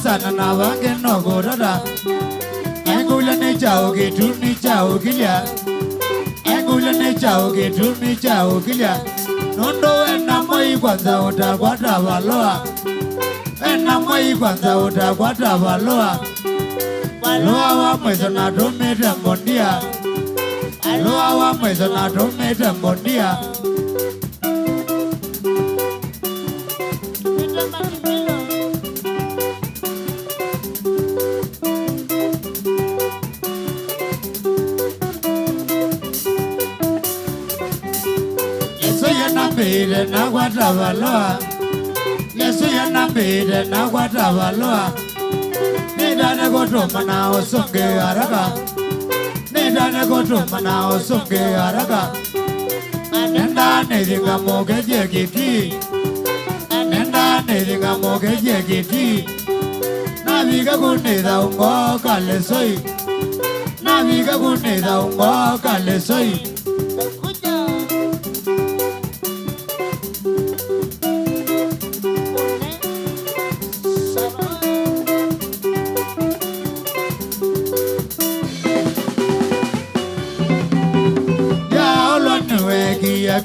sana na wange no gorada Angula ne jaoge tu ni jaoge ya Angula ne jaoge tu ni jaoge ya Nondo ena moi kwanza utakwata baloa Ena moi kwanza utakwata baloa Baloa wa mwezo na tumete mondia Baloa wa mwezo na tumete mondia Bide na kwata baloa Yesu yana bide na kwata baloa Nidane kutuma na usunge haraka Nidane kutuma na usunge haraka Nenda nidinga mogeje kiti Nenda nidinga mogeje kiti Naviga kunida ungo kalesoi Naviga kunida ungo kalesoi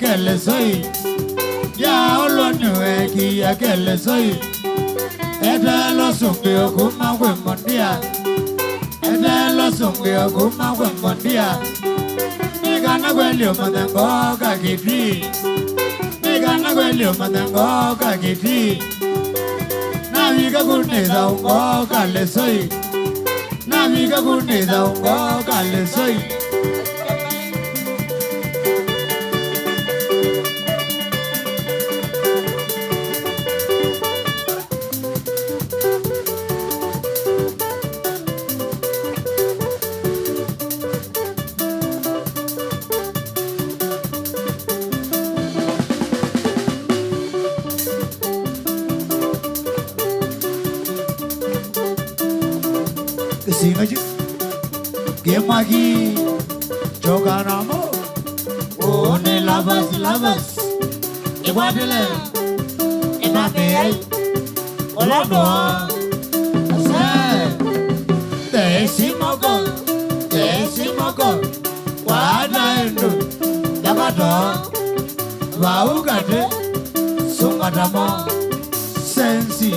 Kele soy ya olonwe ki ya kele soy eda lo sungyo kuma wemondia eda lo sungyo kuma wemondia Nigana gwelio madango ka kiti Nigana gwelio madango ka kiti Naviga kuneza ungo ka lesoy Naviga kuneza ungo ka lesoy Simaju Gemagi Jogaramo One lovers Iwadele Imame Olado Ase Desimogo Wada endo Dagado Waugate Sumadamo Sensi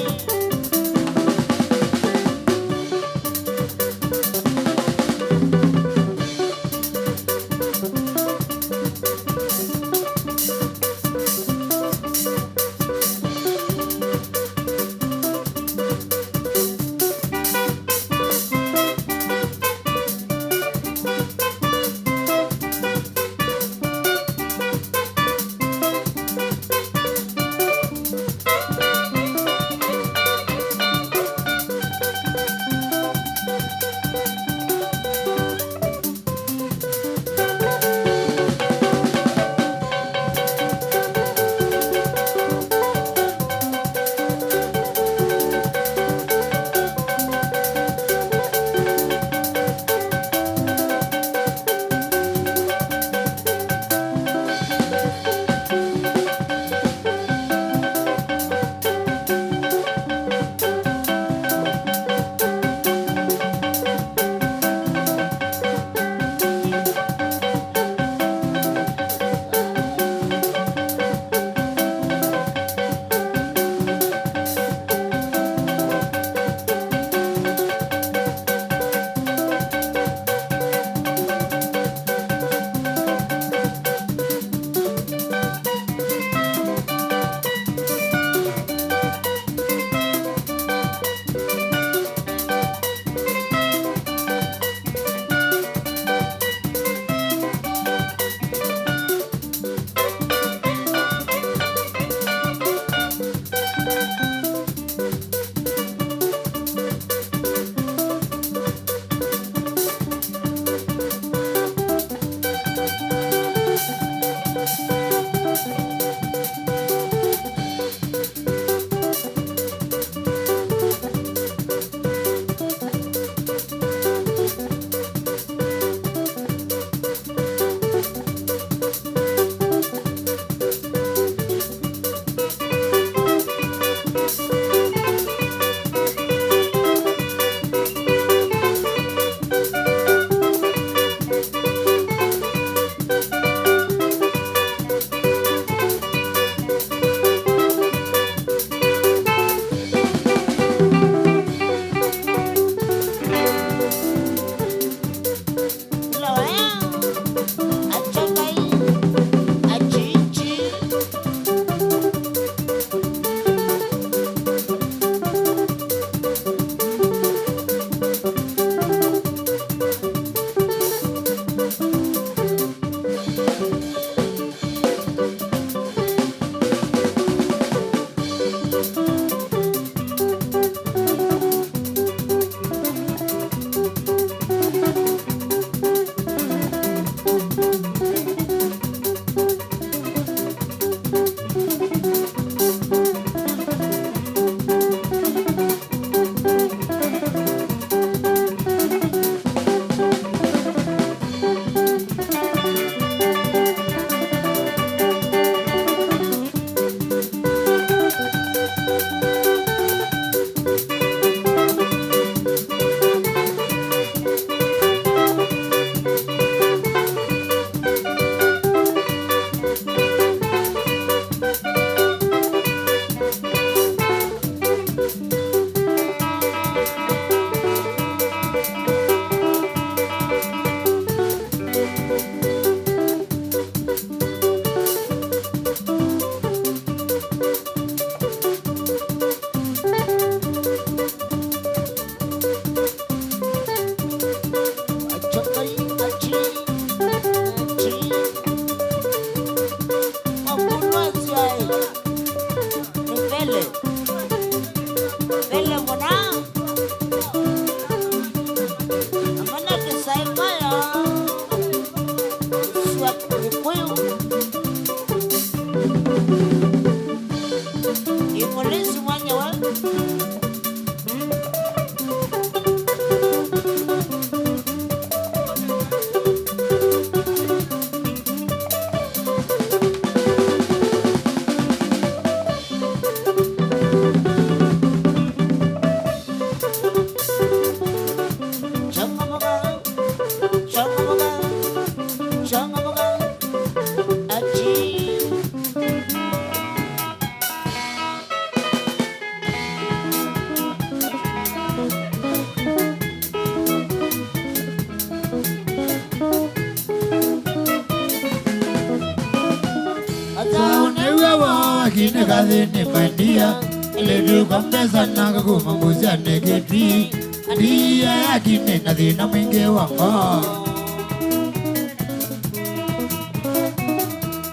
kine kadhini mandia Ledu kampesa nanga kumambuza negeti Adia ya kine nadhina mwingi wango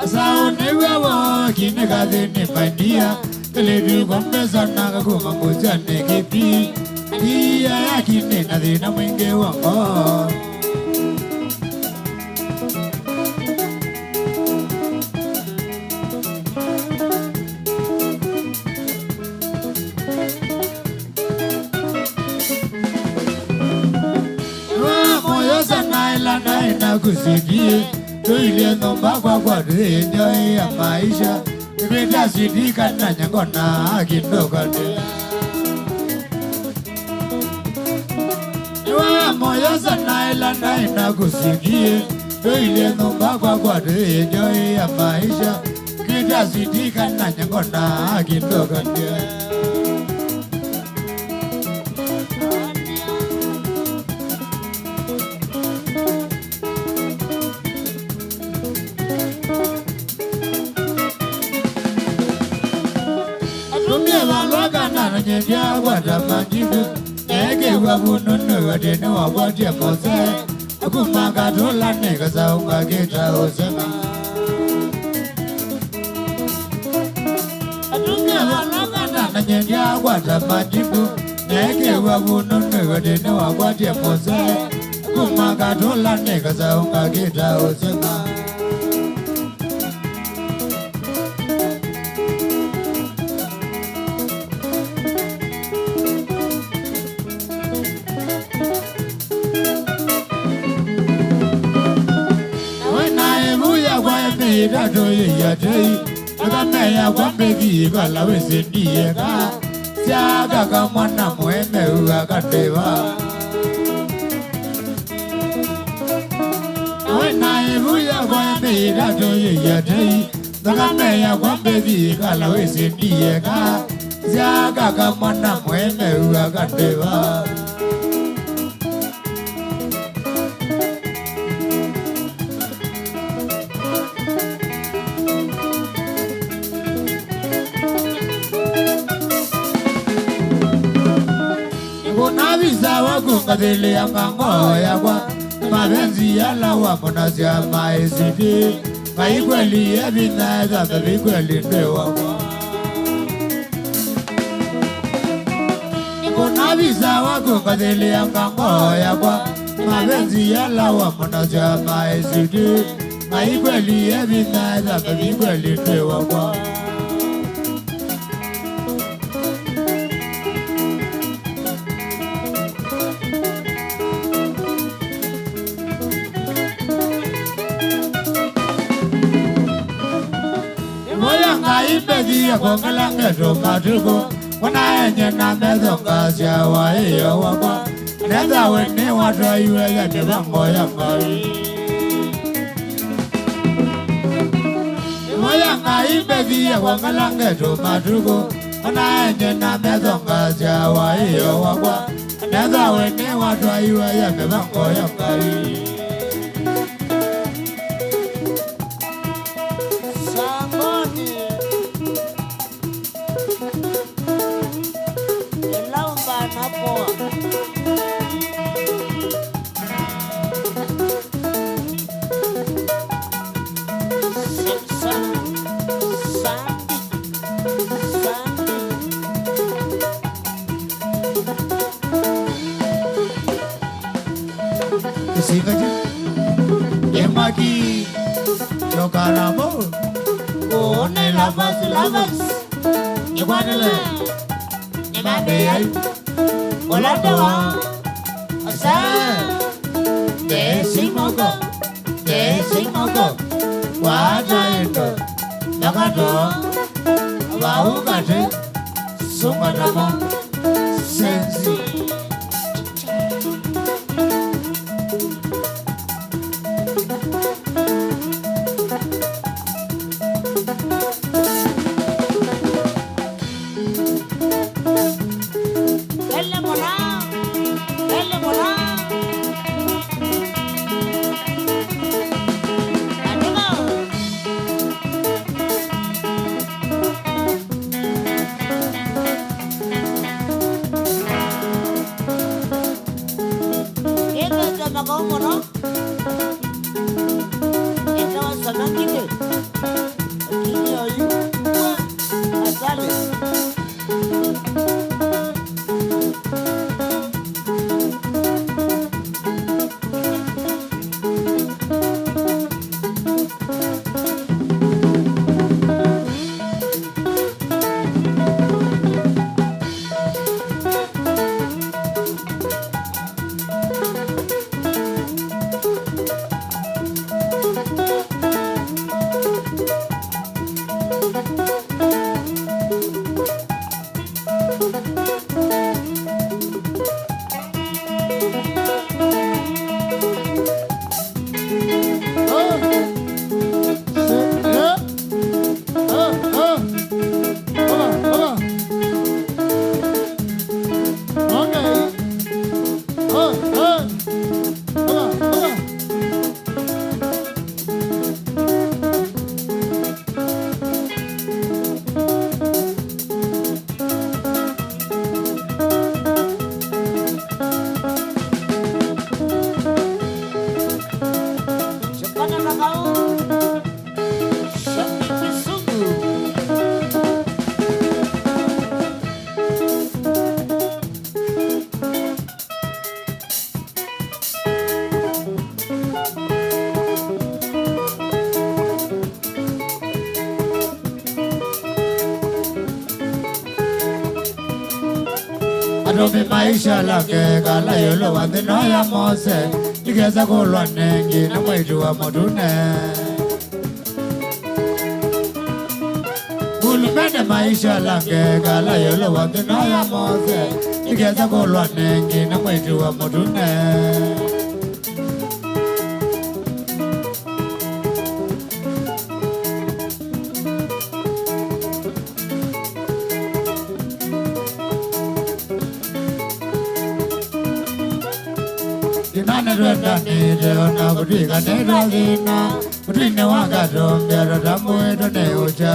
Asao newewa kine kadhini mandia Ledu kampesa nanga kumambuza negeti Adia ya kine nadhina mwingi wango Naina kusikie Tuile nomba kwa rejo ya maisha Kwenda sidika na nyangona kindokane Iwa moyo sana ila naina kusikie Tuile nomba kwa rejo ya maisha Kwenda sidika na nyangona kindokane Nyendia wada majibu Ege wabununu wadene wawadia mose Akumanga dola nega za unga gita osema Atunga walogana na nyendia wada majibu Ege wabununu wadene wawadia mose Akumanga dola nega za unga gita osema Dato ya dei, kama ya wambegi kala wesendiye ka, siaga kama na mueme uakatewa. Wena ibuya wambe dato ya dei, kama ya wambegi kala wesendiye ka, siaga kama na mueme uakatewa. Kadele ya mango ya kwa mabenzi ya lawa monazia maesidi Maikweli ya binaza babikweli ndewa kwa Kuna visa wako kadele ya mango ya kwa mabenzi ya lawa monazia maesidi Maikweli ya binaza babikweli ndewa kwa Ibedia kwa ngalanga to matuko Wana enye na mezonga siya wa iyo wakwa Neza wene watwa iwe ya nivango ya ngai Moyanga ibedia kwa ngalanga to matuko Wana enye na mezonga siya wa iyo wakwa Neza wene watwa iwe ya nivango ya ngai Sikaji, emaki, chokaramo, one lavas, iguanele, emabeyai, olatewa, asa, desimogo, wajaito, nagato, waugate, sumanamo, sensi. Adobe maisha lake kala yolo wadino ya mose Ligeza kulwa nengi na mweju wa modune Ulumene maisha lake kala yolo wadino ya mose Ligeza kulwa nengi na mweju wa modune Nane rwenda nide ona kutika nero zina Kutine wakato mbiaro tamu eto neocha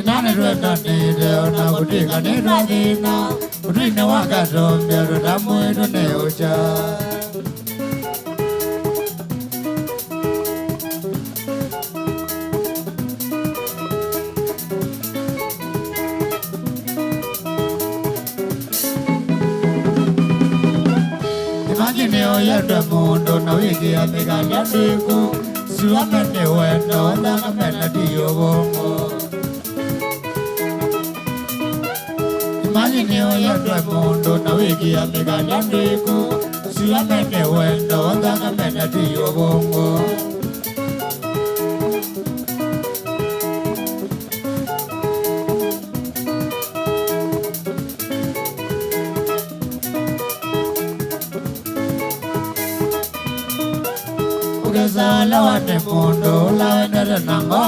Nane rwenda nide ona kutika nero zina Kutine wakato mbiaro tamu eto neocha Neo yendo mundo na wiki ya miganya diku Suamene wendo ndanga mena diyo bongo Neo yendo mundo na wiki ya miganya diku Suamene wendo ndanga mena diyo bongo Ugeza lawane mundo lawendele nango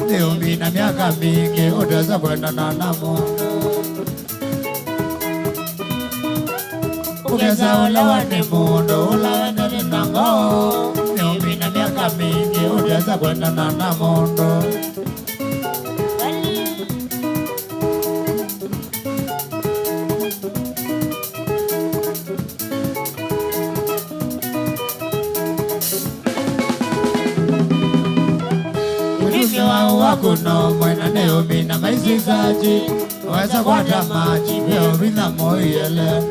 Niumi na miaka mingi utaweza kwenda na mundo Ugeza lawane mundo lawendele nango Niumi na miaka mingi utaweza kwenda na mundo Wakuno mwena neomi na maisizaji Weza kwata maji veo vina moyelena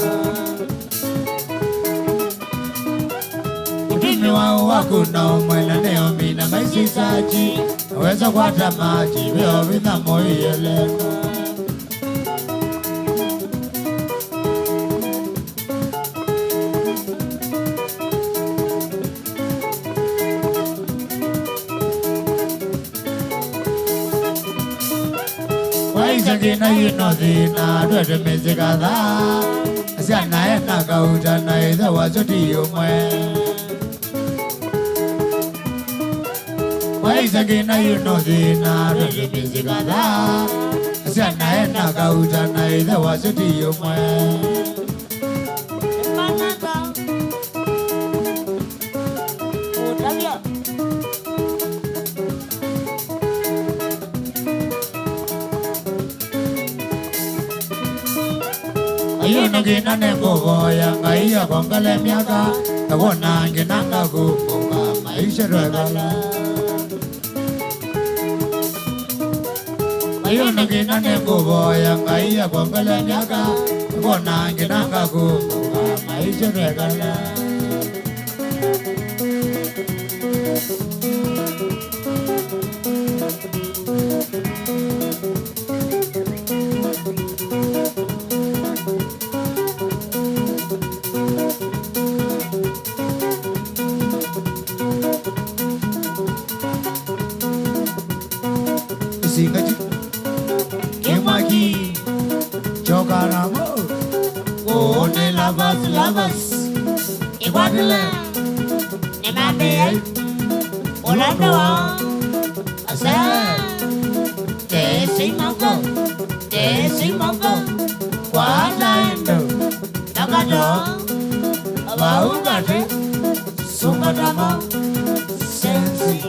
Udimi wakuno mwena neomi na maisizaji Weza kwata maji veo vina moyelena Waisagina yinodhina Dwede mizi kadhaa Siana ena kauta na idha wazoti yumwe Waisagina yinodhina Dwede mizi kadhaa Siana ena kauta na idha wazoti yumwe Ayuno gina nebugo ya ngaiya kongale miaka Kagona nginanga kumunga maisha regala Ayuno gina nebugo ya ngaiya kongale miaka Kagona nginanga kumunga maisha regala Singaji Kemagi Chokaramo One lovers Iguadala Nemabe Olandoa Asa Tesi Mongo Quadlando Nakado Abaugate Sumadamo Sensi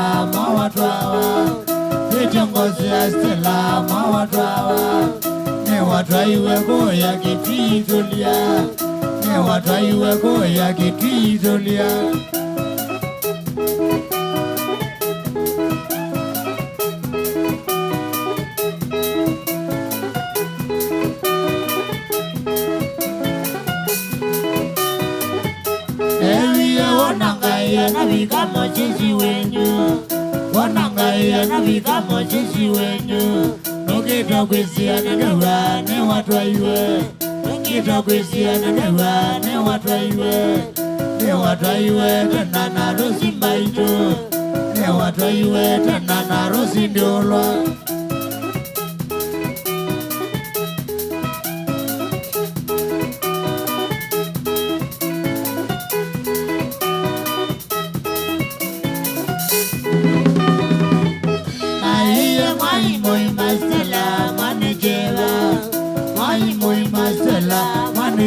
Stella mawatwawa Vitongozi ya Stella mawatwawa Ne watwaiwe goya kititulia Ne watwaiwe goya kititulia Navika mochichi wenyu Wanangaya navika mochichi wenyu Nukita kwisia nenewa ne watwaiwe Nukita kwisia nenewa ne watwaiwe Ne watwaiwe tena na rosi mbaito Ne watwaiwe tena na rosi ndiolwa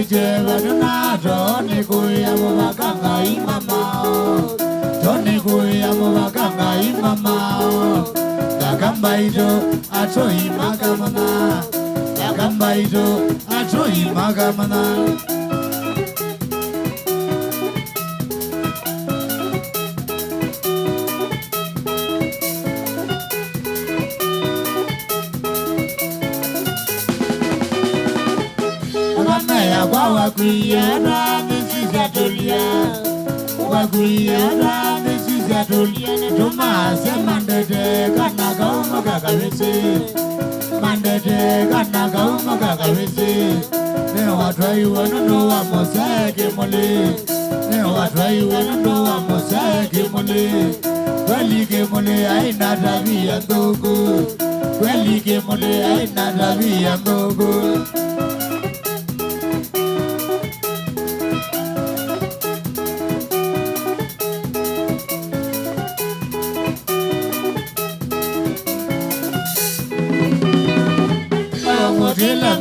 Jeva dona Tony kuya mubakanga imamao Tony kuya mubakanga imamao Dagamba ito ato imagamana Dagamba ito ato imagamana Wakuiyana misiza tulia Wakuiyana misiza tulia Tumase mandete kanaga umakakawisi Mandete kanaga umakakawisi Ne watwaiwe nundu wa moseki muli Ne watwaiwe nundu wa moseki muli Kwelike muli aina tabia ndugu Kwelike muli aina tabia ndugu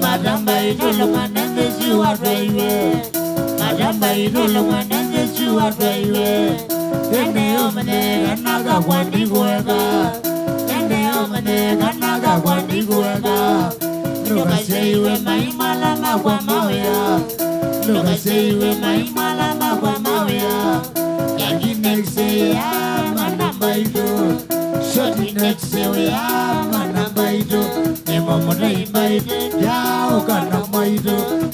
Madamba idolo manenge siwa draiwe Madamba idolo manenge siwa draiwe Tende omane kanaga kwandi kuweka Tende omane kanaga kwandi kuweka Luka seiwe maimalama kwa mawea Luka seiwe maimalama kwa mawea Yaki nekse ya manamba idolo Shoti nekse ya manamba idolo Nemomona imbaide yao kana maido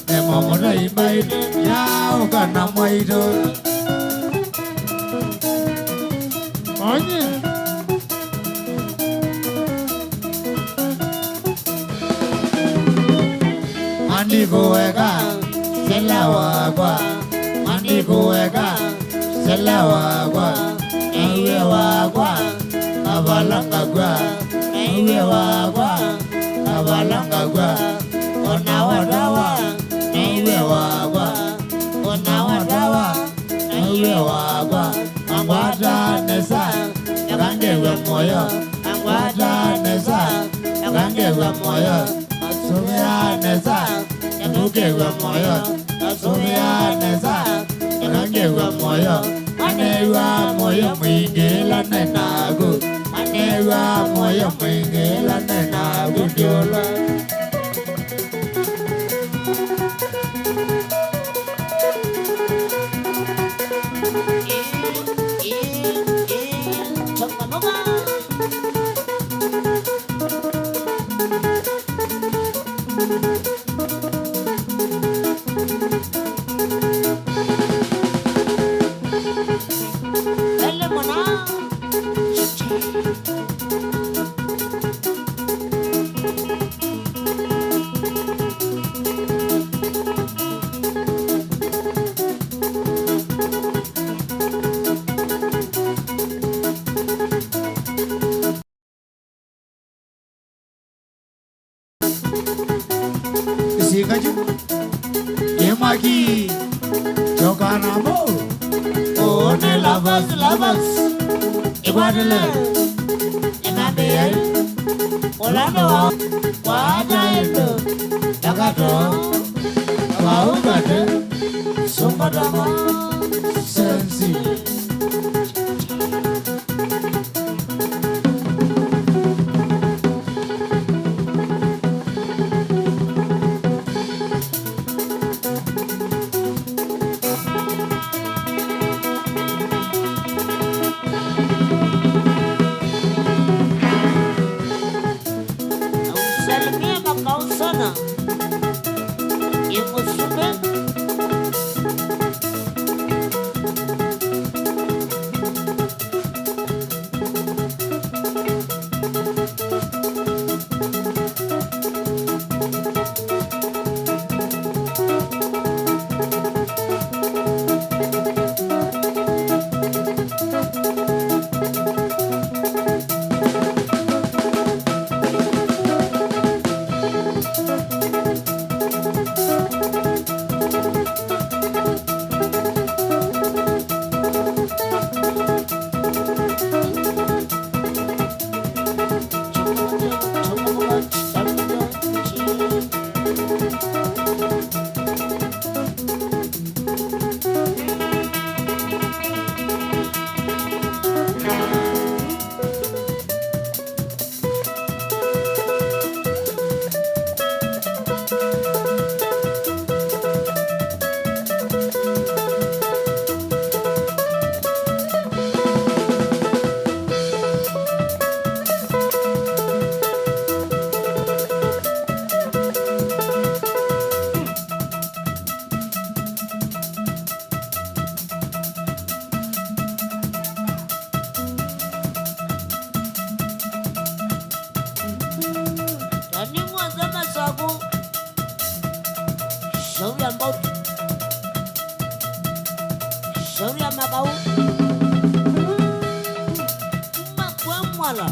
Nemomona imbaide yao kana maido Onye Mandi kuweka Sela wakwa Mandi kuweka Sela wakwa Ewe wakwa Abalanga kwa Ewe wakwa Abalanga kwa Ona wadawa Ewe wakwa Ona wadawa Ewe wakwa Angwata nesa Yakangewe moyo Angwata nesa Yakangewe moyo Asumia nesa Yakangewe moyo Asumia nesa Yakangewe moyo Anewa moyo mwingila nenago Anewa moyo mwingila nenago Diola Sikaju Yemaki Chokanamo One lovers Iguadele Emabeyel Olando Wadaendo Yakato Waugate Sumbadama Sensi Shauri ya makau Makwa mwala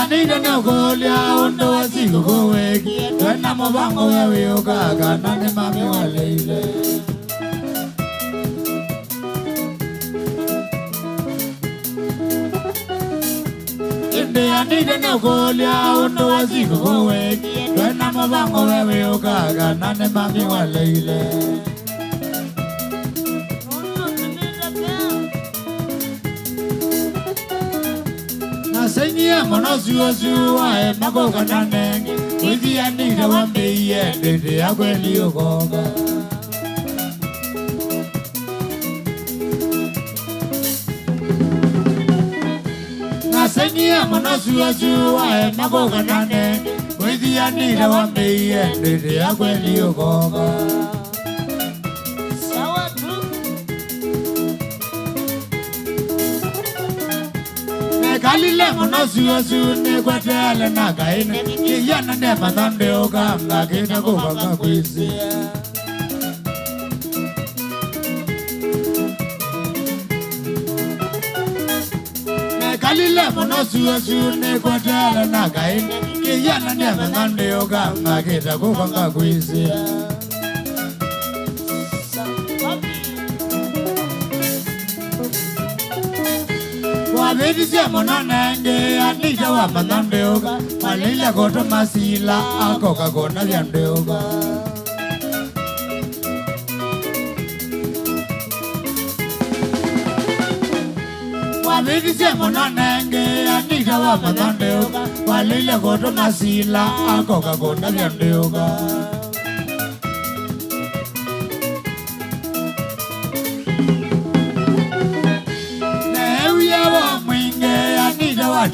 Anida no golia undo wasigo goweki Twana mabango wewe ugaga nane mami waleile Anida no golia undo wasigo goweki Twana mabango wewe ugaga nane mami waleile Senya mono suwa e magoga nanengi Wizi anida wambeye dede ya kweli ugoga Senya mono suwa e magoga nanengi Wizi anida wambeye dede ya kweli ugoga Kalile mono suwa ne kwatele na gaine Kiyana ne manande oga mga kina kubanga kwisi Kalile mono suwa ne kwatele na gaine Kiyana ne manande oga mga kina kubanga kwisi Wabedisia monanenge anija wa manandeoga Malila koto masila akoka kona vyandeoga Wabedisia monanenge anija wa manandeoga Malila koto masila akoka kona vyandeoga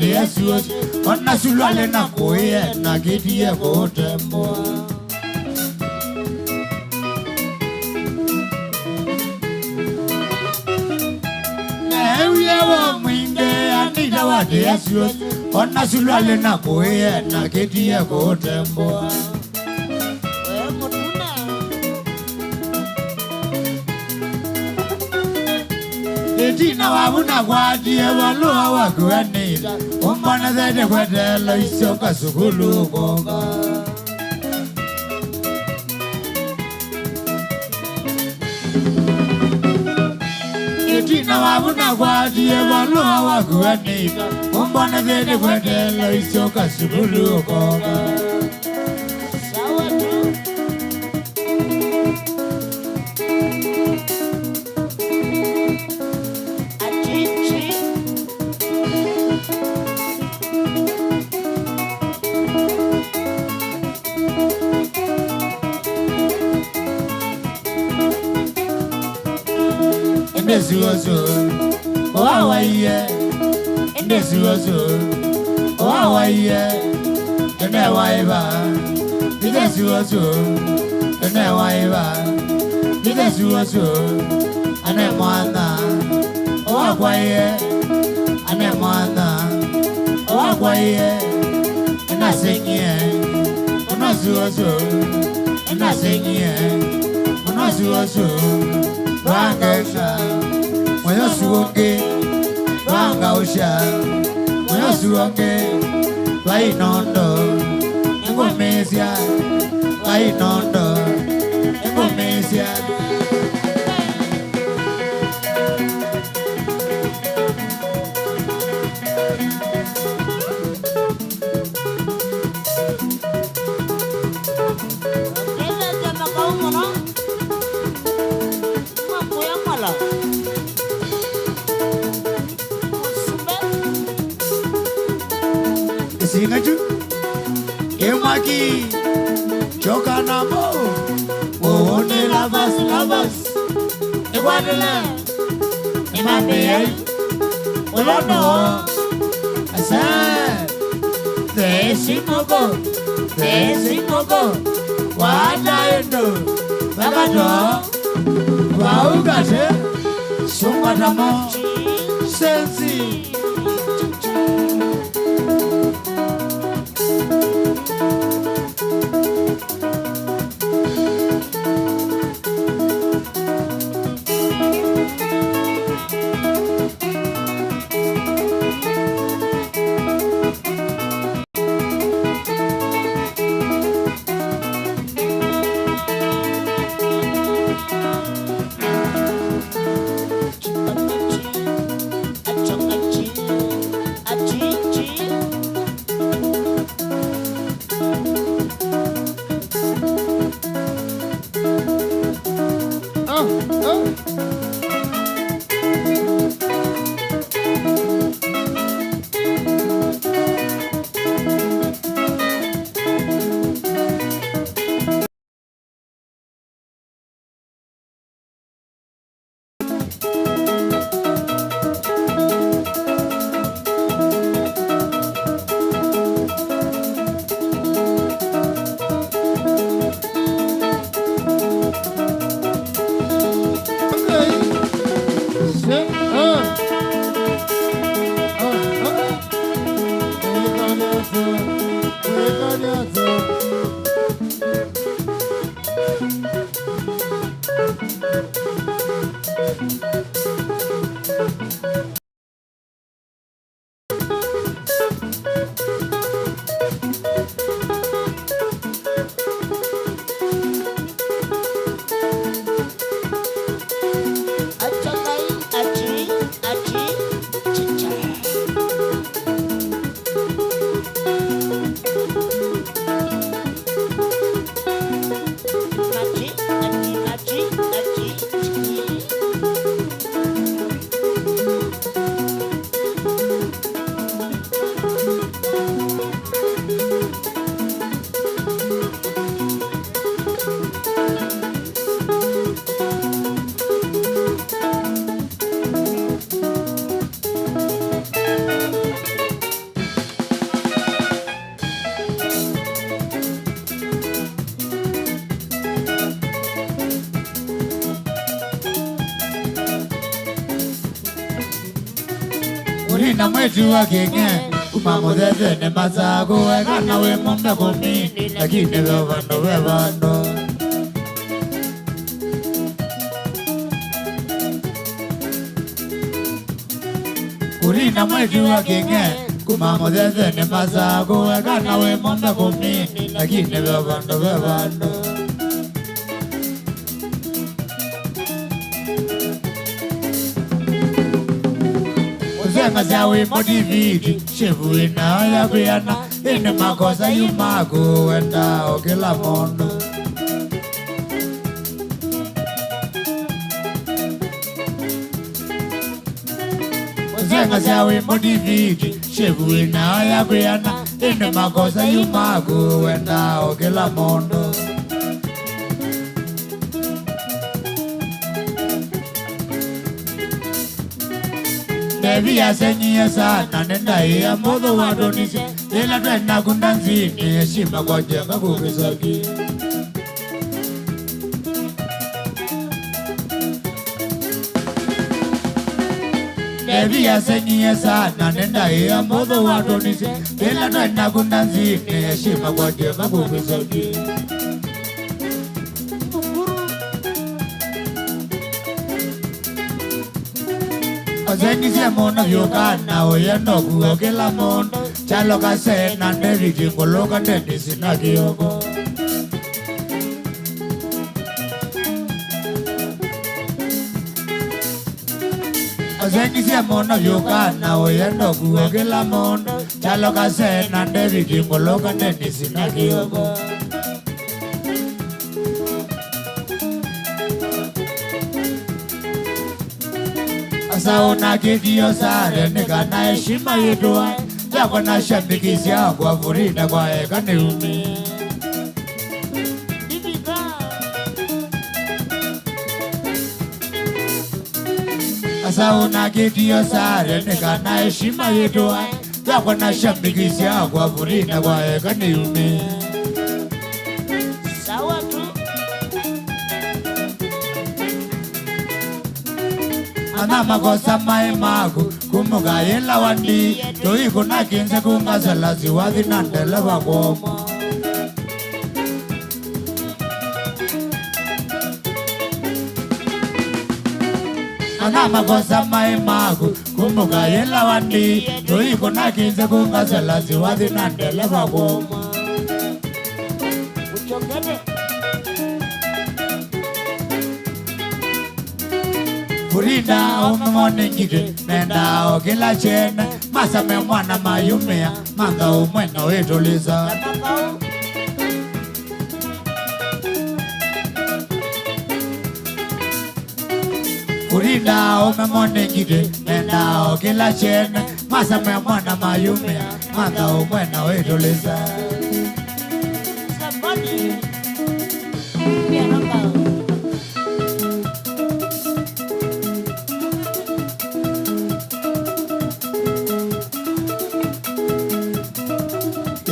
Yesu ona sulale na koye na gidi e gotembo wa mwinge anita wate Yesu ona sulwale na kuye na ketie kutembo Tina wabuna kwatie waluwa wakuanita umbana zede kwetelo isoka sukulu konga Tina wabuna kwatie waluwa wakuanita umbana zede kwetelo isoka sukulu konga Ndesiwazo, oawaiye. Ndesiwazo, oawaiye. Ndewaiba. Ndesiwazo, ndewaiba. Ndesiwazo, ane mwana. Oawaiye, ane mwana. Oawaiye, nasenye. Unasiwazo, nasenye. Unasiwazo. Bangausha, moyo suonge, bangausha, moyo suonge, bainondo, engomesia, bainondo, engomesia. Singaju, Kemaki, Chokanamo, One lovers, Ewadela, Emmanuel, Olono, Asa, Tesimogo, Wadaendo, Bagado, Waugate, Sumatamo, Sensi. Urina mwetu wa kenge Kumamudeze ne masago Wekana we mumbe kumini Lakini wevando Urina mwetu wa kenge Kumamudeze ne masago Wekana we mumbe kumini Lakini wevando Zenga zawe modividi Shevu ina ya kuyana Ine makosa yumaku Wenda okila mondo Zenga zawe modividi Shevu ina ya kuyana Ine makosa yumaku Wenda okila mondo Devi ya senyi ya sana nenda ya modo wadonisi Ila tena kundanzini ya shima kwa jenga kukisaki Devi ya senyi ya sana nenda ya modo wadonisi Ila tena kundanzini ya shima kwa jenga kukisaki Zengi se mona yokana oyendo kuokela mondo Chalo ka se nande viji koloka nende sina kiyoko Zengi se mona yokana oyendo kuokela mondo Chalo ka se nande viji koloka nende sina kiyoko Sauna kidio sare nika na heshima yetu Yako na shabikisi yangu Afurina kwa eka ni umi Sauna kidio sare nika na heshima yetu Yako na shabikisi yangu Afurina kwa eka ni umi Ana makosa maimagu Kumuga ila wandi Toi kuna kinse kunga salasi Wathi nandele wakomo Ana makosa maimagu Kumuga ila wandi Toi kuna kinse kunga salasi Wathi nandele wakomo Uchongene Furida umemone njide Nenda okila chene Masame mwana mayumea Manga umwena wetuliza Furida umemone njide Nenda okila chene Masame mwana mayumea Manga umwena wetuliza Saboni Pianokao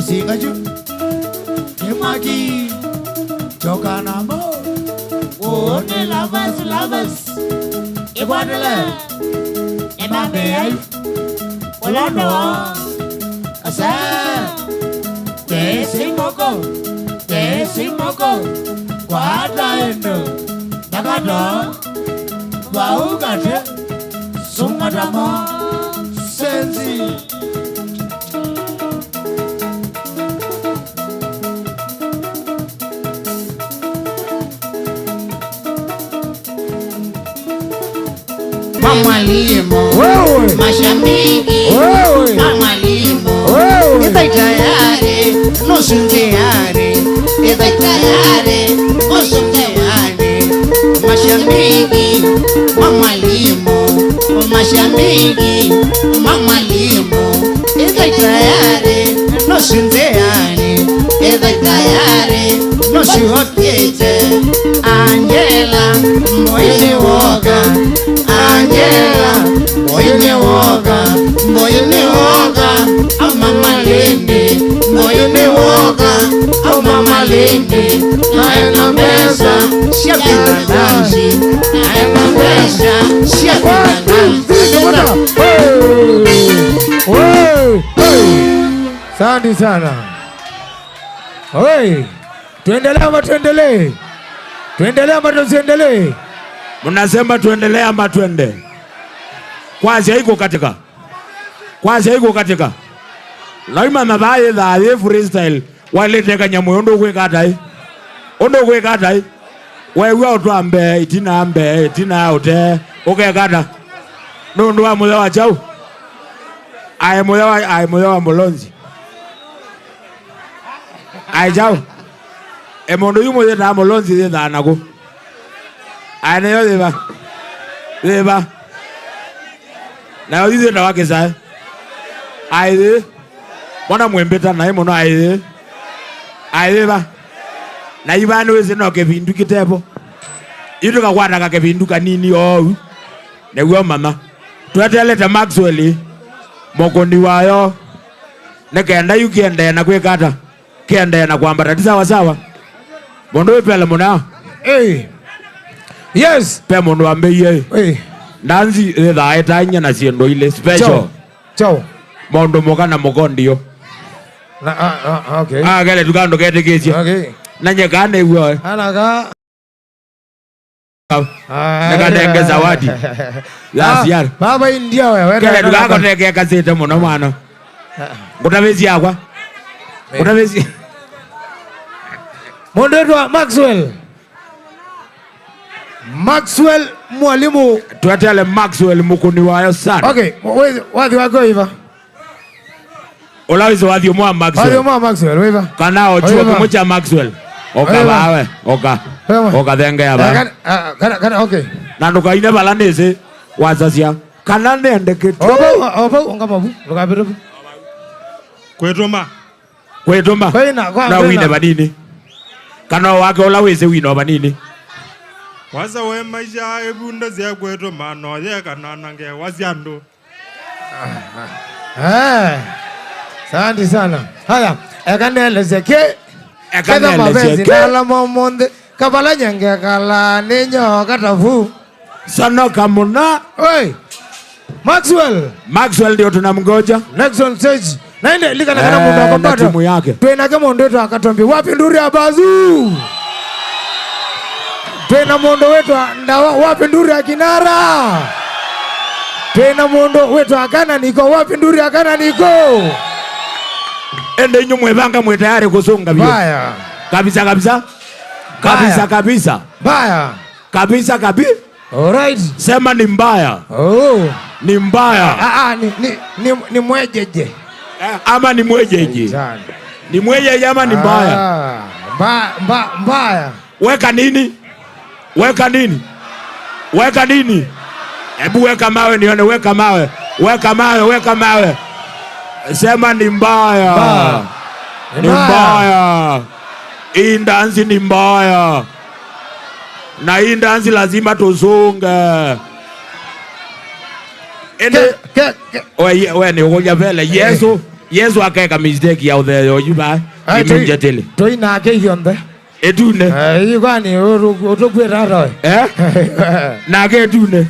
Singaju Imagi Chokanamo One lovers Ibadele Imabey Olodo Asa Tesimoko Kwada endo Nakado Waugate Sumadamo Sensi Mwalimu mashabiki mwalimu ita tayari nusu tayari ita tayari nusu tayari mashabiki mwalimu mashabiki mwalimu ita tayari nusu tayari ita tayari nusu okete Angela moyoni woga Angela, moyoni woga, au mama Lindi, moyoni woga, au mama Lindi, naenda mesa, siapita dansi, naenda mesa, siapita dansi. Asante sana. Oi. Tuendelee ama tuendelee? Tuendelee ama tusiendelee? Mnasema tuendelee ama tuende? Kwanza iko katika. Kwanza iko katika. Laima mabaye da ye freestyle wale teka nyamondo kwe katai. Ondo kwe katai. Wewe otwambe itina ote. Okay kata. No ndo amoya wa chau. Ai moya wa Molonzi. Ai chau. Emondo yumo ye da Molonzi ye da nako. Ai ne yo deba. Deba. Na yo dize na wake sai. Ai de. Mwana mwembeta na imo no ai de. Ai deba. Na ibano wese no ke bindu kitepo. Itu ka kwata ka ke bindu kanini o. Ne wo mama. Twateleta Maxwell. Mokondi wayo. Ne kenda yukiende na kwekata. Kende na kwambata sawa sawa. Mondo epele mona. Hey. Yes. Pe mondo ambeye. Hey. Nanzi da etanya na siendo ile special. Ciao. Mondo mokana mokondio. Okay. Gele tukando kete kesi. Okay. Nanye kane uwe. Anaga. Nekadenge zawadi. Last year. Baba India wewe. Gele tukako teke kasete mono mwana. Kutavezi yakwa. Kutavezi. Mondetwa Maxwell mwalimu. Tuatele Maxwell mukuni wayo sana. Okay, wathi wako hiva. Olawizo wathi mwa Maxwell. Wathi mwa Maxwell hiva. Kanao chuo kumucha Maxwell. Oka bawe. Oka thenge ya ba. Kana okay. Nanduka ine balanese wazasia. Kana nende kitu. Opa ongamabu. Lukabiru. Kwetoma. Na wine banini. Kana wake olaweze wino banini. Waza we maisha ebunda zia kwetoma no ye kana nange waziando. Asante sana. Haya, ekanelezeke. Kala momonde kabala nyange kala ninyo katafu. Sana kamuna. Oi. Maxwell ndio tunamgoja. Next on stage. Naende lika na kana mundu akapata. Timu yake. Twena kama mundu wetu akatombi wapi nduri ya bazu. Twena mundu wetu ndawa wapi nduri ya kinara. Twena mundu wetu akana niko wapi nduri akana niko. Ende inyo mwebanga mwe tayari kusunga bio. Baya. Kabisa. Baya. Kabisa. Alright. Sema ni mbaya. Oh. Ni mbaya. Ni mwejeje. Ama ni mwejeje. Ni mwejeje ama ni mbaya. Mbaya. Weka nini? Hebu weka mawe nione, weka mawe. Sema ni mbaya. Ni mbaya. Hii ndanzi ni mbaya. Na hii ndanzi lazima tuzunge. Wewe ni ugoja vele. Yesu akeka mistake ya udhe yojuba. Immediately. Toina ake yonde. Edune. Kwani utokwera roy. Na ake edune.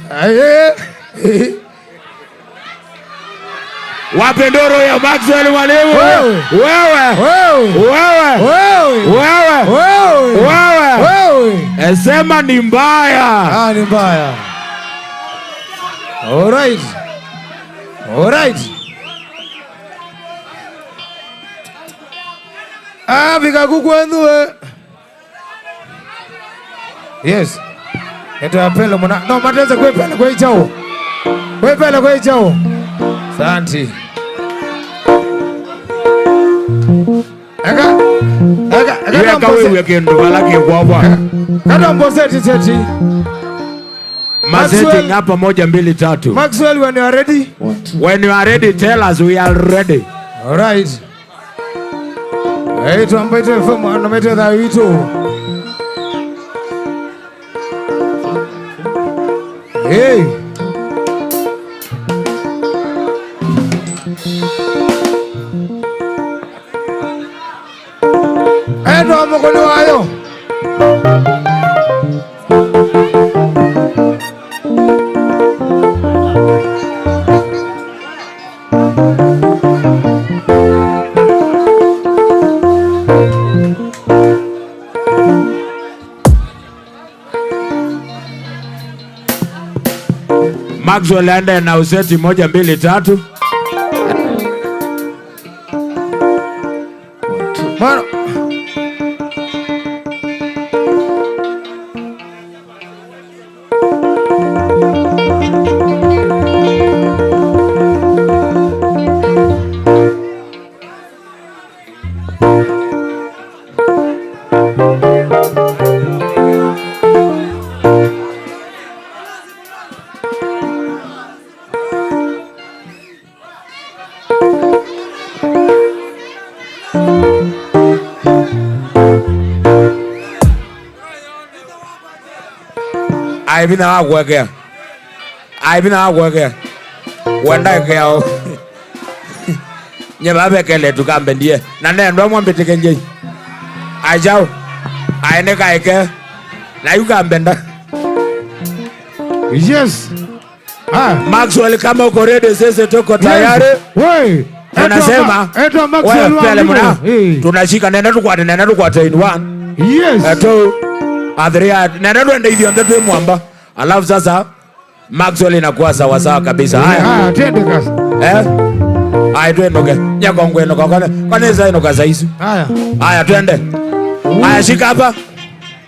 Wapendoro ya Maxwell mwalimu. Wewe. Sema ni mbaya. Ni mbaya. Alright. Vika kukwendue. Yes. Ito apelo mwana. No, mateze kwepele kwa ichao. Santi. Aka wewe kendo balaki kwa bwana. Kada mboseti seti. Mazeti hapa 1 2 3. Maxwell, when you are ready? When you are ready, tell us we are ready. All right. Hey, tuambaite fomu anamete da wito. Hey. Endo mkono wayo. Maxwell aende na useti 1 2 3. Mano. Ai bina agwege. Ai bina agwege. Wenda keo. Nye babe kele tukambe ndiye. Na ndo mwambe kenje. Ai jao. Ai ne kaike. Na yukambe nda. Yes. Ah, Maxwell kama uko ready sasa tuko tayari. Wewe. Tunasema eto Maxwell pale mna. Tunashika nenda tukwate in 1. Yes. Eto Adria nenda tuende hivyo ndio mwamba. Alafu sasa Maxwell inakuwa sawa sawa kabisa. Haya, twende kasi. Haya twende. Nyako ngweno kwa kanisa ino kaza hizo. Haya twende. Haya shika hapa.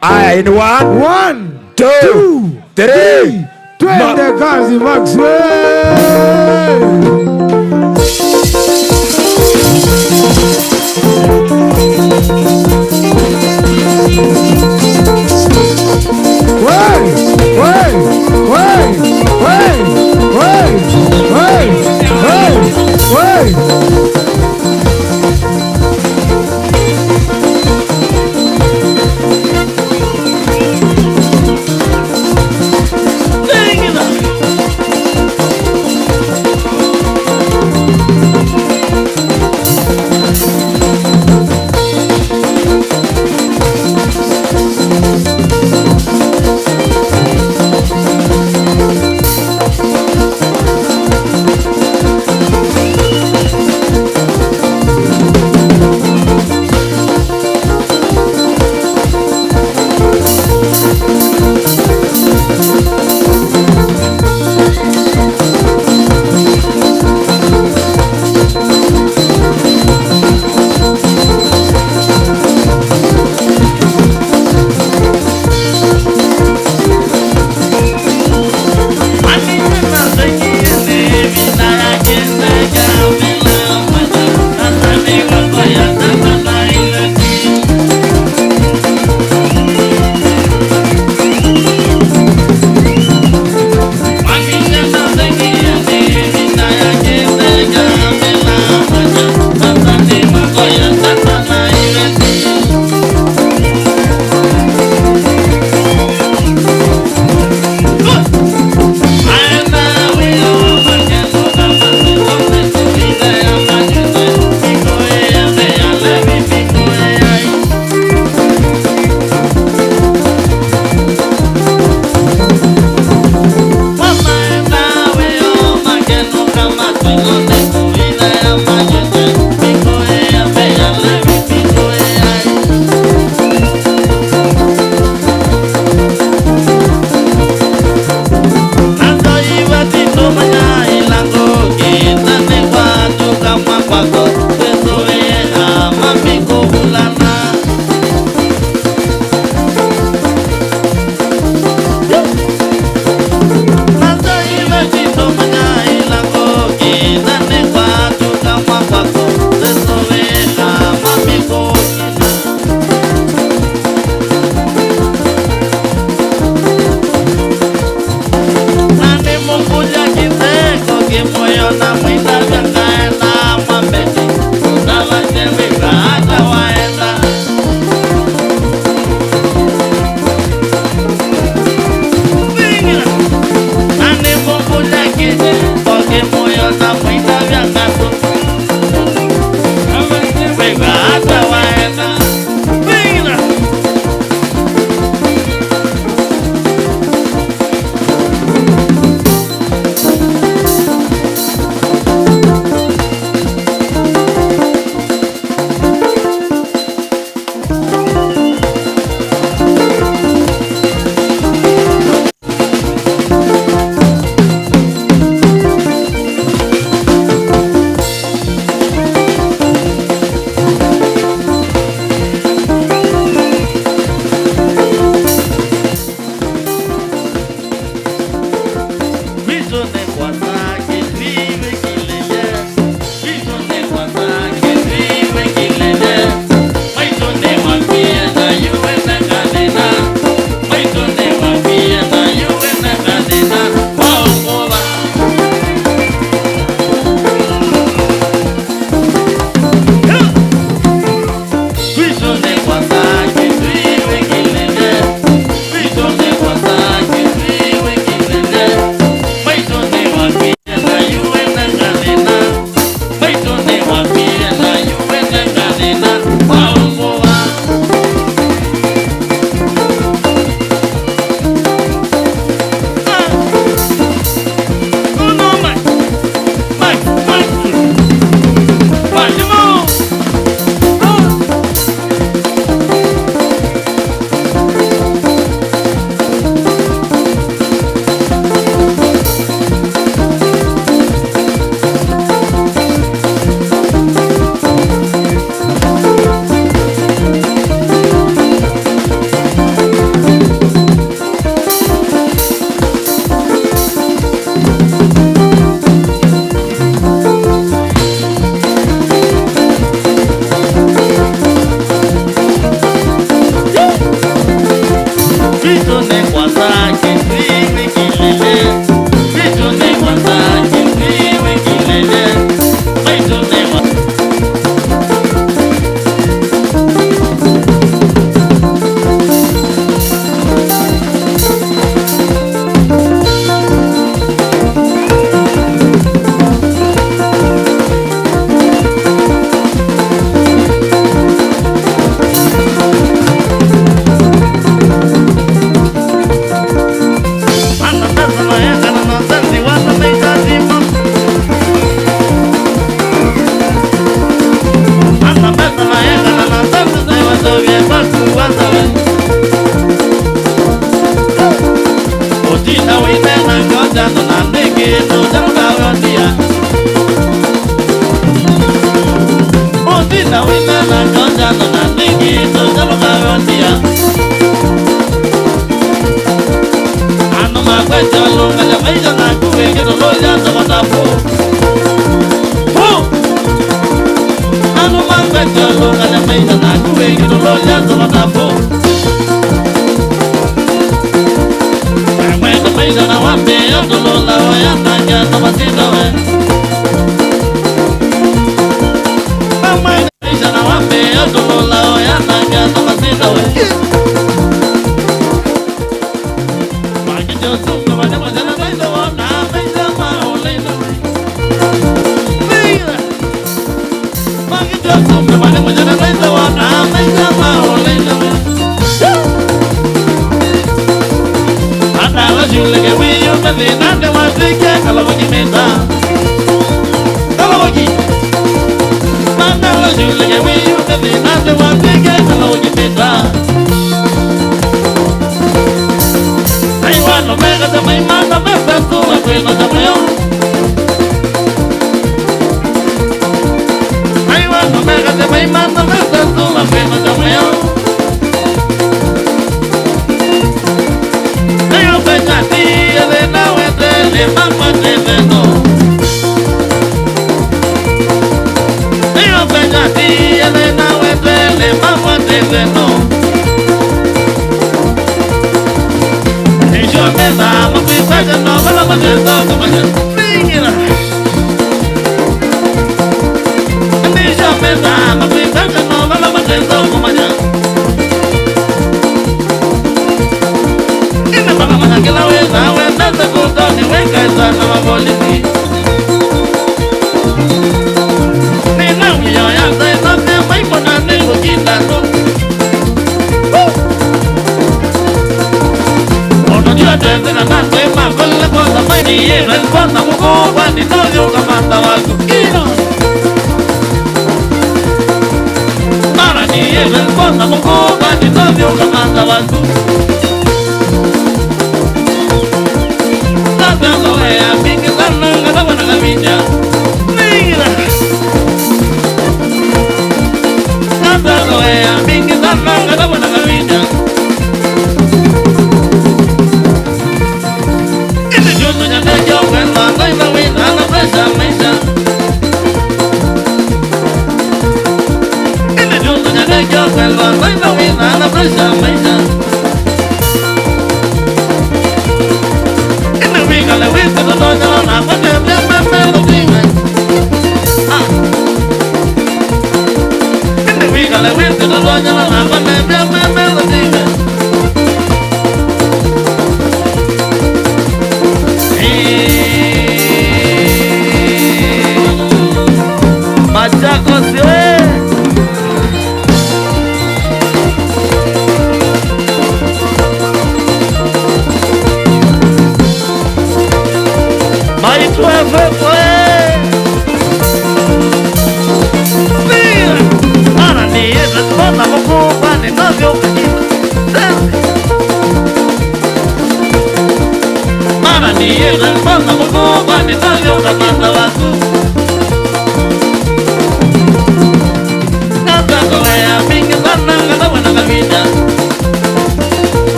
Haya in 1 2 3. Twende kazi Maxwell.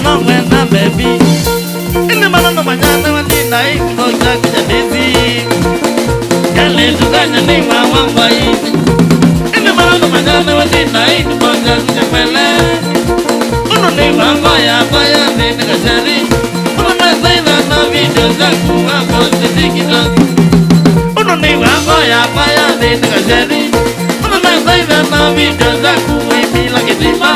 no wena baby. Ine manano manyana wanina ino jakuja dezi. Kale tukanya ni mawamba hivi. Ine manano manyana wanina ino jakuja pele. Uno ni wango ya baya nene kashari. Uno na zaina na video zaku wako sitikito. Uno ni wango ya baya nene kashari. Uno na zaina na video zaku wimi la kitipa.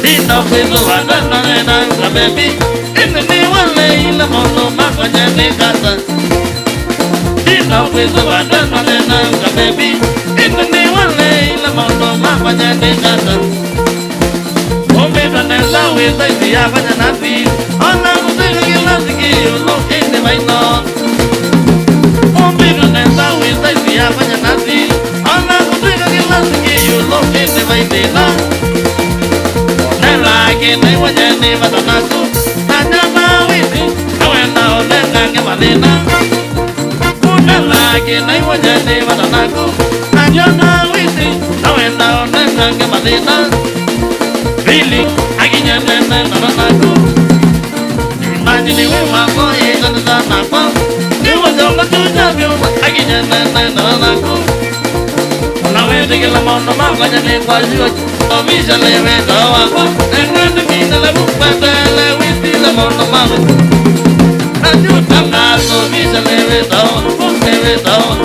Dino kwezo wadana nena ka baby. Ine ni wale ila mono makwanya ni kata. Dino kwezo wadana nena ka baby. Ine ni wale ila mono makwanya ni kata. Omega nela weza isi ya kwanya nasi. Ona kutenga kila siki ulo ine vaino. Omega nela weza isi ya kwanya nasi. Ona kutenga kila siki ulo ine vainela. Nai wajeni matanaku Najama wisi Awena olenga nge malina Unalaki nai wajeni matanaku Najama wisi Awena olenga nge malina Really Aginyene matanaku Imagine we wako Yegana zanakwa Niwa zonga chujabyo Aginyene matanaku Unawezi kila mono Makwanya ni kwa ziwa Omisha lewe dawa Engani mina le bukpete Lewe sila mono mame Najuta ngaso Omisha lewe dawa Lewe dawa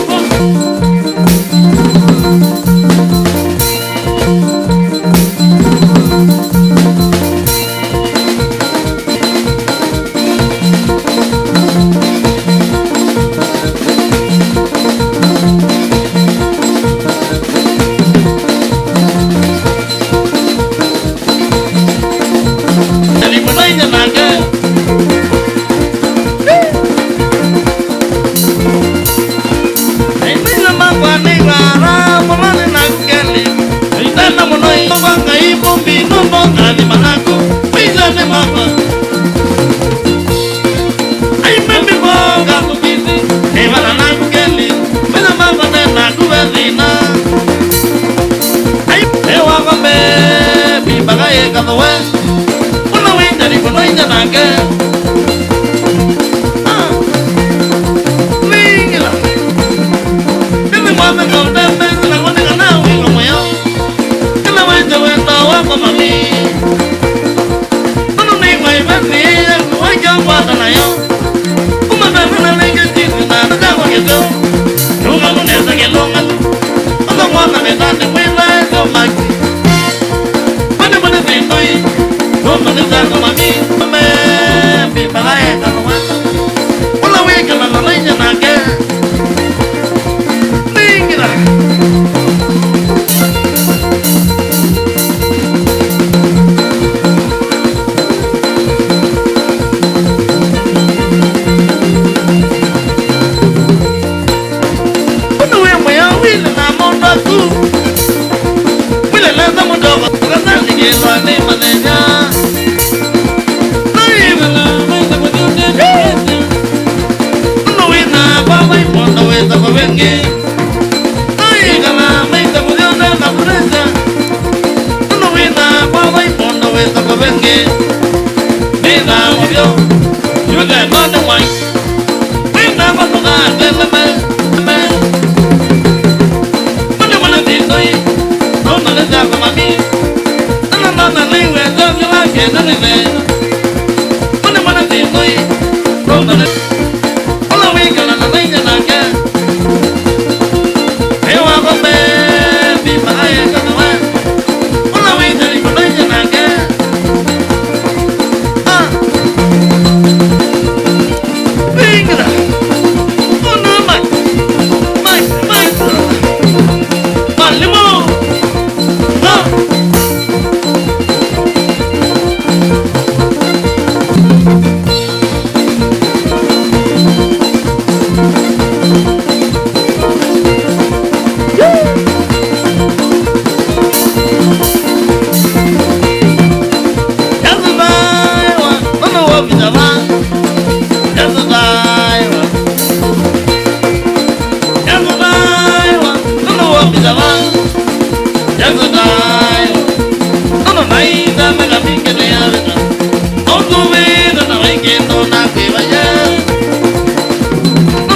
Yes, I die. No, no, no, no, no, no, no, no, no, no, no, na kwe ya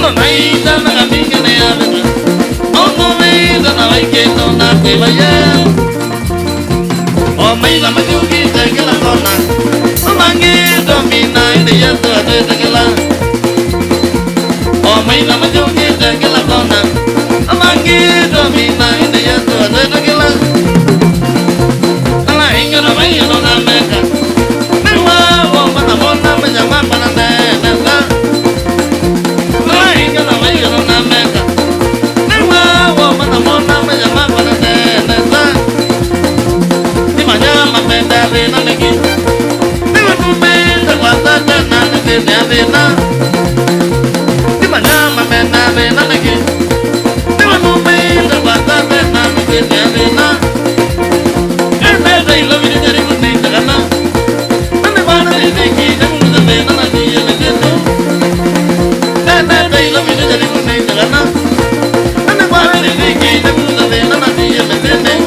no na ida na gaminga na ya no ida na waike no na kwe ya o mai la ma yuki ta ke la kona o mangi domina ide ya to ade ta ke la o mai la ma yuki ta ke la kona o mangi domina ide ya to ade ta ke la ala inga na mai no na meka me wa o ma na mo na me ja ma pa na na na ala inga na mai no na meka me wa o ma na mo na me ja ma pa na na na ma me da ve na me ki me wa me da wa ta na na ve na ve na ti ma me da ve na me ki me wa me da wa ta na na ve na ve na e me da I lo vi de ri ni da na me wa na de ki da mu da ve na na ni ye me de no e me da I lo vi de ri ni da na me wa na de ki da mu da ve na na ni ye me de no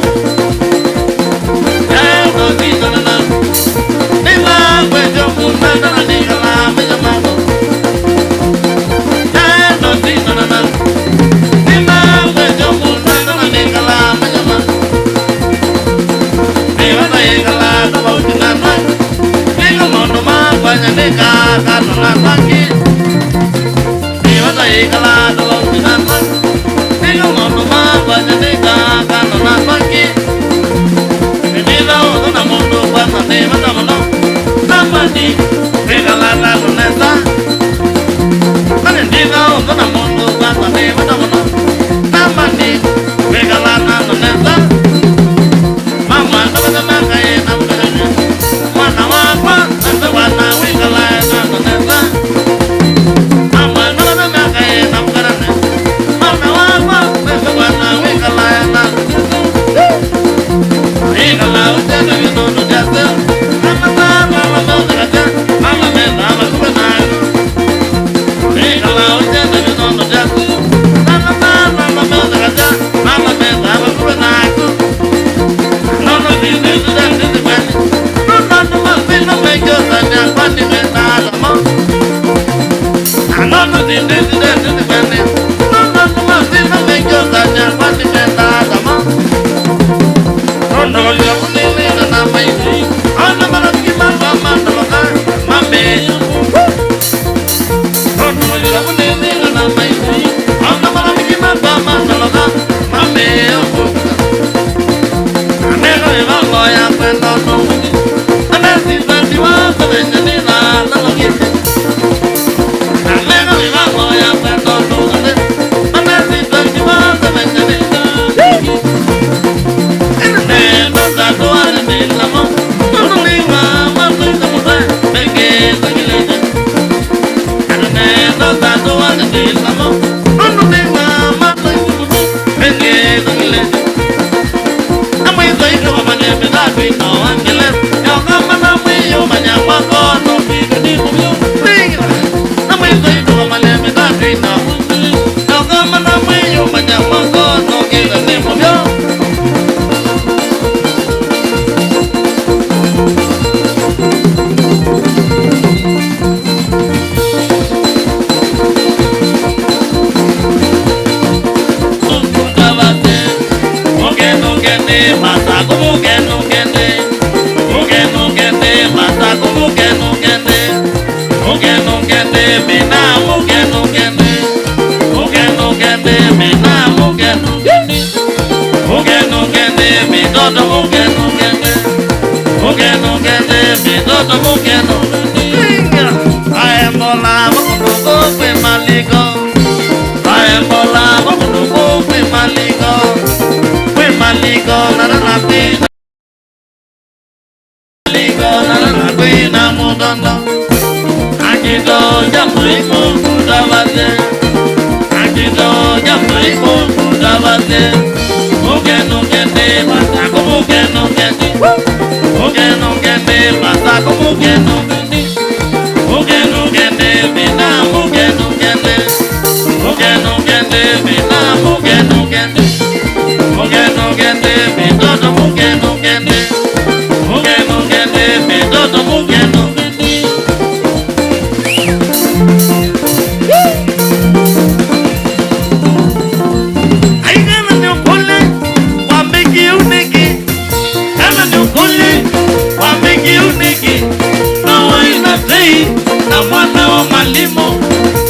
na mwana wa mwalimu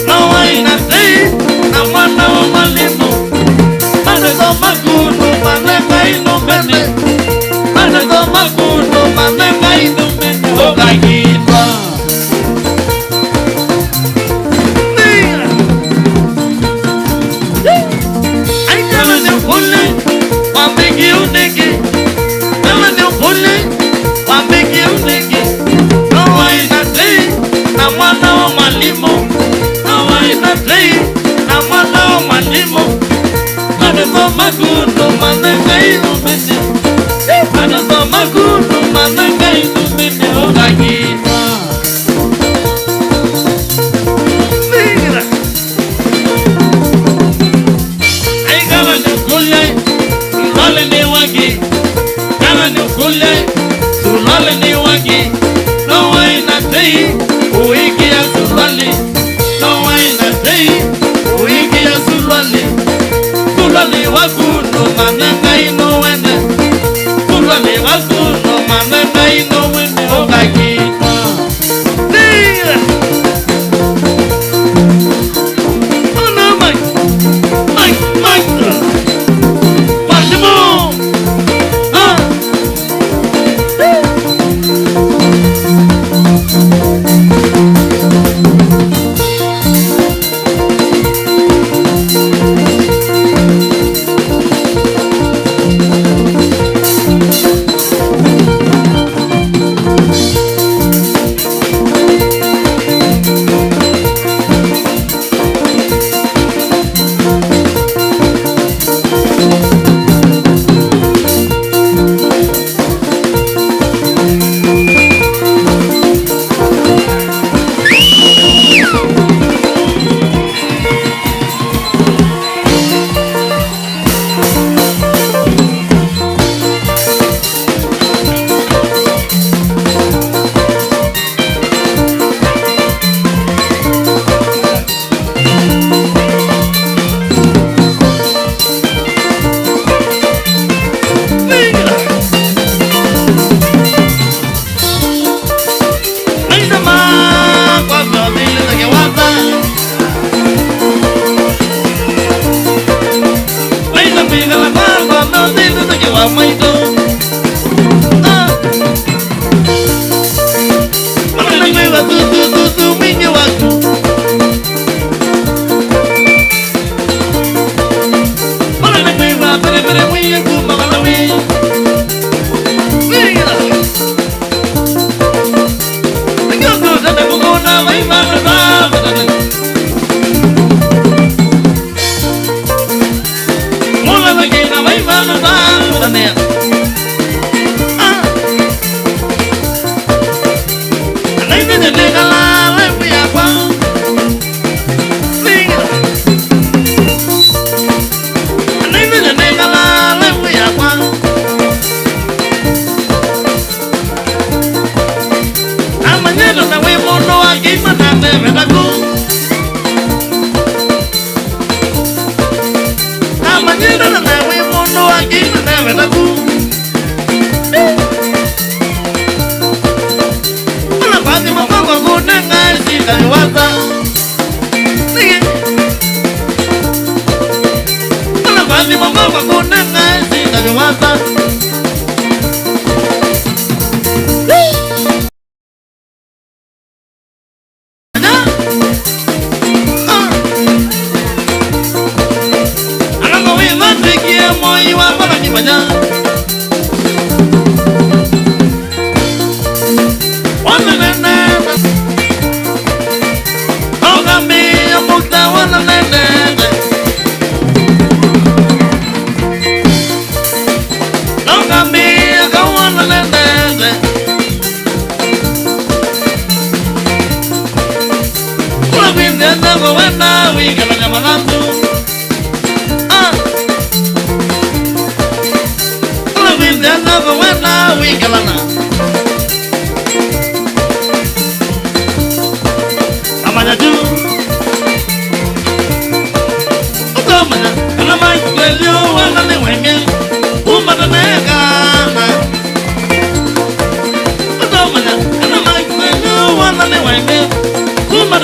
noa inatei na mwana wa mwalimu manezo makundu manenga inumene manezo makundu manenga inumene okagitwa aikala ni ukule wambigi unegi kala ni ukule wambigi unegi noa inatei na mwana wa mwalimu noa inatei na mwana wa mwalimu manezo makundu manenga inumene manezo makundu manenga inumene okagitwa aikala ni ukule sulale ni wagi kala ni ukule sulale ni wagi noa inatei uiki ya sulali noa inatei uiki ya sulali sulali wakundu manenga inowene sulali wakundu manenga inowene okagitwa ona Mike Massimo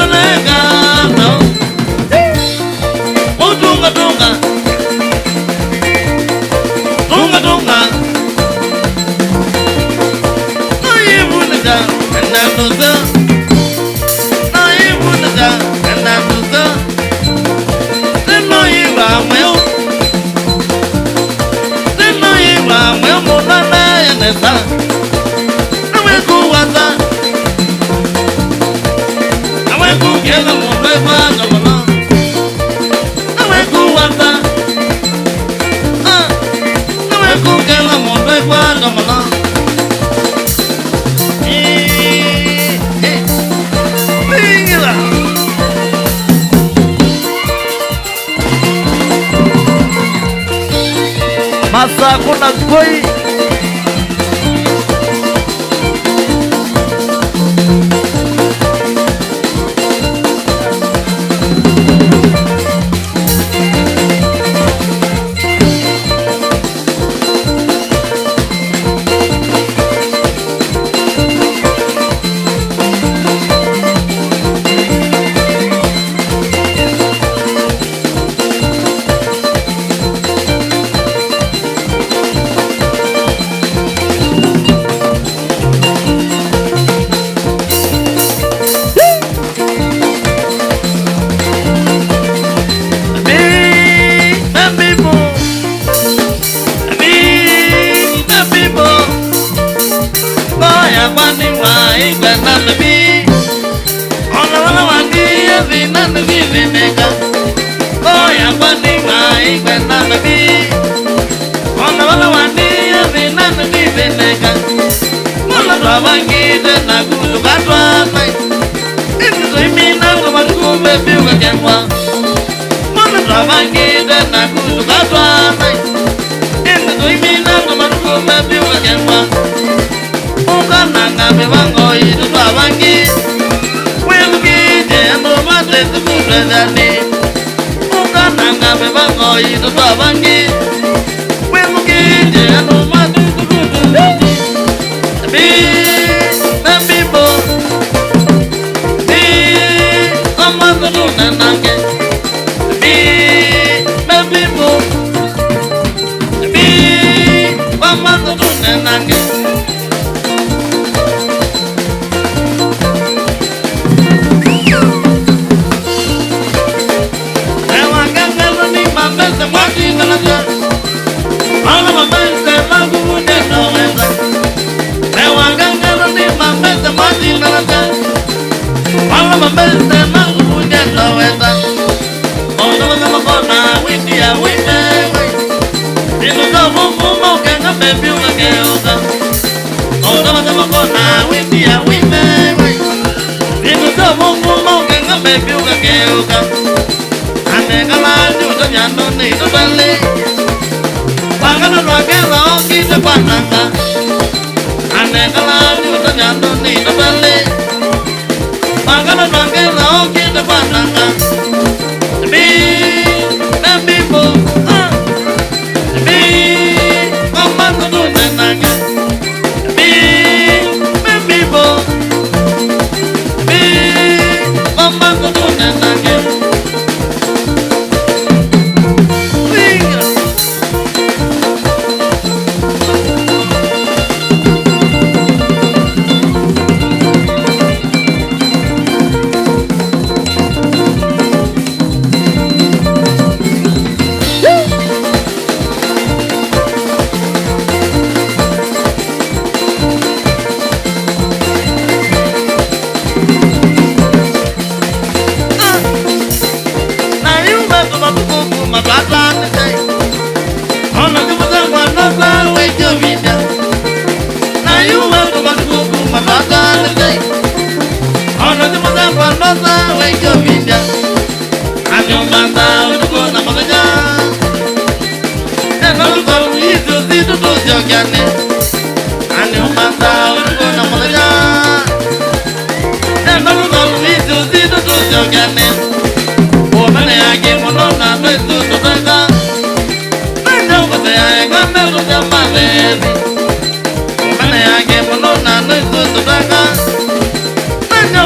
nega no Tunga tunga Tunga tunga No yivunaga Kandamuza No yivunaga Kandamuza Neno yiva mweo Neno yiva mweo Mulana ya nesa Nawe kuwata Nawe kukela mwembe kwa kamana Nawe kuwata Nawe kukela mwembe kwa kamana Bingira Masa kuna koi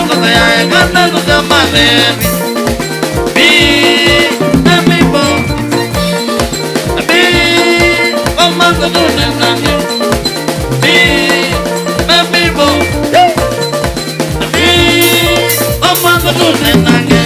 kota ya kanda kota malevi. Be a people. Be a mother to the nanny. Be a people. Be a mother to the nanny.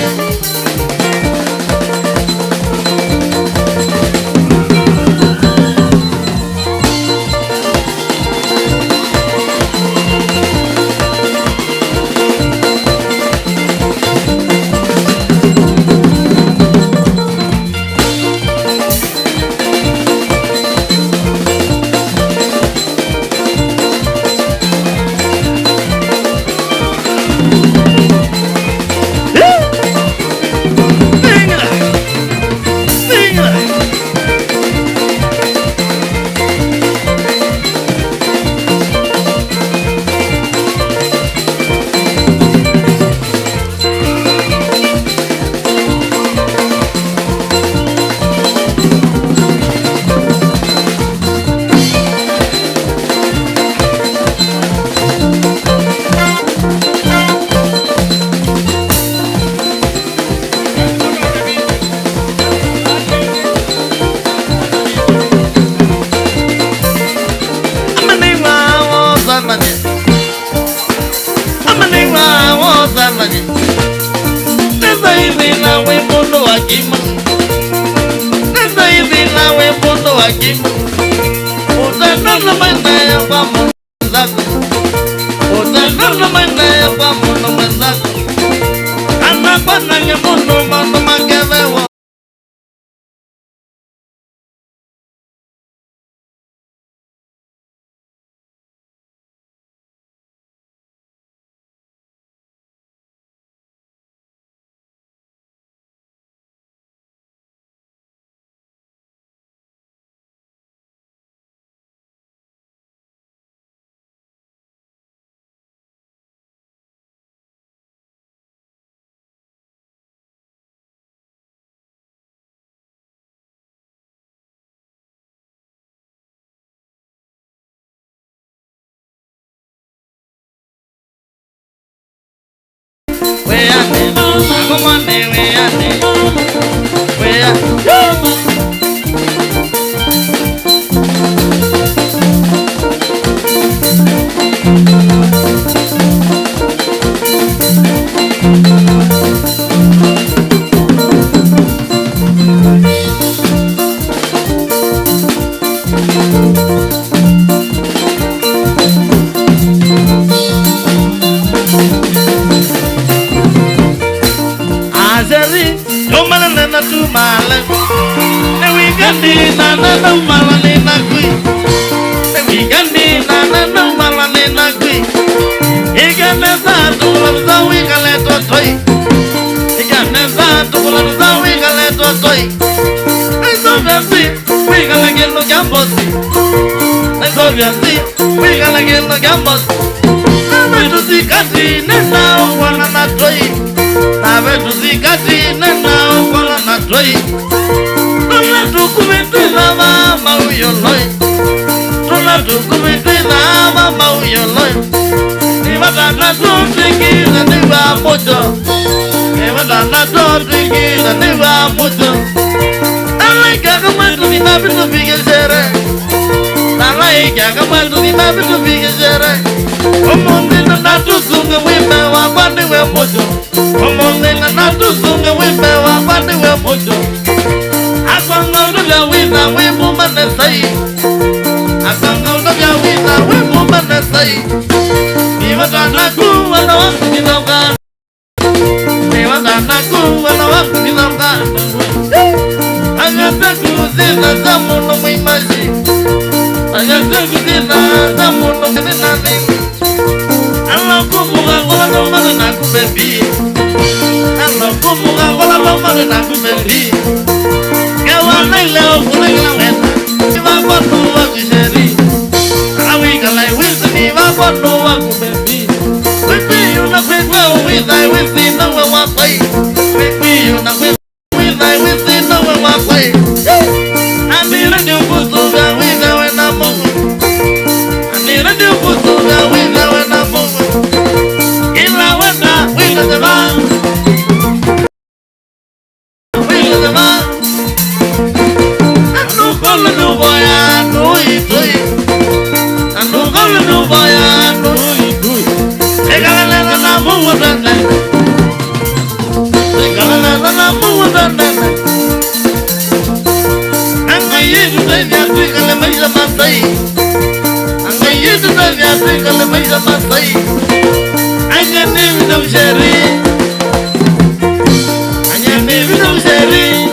Afrika le maisha Masai. Anya nimi na msheri. Anya nimi na msheri.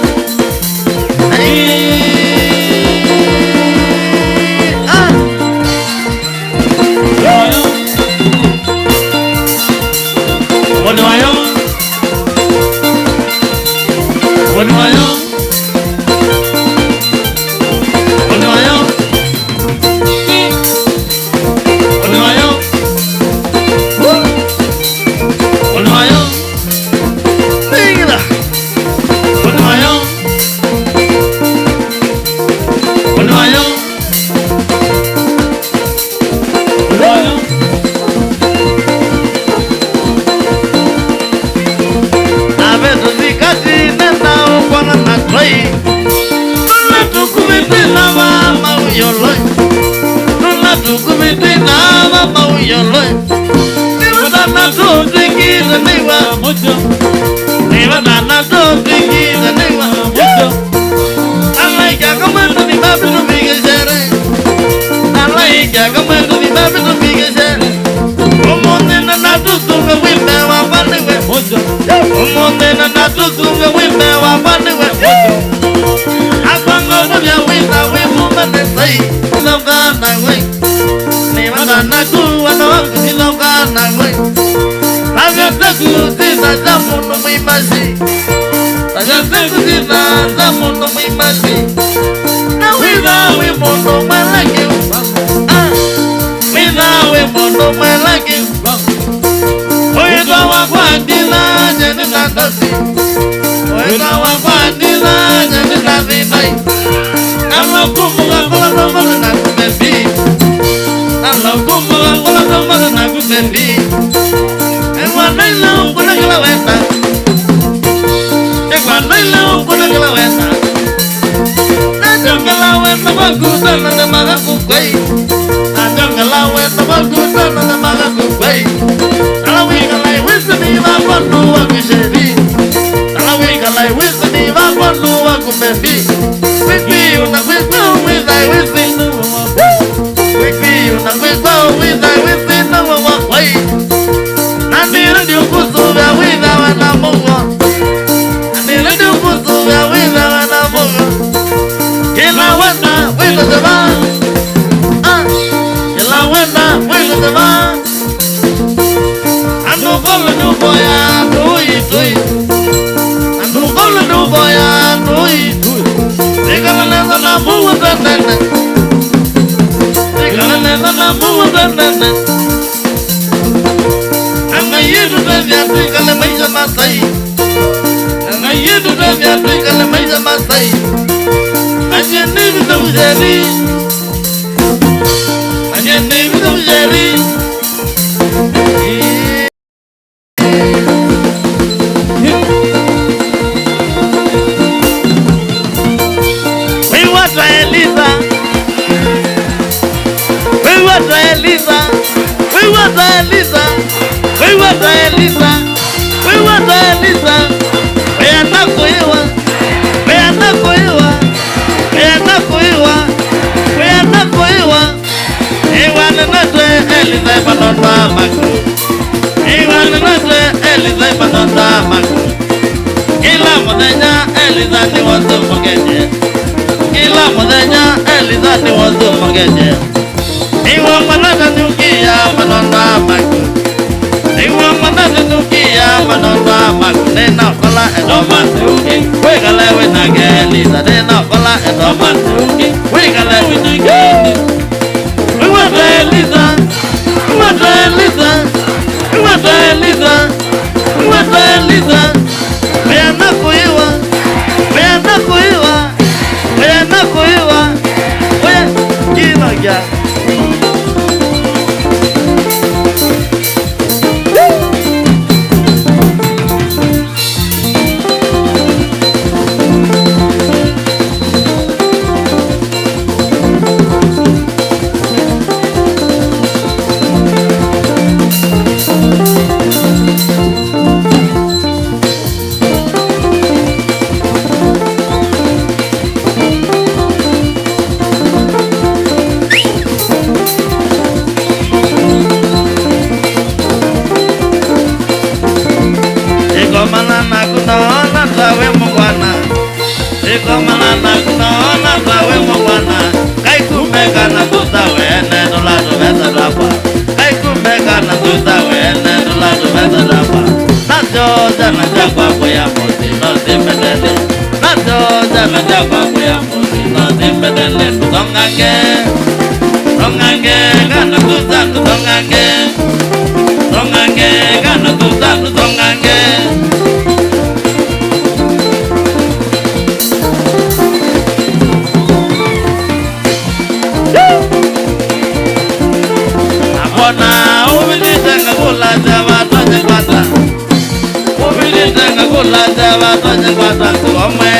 tenga kula java tonya kwata kuome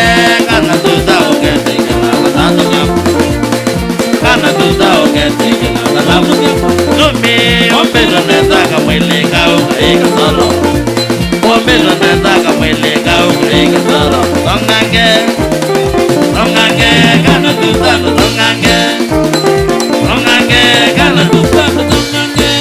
kana tuza ogeti kana batando nyako kana tuza ogeti kana salamu nyako Lumi ombelo neza kamwele kao kaika solo ombelo neza kamwele kao kaika solo Tongange Tongange kana tuza Tongange Tongange kana tuza Tongange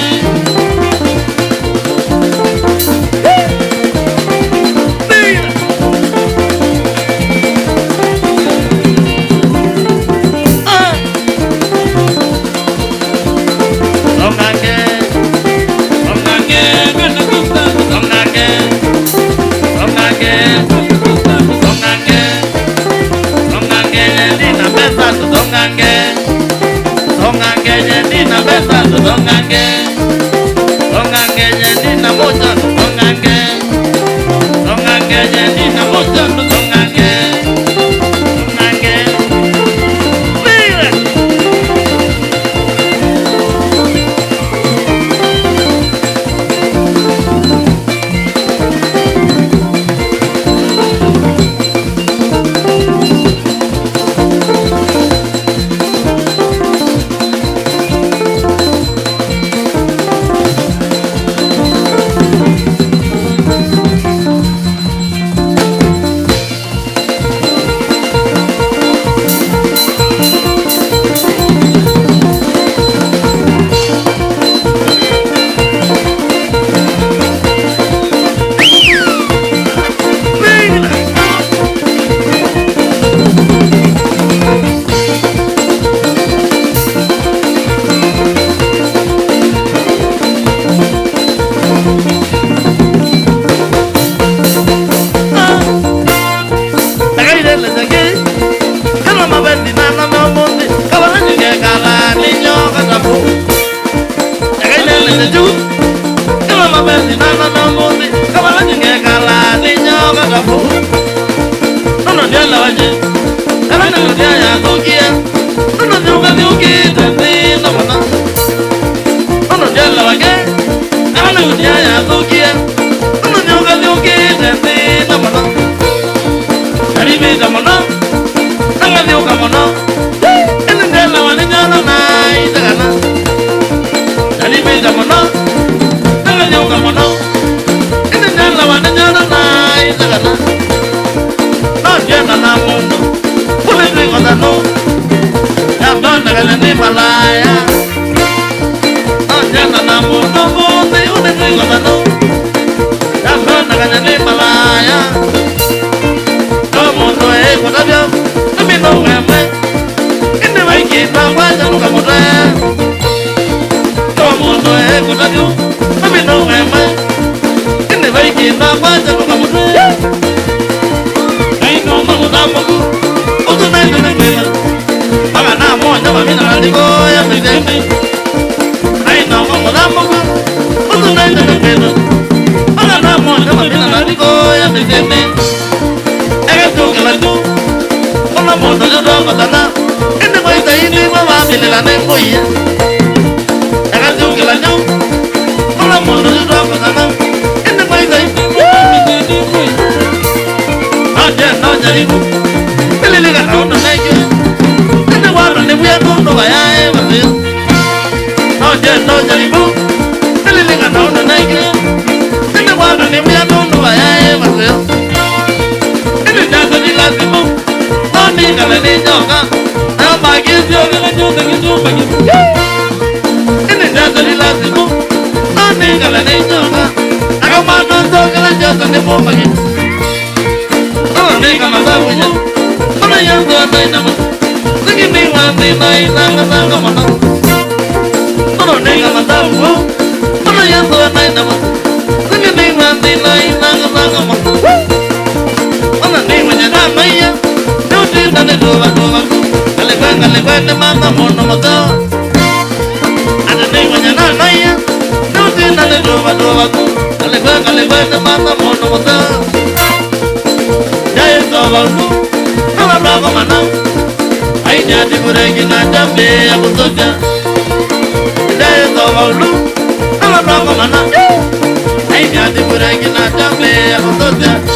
Ay, ya te pura que nada me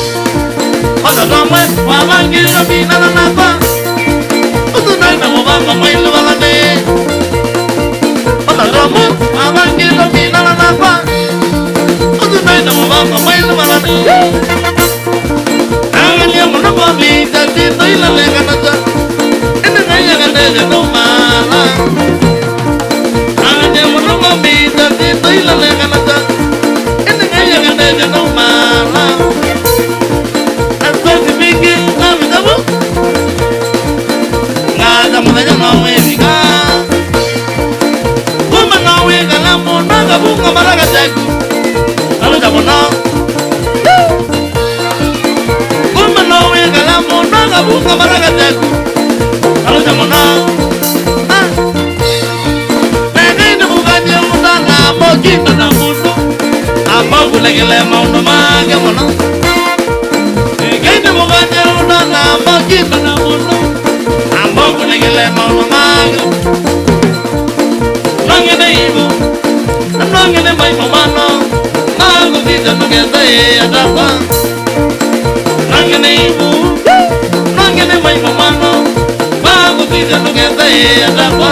Angalia mwana bobi tati toila lega nata. Ene kaya kandeja no mala. Angalia mwana bobi tati toila lega nata. Ene kaya kandeja no mala. Asante mingi na vitabu. Ngaza mwana ngawe vika. Kuma ngawe kalamu naga bunga maraga jagu. Lalu jamono. Bunga maraga jagu kalau jamono nene buganya mutanga mogi na mundo amba bulegele mauno mage mono nene buganya mutanga mogi na mundo amba bulegele mauno mage nangene ibu nangene mai mamano nango tita nugeza adapa nangene ibu nangene mai mamano bago tita nugeza adapa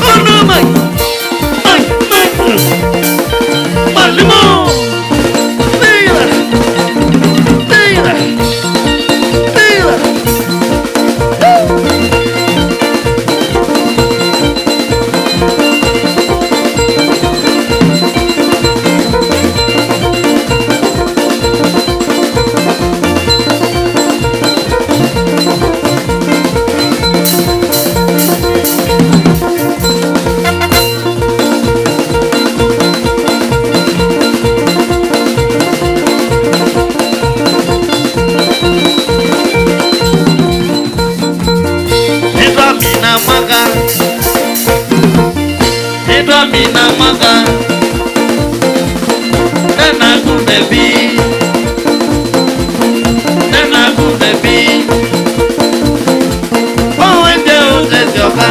oh no mai malimo tira tira tira mina maga nana ku baby oh ende o de joka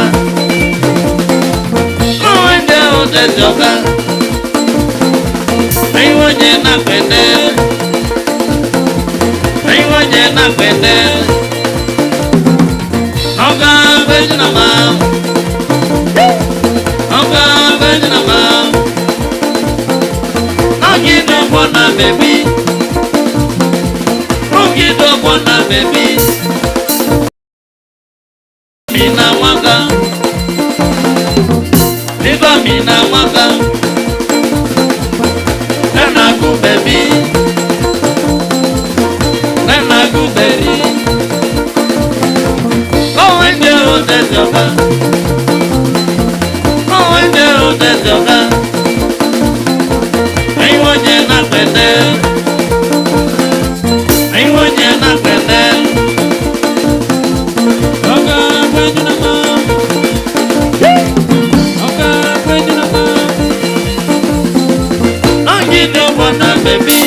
ai wonye na kwende noga bejna ma baby, mina waka, liba mina waka, nana ku baby, oh ende o de joka, ai wonye na kwende. Baby,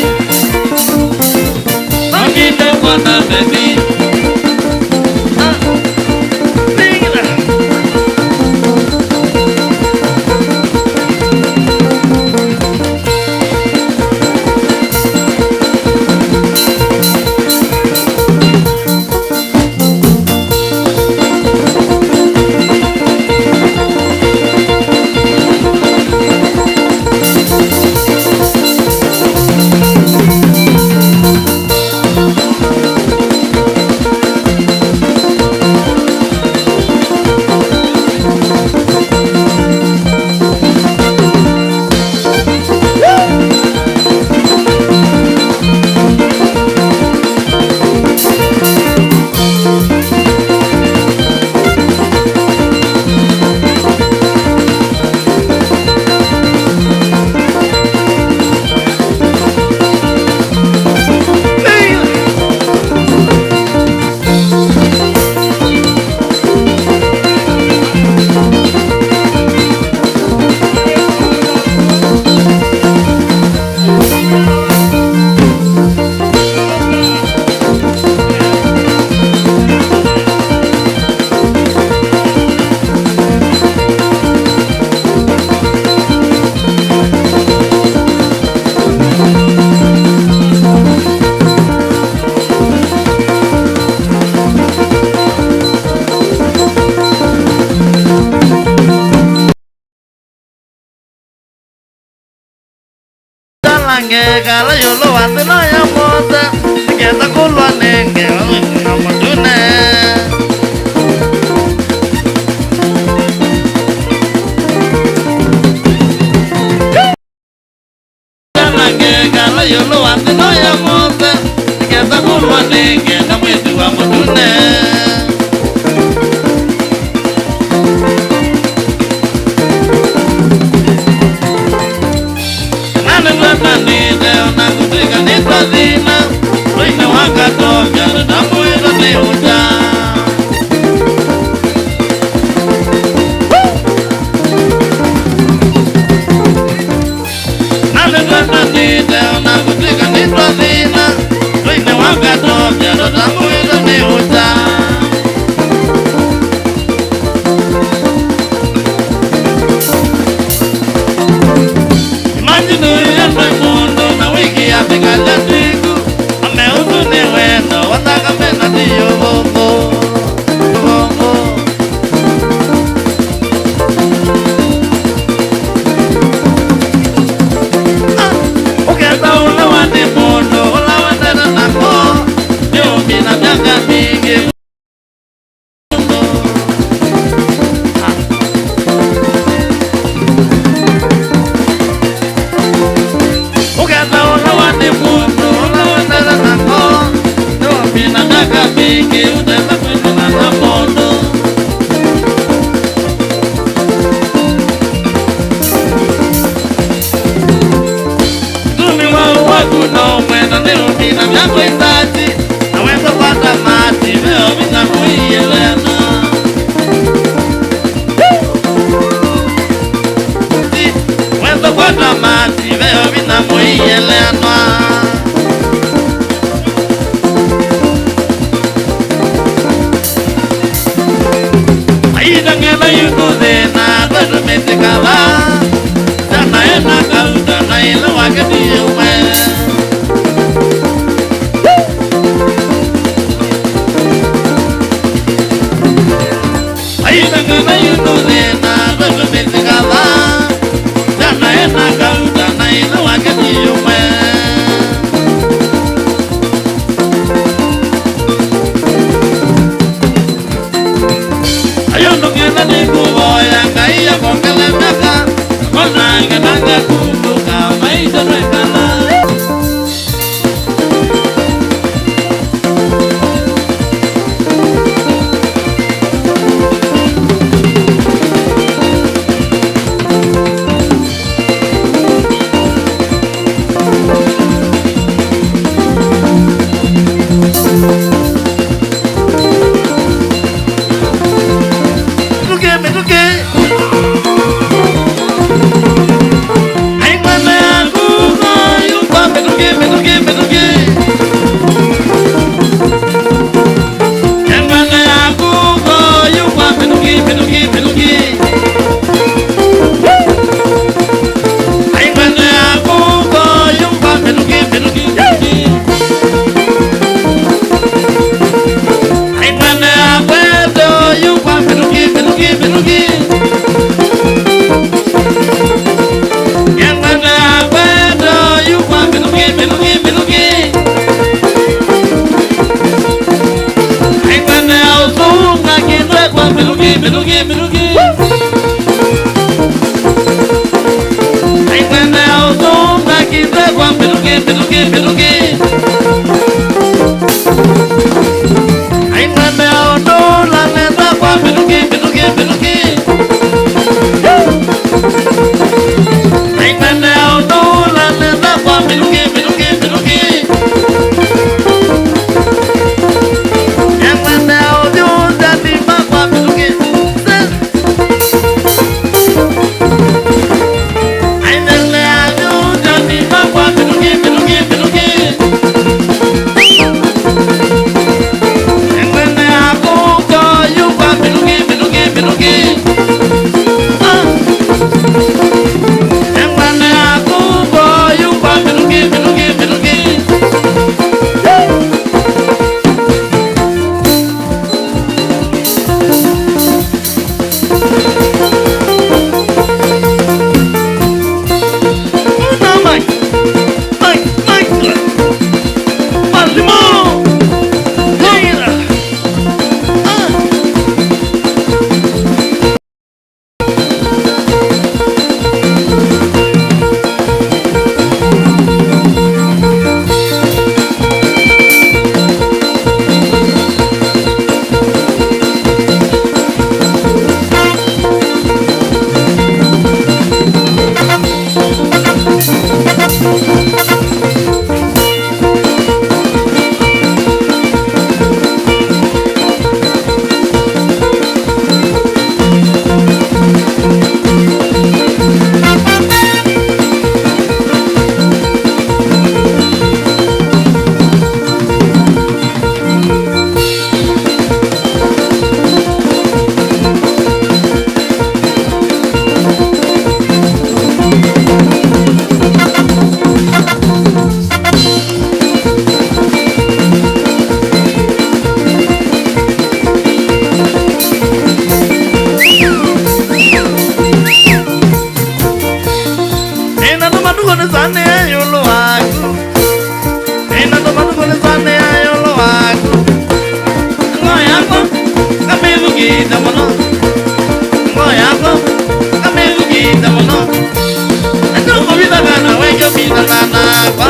nange kala yolo watino ya moza Niketa kulwa nenge na madune Nange kala yolo watino ya moza Niketa kulwa nenge na mwetu wa madune Ayuno ngena ni kuboya kaya kongele meka kita mono ngoya ko kamelu kita mono Jungo vida gana wenga mina nana kwa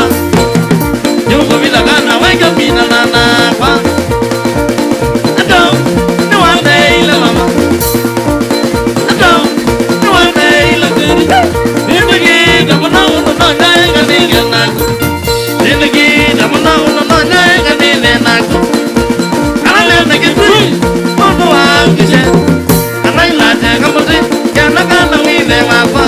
Jungo vida gana wenga mina nana kwa Ado no one ila mama Ado no one ila kiri Zindagi damana uno no naenga nige naku Zindagi damana uno no naenga nige naku Anale nage tui Mono wa kishe Anai laje kamuti Yana kana ngile wakwa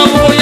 Thank you.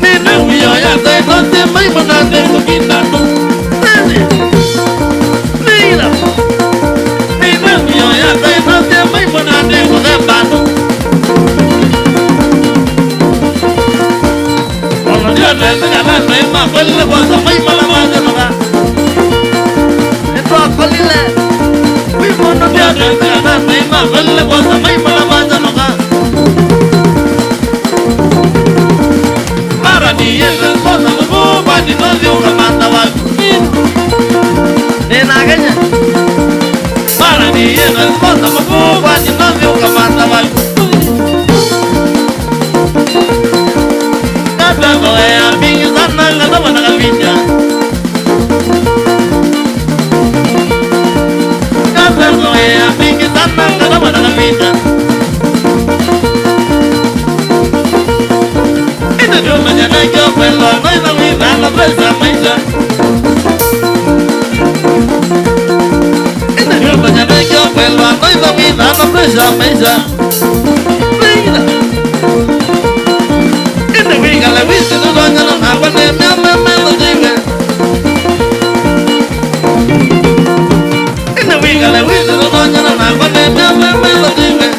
Nina wiyo ya say nothing mai mana de kokina no Mira Mira yo ya te no te mai mana de kokina no Ono dia de kana mai ma pelle cosa mai mala ma de no Eto akolile Wi mono dia de kana mai ma pelle cosa mai mala ma de no Ni el cosa mo pa di no dio kamanda wa ni na ganya para ni el cosa mo pa di no dio kamanda wa kata ko e ambing sana la na na kalvinya kata ko e ambing sana la na na kalvinya yo mañana yo pelo no iba a mirar la presa maíza yo mañana yo pelo no iba a mirar la presa maíza mira esta viga la viste no doña no agua de me lo diga esta viga la viste no doña no agua de me lo diga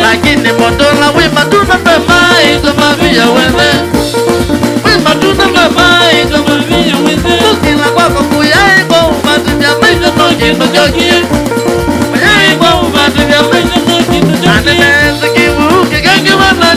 Lakini moto la wima tuna bemai kama vya wewe wima tuna bemai kama vya wewe Kukila kwa kukuyai kwa umati vya maisha noji nojoki Mayai kwa umati vya maisha noji nojoki Ane mezi kivu kigangi wana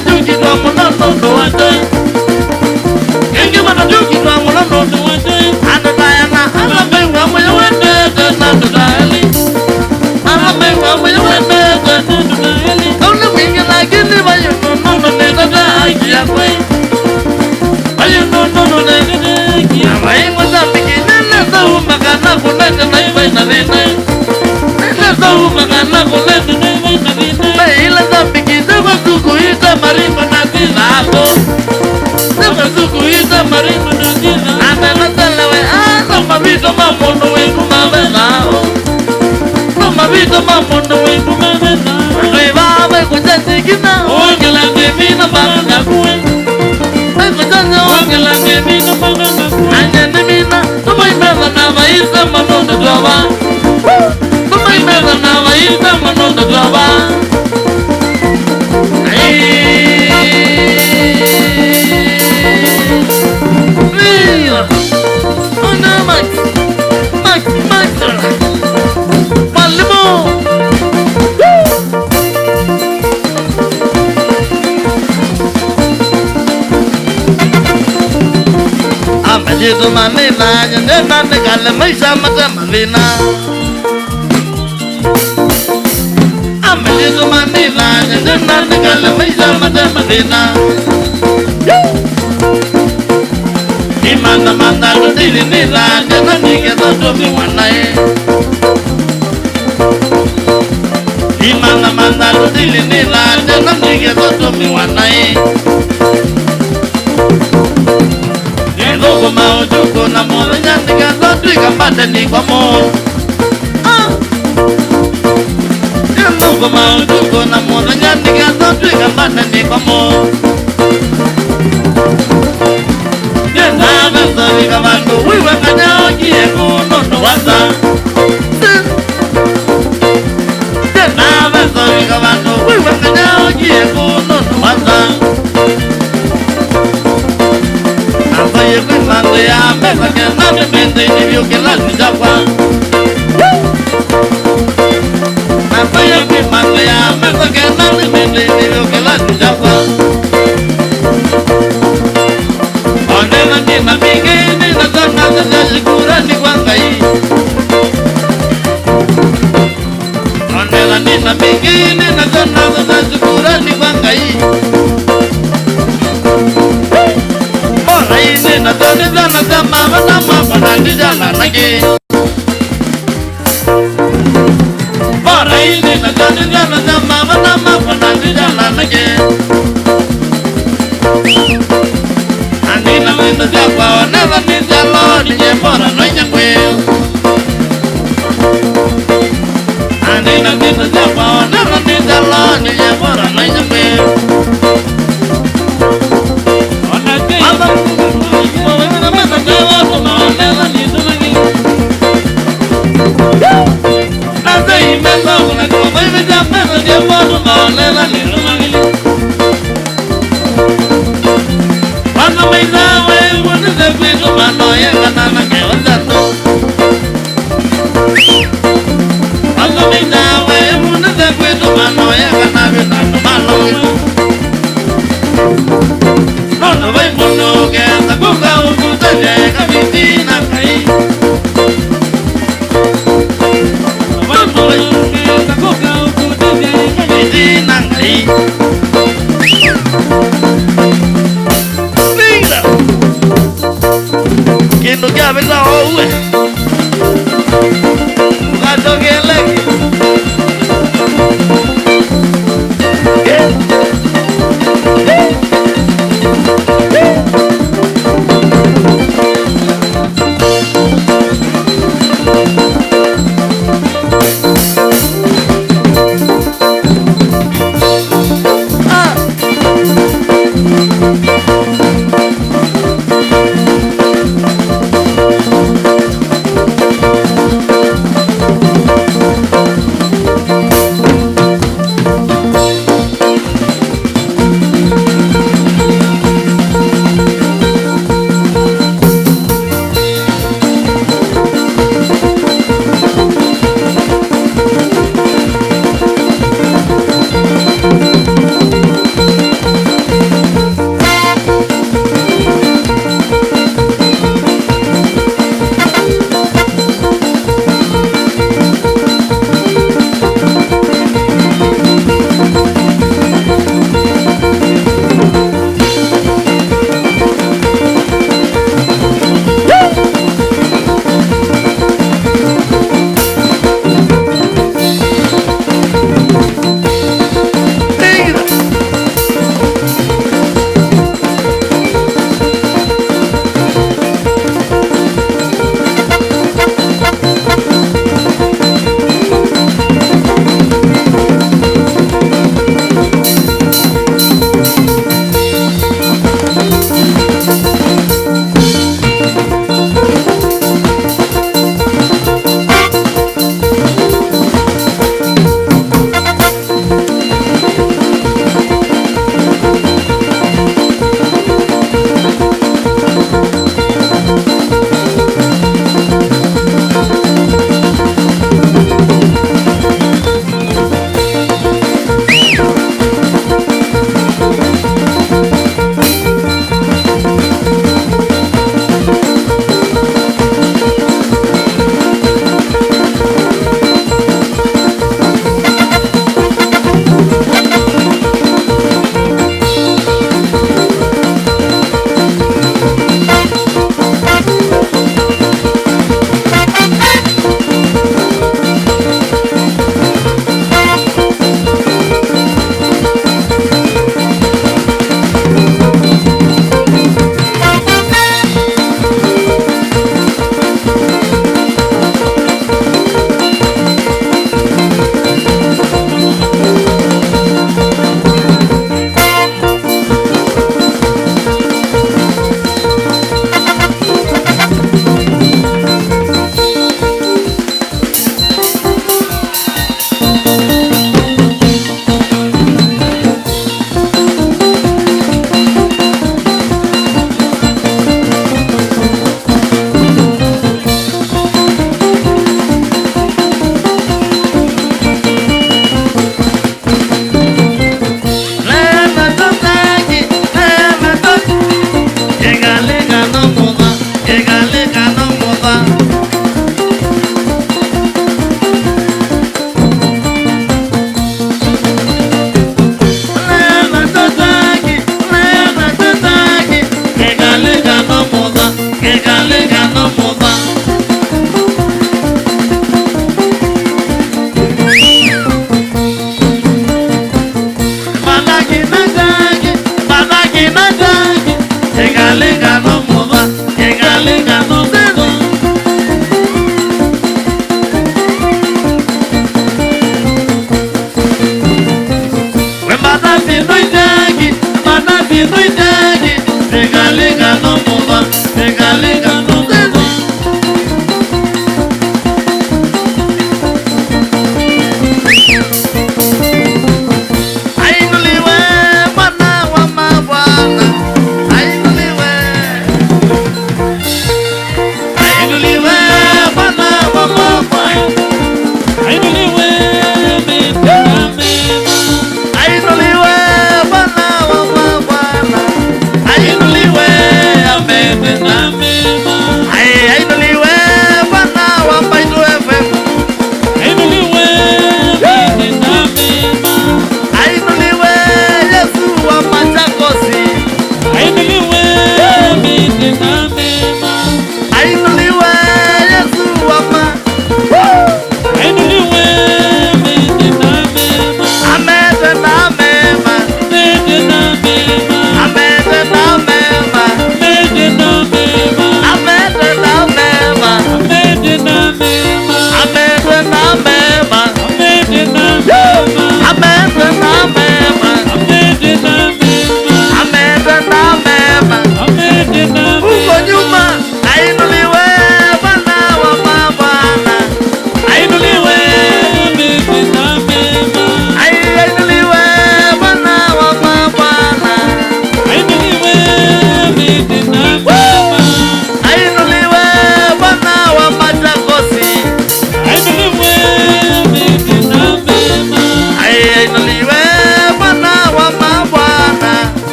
marimu nungina Anena telewe Noma vito mamono wengu mabenao Noma vito mamono wengu mabenao Rivawe kujasikina Ongela ngemina banga kue Kujaja ongela ngemina banga kue Anyene mina Tuma imeza na vaisa manono jwaba Tuma imeza na vaisa manono jwaba Jitu manila Jendena negale maisha mata malina Jitu manila Jendena negale maisha mata malina Imana manda kutili nila Jena nige totomi wanae Imana manda kutili nila Jena nige totomi wanae Ndogo maujuko na mwana nyandika Zotri kambate ni kwa mo Ndogo maujuko na mwana nyandika Zotri kambate ni kwa mo Yena besori kabandu Wiwe kanyao kie kunono wasa Yena besori kabandu Wiwe kanyao kie kunono wasa Asoye kwisando ya mesa kena mimende Nivyo kila nijapa Asoye kwisando ya mesa kena mimende Nivyo kila nijapa Onena nina mingini na zona Zaza shikura ni kwa ngai Onena nina mingini na zona Zaza shikura ni kwa ngai Raini na toni zana zama Wadama panandi jala nage Raini na toni zana zama Wadama panandi jala nage Anina minda japa Waneza ni jalo Nije mora no nyangwe Anina minda japa Waneza ni jalo Nije mora no nyangwe Kendo kya benda howe Kato kelek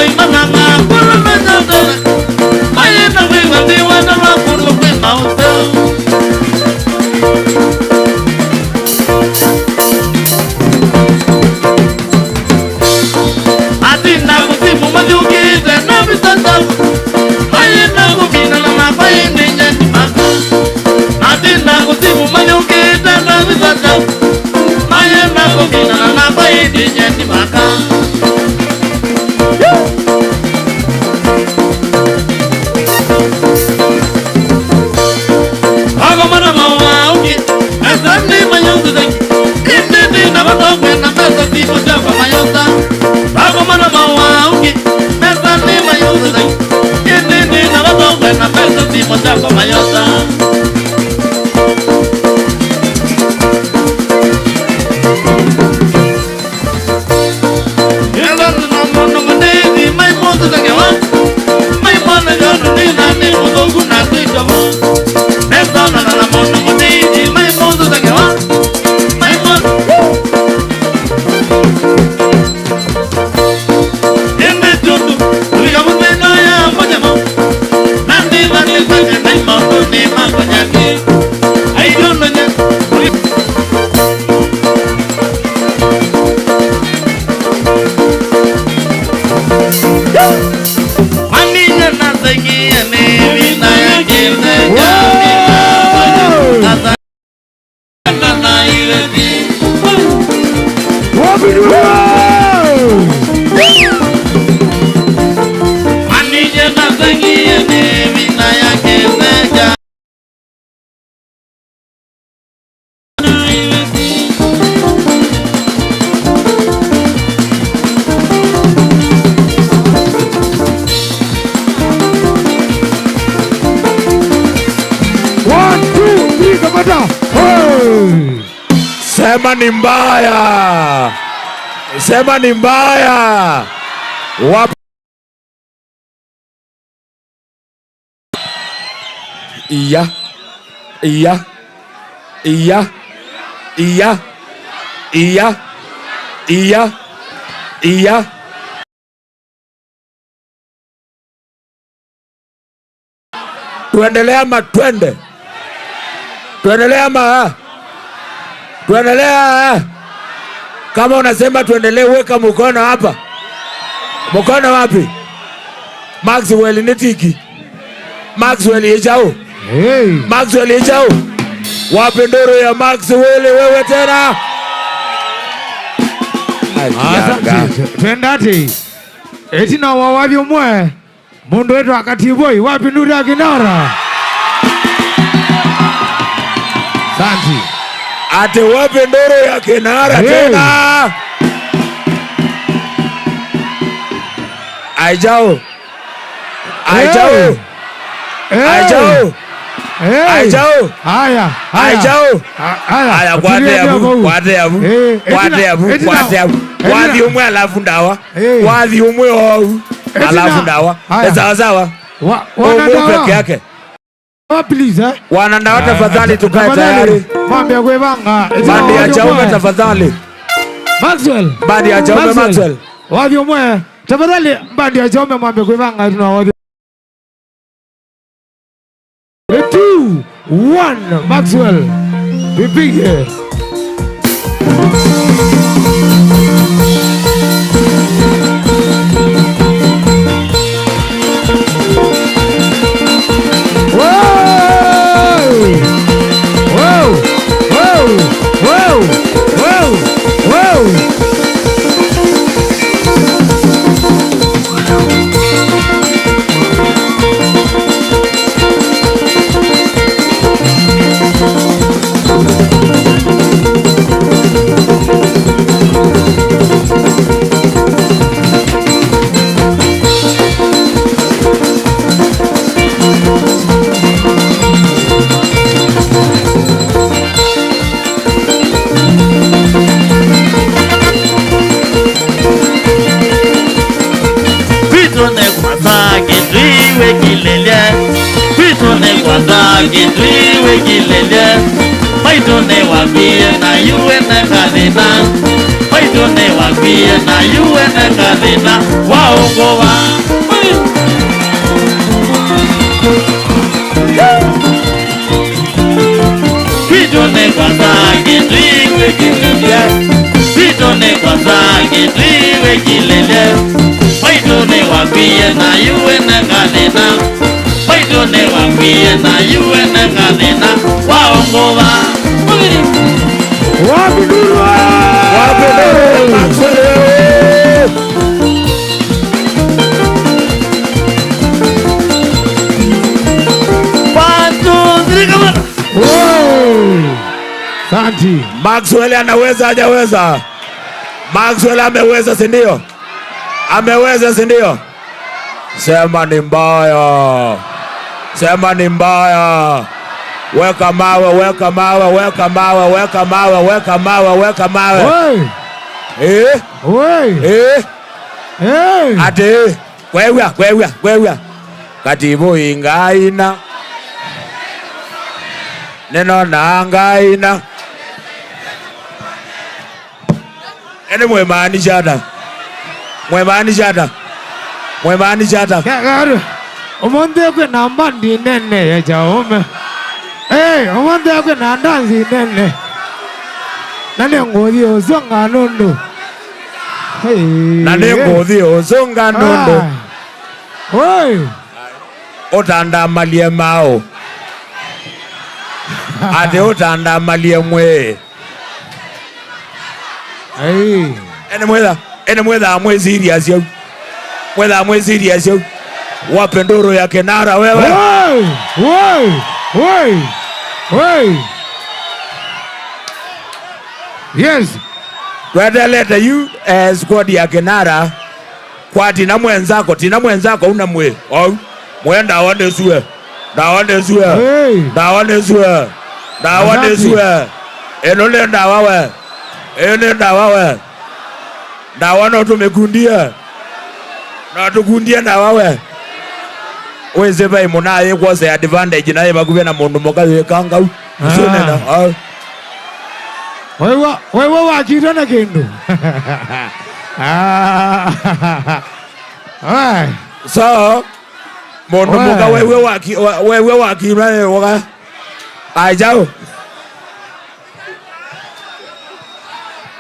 we mananga kula na jata aye na we wandi wana la kulu we mauta adina kutimu majuki na bitata aye na kumina na mapaye ninja maka adina kutimu majuki na bitata aye na kumina na mapaye ninja maka Sema ni mbaya. Sema ni mbaya. Iya. Iya. Iya. Iya. Iya. Iya. Iya. Tuendelea ama twende? Tuendelea ama? Tuendelea. Kama unasema tuendelee, weka mkono hapa. Mkono wapi? Maxwell Nitiki. Maxwell yechao. Hey. Maxwell yechao. Wapi ndoro ya Maxwell wewe tena? Asante. Twendati. Eti na wawavyo mwe. Mundu wetu akatiboi. Wapi nduru ya kinara? Asante. Ate wapi ndoro ya kinara tena? Aijao. Aijao. Aijao. Aijao. Haya. Aijao. Haya kwate yabu. Kwate yabu. Kwate yabu. Kwate yabu. Wathi umwe alafu ndawa. Wathi umwe hou. Alafu ndawa. Sawa sawa. Wana peke yake. Please Wanandawa tafadhali tukae tayari. Mambo ya kuevanga. Bandi ya chaume tafadhali. Maxwell. Bandi ya chaume Maxwell. Wavyo mwe. Tafadhali bandi ya chaume mambo ya kuevanga. 2, 1 Maxwell. Vipige. Kitwiwe kilele Maitone wabie na yuwe na kadina Maitone wabie na yuwe na kadina Waongo wa we kilele waitone wambie na yuwe nenganena waitone wambie na yuwe nenganena waongova Wabidurwa Santi. Maxwell anaweza hajaweza? Maxwell ameweza si ndio? Ameweza si ndio? Sema ni mbaya. Sema ni mbaya. Weka mawe, weka mawe, weka mawe, weka mawe, weka mawe, weka mawe. Oi. Oi. Ate kwewa. Katibu ingaina. Neno na ngaina. Ene mwemani chata. Kagaru. Omonde kwe namba ndi nene ya jaume. Omonde kwe nandanzi nene. Nane ngodi osonga nondo. Nane ngodi osonga nondo. Oi. Otanda malie mao. Ade otanda malie mwe. Ene mweza mwezi serious yo. Mweza mwezi serious yo. Wape ndoro ya Kenara wewe. Woi. Yes. Tuendelete you squad ya Kenara. Kwa tina mwenzako una mwe. Mwenda awane suwe. Dawane suwe. Enole ndawawe. Ndawana tumekundia. Na tukundia ndawawe. Weze bai munaye kwose advantage naye bakube na mundu mokawe kanga. Sonena. Wewe wakirana kendo. So mundu moka wewe wakirana waka. Ajao.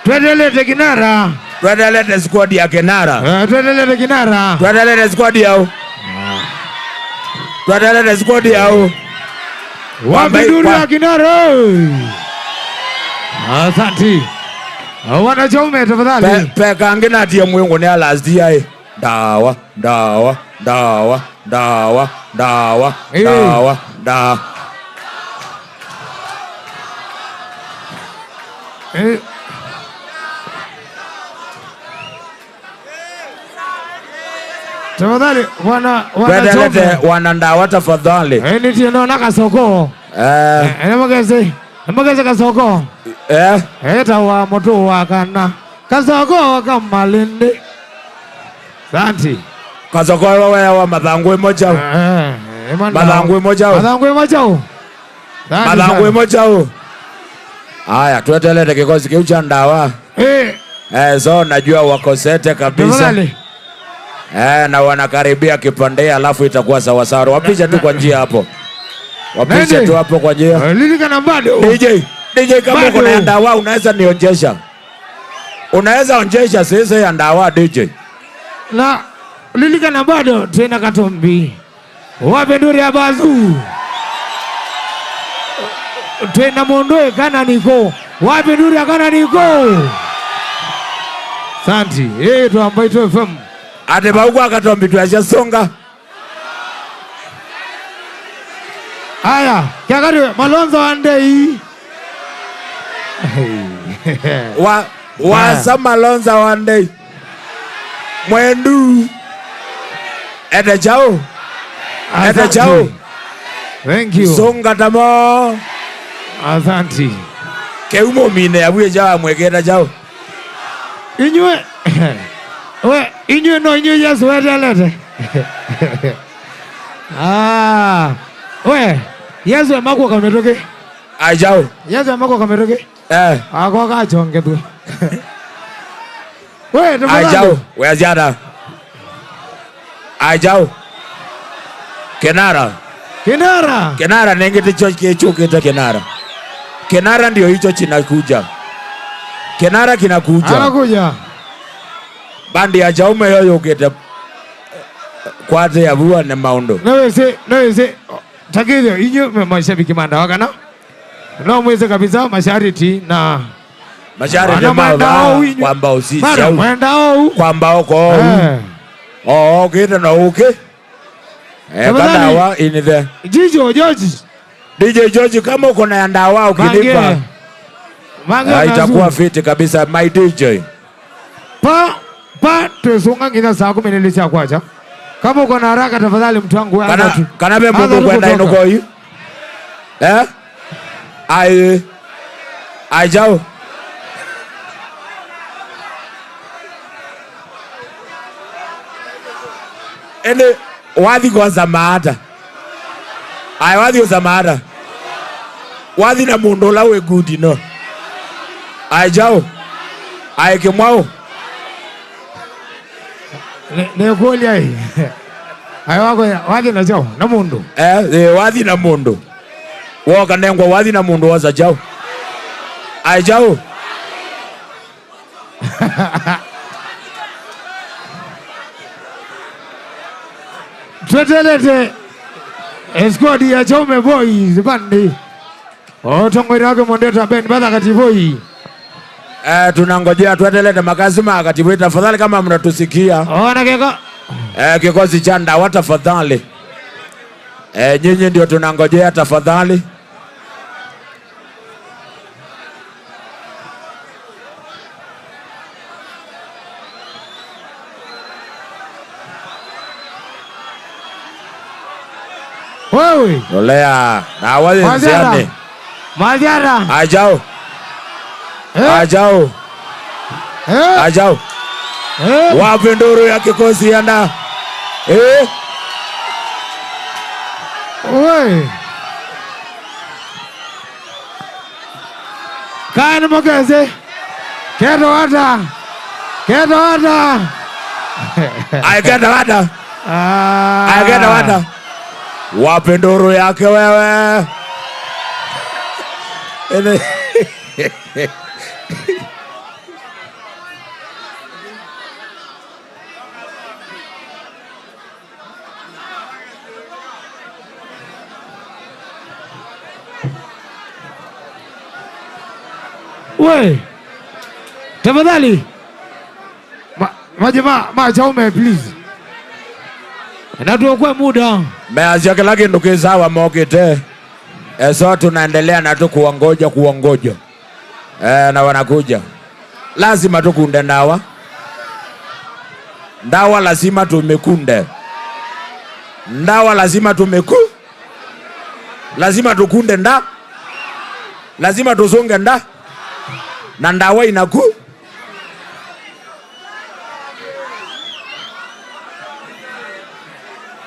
Tuendelete Kinara. Tuendelete squad ya Kenara. Tuendelete Kinara. Tuendelete squad yao. Tuendelete squad yao. Wabiduru ya Kinara. Asante. Wanachaume tafadhali. Peka ngina tia mwengo ni last year. Dawa. Tafadhali wana ndawa tafadhali. Niti naona kasoko. Nemageze kasoko. Eta wa moto wa kana. Kasoko wa kamalinde. Santi. Kasoko wa madhangwe moja. Madhangwe moja. Haya tuendelete kikosi kiucha ndawa. So najua wako sete kabisa. Na wanakaribia kipande alafu itakuwa sawa sawa. Wapisha tu kwa njia hapo. Wapisha tu hapo kwa njia. Lilika na bado. DJ kama uko na ndawa unaweza nionjesha. Unaweza onjesha sasa ya ndawa DJ. Na lilika na bado tena Katombi. Wape nduri ya bazu. Tena mondoe kana niko. Wape nduri ya kana niko. Santi. Tuambai tu FM. Ate bauku Katombi tuasha songa. Aya, kiagari Malonza wandei. Wasa Malonza wandei. Mwendu. Ete chao. Thank you. Songa tamo. Asante. Keumo mine abuye jawa mweketa chao. Inywe. Inywe Yesu wedelete. Yesu amako kametoke. Ajao. Yesu amako kametoke. Ako kachonge tu. Ajao. Weziada. Ajao. Kenara nengete choke kita Kenara. Kenara ndio hicho kinakuja. Kenara kinakuja. Anakuja. bandi ya Jaume yoyo ukete kwate ya buwa ne maundo naweze tagizo inyo mashabiki mandawa kana no mweze kabisa mashariti na mashariti mawa kwamba usisi kwamba uko ukete na uke kandawa in the DJ George kama uko na yandawa ukinipa itakuwa fiti kabisa my DJ pa tusunga ngina saa 10 nilisha kwacha kama uko na haraka tafadhali mtu wangu kana be mungu kwenda inoko hii ai jao ene wathi kwanza maata ai wathi uzamara wathi na mundu la we good no ai jao ai kimwao ne kweli ai wako wathi na jao na mundu wathi na mundu woka nengwa wathi na mundu waza jao ai jao twetelete squad ya Jaume Boys bandi otongwera wake mondeta Ben badha kativoi tunangojea twetelete makazi makativu tafadhali kama mnatusikia ona keko kikosi cha Ndawa tafadhali nyinyi ndio tunangojea tafadhali wewe olea na wale nziane Majara ajao ajao ajao wape nduru ya kikosi ya Ndawa wewe kana mogeze kedo wata ai keda wata wape nduru yake wewe we tafadhali majamaa Jaume please na tuokoe muda meazia kila kindu kisawa mokite so tunaendelea na tu kuongoja na wanakuja lazima tukunde Ndawa lazima tumekunde Ndawa lazima lazima tukunde lazima tuzunge na Ndawa inaku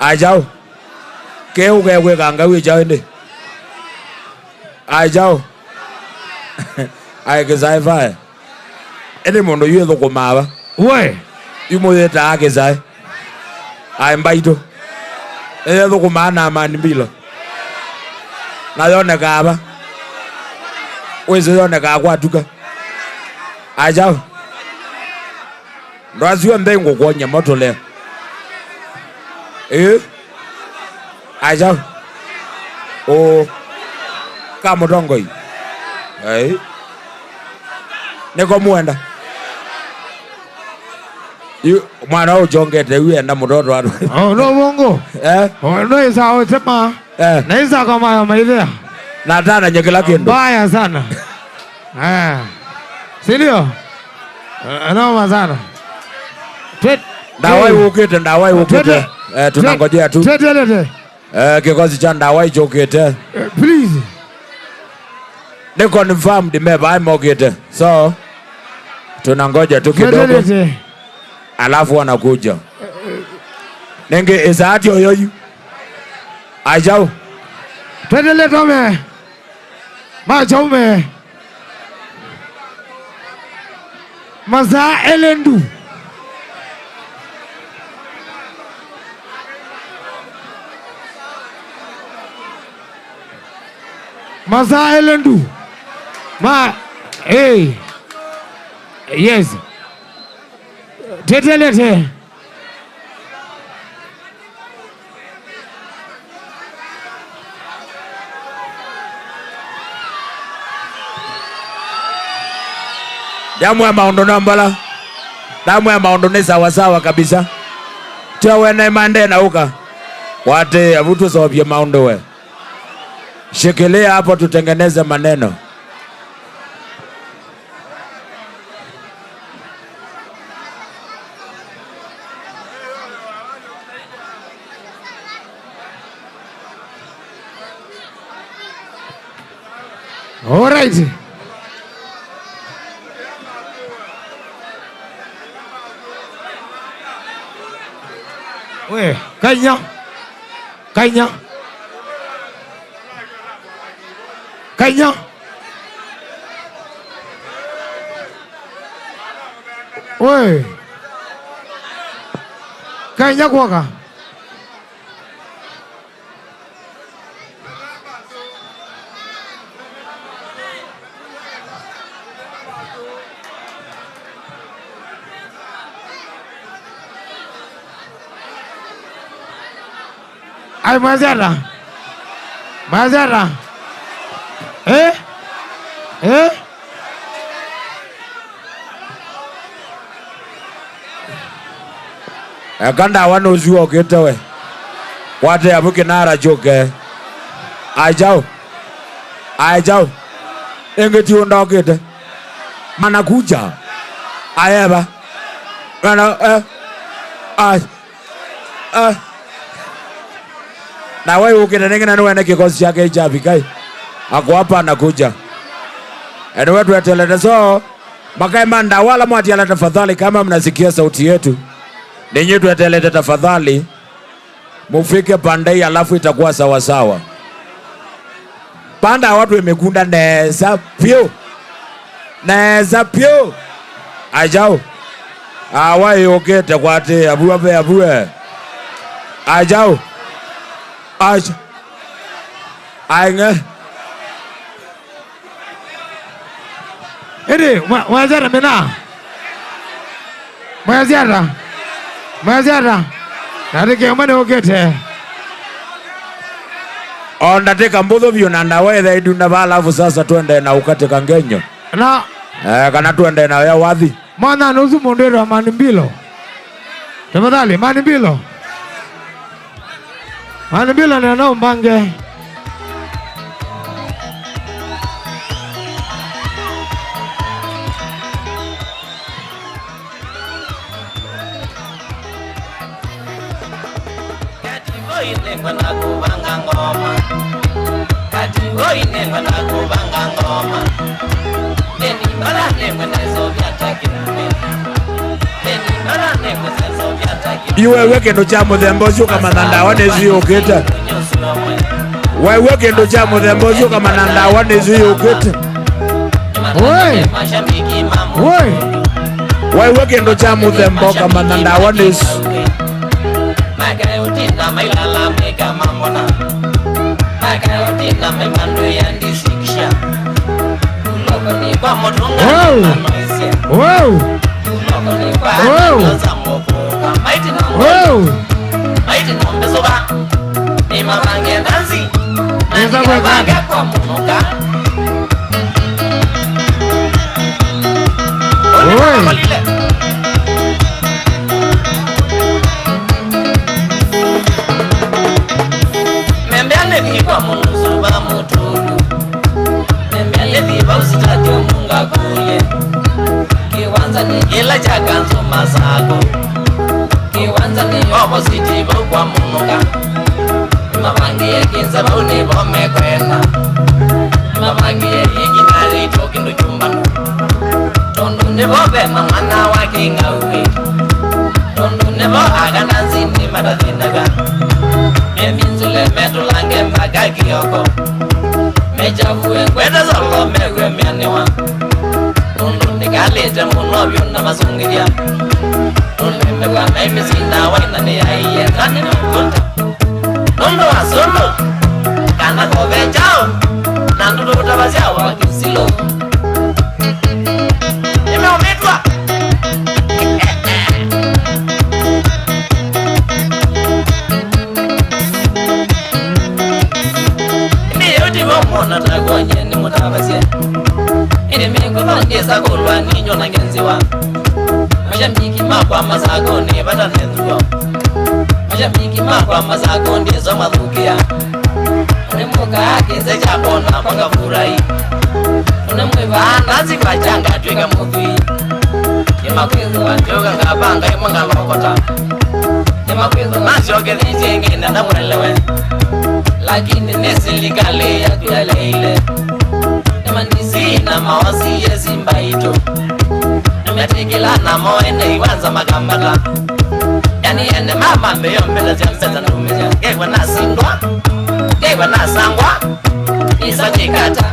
ajao keu gewe ganga we jao ndi ajao ai gezai vai ene mondo yetho kumawa we yumuyeta agezai ai mbaito yetho kumana amani bila na yone kaba weze yone kakwatuka ajao ndwaziwe mbengo kwonya moto leo ajao kama dongo hii niko muenda mwana ujongete uenda mudodo wadu no mongo no isa otema na isa kama maidea na tana nyekila kindu baya sana sindio noma sana Ndawa ukete tunangojea tu kikosi cha Ndawa ichokete please ni confirmed member imokete so tunangoja tu kidogo alafu wanakuja nenge isaati oyoyu ajao twendele tome Jaume maza elendu maza elendu yes tetelete. Damu ya maondo nambala. Damu ya maondo ni sawa kabisa. Tia wena imande na uka. Wate avutu sawabia maondo we. Shikilia hapo tutengeneze maneno. All right. We, kanya. Kanya. Kanya. We. Kanya kuwaka. Ay, Mazara. Mazara. Eh? Kanda wano zuo kitawe. Wate abuke nara joke. Ajao. Engeti onda kete. Manakuja. Ayeba. Mana na wewe ukinenengena niwe kikosi chake chapi kai. Ako hapa anakuja. Wetu yatelete so makai manda wala mwati ala tafadhali kama mnasikia sauti yetu. Ninyi tuatelete tafadhali. Mufike pandai alafu itakuwa sawa. Panda watu imekunda neza pio. Ajao. Awai okete kwate abuwe. Ajao. Ainge. Ede, Mazara mena. Mazara. Narike umane okete. Ondateka mbudho vyo na nawetha iduna balafu sasa tuende na ukate kangenyo. Na. Kana tuende na ya wadhi. Mwana nusu mondero wa Manimbilo. Tafadhali, Manimbilo. Manimbilo ni anao mbange. Iwe kendo cha muthemba ucio kama ndawa niziyukite. Wewe kendo cha muthemba ucio kama ndawa niziyukite. Oi. Wewe kendo cha muthemba kama ndawa nizi. Wow. Ila chaganzo masako kiwanza ni opposite kwa munuka mabangi yakinza baune bome kwenda mabangi yikinali tokindu chumbano tondo nebo be mamana wakinga uwe tondo nebo agana zini madadinaga meminzule medulange magagi yoko mejavuwe kwenda zolo mewe mianiwa Nikalete munobyo na mazungiria Nuleme kwa naimizina waina ni aiye Nani nukunta Nundo wa solo Kana kove chao Nandudu utabazia wa kisilo Nime umitwa ito na genziwa mashabiki makwa mazako ni bata nenduwa mashabiki makwa mazako ndizo madhukia unemuka kinze chapona panga furai unemwiva nazi kwa changa twika mudhi Yemakwizu wanjoga ngabanga imanga lokota Yemakwizu nachoge nijengene na mwelewe Lakini nesilikale ya kuyaleile Yemanisi na mawasi yesimba ito Nemetikila na moene iwanza magambata Yani ene mama mbeyo mbele ziyamseta ndumeja Gewa nasindwa, gewa nasangwa Isa jikata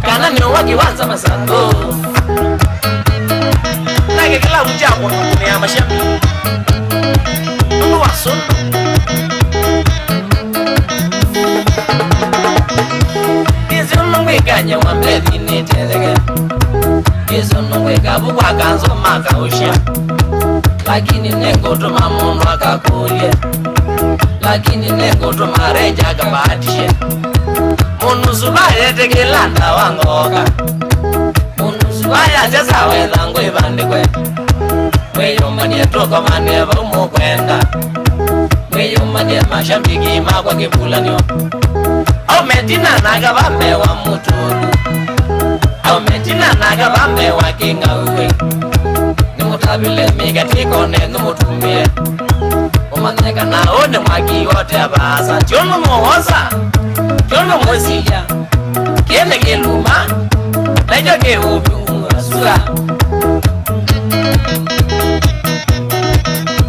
Kana ni uwagi wanza masando Nage kila ujako ni ya mashabi Nundu wa sundu Kizi unungwika nye wambedi ni tezege Kizi unungwika bukwa kanzo maka ushia Lakini nengo tuma mundu akakulie Lakini nengo tuma reja kabahatishe Munu subaye tekilanda wangoka Waya jaza weza ngwe bandikwe Mweyuma nye toko maneva umukwenda Mweyuma nye mashambiki makwa kipula nyo Au metina naga bame wa mutulu Au metina naga bame wa kinga uwe Nimutabile migatiko ne numutumie Umaneka na one mwaki wote abasa Chono muhosa Chono mwesiya Kiene kiluma Lejo ke ubi Sura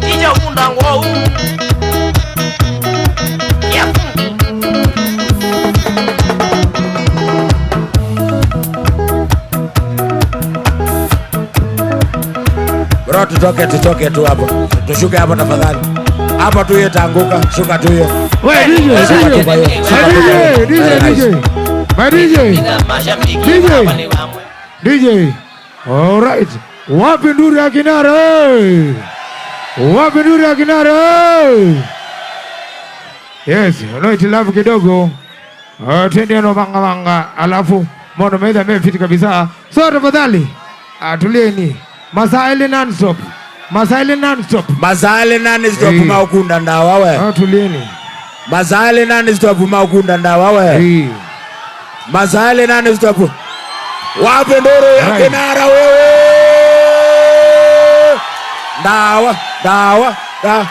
Tija unda ngou Ya Bro, tutoke tu hapo. Tushuke hapo tafadhali. Hapo tu yeye taanguka, shuka tu hiyo. Wewe DJ. All right. Wapi nduru ya kinara? Wapi nduru ya kinara? Yes, unaitilafu kidogo. Twende no manga alafu mono meza mefiti kabisa. So tafadhali tulieni. Masaili non-stop. Masaili non-stop. Masaili non-stop maukunda ndawa we. Tulieni. Masaili non-stop maukunda ndawa we. Masaili non-stop. Wapi nduru ya kinara wewe? Dawa, dawa, dawa,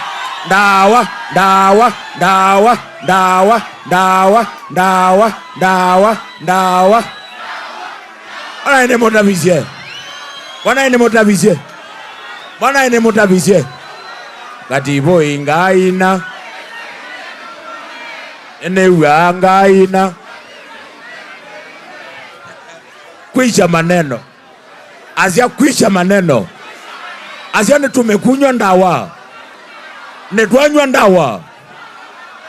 dawa, dawa, dawa, dawa, dawa, dawa, dawa. Bwana ine motavisie. Bwana ine motavisie. Bwana ine motavisie. Katibo ingaina. Ene uangaina. Kuisha maneno. Azia kuisha maneno. Azia ni tumekunywa ndawa. Netwanywa ndawa.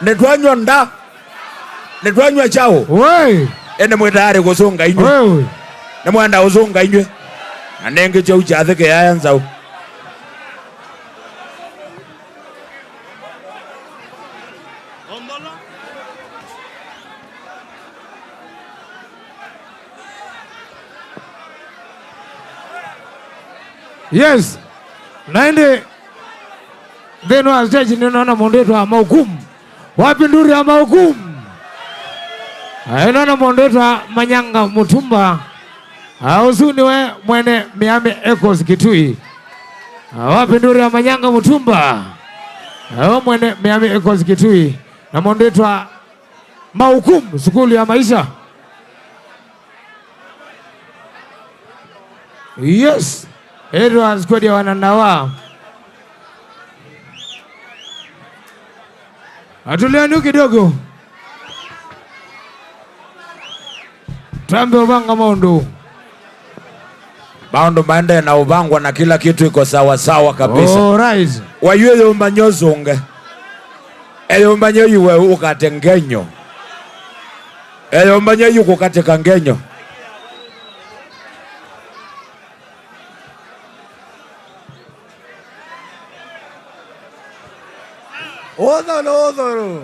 Netwanywa nda. Netwanywa chao. Wei. Ene mwetayari kusonga inywe. Wei. Nemwanda uzonga inywe. Anenge chao chatheke yayanza. Yes. Naende Deno wa stage ninaona mondeto wa mahukumu. Wapi nduri ya mahukumu? Naona mondeto wa Manyanga Mutumba. Usuni we mwene Miami Echoes Kitui. Wapi nduri ya Manyanga Mutumba? Mwene Miami Echoes Kitui. Na mondeto wa mahukumu skuli ya maisha. Yes. Edward squad ya wananawa. Atulianu kidogo. Tambe ubanga maundu. Maundu maende na ubangwa na kila kitu iko sawa sawa kabisa. All right. Wayue yombanyo zonge. Yombanyo yuwe ukate ngenyo. Yombanyo yuko kate kangenyo. Odoro.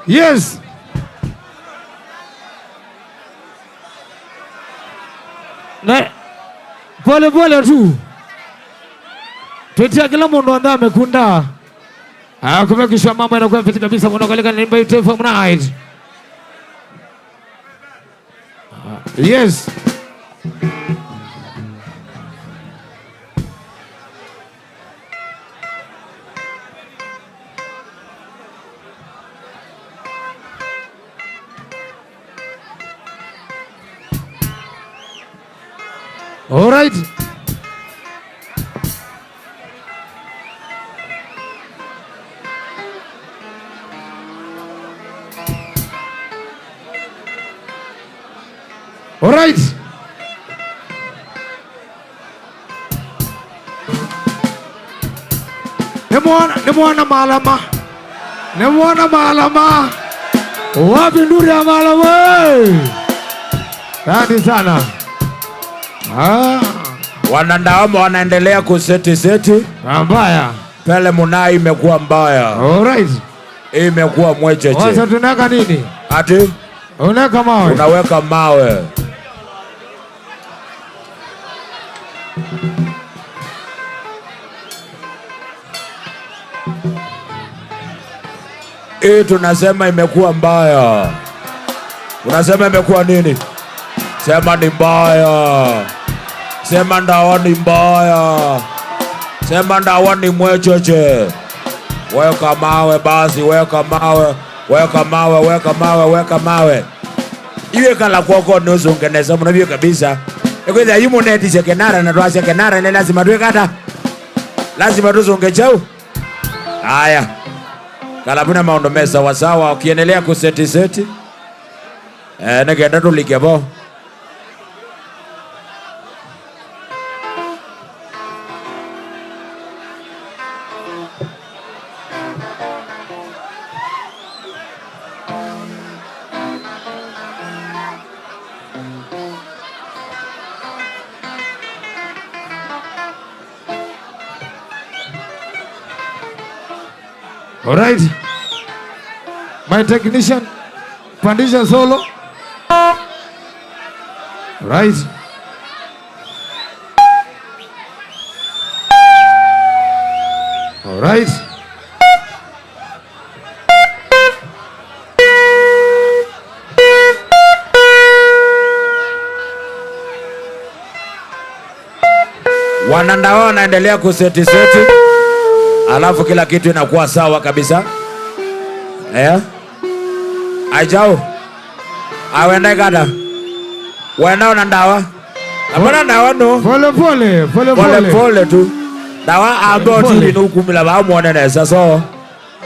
Yes. Na pole pole tu. Tutia kila mundu ambaye amekunda. Kumekisha mambo yanakuwa fiti kabisa kunakalika ni by Taifa Night. Yes. All right. All right. Nimeona malama. Nimeona malama. Wapi nduri ya malama? Asante sana. Wanandawama wanaendelea kuseti. Mbaya. Pele Munai imekuwa mbaya. All right. Imekuwa mwecheche. Sasa tunaweka nini? Ati? Unaweka mawe. Unaweka mawe. Tunasema imekuwa mbaya. Unasema imekuwa nini? Sema ni mbaya. Sema ndawa ni mbaya. Sema ndawa ni mwecheche. Weka mawe basi, weka mawe. Weka mawe, weka mawe, weka mawe. Iwe kala kwako nusu ngeneza mnavyo kabisa. Ekweza yumo neti sekenara na tuwa sekenara ni lazima tuwe kata. Lazima tuzunge chau. Haya. Kalabuna maondo mesa wasawa ukiendelea kuseti. Nagenda tulikebo. All right. My technician, Pandisha solo. Right. All right. Wanandawa wanaendelea kuseti. Alafu kila kitu inakuwa sawa kabisa. Ajao. Awenda kada. Wenda wanandawa. Apana ndawa no. Pole tu. Dawa ambo tuli nukumila ba muone nesa so.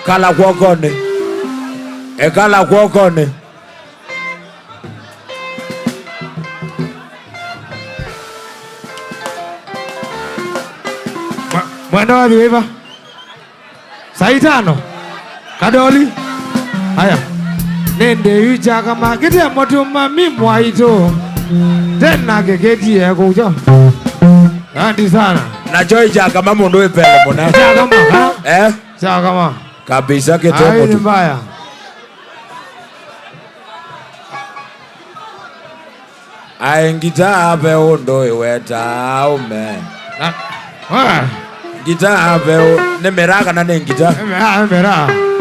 Kala kwokone. Kala kwokone. Mwenda wapi hiva? Saitano. Kadoli. Haya. Nende yuja kama kitia motu mami mwaito. Tena keketi ya kujo. Asante sana. Na joy jaka mama ndo ipele mbona. Jaka mama. Jaka mama. Kabisa kitoko tu. Ai mbaya. Ai ngita abe ondo iweta ume. Gita abe ne meraka na ne ngita.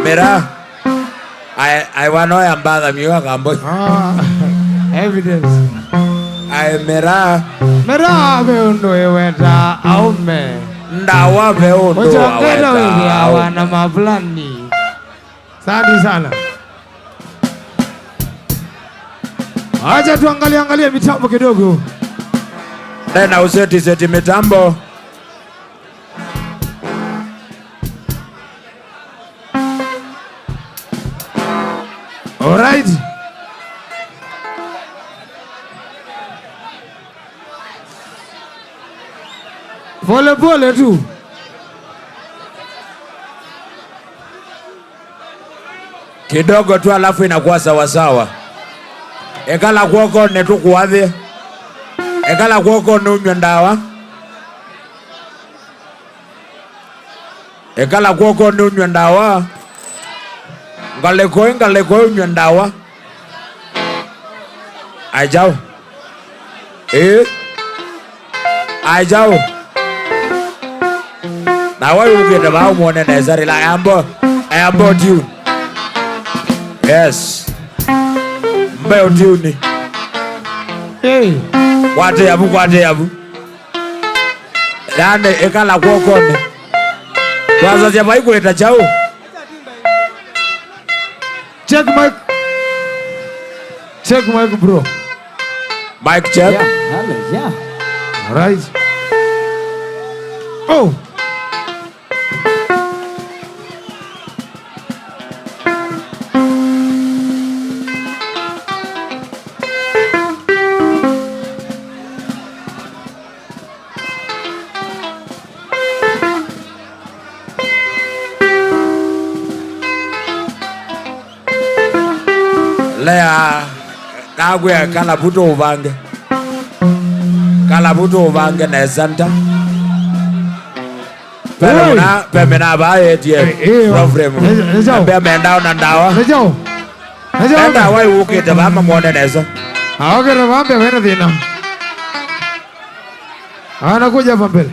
Mera. I wano ya mbaga miwa kambo. Evidence. Ai mera abe ondo iweta aume. Ndawa abe ondo iweta wana mavulani. Asante sana. Acha tuangalie mitambo kidogo. Tena useti mitambo. All right. Pole tu. Kidogo tu alafu inakuwa sawa. Ekala kwoko netukuwathie. Ekala kwoko nunywa ndawa. Ekala kwoko nunywa ndawa. Ngalekoi nyandawa. Ajao. Ajao. Now why you get about one and as I am about you. Yes. About you. Hey. What yabu. Dane ekala kuokone. Kwanza jamaa iko etachao. Check mic bro. Mic check. Yeah. All right. Oh. Lea kagwe kalabuto uvange na santa pemena bae tie problem pemenda na ndawa enda wai ukite bama muone nezo Awagera vambe wena dhina anakuja hapa mbele.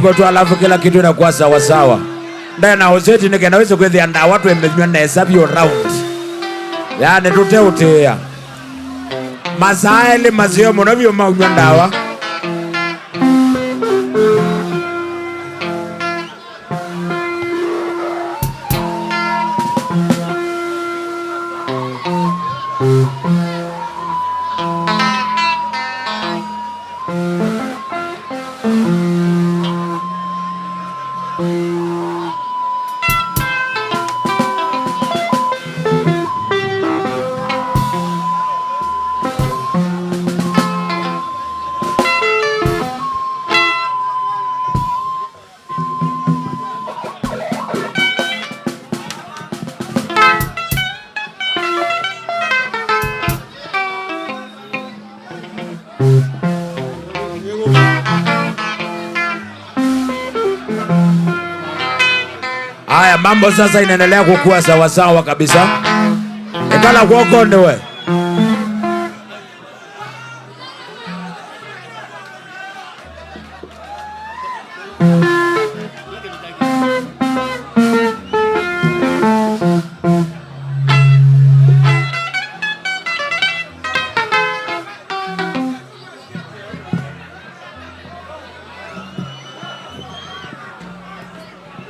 kidogo tu alafu kila kitu inakuwa sawa sawa. Ndana hoseti nikenaweza kwethianda watu emenywa na hesabu round. Yani tuteutea. Masaele mazio monavyo maunywa ndawa. Haya, mambo sasa inaendelea kukua sawa sawa kabisa. Ekala kuokonde we.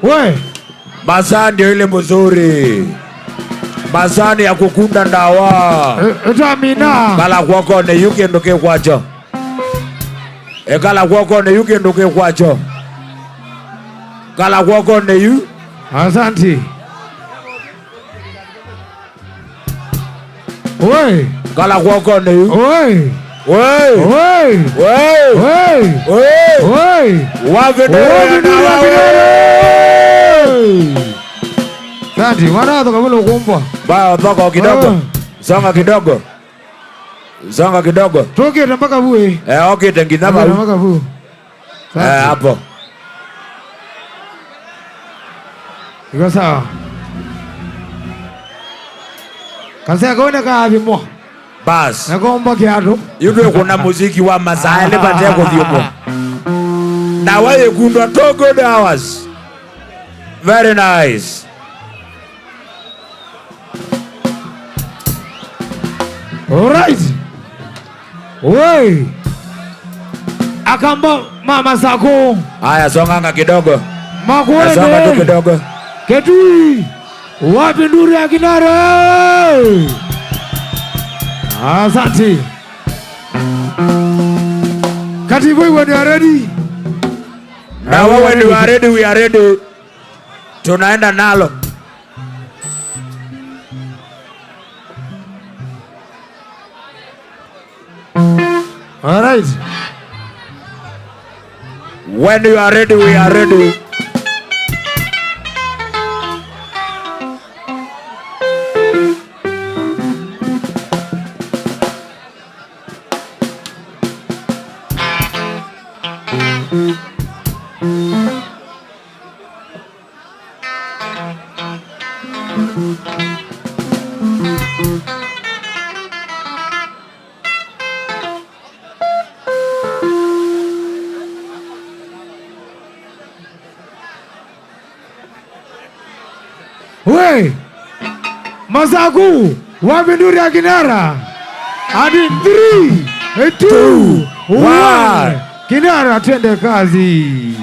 We Masaa ndio ile mzuri. Masaa ya kukunda ndawa. Etamina. Kala kwako ne yuke ndoke kwacho. Kala kwako ne yuke ndoke kwacho. Kala kwako ne yu. Asante. We Kala kwako ne yu. we We we we we Wavedere na wawe. Santi, wanataka vile ukumbwa. Ba thoko kidogo. Songa kidogo. Songa kidogo. Toke mpaka vue. Okay, tengina ba. Mpaka vue. Hapo. Iko sawa. Kanisa kaone ka avimo. Bas. Nakomba kiatu. Yudwe kuna muziki wa Masaa ile pate kudhiumo. Na wae kundwa 2 good hours. Very nice. All right. Oi. Akamba mama zako. Haya, songanga kidogo. Makwende. Songa tu kidogo. Ketui. Wapi nduri ya kinara? Asante. Katibu, when you are ready. Now when you are ready, we are ready. Tunaenda nalo. All right. When you are ready, we are ready. We Masaku wapinduri ya kinara hadi 3, 2, 1 kinara, twende kazi.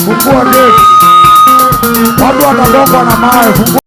Fungua gate. Watu watadongwa na mawe. Fungua.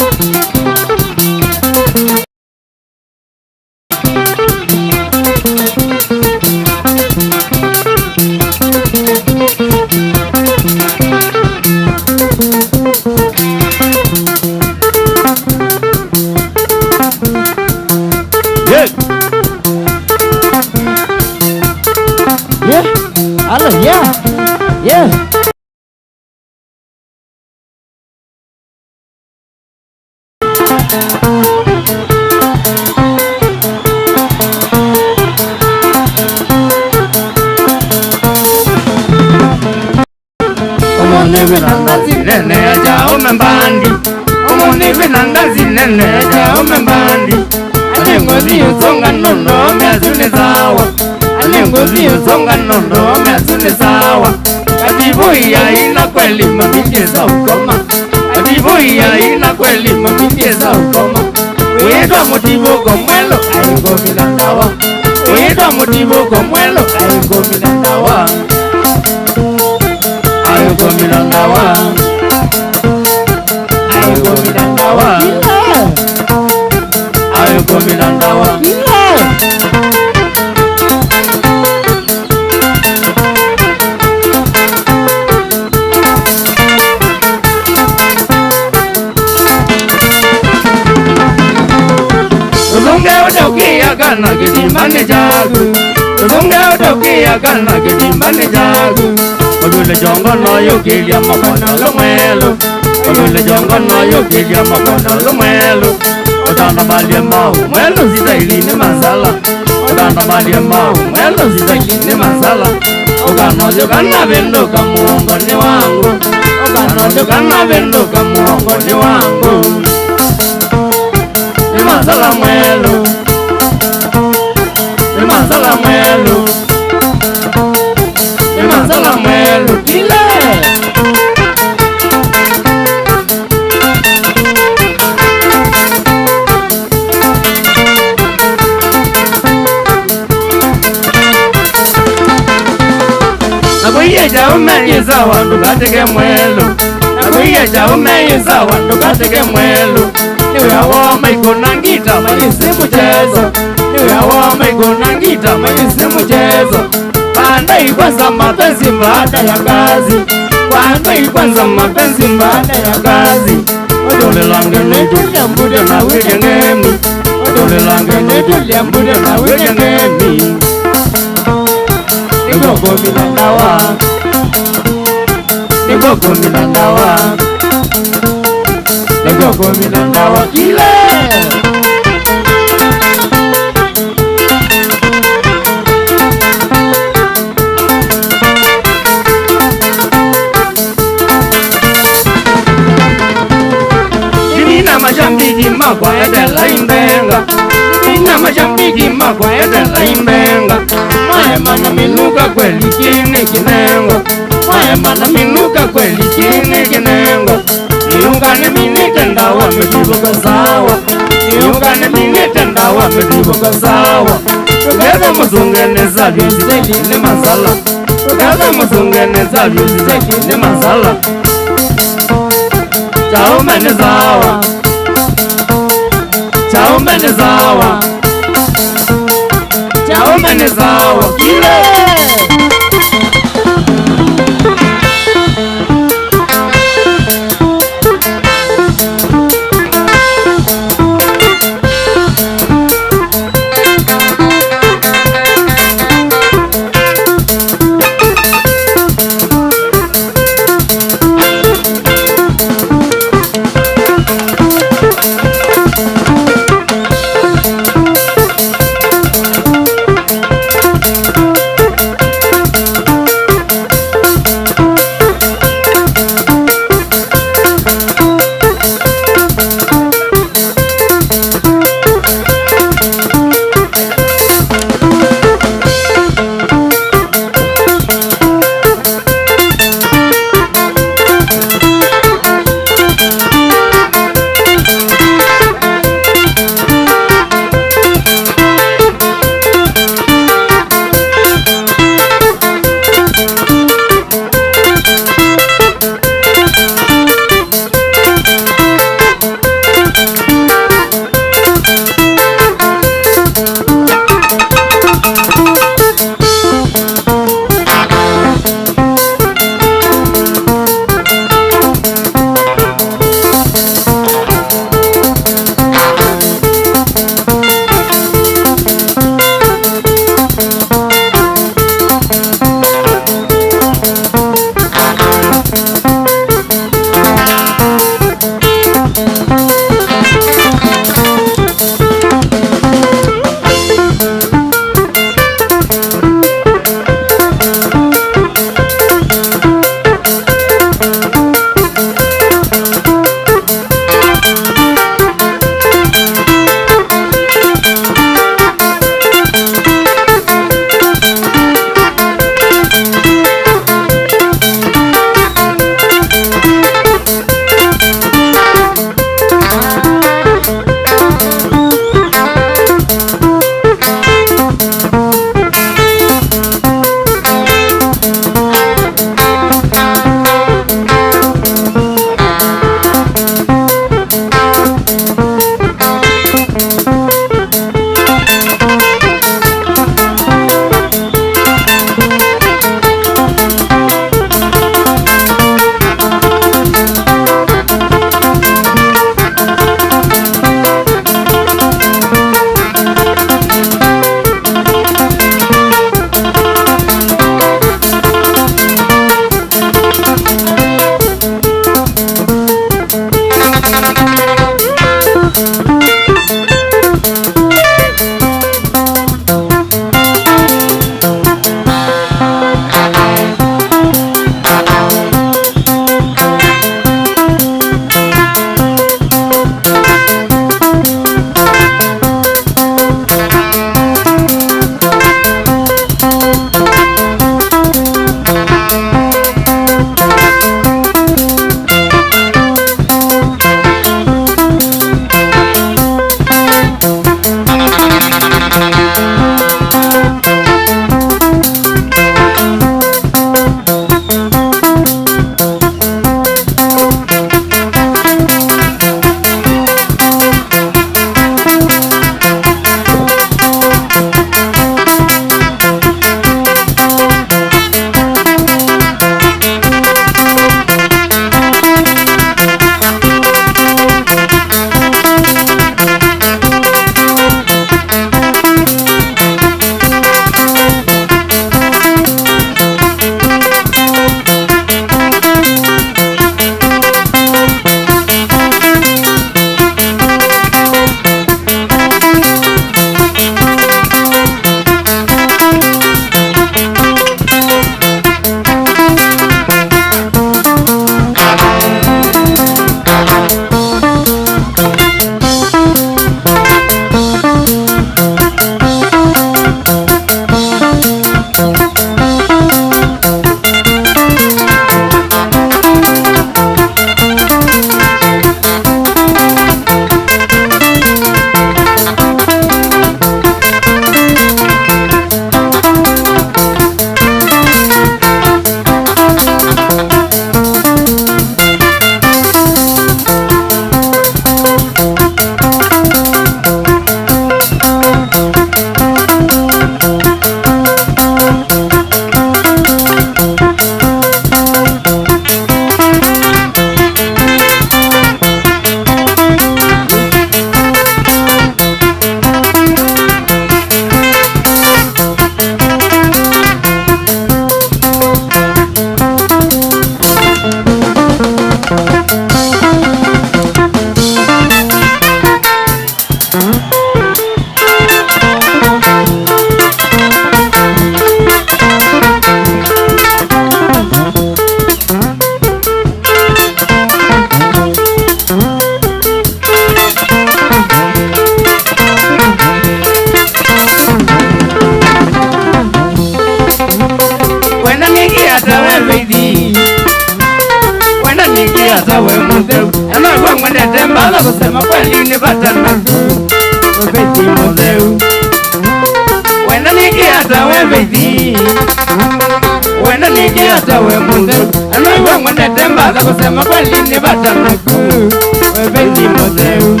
bata we muzeu anaiwa mwende temba za kusema kweli ni bata mkuu wewe ni muzeu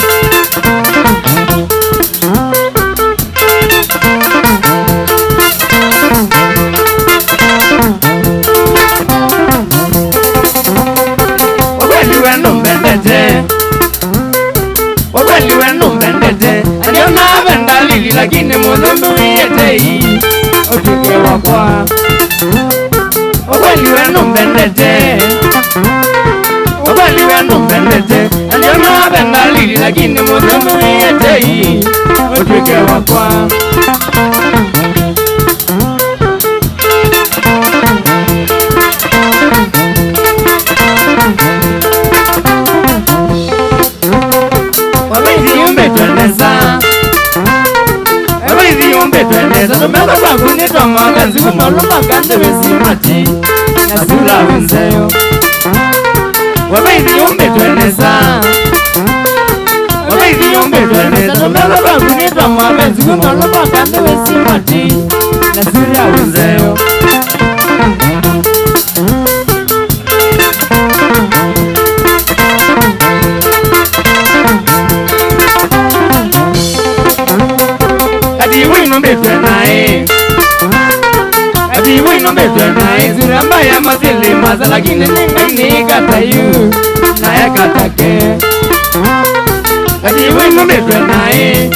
Wabali wenu mbendete Aliona vendalili lakini muzumbu yetei Otuke wakwa Wabali wenu mbendete Wabali wenu mbendete Aliona vendalili lakini muzumbu yetei Otuke wakwa Twendeza tumeka kwa kunitwa maganzi kumaluma gande wesimati Nasula wenzeyo Wabaizi yumbe twendeza Wabaizi yumbe twendeza tumeka kwa kunitwa maganzi kumaluma gande wesimati Nasula wenzeyo Ziramba ya mazili maza lakini ningini katayu na ya katake Ajiwe numbetwe nae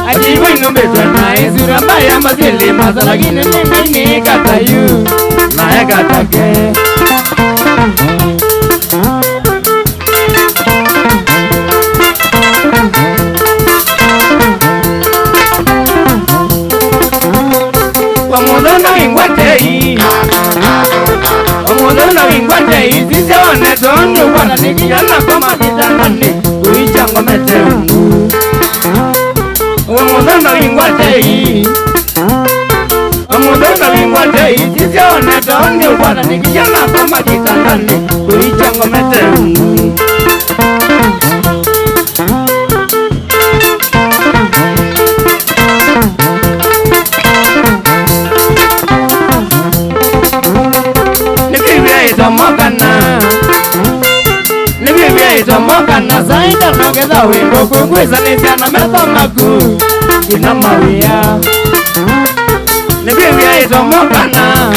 Ajiwe numbetwe nae Ziramba ya mazili maza lakini ningini katayu na ya katake Wamudono ingwatei Wamudono ingwatei Sisi wane tonyo Wana nikijana kama jitandani Uichango mete ungu Wamudono ingwatei Wamudono ingwatei Sisi wane tonyo Wana nikijana kama jitandani Uichango mete ungu Itomokana zaida nogeza wingo kugwiza nisiana metho maku ina mawia Nibibia itomokana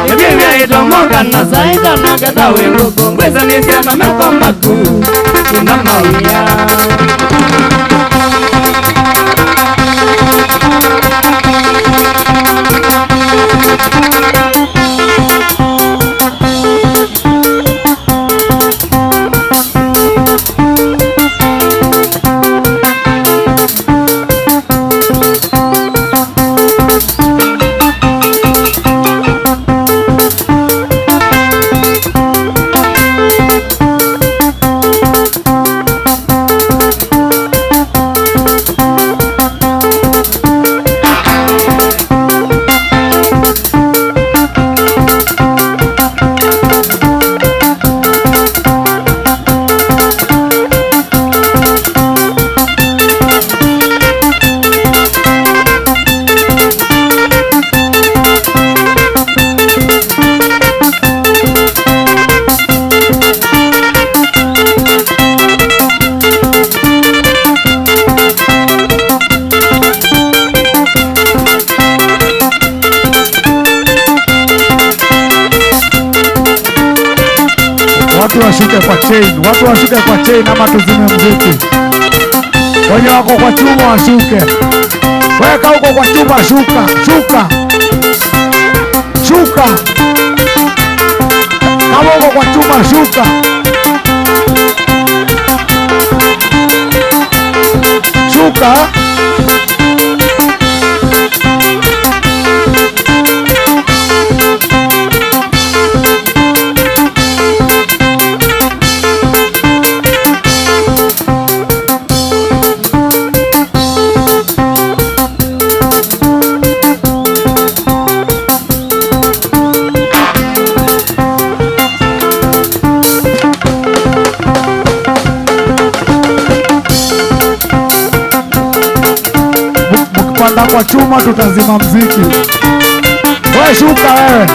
Nibibia itomokana zaida nogeza wingo kugwiza nisiana metho maku ina mawia Watu washuke kwa chain ama tuzime mziki. Wenye wako kwa chuma washuke. Weka huko kwa chuma shuka. Kama huko kwa chuma shuka. Kwa chuma tutazima mziki. Wewe shuka wewe.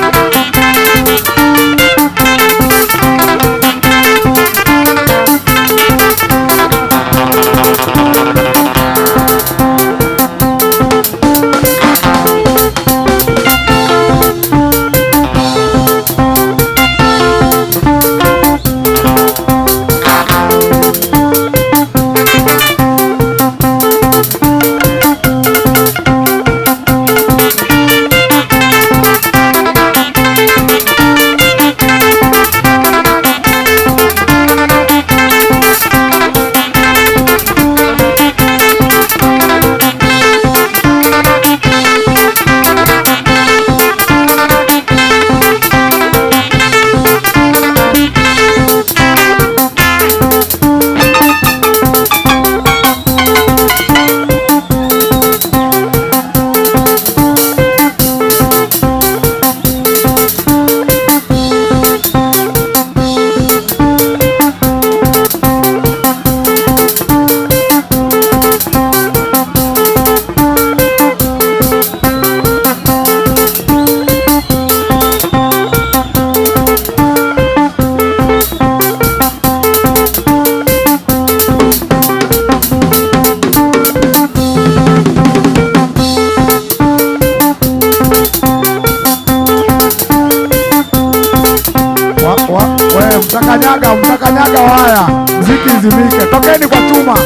Mtakanyaga waya, mziki izimike. Tokeni kwa chuma,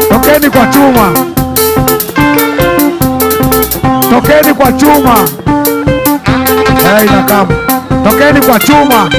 tokeni kwa chuma, tokeni kwa chuma. Inakam, tokeni kwa chuma.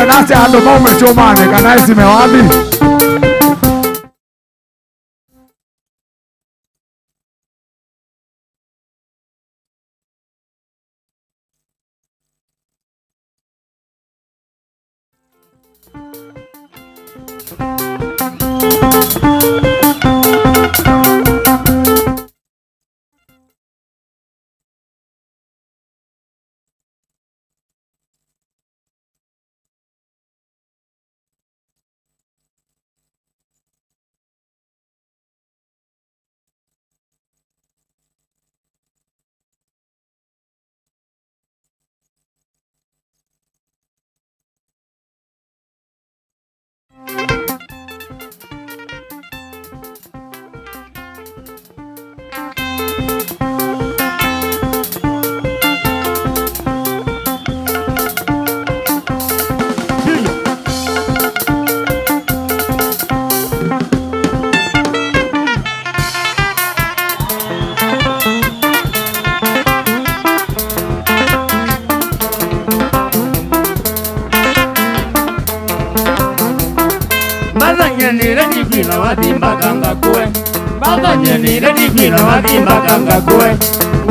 nasi ando maume chomane kanaisi mewabi.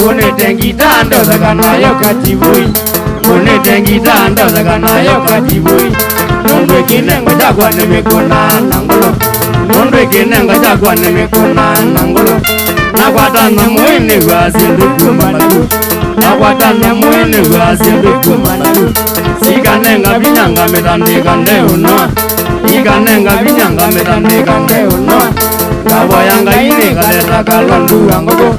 Unetengitando zakanayo katibui, unetengitando zakanayo katibui. Nondwe kinengo chakwa nimekuna nangolo, nondwe kinengo chakwa nimekuna nangolo. Nakwatana mwene kwa sinduku managu, nakwatana mwene kwa sinduku managu. Sikanenga binyanga metandika ndeunoa, ikanenga binyanga metandika ndeunoa. Kaboyanga ine kaleta kalondu angoko,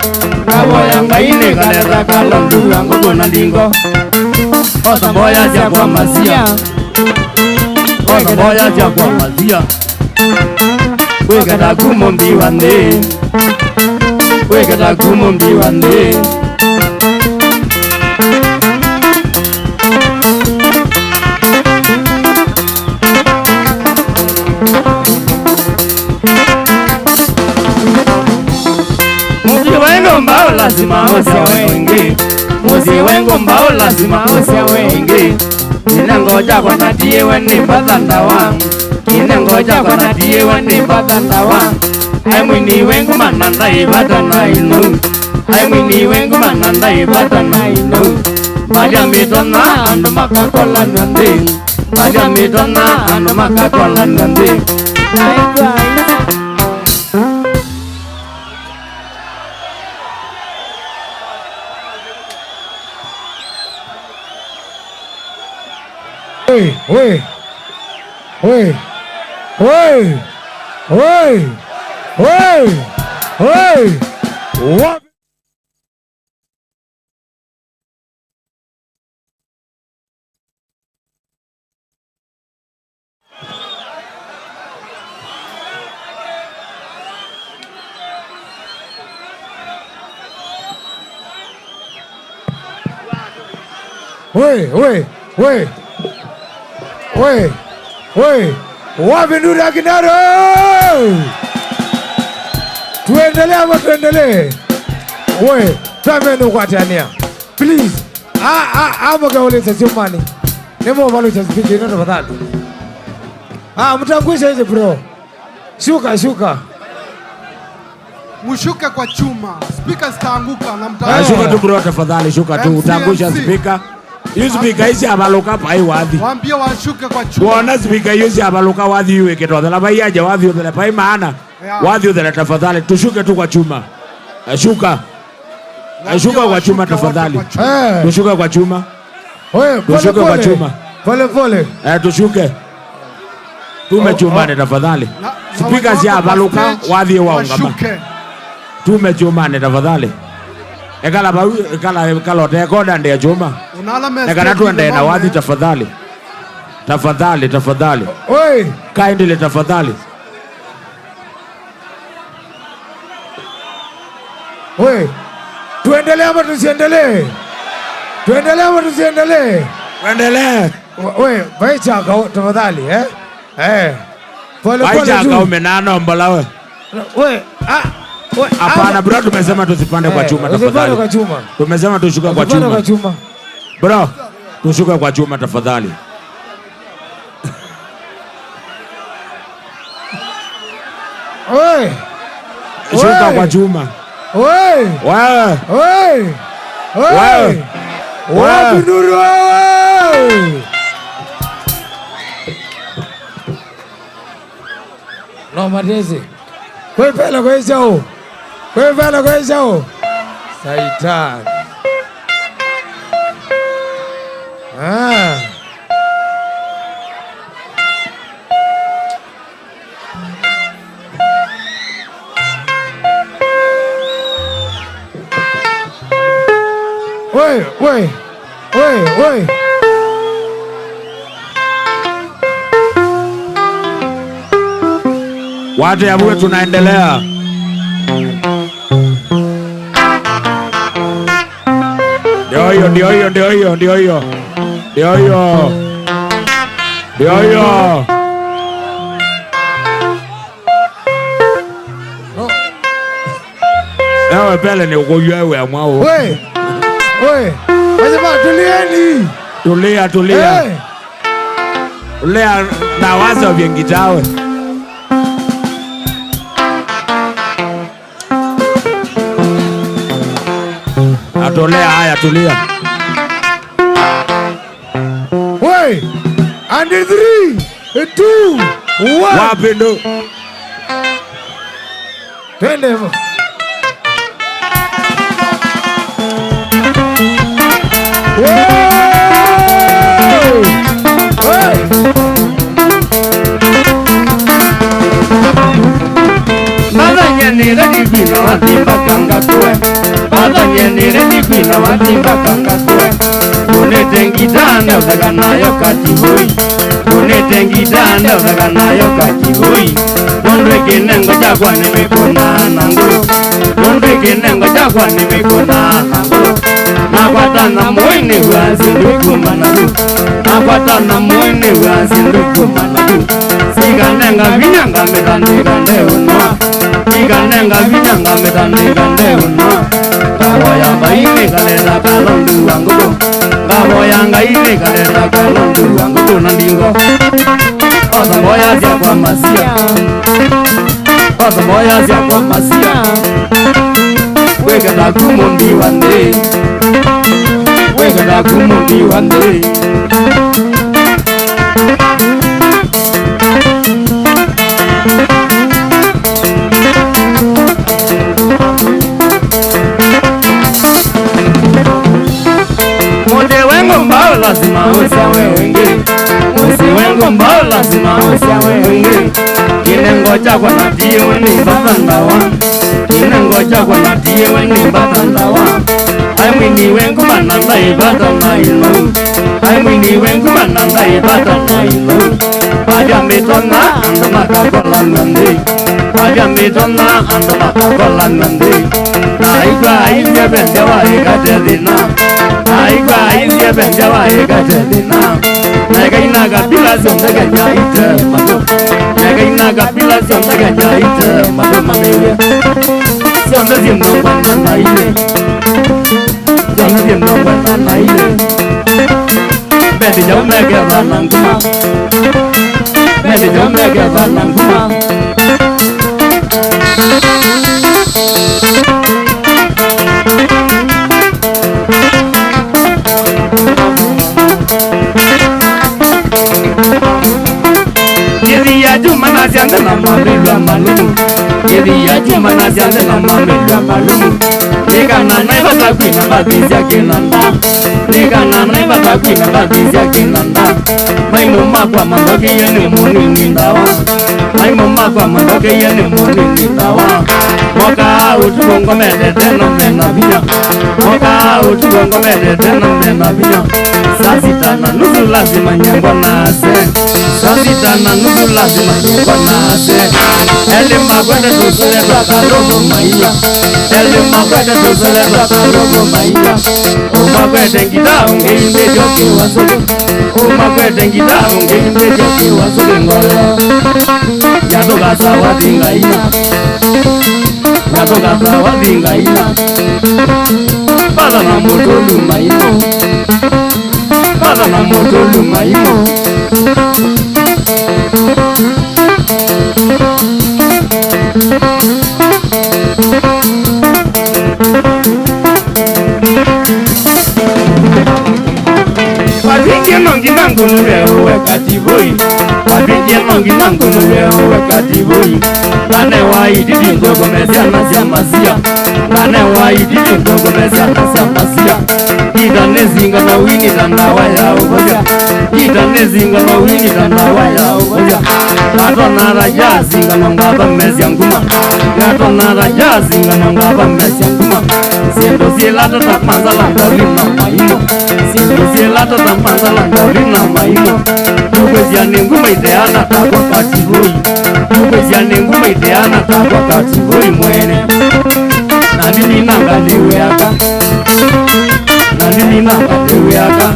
kaboyanga ine kaleta kalondu angoko nalingo. Osamboya chakwa masia, osamboya chakwa masia. Wekata kumombi wande, wekata kumombi wande. Mbao lazima ose wengi, muzi wengu mbao lazima ose wengi. Kine ngoja kwa natie wende mbatandawa, kine ngoja kwa natie wende mbatandawa. Hai mwini wengu mananda ibata na inu, hai mwini wengu mananda ibata na inu. Madia mitona anu makakola nande, madia mitona anu makakola nande. Oi, oi, oi, oi, oi, oi, oi, what? Oi, oi, oi. Woi, woi, wapi Nuri ya Kinaro? Tuendelee ama tuendelee? Woi, tuameni kuatiania. Please, ama kauleza chumani. Nemo malo cha speaker ina tafadhali. Mtangusha hizi bro. Shuka, shuka. Mushuke kwa chuma. Speaker zitaanguka na mtangusha. Shuka tu bro tafadhali, shuka tu. Utangusha speaker. Yuzi speaker hizi abaloka pai wathi. Waambie washuke kwa chuma. Wana speaker yuzi abaloka wathi iwe ketwa la bai aje wathi udhela pai maana. Wathi udhela tafadhali tushuke tu kwa chuma. Shuka. Shuka kwa chuma tafadhali. Tushuke kwa chuma. Wewe tushuke kwa chuma. Pole pole. Tushuke. Tumechumane tafadhali. Speaker zi abaloka wathi waungama. Tumechumane tafadhali. Ekala tekoda ndia chuma. Ekana tuende na wathi tafadhali. Tafadhali, tafadhali. Oi, kindly tafadhali. Oi. Tuendelee ama tusiendelee? Tuendelee ama tusiendelee? Tuendelee. Oi, baicha tafadhali Pole pole. Baicha umenana mbalawe. Oi, hapana bro, tumesema tusipande kwa chuma tafadhali. Tumesema tushuke kwa chuma. Kwa chuma. Bro, tushuke kwa chuma tafadhali. Oi. Shuka kwa chuma. Oi. Wewe. Oi. Oi. Wapi Nduru wewe? No matezi. Kwa pela kwa hizo. Kwa pela kwa hizo. Saitan. Woi. Watu ya bwe tunaendelea. Ndio hiyo. Ewe pele ni ugonjwa wewe amwao. Woi. Wazima tulieni. Tulia. Tulia na wazo vingi tawe. Atolea haya tulia. Woi. And 3, 2, 1. Wapi ndo? Twende hivyo. Badanyene ni kwino watimba kanga kwe. Badanyene ni kwino watimba kanga kwe. Unetengitanda uzaganayo katiboi. Unetengitanda uzaganayo katiboi. Nondweke nengo chakwa nimekona nangu. Nondweke nengo chakwa nimekona nangu. Nakwatana mwene wazi ndukumanagu. Nakwatana mwene wazi ndukumanagu. Siganenga vinyanga metandika ndeunwa. Siganenga vinyanga metandika ndeunwa. Ngaboya baine kaleta kalondu wangugo. Ngaboya ngaine kaleta kalondu wangugo nandingo. Osamboya zya kwa masia. Osamboya zya kwa masia. Wekata kumundi wande. Wekata kumundi wande. Mode wengo mbao lazima usawe wengi. Usi wengo mbao lazima usawe wengi. Kinengo chakwa na diwe ni batandawa. Kinengo chakwa na diwe ni batandawa. Aimwini wengu mananda ibata na ilo. Aimwini wengu mananda ibata na ilo. Aja mitona ando makakola nandi. Aja mitona ando makakola nandi. Naikwa aimya benjawa ikatedina. Naikwa aimya benjawa ikatedina. Naikaina kabila zondega nyaite mato. Naikaina kabila zondega nyaite mato mamewe. Zonda zimno kwa naile. Zonda zimno kwa naile. Bendi jau mege vananguma. Bendi jau mege vananguma. Yedi ya juma na siande na mamelwa malumu. Yedi ya juma na siande na mamelwa malumu. Nika na naiva takwina batizia kinanda. Nika na naiva takwina batizia kinanda. Maimu makwa mandoki yene muni nindawa. Maimu makwa mandoki yene muni nindawa. Moka utugongo mede teno mena binya. Moka utugongo mede teno mena binya. Sasita na nusu lazima nyengo nase. Sasita na nusu lazima nyengo nase. Elima kwende tusule baka rogo maia. Elima kwende tusule baka rogo maia. Uma kwende ngida unge inde joki wasuke. Uma kwende ngida unge inde joki wasuke ngolo. Yatoka sawa dinga ina. Yatoka sawa dinga ina. Bala na moto luma imo. Bala na moto luma imo. Wapinje nongi nangulule uwe katiboi. Wapinje nongi nangulule uwe katiboi. Nane wa ididi ndogo mezia na siamasia. Nane wa ididi ndogo mezia na siamasia. Ida nezinga na wini tandawa ya ugoja. Ida nezinga na wini tandawa ya ugoja. Gato nara ya zinga na ngaba mezia nguma. Gato nara ya zinga na ngaba mezia nguma. Siendo sielata tapanzala ndalina maimo. Siendo sielata tapanzala ndalina maimo. Nukwezia nenguma ideana takwa katiboi. Nukwezia nenguma ideana takwa katiboi mwene. Nandini nanga liwe aka. Nandini nanga liwe aka.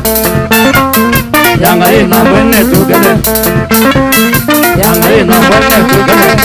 Yanga ina mwene tugele. Yanga ina mwene tugele.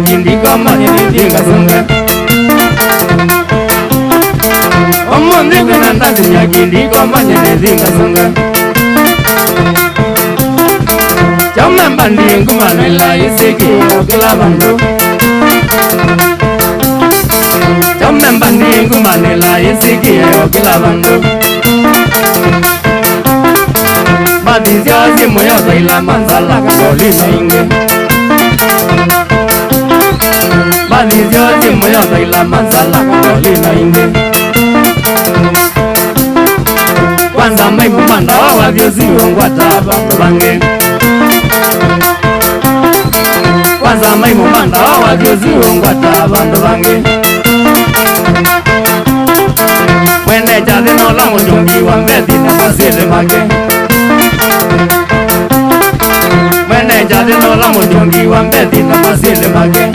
nyakindi kama nyinga sunga omonde kwena ndazi nyakindi kama nyinga sunga chama mbandi ngumanela isiki okila bandu chama mbandi ngumanela isiki okila bandu madizia simu yote ila manzala kakolina inge madizia simu yote ila manzala kakolina inge kwanza maimu manda wawa vyozi ongwata bandu bange kwanza maimu manda wawa vyozi ongwata bandu bange mwene jazi nola mujungi wa mbedi na masile make mwene jazi nola mujungi wa mbedi na masile make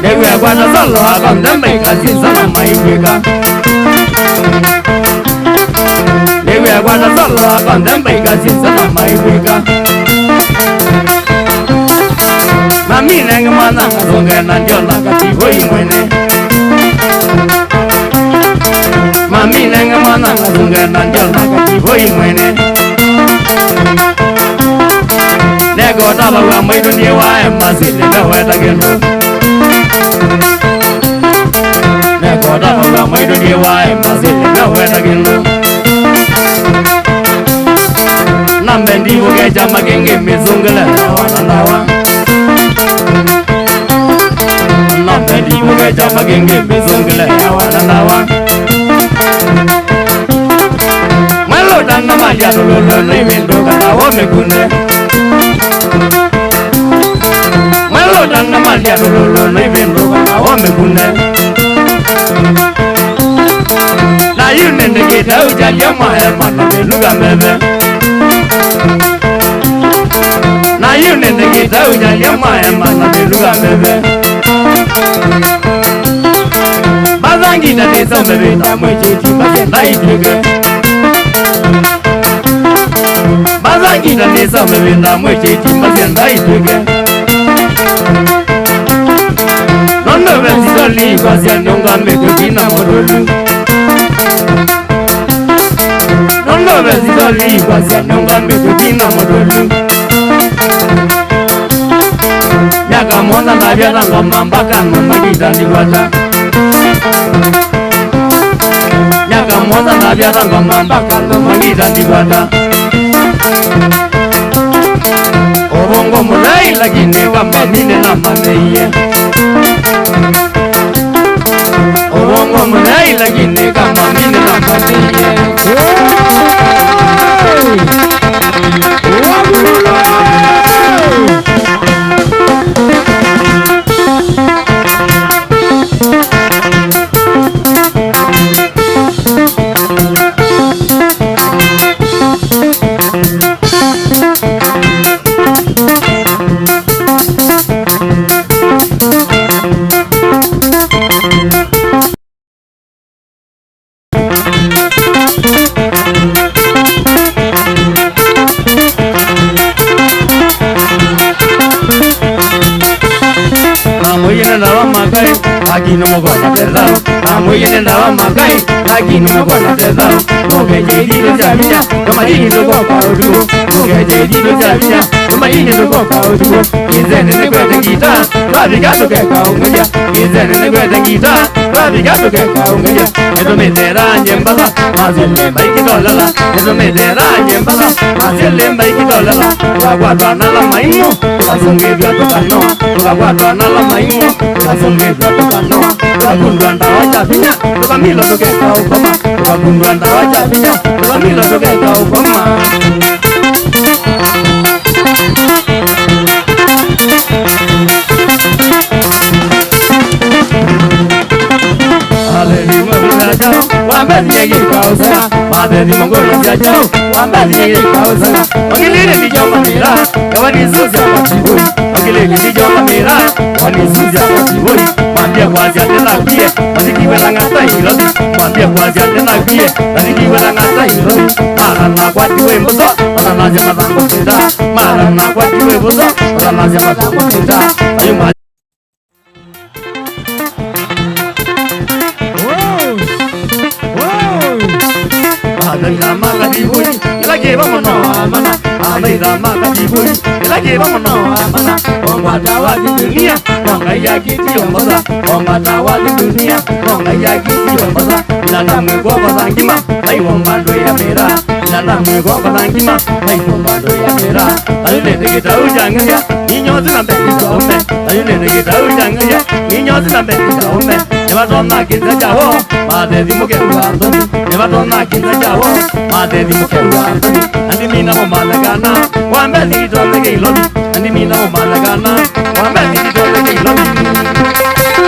newe kwa solo akamdambe kazi sana maibika newe kwa solo akamdambe kazi sana maibika mami nenga mana ngasonga na ndiola kativo imwene mami nenga mana ngasonga na ndiola kativo imwene nego taba wa maidu ni wa embasile na weta gelo nego taba wa maidu ni wa embasile na weta gelo nambe ndi buge jama genge mizungala wana nawa nambe ndi buge jama genge mizungala wana nawa malo dana maja lolo limindo kana wome kunde malo dana maja lolo limindo kana wome kunde na yune ndikita ujalia mahema na meluga mebe na yune ndikita ujalia mahema na meluga mebe bazangi na deso mebe na mwechechi magenda ituge bazangi na deso mebe na mwechechi magenda ituge nondo bezidoli kwa siya nyonga mekukina modolu nondo bezidoli kwa siya nyonga mekukina modolu miaka mona nabia na ngoma mpaka nomagita ndiwata miaka mona nabia na ngoma mpaka nomagita ndiwata obongo mulai lakini kama mine na mameye obongo mulai lakini kama mine na mameye Agino mogona tezao, amoyene ndawa makai, agino mogona tezao. Mogeje dido jamia, tomadini do kopa oduo. Mogeje dido jamia, tomadini do kopa oduo. Kizene negwete gita, rabigato keka ungeja. Kizene negwete gita, rabigato keka ungeja. Edo metera nyembala, mazele maiki dolala. Edo metera nyembala, mazele maiki dolala. Wagwadwa nala maimo, wasunge vyato kanoa. Wagwadwa nala maimo, wasunge vyato kanoa. Wakundwanda wachafinya, tukamilo tukeka ukoma. Wakundwanda wachafinya, tukamilo tukeka ukoma. Wambezi yegi kausana, madezi mongolo jajao. Wambezi yegi kausana, wangilile nijoma mira, ya wanisuzi ya watiburi. Wangilile nijoma mira, wanisuzi ya watiburi. mwambie kwazi atinakie asikiwe na ngata ilobi mwambie kwazi atinakie asikiwe na ngata ilobi mara na kwatiwe mbozo ona lazima zangu tenda mara na kwatiwe mbozo ona lazima zangu tenda ayuma Amida makadibui, ilage bamono amana. Amida makadibui, ilage bamono amana. Omata wa dunia, monga ya kiti omboza. Omata wa dunia, monga ya kiti omboza. Lala mwego bazangima, ai wombando ya mera. Lala mwego bazangima, ai wombando ya mera. Ayune degita ujangaya, inyozi na beti ome. Ayune degita ujangaya, inyozi na beti ome. Never done that in the Jawa, Mother the Mukeru, never done that in the Jawa, Mother the Mukeru, and the Mina Malagana, one belly on the gay lobby, and the Mina Malagana, one belly on the gay lobby.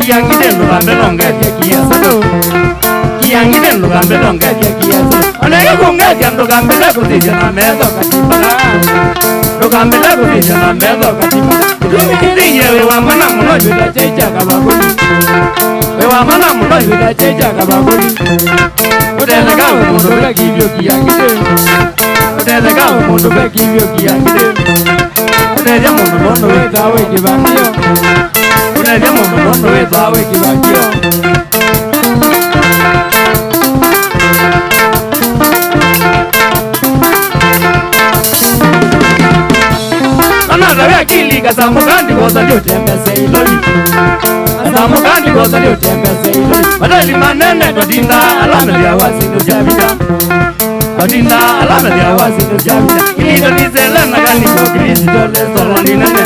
kiangide lugambe longetia kiasado kiangide lugambe longetia kiasado onege kungetia lugambe lekutija na mezo katimbaka lugambe lekutija na mezo katimbaka tumikirie wewa mana muno yuda checha kabaguli wewa mana muno yuda checha kabaguli udele gawo mundo bekibyo kiangide udele gawo mundo bekibyo kiangide udele mundo mundo wetawe kibangio udele mundo mundo wetawe kibangio Another akili kasamugandi goza ndio tembese iloli kasamugandi goza ndio tembese iloli badali manene dodinda alama ya wazi ndio javida dodinda alama ya wazi ndio javida ilido nizela na gani kwa krisi dole soroni nene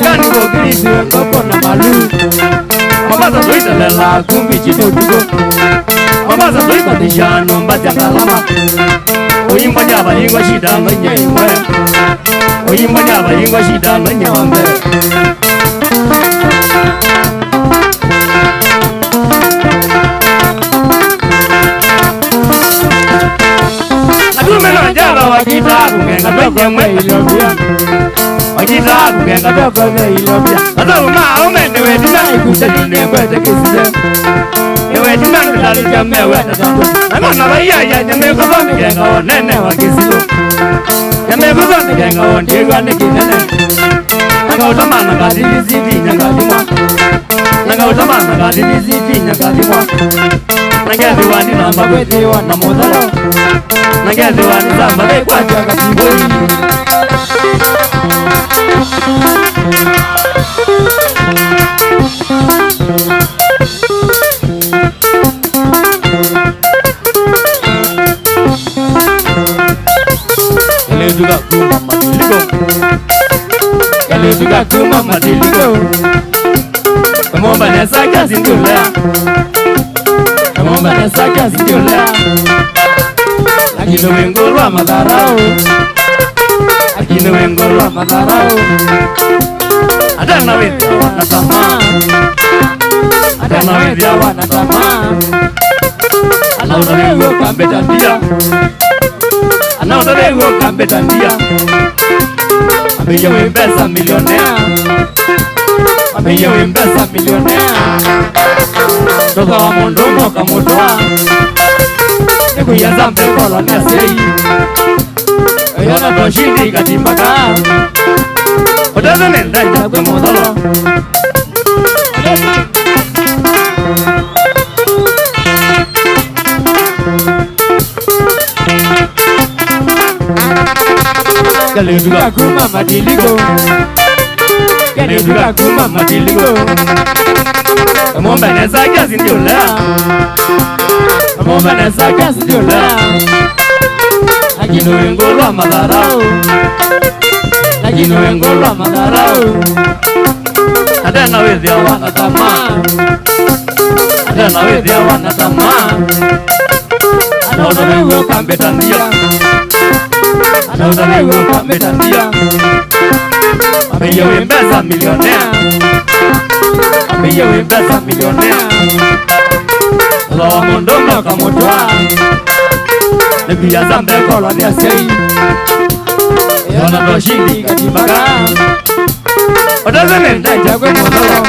gani kwa krisi ngoko na malu mamaza doita lela kumbi chito tugo mamaza doita dishano mbati ngalama oyimba nyaba yingwa shida mwenye imwe oyimba nyaba yingwa shida mwenye wambe atumeno njaba wakita kungenga mwenye mwe ilobia wakita kungenga mwenye ilobia kata uma umende wetina ikushadine kwete kiside ewe timang dali jamme weta tango nana baya ya jamme ko bani genga onene wakisilo jamme ko bani genga onde gane kinene naga utamana ga dizidi naga dimwa naga utamana ga dizidi naga dimwa naga diwani namba kwete wana modalo naga diwani zamba be kwacha katiboi juga kuma madiliko kale juga kuma madiliko kamomba ne saka zindula kamomba ne saka zindula akino wengolwa madharau akino wengolwa madharau adana wewe wanatamaa adana wewe wanatamaa alaona wewe kambeta ndia anaona leo kambeta ndia ameyewe pesa milionea ameyewe pesa milionea toka wa mondomo kamotoa niku ya zambe kolonia sei yana toshindi katimbaka odazo nenda kwa modalo kale juga kuma madiliko kale juga kuma madiliko kamomba ne saka zindula kamomba ne saka zindula akino wengolwa madharau akino wengolwa madharau adana wewe wana tamaa adana wewe wana tamaa anaona wewe kambeta ndia anaona wewe kambeta ndia ameyewe pesa milionea ameyewe pesa milionea lawa mondomo kamotoa nebia zambe kolonia sei yana doshindi katimbaka odazene ndaja kwe modolo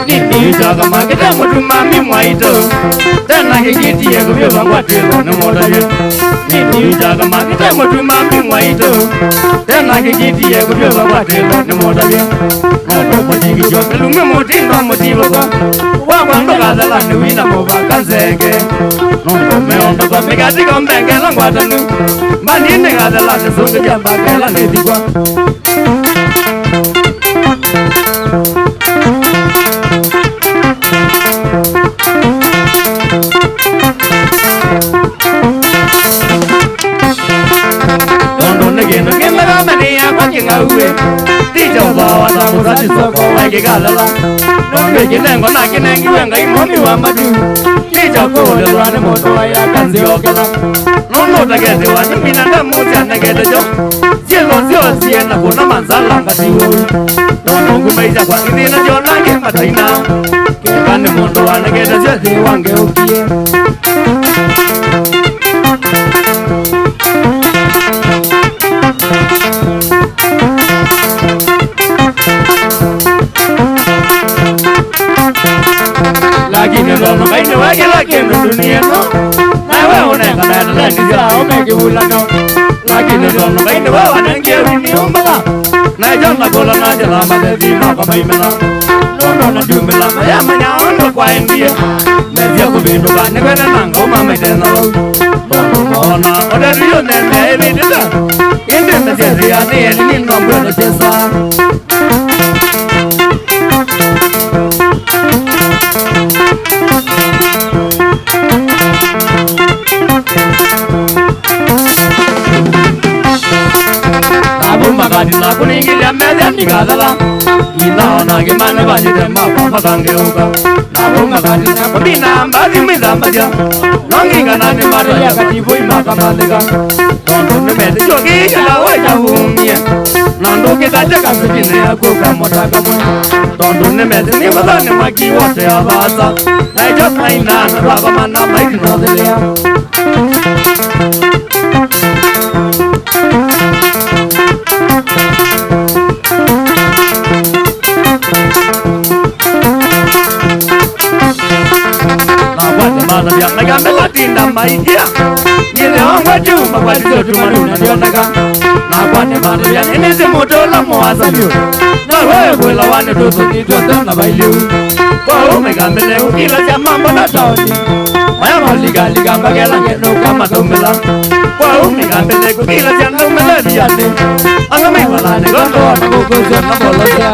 Nini jaga makita mutuma mimwaito tena kikiti ya kubyo bangwatelo na modaje. Nini jaga makita mutuma mimwaito tena kikiti ya kubyo bangwatelo na modaje. Nono mojigi joke lume mutindo motivo wabando kadala ni wina mubaka zege. Nono meondo kwa mikati kombenge langwatanu manine kadala ni sunga jambakela netikwa. Tijoba watamuza tisoko wakigalala Nonge kinengo na kinengi wenga imomi wa madu Tijoko lelwane moto wa ya kanzi okela Nono tagezi wani minadamu tiana gede jo Silo sio siena kuna manzala ngatiwo Nono kumeja kwa kidina jo nange mataina Kekane mondo wane gede jezi wange ukie Lakini nono kaini wake lakini dunia no Nawe unenga neta leni sila omegi ulano Lakini nono kaini wawa nengie wini umbala Na jonga kola na jala madedi maka maimela Nono na jumila mayama nya ondo kwa endie Mezia kubindu kani kwene nanga umama itena lau Nono maona oderiyo nene ebidita Indi mezia ziyani eni nino mbwelo chesa Magadi na kuningilia mezi anikadala Ina na gimane bajite mapa tangeuka Na magadi na kubina mbazi mizambaja Nonginga na ni mara ya katibu imaka mandika Nondo ni mezi choki kala waja umye Nondo kitaja kasukine ya kuka motaka mwe Nondo ni mezi ni mazani maki wote ya basa Na ijot na ina na baba mana maiti nozilia Mana dia naga melatinda maidia Nile wangwa juma kwa tizo tumanuna dionaga Na kwa ne mana dia nene moto la moazalio Na wewe kwela wane dozo nitwa na bailiu Kwa umegambele ukila cha mambo na taoni Maya maliga liga mbagela ngeno kama tumela Kwa umegambele ukila cha numele diane Anga mewalane gondo wana kukuzo na bolosea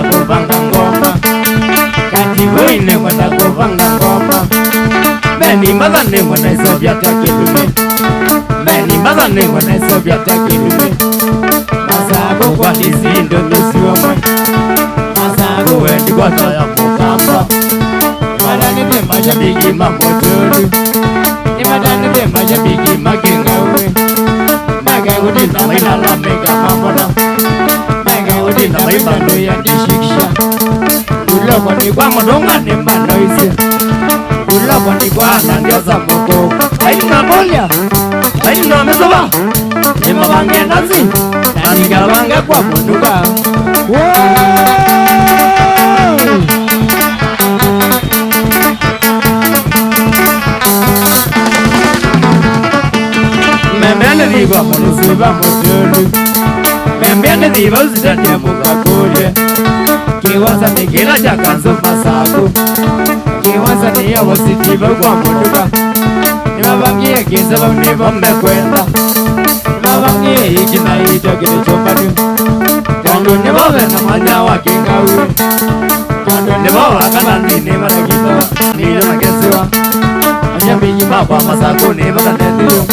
kwenda kupanga ngoma Katibuine kwenda kupanga ngoma Meni madhane wana isobya takilume Meni madhane wana isobya takilume Masago kwa nizindo nusiwa mwe Masago wendi kwa toya mukamba Madani te mashabiki mamotulu Ni madani te mashabiki makingawe Maga udina mailala mega mamona Maga udina maibando ya nishikisha Uloko ni kwa modonga ni mbanoizi Uloko ni kwa nandioza moko Haina molia Haina mesoba Ni mabange nazi Nani galwange kwa munduka Membiane diva manusiba motulu Membiane diva uzidania mukakule Kiwasa ni kila chakanzo masaku Kiwasa ni ya wasitiba kwa mutuka Nimabangie kizaba mniva mmekwenda Nimabangie hiki na hito kile chopadu Kando nibawe na manya wa kingawe Kando nibawa kanandini marakisawa Nilo nakesiwa Ajambiji mapa masaku ni matanetiyo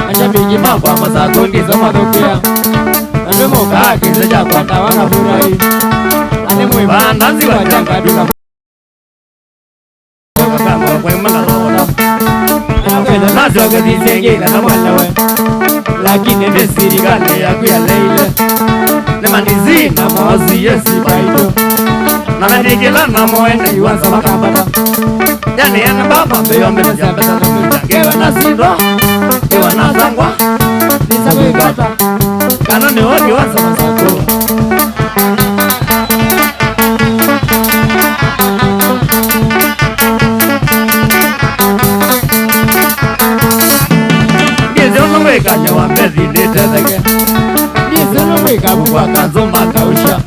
Ajambiji mapa masaku ndizo madokia Andumoka kiza chakwata wanafurahi Anemwe bandanzi wachanga duka Kama kwe magalona Anakwenda nazoga disengina na mwalawe Lakini desiri gane ya kuya leile Nemanizi na mawazi yesi baito Namadikila na moenda yuanza makambata Yani yana baba mbeyo mbele jambeta na mwita Gewa na sindwa Gewa na zangwa Nisa kuikata Kanone wadi wanza masako Kanya wa mbezi nitezeke Nisino mwika bukwa kanzoma kausha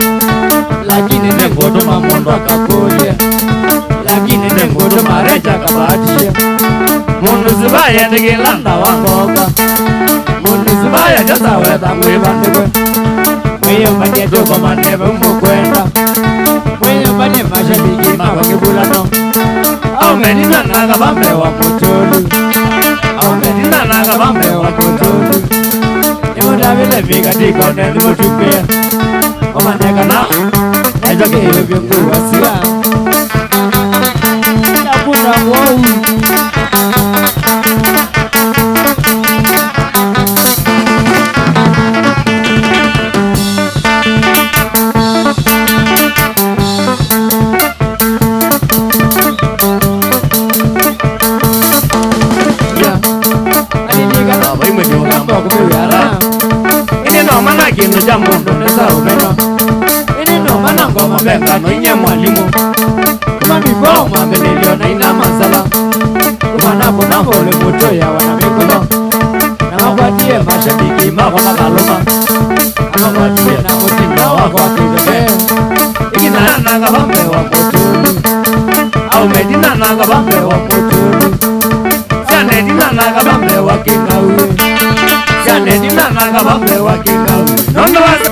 Lakini nengoto mamondo akakoye Lakini nengoto marecha kabatisha Mundu zibaya ndigilanda wangoka Mundu zibaya jasa weta mwibandikwe Mweyo mbanye toko manebe mmukwenda Mweyo mbanye mashabiki mawakibulano Au medina naga bambe wa mutulu Au medina naga bambe wa mutulu Nimuda vile vika tiko nenu mutupia Omaneka na Ejo kihiwe vyungu wasiwa Nakuna wow Kino cha mundu nesa umeno Ini no mana ngoma benga no inye mwalimu Kuma mifo mambelelio na ina masala Kuma napo napo ule muto ya wana mikono Na wakwatie mashabiki mako makaloma Na wakwatie na mutinga wako wakizebe Ikina nanga bambe wa mutulu Au medina nanga bambe wa mutulu Siane dina nanga bambe wa kingawe Siane dina nanga bambe wa kingawe Nondo wasa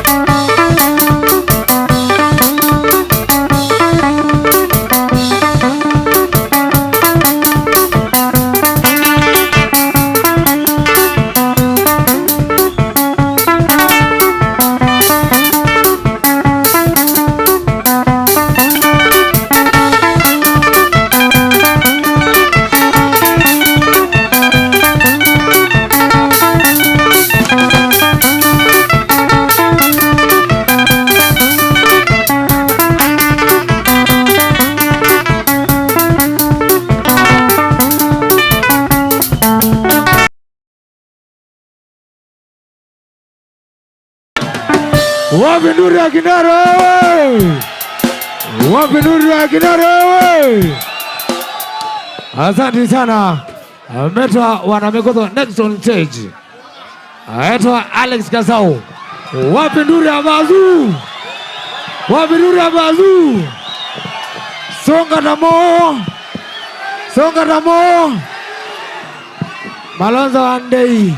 Wapi nuru ya Kinara wewe? Wapi nuru ya Kinara wewe? Asante sana. Ametwa wanamikoto next on stage. Ametwa Alex Kasau. Wapi nuru ya Bazu? Wapi nuru ya Bazu? Songa tamo. Songa tamo. Malonza Wandei.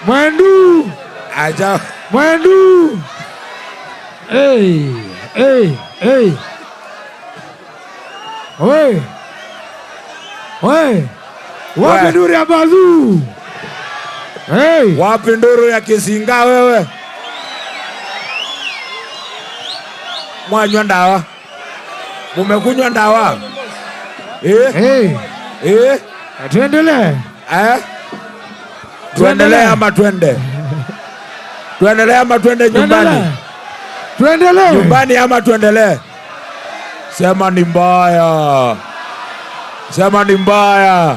Mwendu. Aja. Mwendu. Hey, hey, hey. Wewe. Wewe. Wapi nduru ya Bazuu? Hey. Wapi nduru ya Kisinga wewe? Mwanywa ndawa. Mumekunywa ndawa? Hey. Tuendelee. Tuendelee ama twende? Tuendelee ama twende nyumbani? Tuendelee. Nyumbani ama tuendelee? Sema ni mbaya. Sema ni mbaya.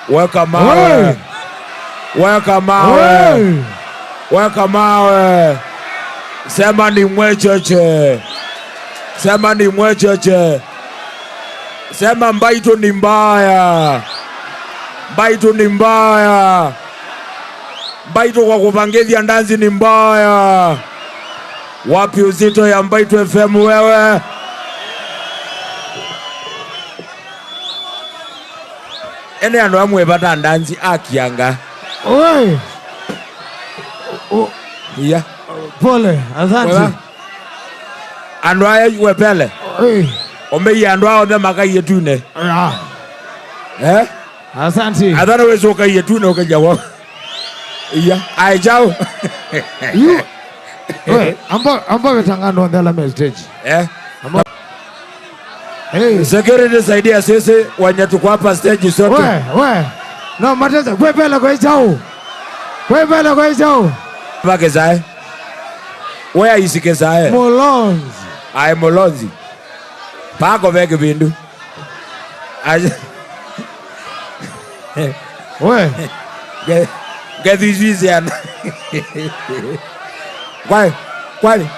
Weka mawe. Weka mawe. Weka mawe. Sema ni mwecheche. Sema ni mwecheche. Sema Mbaitu ni mbaya. Mbaitu ni mbaya. Mbaitu kwa kupangezia ndanzi ni mbaya. Wapi uzito ya Mbaitu FM wewe? Ene ando amwe bata ndanzi akianga. Oi. Iya. Pole, asante. Ando aye wepele. Oi. Ombe ya ando awo the makai yetune. Asante. Adana wezo kai yetune okajawa. Iya. Ai chao. You. Oi, amba wetangano on the lame stage. Hey. Security saidia sisi wenye tuko hapa stage sote. No mateza kwepela kwa chao. Kwepela kwa chao. Bake zae. Where isike zae? Molonzi. Ai Molonzi. Pako veke bindu. We. Get this and. Kwani?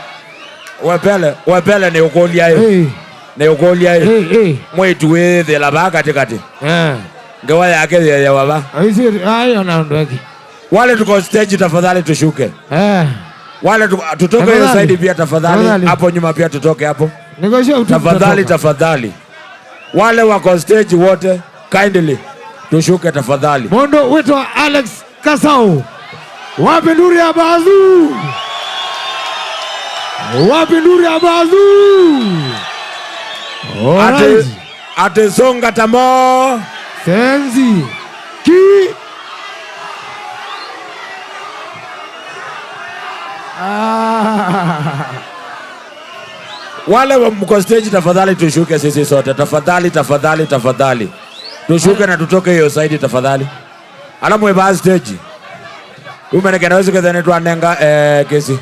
Wepele ni ukolia hiyo. Ne ukolia hiyo. Mwetu wethe la baka katikati. Ngewa yake ya baba. Ayo naondoki. Wale tuko stage tafadhali tushuke. Wale tutoke hiyo side pia tafadhali. Hapo nyuma pia tutoke hapo. Tafadhali. Wale wako stage wote kindly tushuke tafadhali. Mondo wetu Alex Kasau. Wapi nduru ya Bazuu? Wapi nduru ya Bazuu? Ate songa tamo. Senzi. Wale mko stage tafadhali tushuke sisi sote. Tafadhali. Tushuke na tutoke hiyo side tafadhali. Ala mwe stage. Umenekana wewe kadhani tu anenga kesi.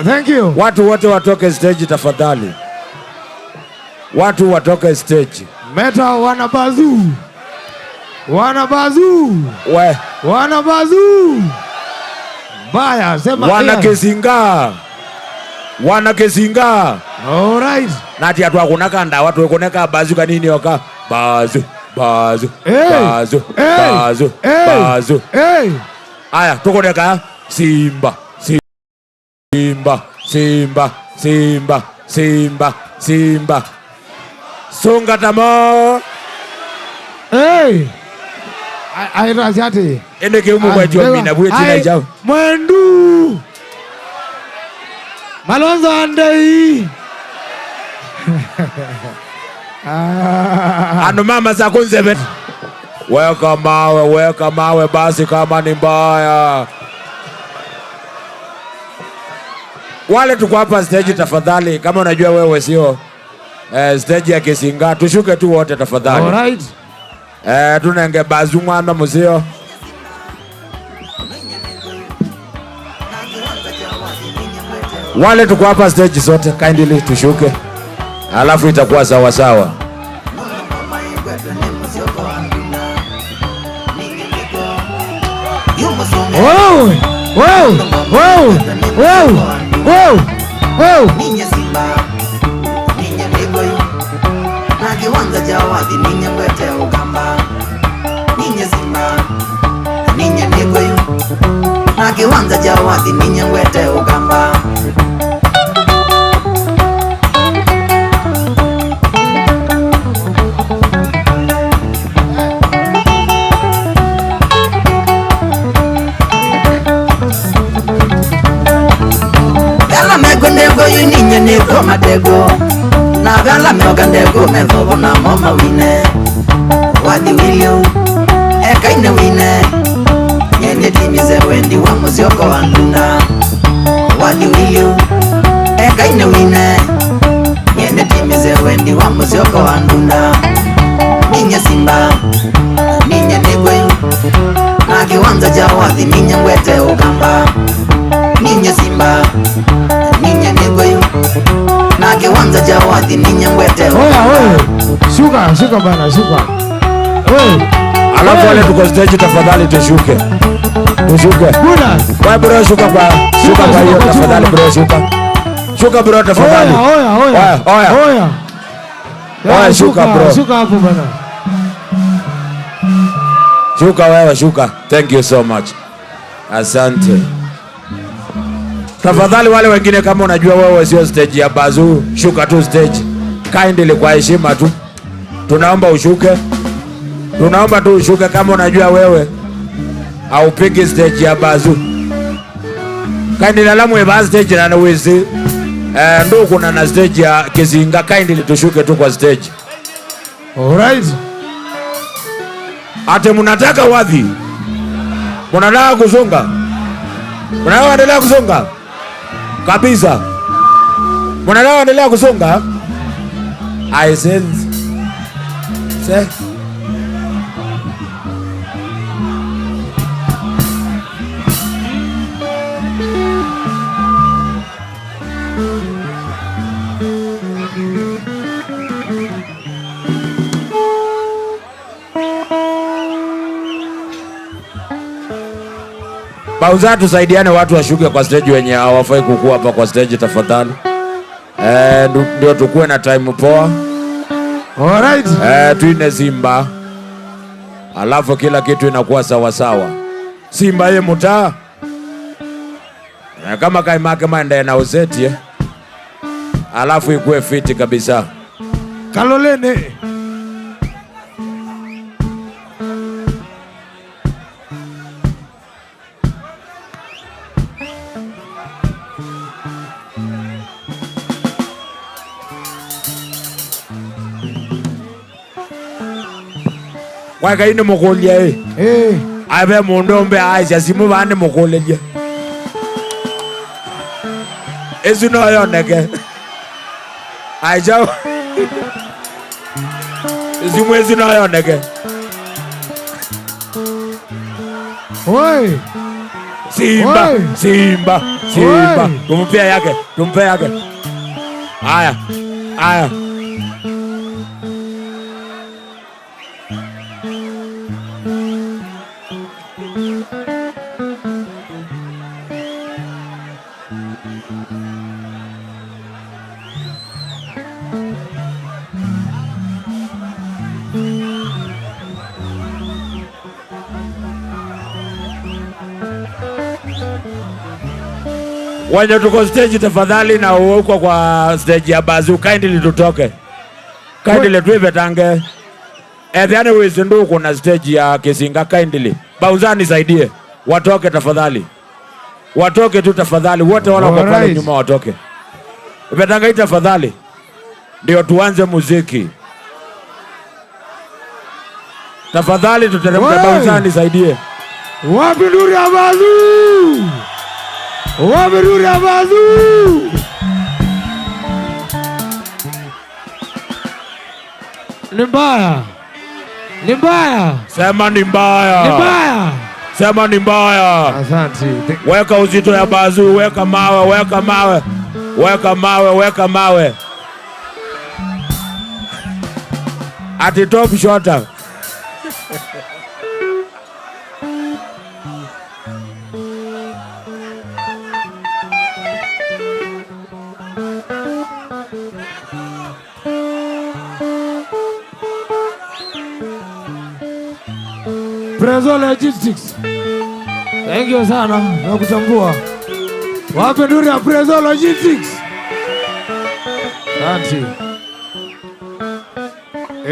Thank you. Watu wote watoke stage tafadhali. Watu watoke stage. Meta wana Bazuu. Wana Bazuu. Wana Bazuu. Baya sema wana Kisinga. All right. Nati atu akunaka nda watu wekoneka Bazuu kanini yoka. Bazuu. Aya tukoneka Simba. Songa tamo. Airajati. Endeke umu kwa jua mina buwe tina ijao. Mwendu. Malonzo andei. Ando mama za kunzebet. Weka mawe basi kama ni mbaya. Wale tuko hapa stage tafadhali, kama unajua wewe sio stage ya Kisinga, tushuke tu wote tafadhali. All right. Tunenge Bazuu mwana muzio. Wale tuko hapa stage sote kindly tushuke. Alafu itakuwa sawa sawa. Ninye Simba, ninye Migoyo, na kiwanja cha wazi ninye Mbwete Ugamba. Ninye Simba, ninye Migoyo, na kiwanja cha wazi ninye Mbwete Ugamba. kwa madego na gala meoga ndego methobo na moma wine wathi wilio ekaine wine nyende timize wendi wa musioko wa ndunda wathi wilio ekaine wine nyende timize wendi wa musioko wa ndunda ninye simba ninye nigwe na kiwanza cha wathi ninye ngwete ugamba ninye simba ninye nigwe na kiwanza cha wathi ninye ngwete ugamba. Shuka bana, shuka. Alafu wale tuko stage tafadhali tushuke. Buna. Wewe bro shuka kwa hiyo tafadhali bro shuka. Shuka bro tafadhali. Oya shuka bro. Shuka hapo bana. Shuka wewe shuka. Thank you so much. Asante. Tafadhali wale wengine kama unajua wewe sio stage ya Bazuu, shuka tu stage. Kindly kwa heshima tu. Tunaomba ushuke. Tunaomba tu ushuke kama unajua wewe haupigi stage ya Bazuu. Kindly alamu ya stage na wezi. Ndo kuna na stage ya Kizinga, kindly tushuke tu kwa stage. Alright. Ate mnataka wathi? Mnataka kuzunga? Mnataka endelea kuzunga? Kabisa. Mnataka endelea kuzunga? I sense. Say. Bauza tusaidiane watu washuke kwa stage wenye hawafai kukua hapa kwa stage tafadhali. Ndio tukue na time poa. Alright. Tuine Simba. Alafu kila kitu inakuwa sawa sawa. Simba ye muta. Kama kaimake maenda na uzeti alafu ikue fiti kabisa. Kalolene. Waka ine mukolia abe mundombe aisha simu bane mukolia ezuno yoneke aisha simu ezuno yoneke Oi Simba tumpe yake haya Wenye tuko stage tafadhali na uko kwa stage ya Bazuu kindly tutoke. Kindly tuive tange. Edhane wizindu kuna stage ya Kizinga kindly. Bauza nisaidie. Watoke tafadhali. Watoke tu tafadhali. Wote wala kwa pale nyuma watoke. Ivetanga hii tafadhali. Ndio tuanze muziki. Tafadhali tuteremke. Bauza nisaidie. Wapi nduri ya Bazuu? Wamerudi Bazuu. Ni mbaya. Sema ni mbaya. Sema ni mbaya. Asante. Weka uzito ya Bazuu, weka mawe. Ati top shota. Prezo Logistics. Thank you sana na kutambua. Wape nduri ya Prezo Logistics. Asante.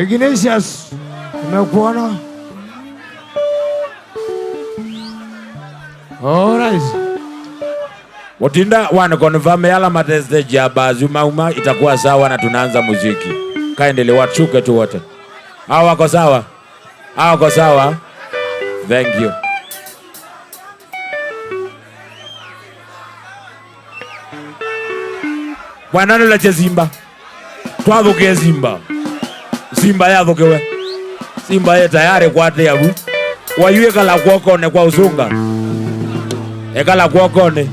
Ignatius, nimekuona. Alright. Utinda wana confirm yala mateste ya Bazuma uma itakuwa sawa na tunaanza muziki. Kaendelee wachuke tu wote. Hao wako sawa? Hao wako sawa? Thank you. Bwanano la Simba. Twavuke Simba. Simba yavukewe. Simba ye tayari kwate yabu. Wayuye kala kwokone kwa usunga. Ekala kwokone.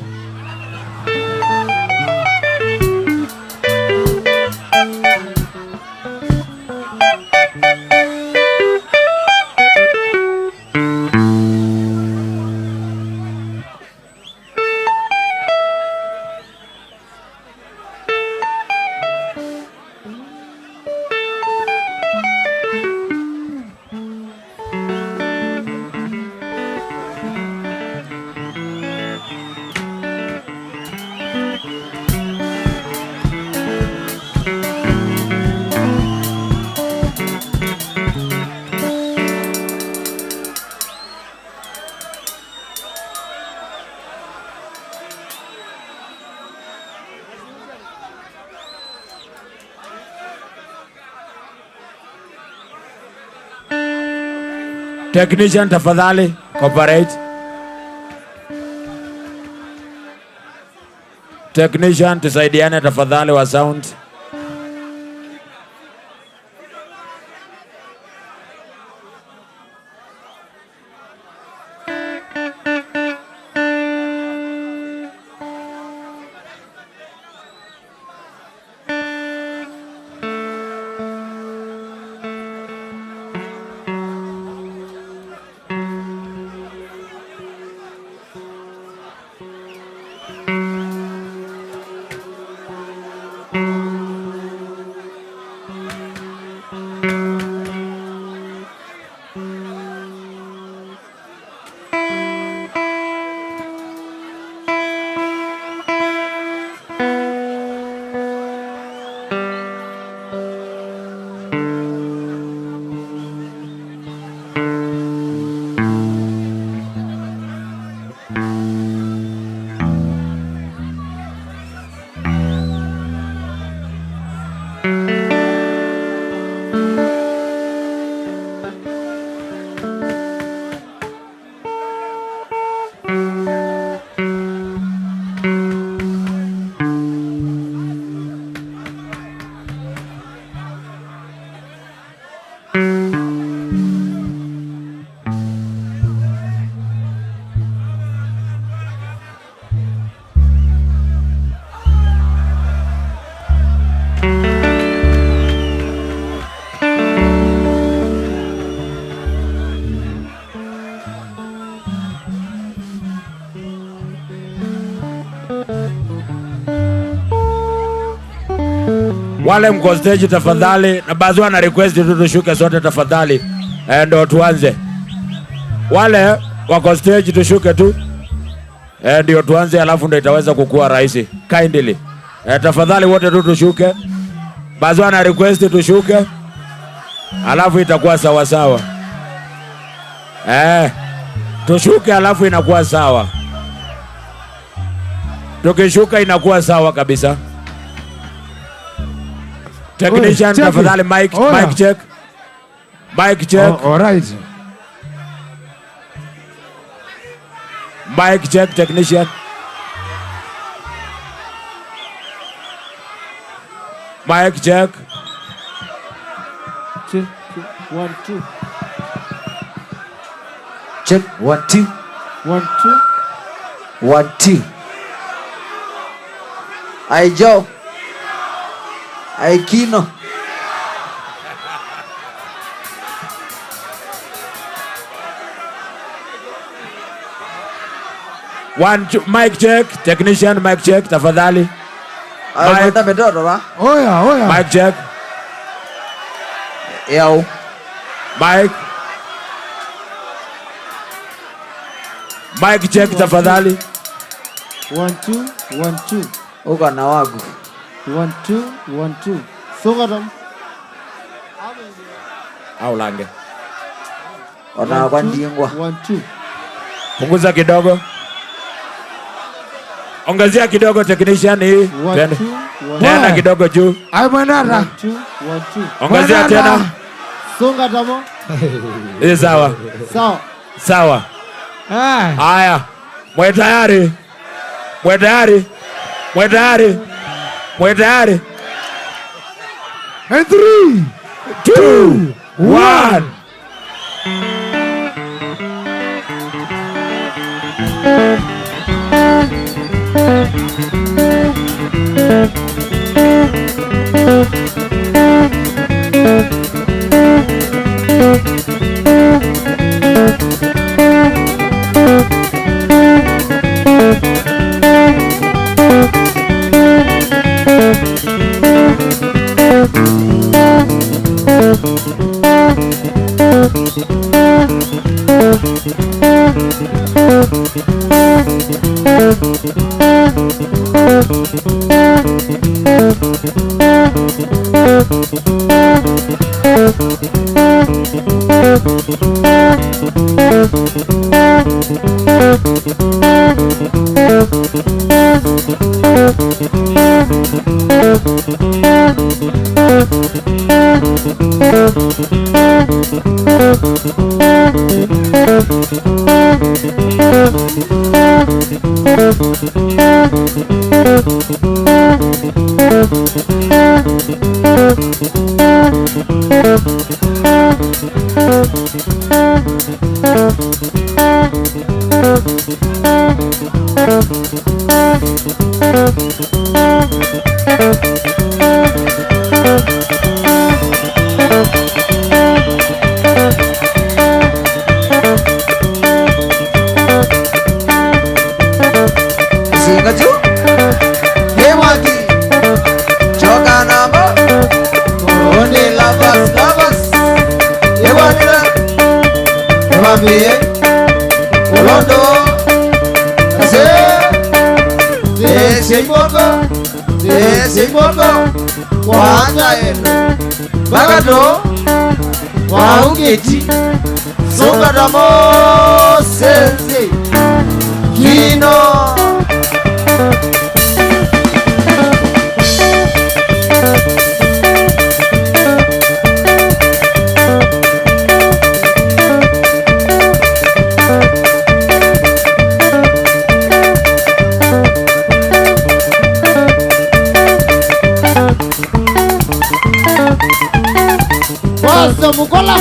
Technician tafadhali cooperate. Technician tusaidiane tafadhali wa sound. Wale mko stage tafadhali, na baadhi wana request tu tushuke sote tafadhali. Ndio tuanze. Wale wako stage tushuke tu. Ndio tuanze, alafu ndio itaweza kukua rahisi. Kindly. Tafadhali wote tu tushuke. Baadhi wana request tushuke. Alafu itakuwa sawa sawa. Tushuke alafu inakuwa sawa. Tukishuka inakuwa sawa kabisa. Technician tafadhali mic check. Mic check. All right. Mic check technician. Mic check. 2 1 2. Check 1 2 1 2 1 2. Ai Joe. Ai Kino. One, two, mic check, technician, mic check, tafadhali. Mic. Oya. Mic check. Yo. Mic. Mic check, tafadhali. 1 2 1 2. Uko na wagu. 1 2 1 2. Sogaram. Au lange. Ona kwa ndingwa. 1 2. Punguza kidogo. Ongezea kidogo technician hii. Tena kidogo juu. Ai mwanara. Ongezea tena. Songa tamo. Sawa. Sawa. Sawa. Haya. Mwe tayari. Mwe tayari. Mwe tayari. Mwe tayari. 3, 2, 1. Bagato Waungeti Songadamo Sense Kino Mukola.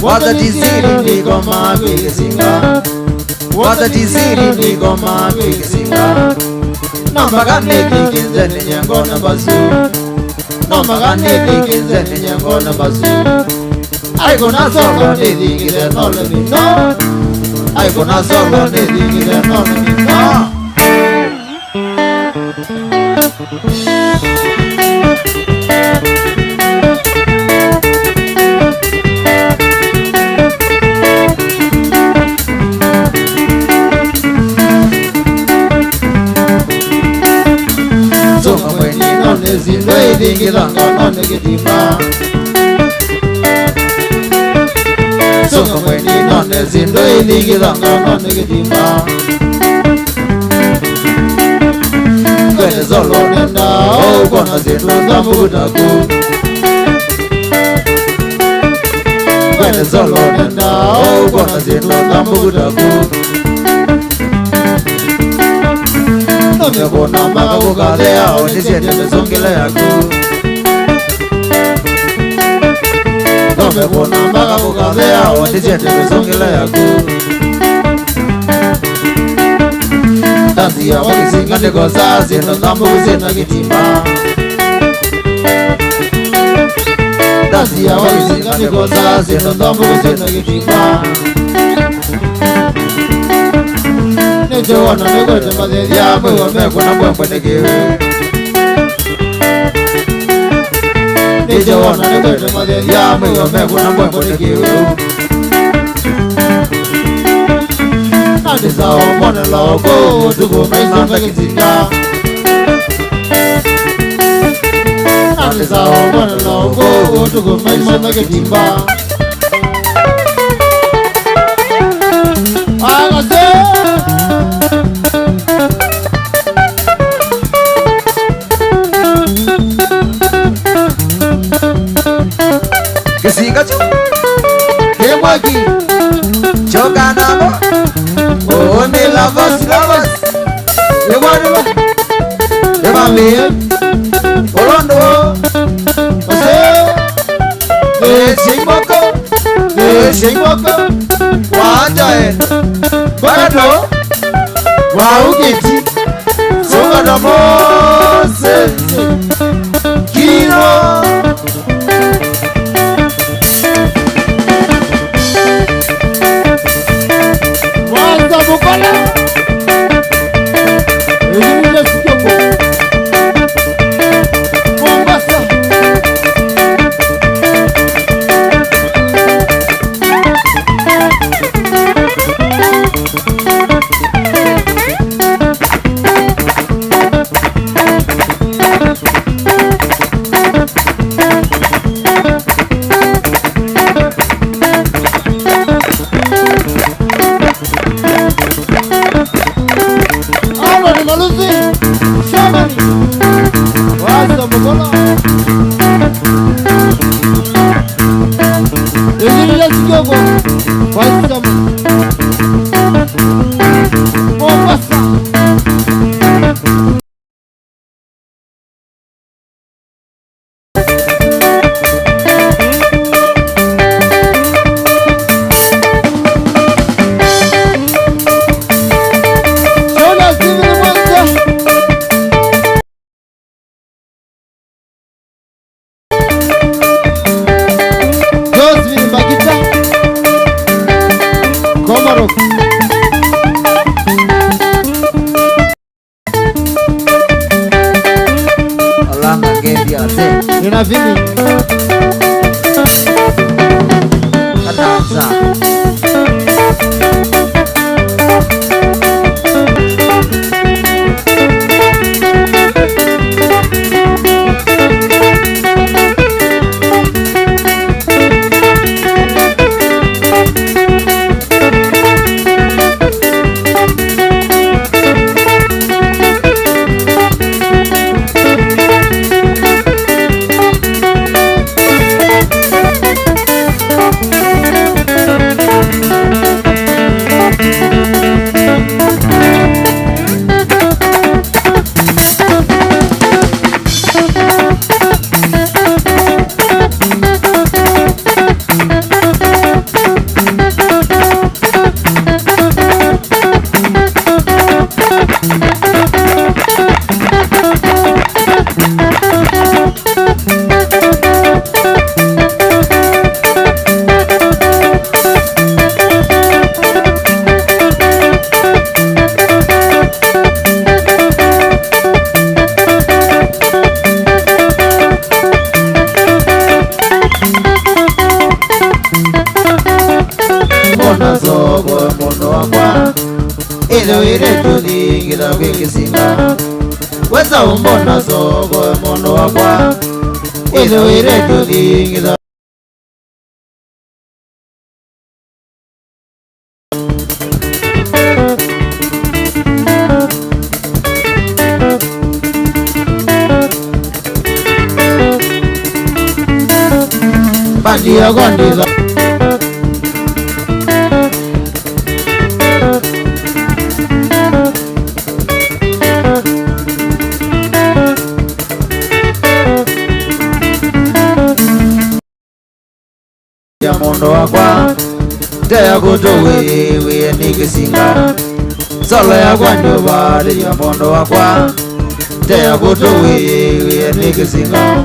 Wada diziri ndigo mabisinga Wada diziri ndigo mabisinga Namagane dikinze ninyango na bazu Namagane dikinze ninyango na bazu Aiko na solo nidikire nole mino Aiko na solo nidikire nole mino Zindoi dingilanga none gitima Songa mweni none zindoi dingilanga none gitima Kwene zolo nenda o kona zindu zambudaku Kwene zolo nenda o kona zindu zambudaku Nimekona maka kukalea Onisende mesongele yaku Nimekona maka kukalea Onisende mesongele yaku Tanzi ya wakisinga nikosa Zino zambu kusina kitima Tanzi ya wakisinga nikosa Zino zambu kusina kitima Nicho wana nego te madhe ya mwe me kuna mbwe negewe. Nicho wana nego te madhe ya mwe me kuna mbwe negewe. Nani sao mwana logo tuko maisa mekizinga. Nani sao mwana logo tuko maisa mekizinga. Kisinga chu Kemwaki Choka nabo Oh me lovers Ewanima Evamie Olondo Ose Shingmoko Wajae Barato Waugeti Songa na Mose Kino Mukola Elimule Sikoko Mombasa Nina vini Katanza Weza umbona zogo mono wakwa Izo ire tulingiza Bandi ya gondiza ya mondo wakwa Teya kuto wewe nikisinga Solo ya kwa ndobari ya mondo wakwa Teya kuto wewe nikisinga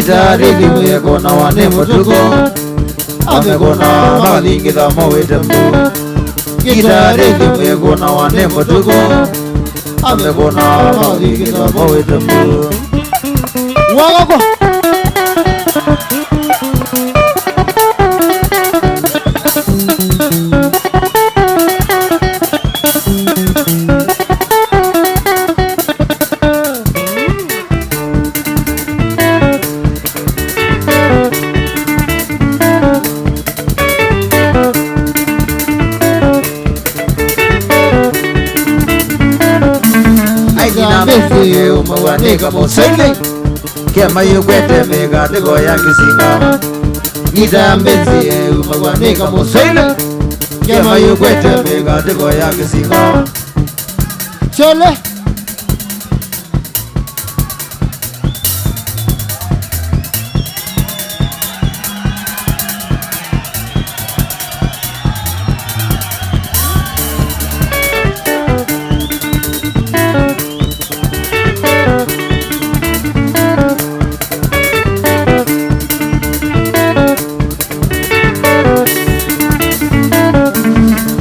Gitari limweko na wane mutuko amekona makalingi thamo witembu Gitari limweko na wane mutuko amekona makalingi thamo witembu Wagako Mese umawanika musaile Kema yukwete mega tego ya kisinga Nita mese umawanika musaile Kema yukwete mega tego ya kisinga Chole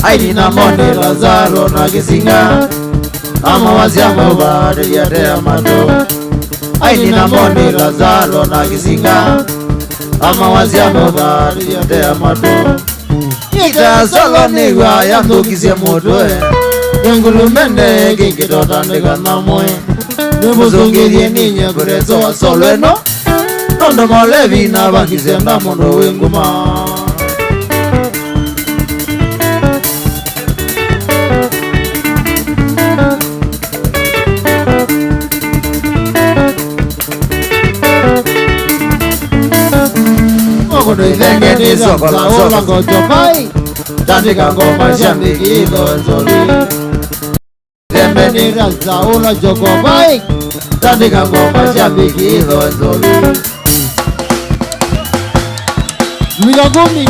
Aini na mone Lazaro na kisinga Ama waziama ubade ya dea mato Aini na mone Lazaro na kisinga Ama waziama ubade ya dea mato Ita solo nigwa ya mdukise motoe Yengulu mende kikitota ndika na moe Nebuzongirie ninye kurezo wa solo eno Nondo molevi na bakise na mono wenguma Kono ilenge ni soko la ola ngojo pai Tandika ngoma shambiki ilo nzoli Tembe ni raza ola joko pai Tandika ngoma shambiki ilo nzoli Milagumi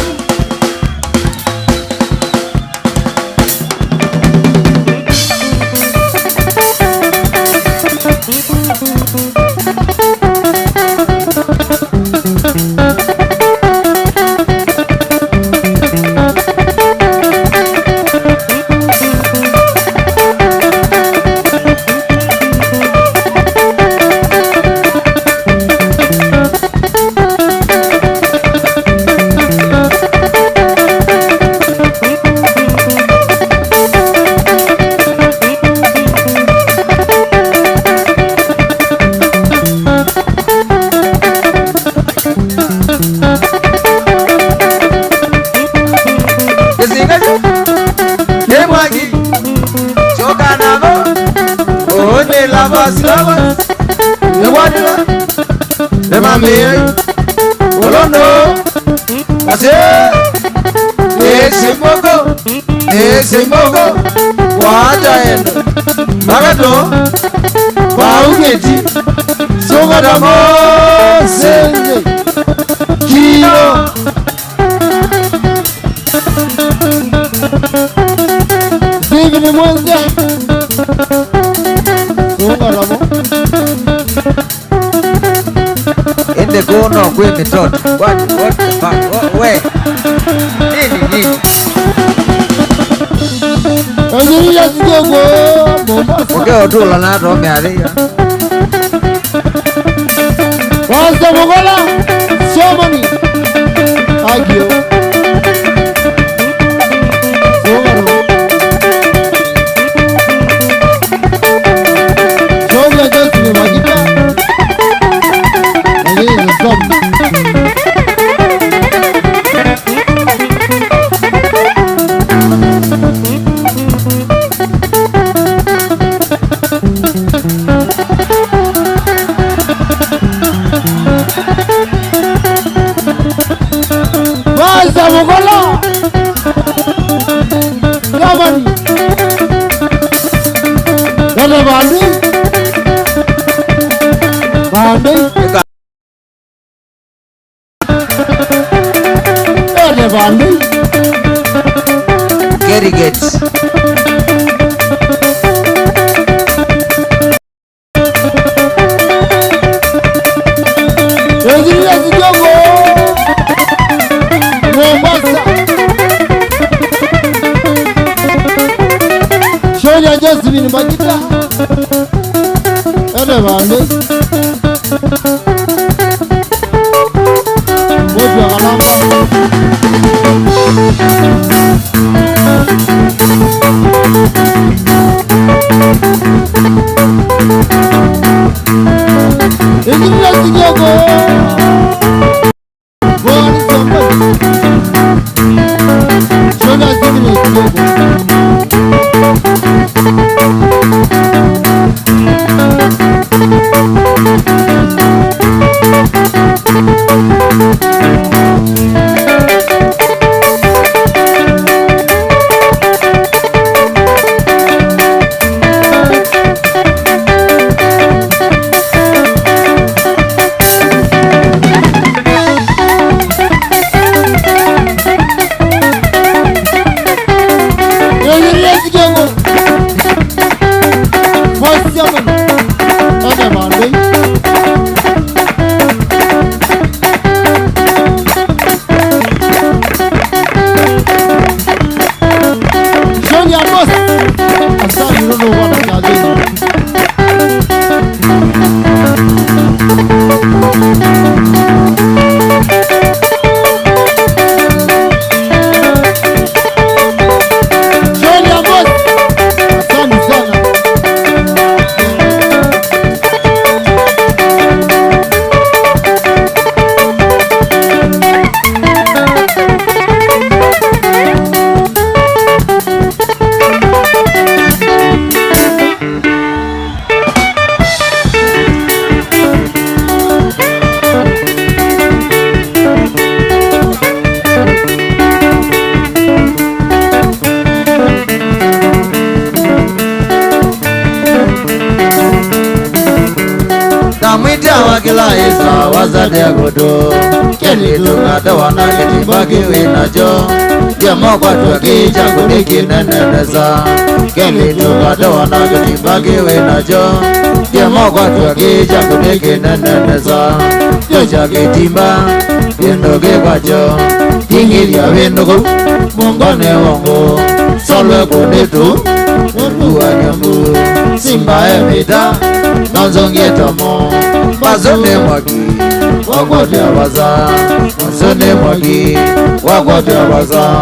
Semoko Wajaendo Magato Waugeti Sogadamo Senge Kilo Bigini Mwanza Sogadamo In the corner of Queen Method What the fuck where Nini Anjiriya kidogo Mombasa Okeo tula na tome alia Wasta Mogola Somani Agio Sogaro Soga Josime Magita Anjiriya Somani Mogola Yamani Dada Bandi Dada Bandi Gary Gates Ejiria Kidogo Mombasa Shonya Josephine Magita Ene bande Moja Kalamba Ejiria Kidogo Boni somebody Shonya Josephine Kidogo Kila isa wazade agodo Keli tungata wanakiti bagi winajo Jamo kwa tuwaki changu niki neneneza Keli tungata wanakiti bagi winajo Jamo kwa tuwaki changu niki neneneza Joja kitimba Yendoge kwacho Tingiria wendogo Mungone wangu Solwe kunditu Mungu wanyambu Simba emita Nonzongi tomo Mazone mwagi Wakote abaza Mazone mwagi Wakote abaza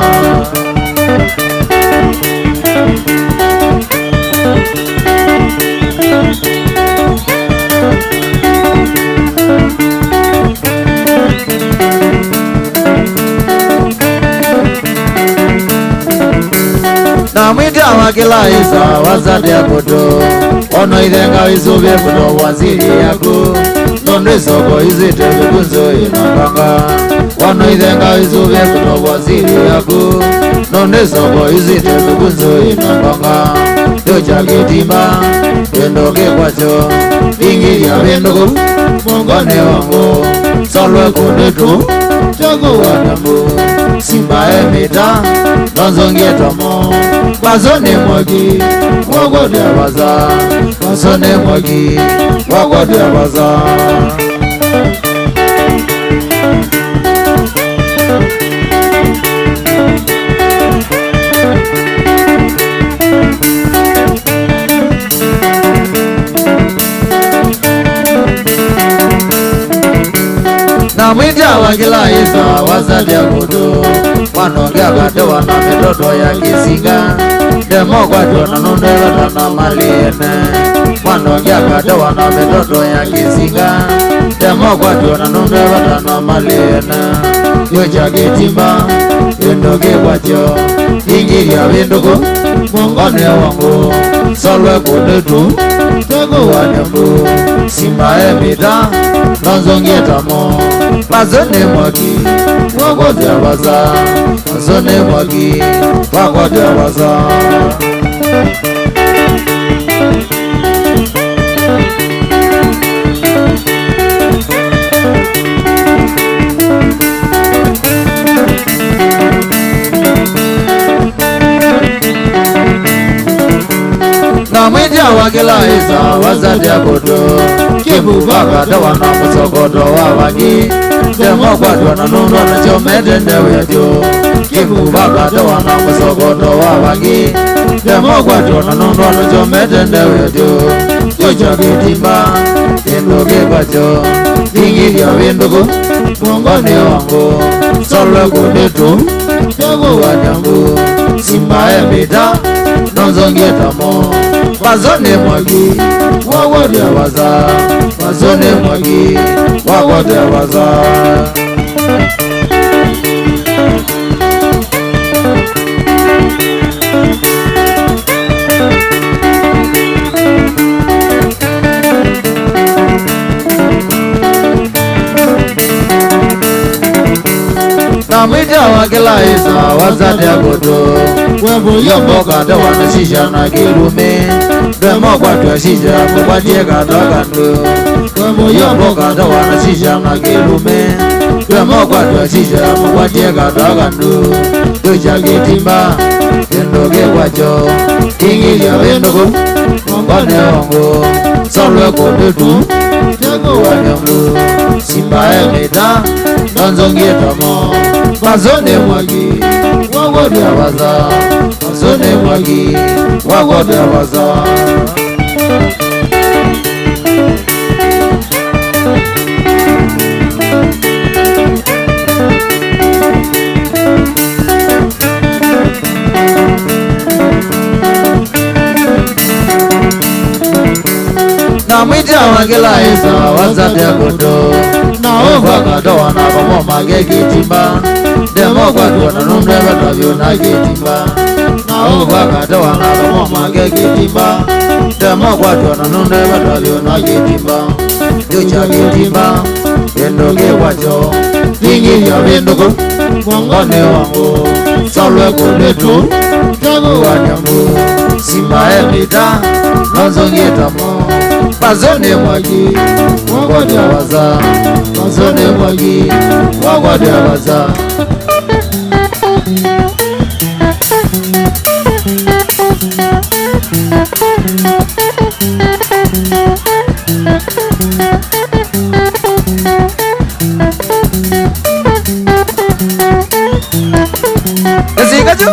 Na mwita wakila isa wazade ya kuto Ono idhenga wisubye kuto waziri yako Nonde soko izite vikunzo inapanga Ono idhenga wisubye kuto waziri yako Nonde soko izite vikunzo inapanga Doja kitimba Yendoke kwacho Ingiria wendogo Mungone wangu Solwe kunditu Jogo wadambu Simba emita Nonzongie tomo Bazone mwagi Wakote abaza Bazone mwagi Wakote abaza Na mwita wakila isa wazali ya kudu Wanongea katewa na mitoto ya kisinga Demo kwa tuwa nundela na maliene Wanongea katewa na mitoto ya kisinga Demo kwa tuwa nundela na maliene Yocha kitimba Yendoke kwacho Ingiria windugu Mungone wangu Solwe kunditu Tego wanyambu Simba emita Nonzongie tamo Bazone mwagi Wakote abaza Bazone mwagi Wakote abaza Na mwita wakila isa wazade ya kuto Kibubaga dawana musokoto wabangi Demo kwadwa na nundo na chomete ndewe jo Kibubaga dawana musokoto wabangi Demo kwadwa na nundo na chomete ndewe jo Yocha kitimba Yendo kibacho Ingi ya windugu Mungoni wangu Solo kuditu Yogu wajangu Simba ebita Nonzongietamo Bazone mwagi Wagote waza Bazone mwagi Wagote waza Namita wakila isa wazade agoto Webo yombo kata wana shisha na kilume Demo kwa tuwa shisha mkwatie kata kando Webo yombo kata wana shisha na kilume Demo kwa tuwa shisha mkwatie kata kando Tucha kitimba Yendo kekwacho Ingi ya wendogo Mbane wango Salwe kodetu Tego wanyamlu Simba emita Nonzongietamo Bazone mwagi Wagote waza Bazone mwagi Wagote waza Namwita wakila isa wazade agoto Naofa katoa na pamoma kekitimba Demo kwa tuwa na numde batavyo na kitimba Naofa katoa na pamoma kekitimba Demo kwa tuwa na numde batavyo na kitimba Yucha kitimba Yendo kekwacho Ingi ya windugu Mwangone wangu Salwe kudetu Tagu wanyambu Simba emita Nonzongietamo Bazone mwagi Wagote waza Bazone mwagi Wagote waza Ezikacho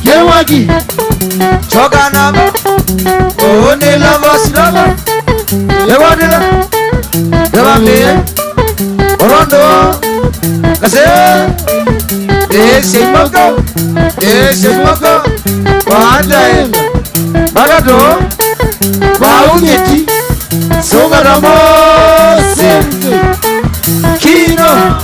Yewagi Choka naba Ohone lava sinaba Ewadila Yawamie Orondo Kase Shimoko Shimoko Wanda enga Bagato Waungeti Songaramose Kino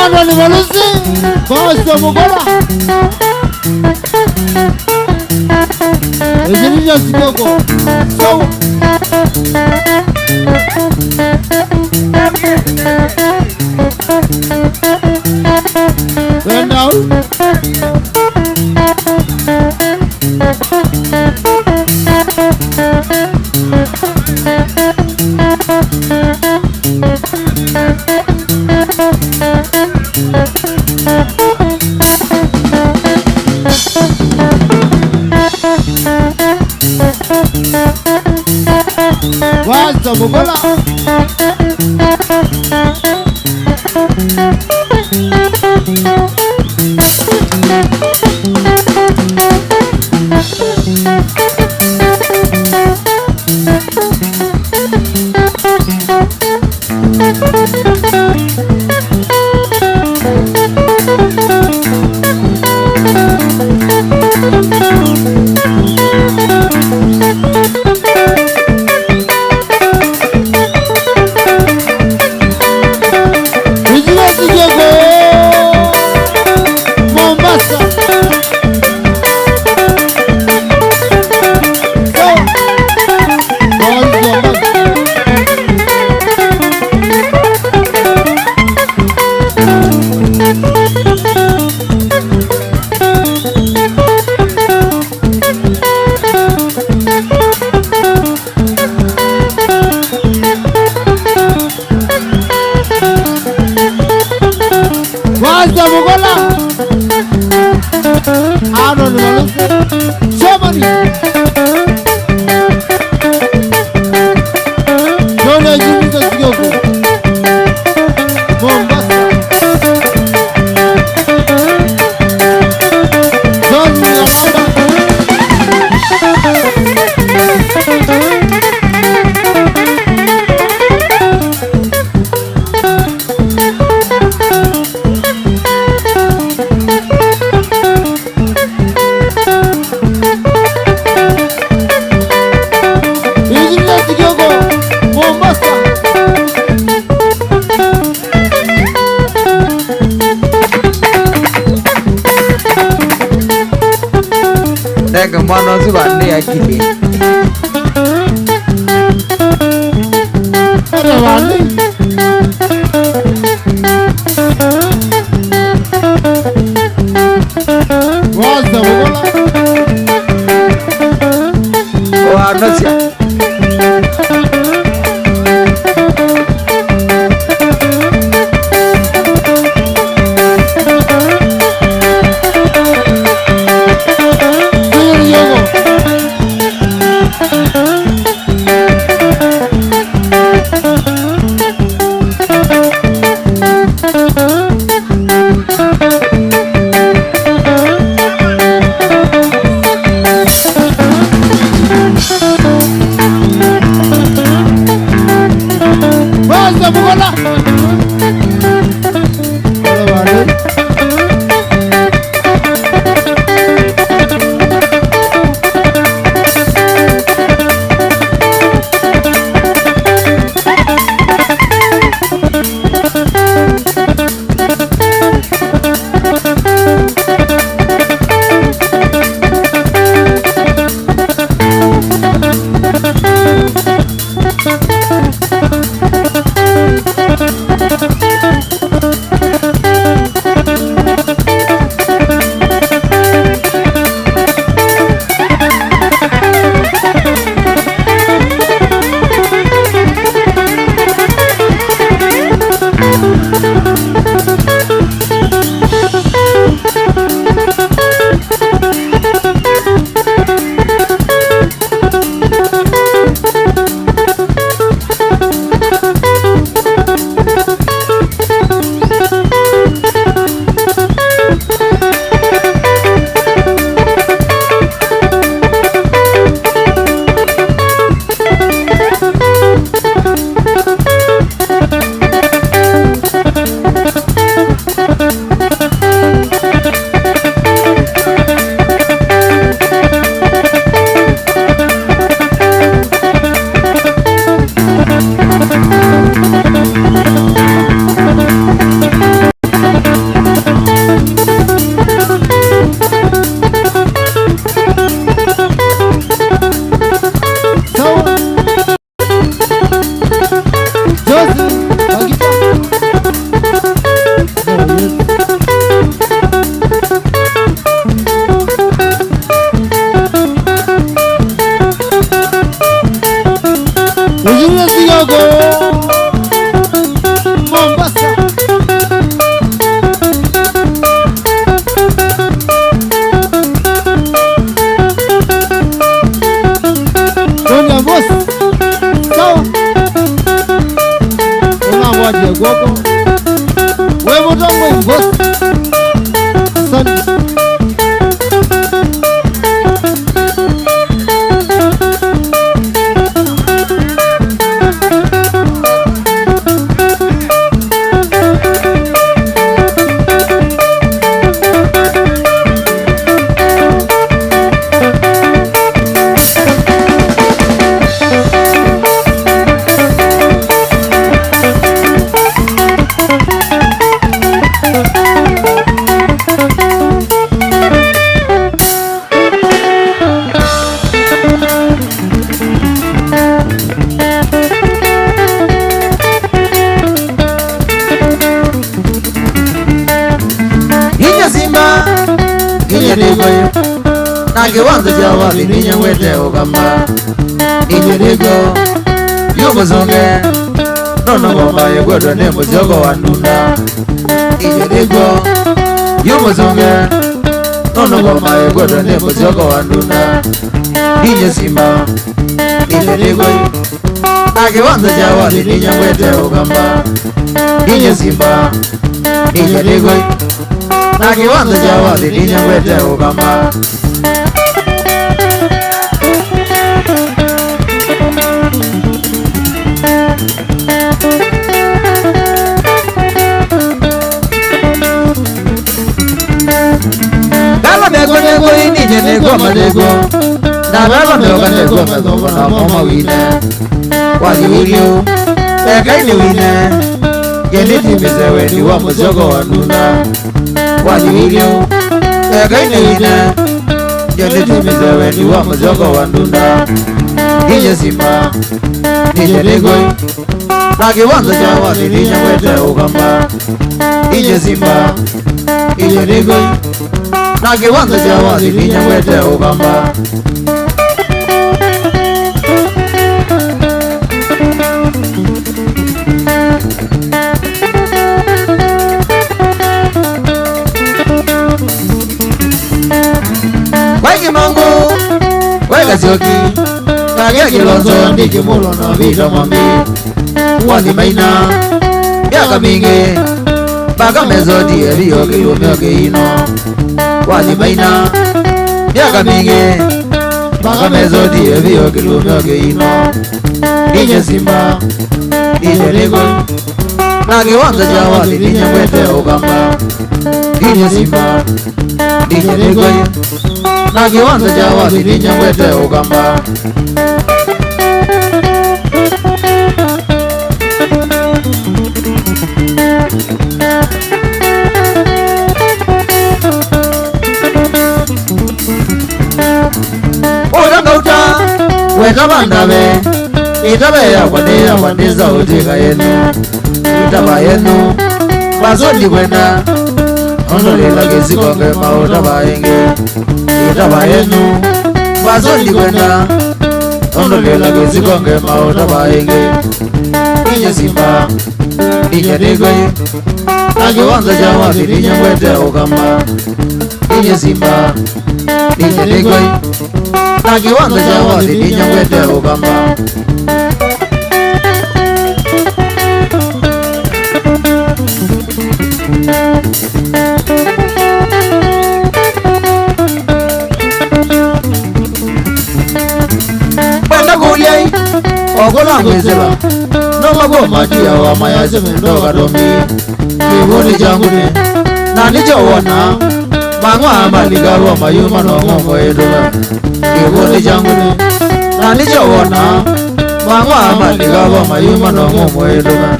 Ana ni malusi Basta mugola Ejinisha sikoko Sawa Wenda Basta mugola Mwana zibande akili Kiwanza cha wali ninya wete ugamba Ijirigo Yumuzonge Nono ngomba yegwedo ne muzogo wa nunda Ijirigo Yumuzonge Nono ngomba yegwedo ne muzogo wa nunda Inye simba Ijirigo Kiwanza cha wali ninya wete ugamba Inye simba Ijirigo Kiwanza cha wali ninya wete ugamba kwa madego na baba meoka ndego medhogo na moma wine wathi wilio ekaini wine genitimize wendi wa musiogo wa ndunda wathi wilio ekaini wine genitimize wendi wa musiogo wa ndunda nije simba nije negoi na kiwanza cha wathi nije mwete ukamba nije simba nije negoi na kiwanza cha wathi nije mwete ukamba Mangu, wega sioki, kagia kilozo ndiki mulo na vita mwambi wathi maina, miaka mingi, baka mezoti eviyo kilumio kiino wathi maina, miaka mingi, baka mezoti eviyo kilumio kiino nije simba, nije negoi na kiwanza cha wathi nije mwete ukamba nije simba, nije negoi na kiwanza cha wathi nije mwete ukamba urangauta weta bandabe itabe ya kwandiza utika yenu itaba yenu bazodi kwenda ondolila kisikonge mautaba ingi itaba yenu bazodi kwenda ondolila kisikonge mautaba ingi nije simba nije negoi na kiwanza cha wathi nije mwete ukamba nije simba nije negoi na kiwanza cha wathi nije mwete ukamba Banda kuliai ogola ngwezeba no mago matia wa maya semendo kadomi kiboni jangune na nichowona mangwa maligarwa mayuma no ngomo edoba kiboni jangune na nichowona mangwa maligarwa mayuma no ngomo edoba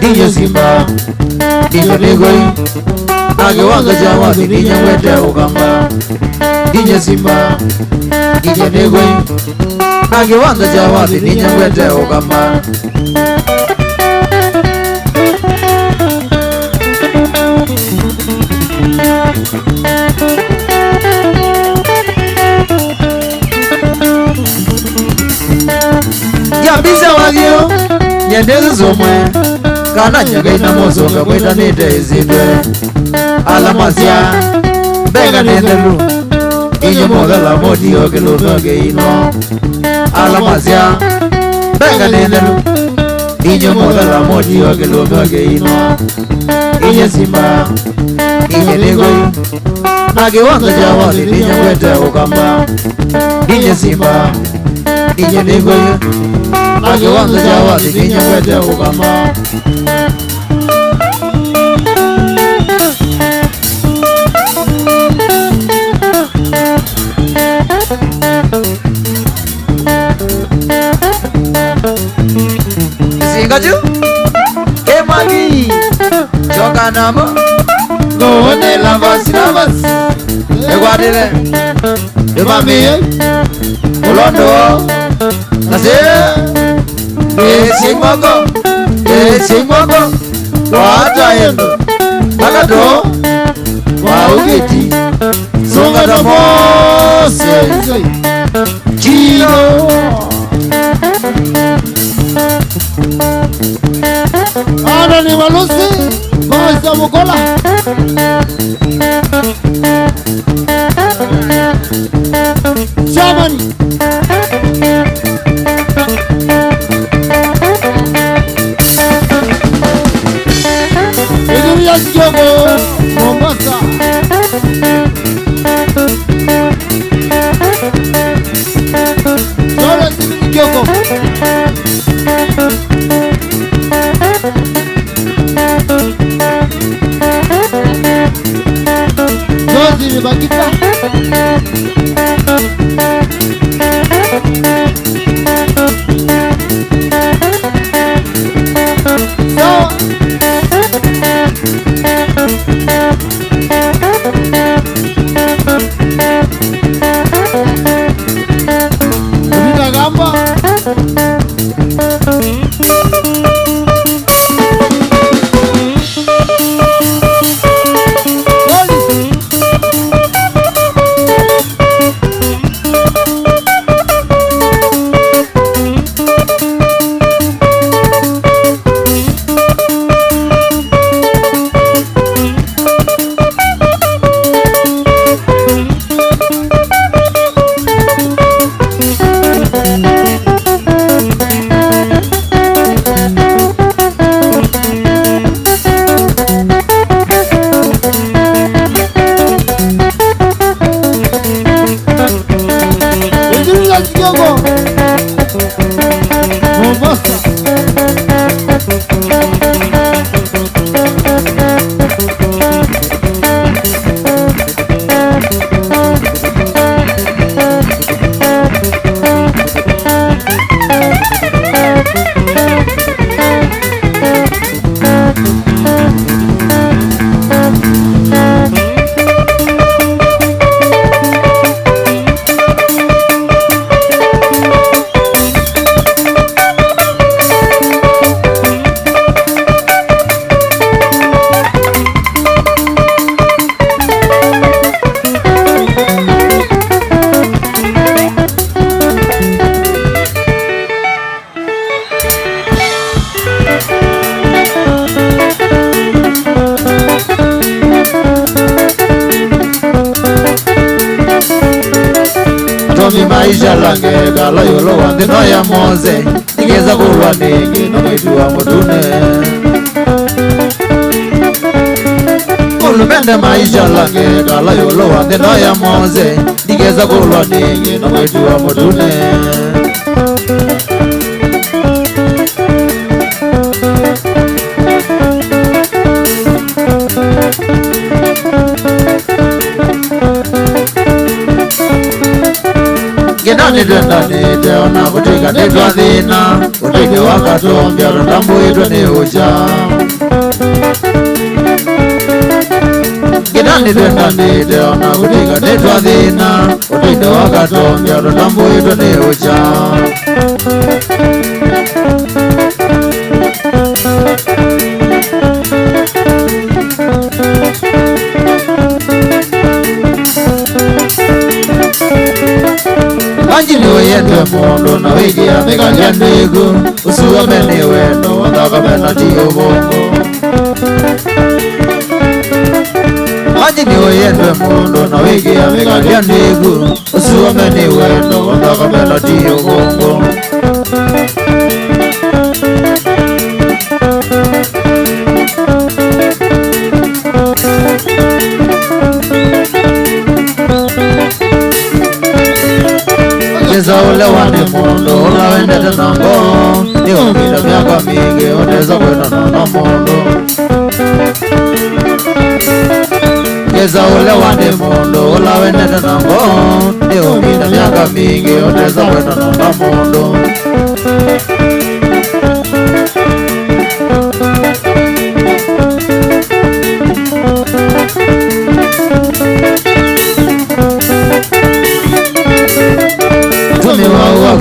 nije simba nije negoi na kiwanza cha wathi nije mwete ukamba nije simba nije negoi na kiwanza cha wathi nije mwete ukamba Yambiza wagio nyendezi zomwe kana nyagaina mosonga kweta nite izidwe alamasia benga nendelu inyo mogala modi okelunga geino alamasia benga nendelu inyo mogala modi okelunga geino inyo simba inyo negoi na kiwanza cha wathi nije mwete ukamba inyo simba inyo negoi na kiwanza cha wathi nije mwete ukamba Singaju Emagi Choka namo Gone lavas Eguadile Demami Ulondo Nase Singmoko Wata yendo Akado Waugeti Songa da Mose Chino Ana ni malusi Masa mukola Shamani Iduria Jogo Mombasa Sora Simi Jogo Jozi Bakita Julius Kiongo Mombasa. Tomi maisha lange gala yolo wandi no ya moze Nigeza kulwa ningi no maitua motune Kulumende maisha lange gala yolo wandi no ya moze Nigeza kulwa ningi no maitua motune Gedani dendani teona kutika netwa dhina Kutike wakatombia rotambu itwa ni ucha Gedani dendani teona kutika netwa dhina Kutike wakatombia rotambu itwa ni ucha Anjini oyende mondo na wigi ya mikalia ndigu Usuwa meni wendo wandaka mena tiyo bongo Anjini oyende mondo na wigi ya mikalia ndigu Usuwa meni wendo wandaka mena tiyo bongo Keza ule wani mondo ula wende tenango Niwa mida miaka mingi uneza kwenda na mondo Keza ule wani mondo ula wende tenango Niwa mida miaka mingi uneza kwenda na mondo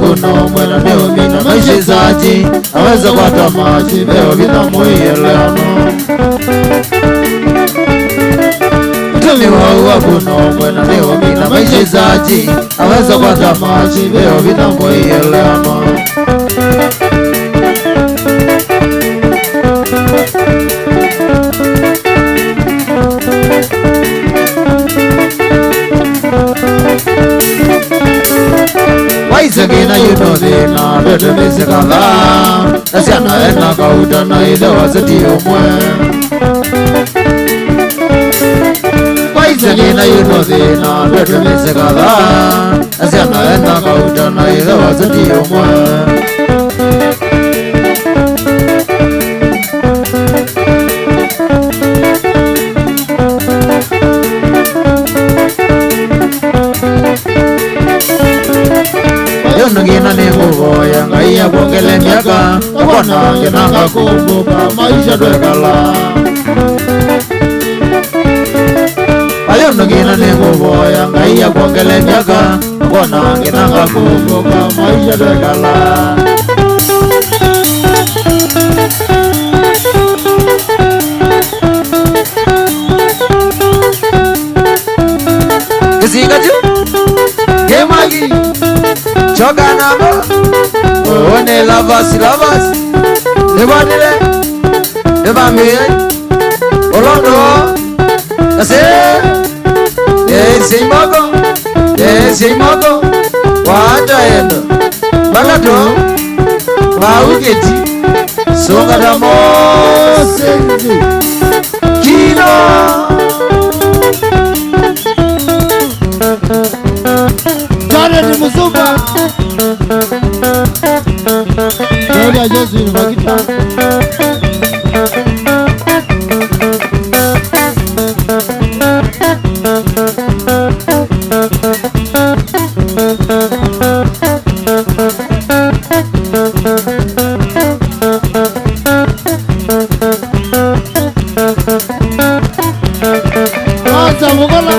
Kuno mwena neo mina maishizaji Aweza kwa tamaji Meo vina muieleano Tumi waua kuno mwena neo mina maishizaji Aweza kwa tamaji Meo vina muieleano Waisegina yunodhina Vete misi kadhaa Nasiana ena kauta na ile wazeti umwe Waisegina yunodhina Vete misi kadhaa Nasiana ena kauta na ile wazeti umwe Nangina ni kuvoya ngaiya kuongele miaka Nakwana ngenanga kumbuka maisha twekala Ayo nangina ni kuvoya ngaiya kuongele miaka Nakwana ngenanga kumbuka maisha twekala Kisika ju Gemagi Choka namo One lavas Nebanile Nebamie Olondo Kase Simogo Wata endo Bagato Waugeti Songa damo Sengi Kino Janet super. Gloria Josephine Bakita. Kwanza Mugola.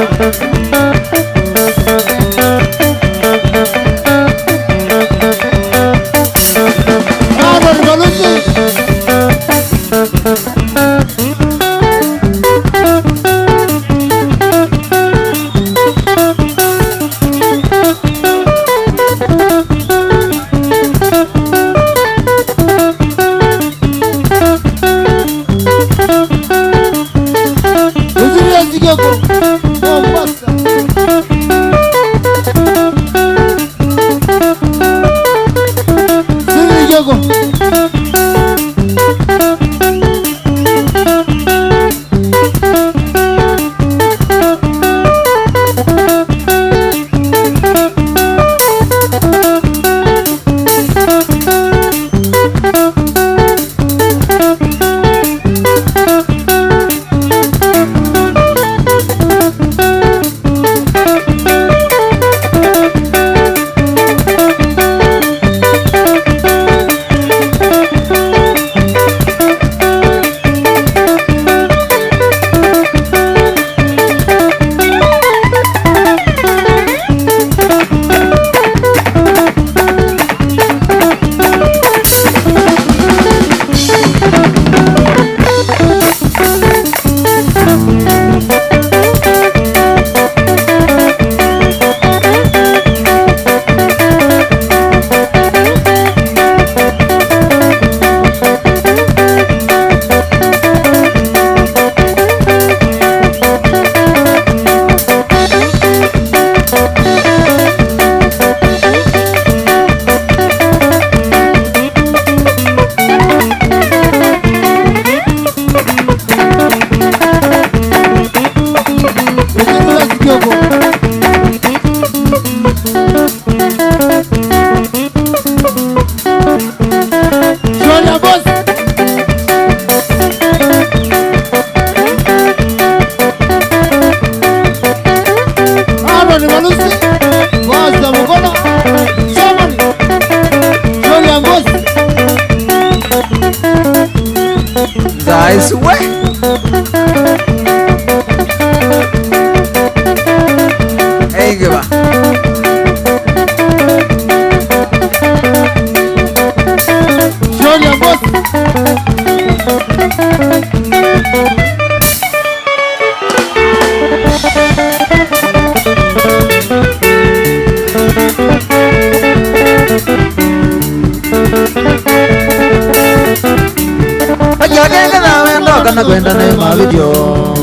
Kwenda na mavideo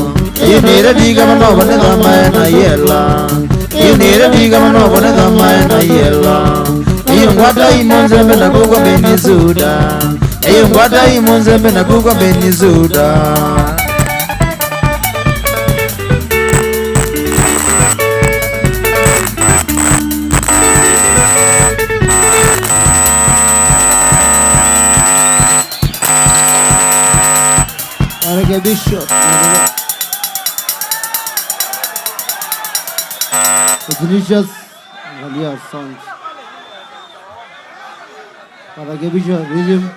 yinire diga mano bone gama na yella yinire diga mano bone gama na yella yingwata imonze mena kuko benizuda yingwata imonze mena kuko benizuda Bishop Vinicius Galia songs Parage Bishop rhythm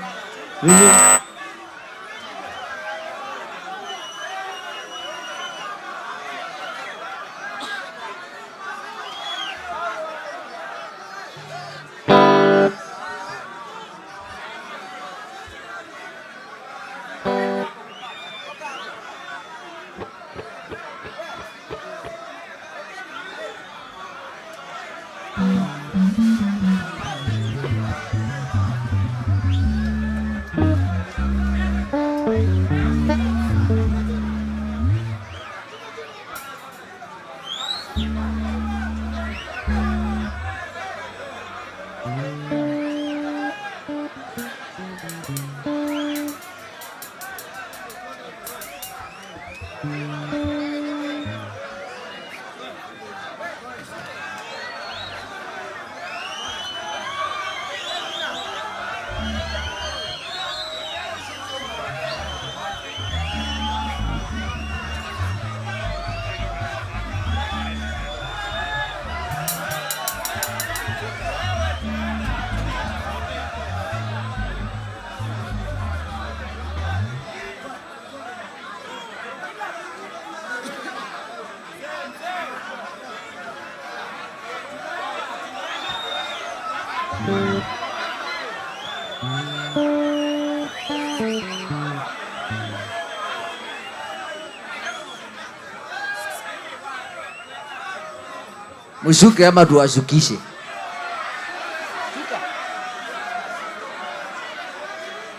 Mushuke ama tuwashukishe?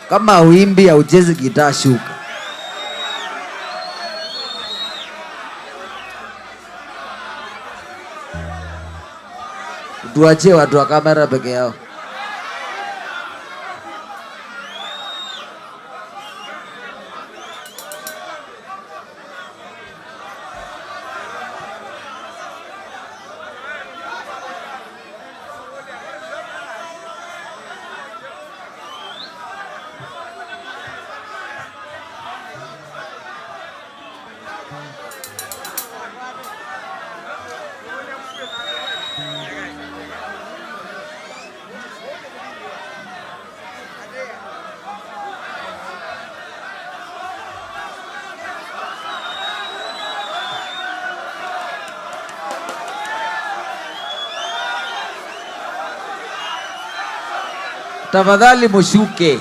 Kama uimbi au uchezi gitaa, shuka. Tuachie watu wa kamera peke yao. Tafadhali mushuke.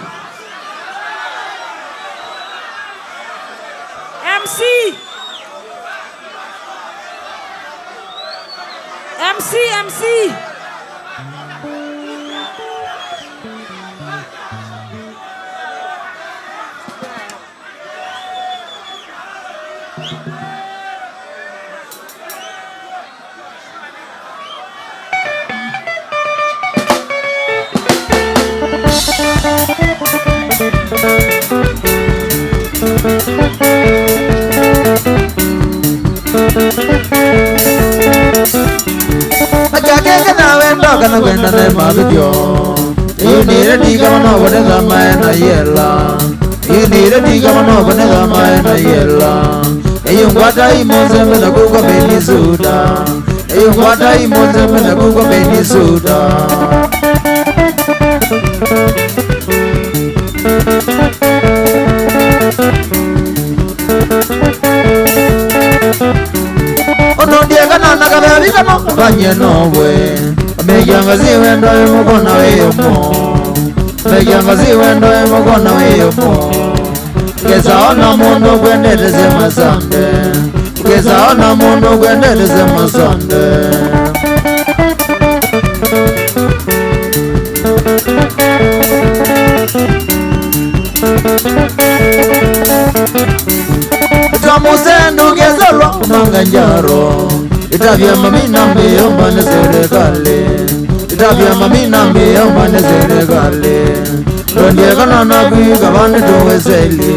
MC Kana kwenda na mabio inire diga mano bone da mai na yella inire diga mano bone da mai na yella eyungwata imoze mena kuko benisuda eyungwata imoze mena kuko benisuda ono diega na nagabe bigano banye nowe Mejangazi wendo mukona weyomo Mejangazi wendo mukona weyomo Keza ona mundu kwendeleze masande Keza ona mundu kwendeleze masande Tamusendu kezalwa umanganjaro Itavya mamina mbiomba na serikali Itavya mamina mbiomba na serikali Ndondiekana na kuiga bani tuwezeli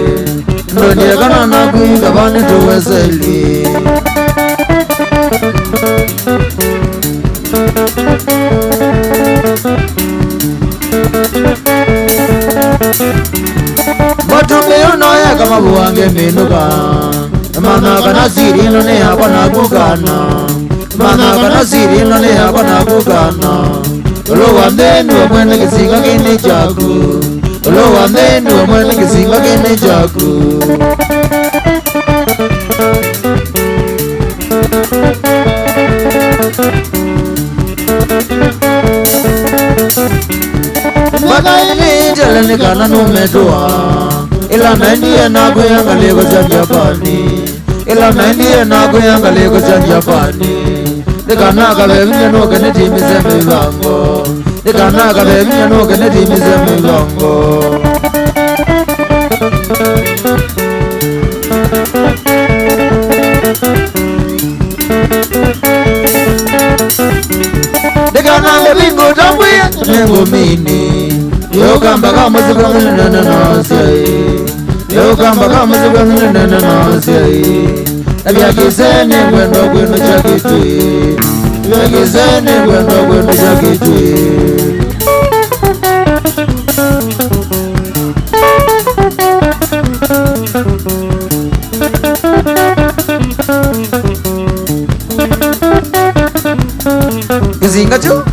Ndondiekana na kuiga bani tuwezeli Matumio ya kama buwange minuka Mana kana siri none hapa na kukana Mana kana siri none hapa na kukana Olowa menu mwene kisinga kini chaku Olowa menu mwene kisinga kini chaku Maka ini jalani kana numetua Ila mendiye na kuyanga lego cha Japani Ila mendiye na kuyanga lego cha Japani Nikanaka bebinya nuke netimize mibango Nikanaka bebinya nuke netimize mibango Nikanaka bingo tambuya Nengo mini Yokamba kama zuka nana nasai Yokamba kama zuka nana nasai Abyakizene kwendo kwendo chakitui Abyakizene kwendo kwendo chakitui Kizinga chu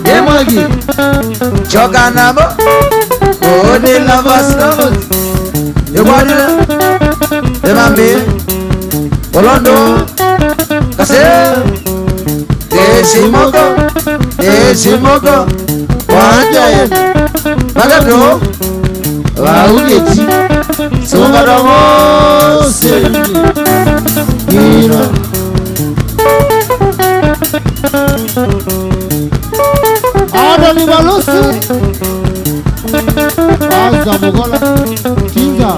Yemagi Choka nabo Kodi lavas nabo Yobadila Yemambi Olondo Kase Deshimogo wajaye bagato waugeti songaramose ira ada ni balosi aza mugola kinga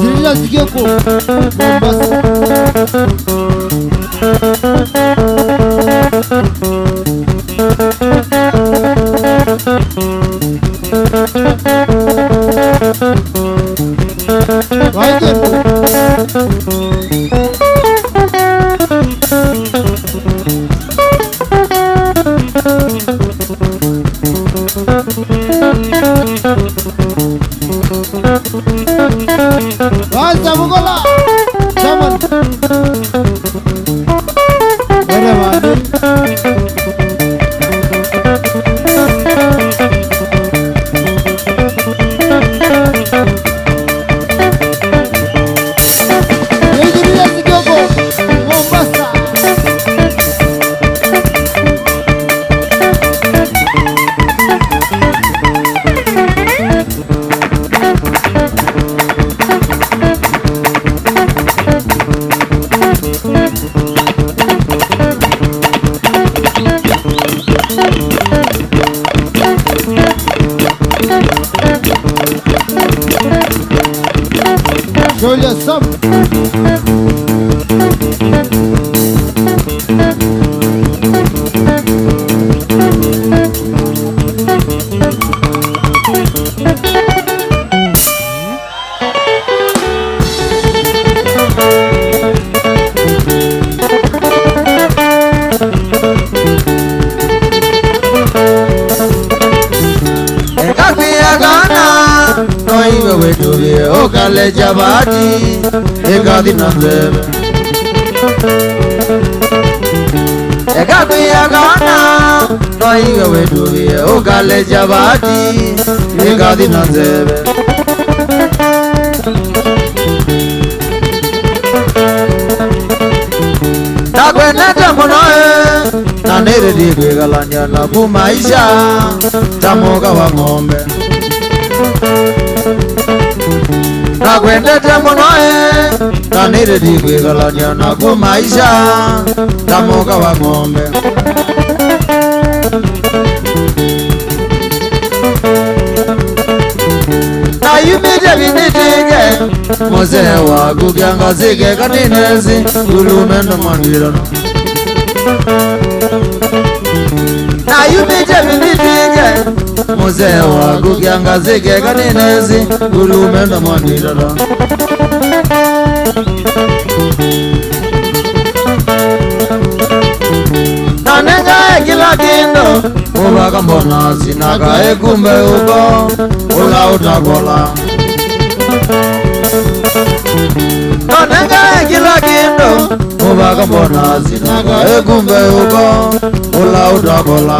Jiriya Zigeko Mombasa Basta Mugola Zaman Ada mana Jiriya Zigeko Mombasa Julia Sam Okale jabati egadi nanzebe egadi agana noiwe weduye okale jabati egadi nanzebe Nagweneta monoe nanere digwe galanya na kumaisha tamoga wa ng'ombe Nagwendete monoe nanire digwe galanya na kumaisha tamoga wa ng'ombe na yumide binidige mose wa gugyanga zige kaninezi ulumendo mandirano na yumide binidige mose wa gugyanga zige kaninezi ulumendo mandirano nanenga kila kindo ubaga mbona sinaga ekumbe uko ula utakola nanenga kila kindo ubaga mbona sinaga ekumbe uko ula utakola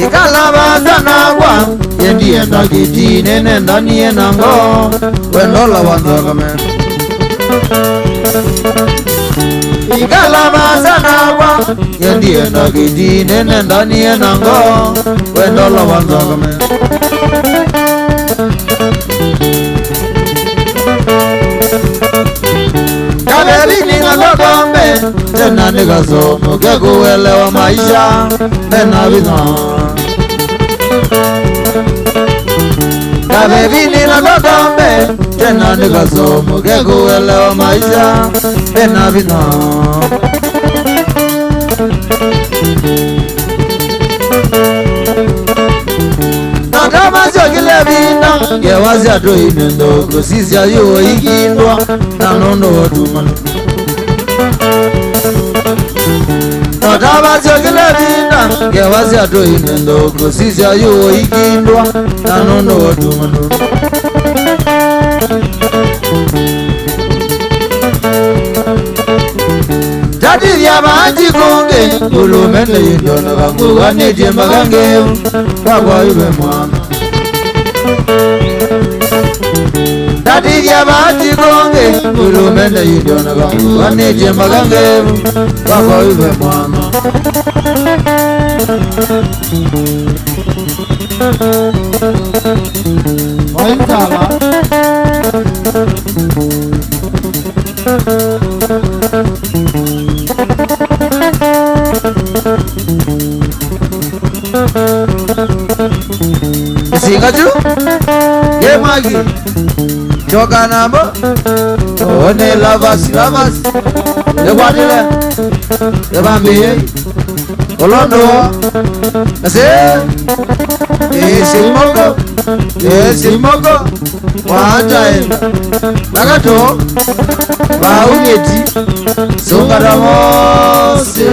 ikalaba sanagwa yendienda kitine nenda niye nango wendola wanzakame ikalaba sanagwa yendienda kitine nenda niye nango wendola wanzakame kabeli ningakokombe tena nikasomo kekuelewa maisha tena vina Kabebi ninakokombe tena nikasomo kekuelewa maisha tena vina Nakama chokile vina Gewazi ato inendoko sisi ayuwa ikindwa na nondo watumana Nakama chokile vina Gewazi ato inendoko sisi ayuwa ikindwa na nono wadumanu Tati ya baji konge ulumende yindona bangu wanije magange Baba iwe mwana Tati ya baji konge ulumende yindona bangu wanije magange Baba iwe mwana Waintala Singaju Ye magi Joka namba One lavas Ye wadile Ye bambi Olondo Ase Simoko Wajaenda Nagato Waungeti Songaramose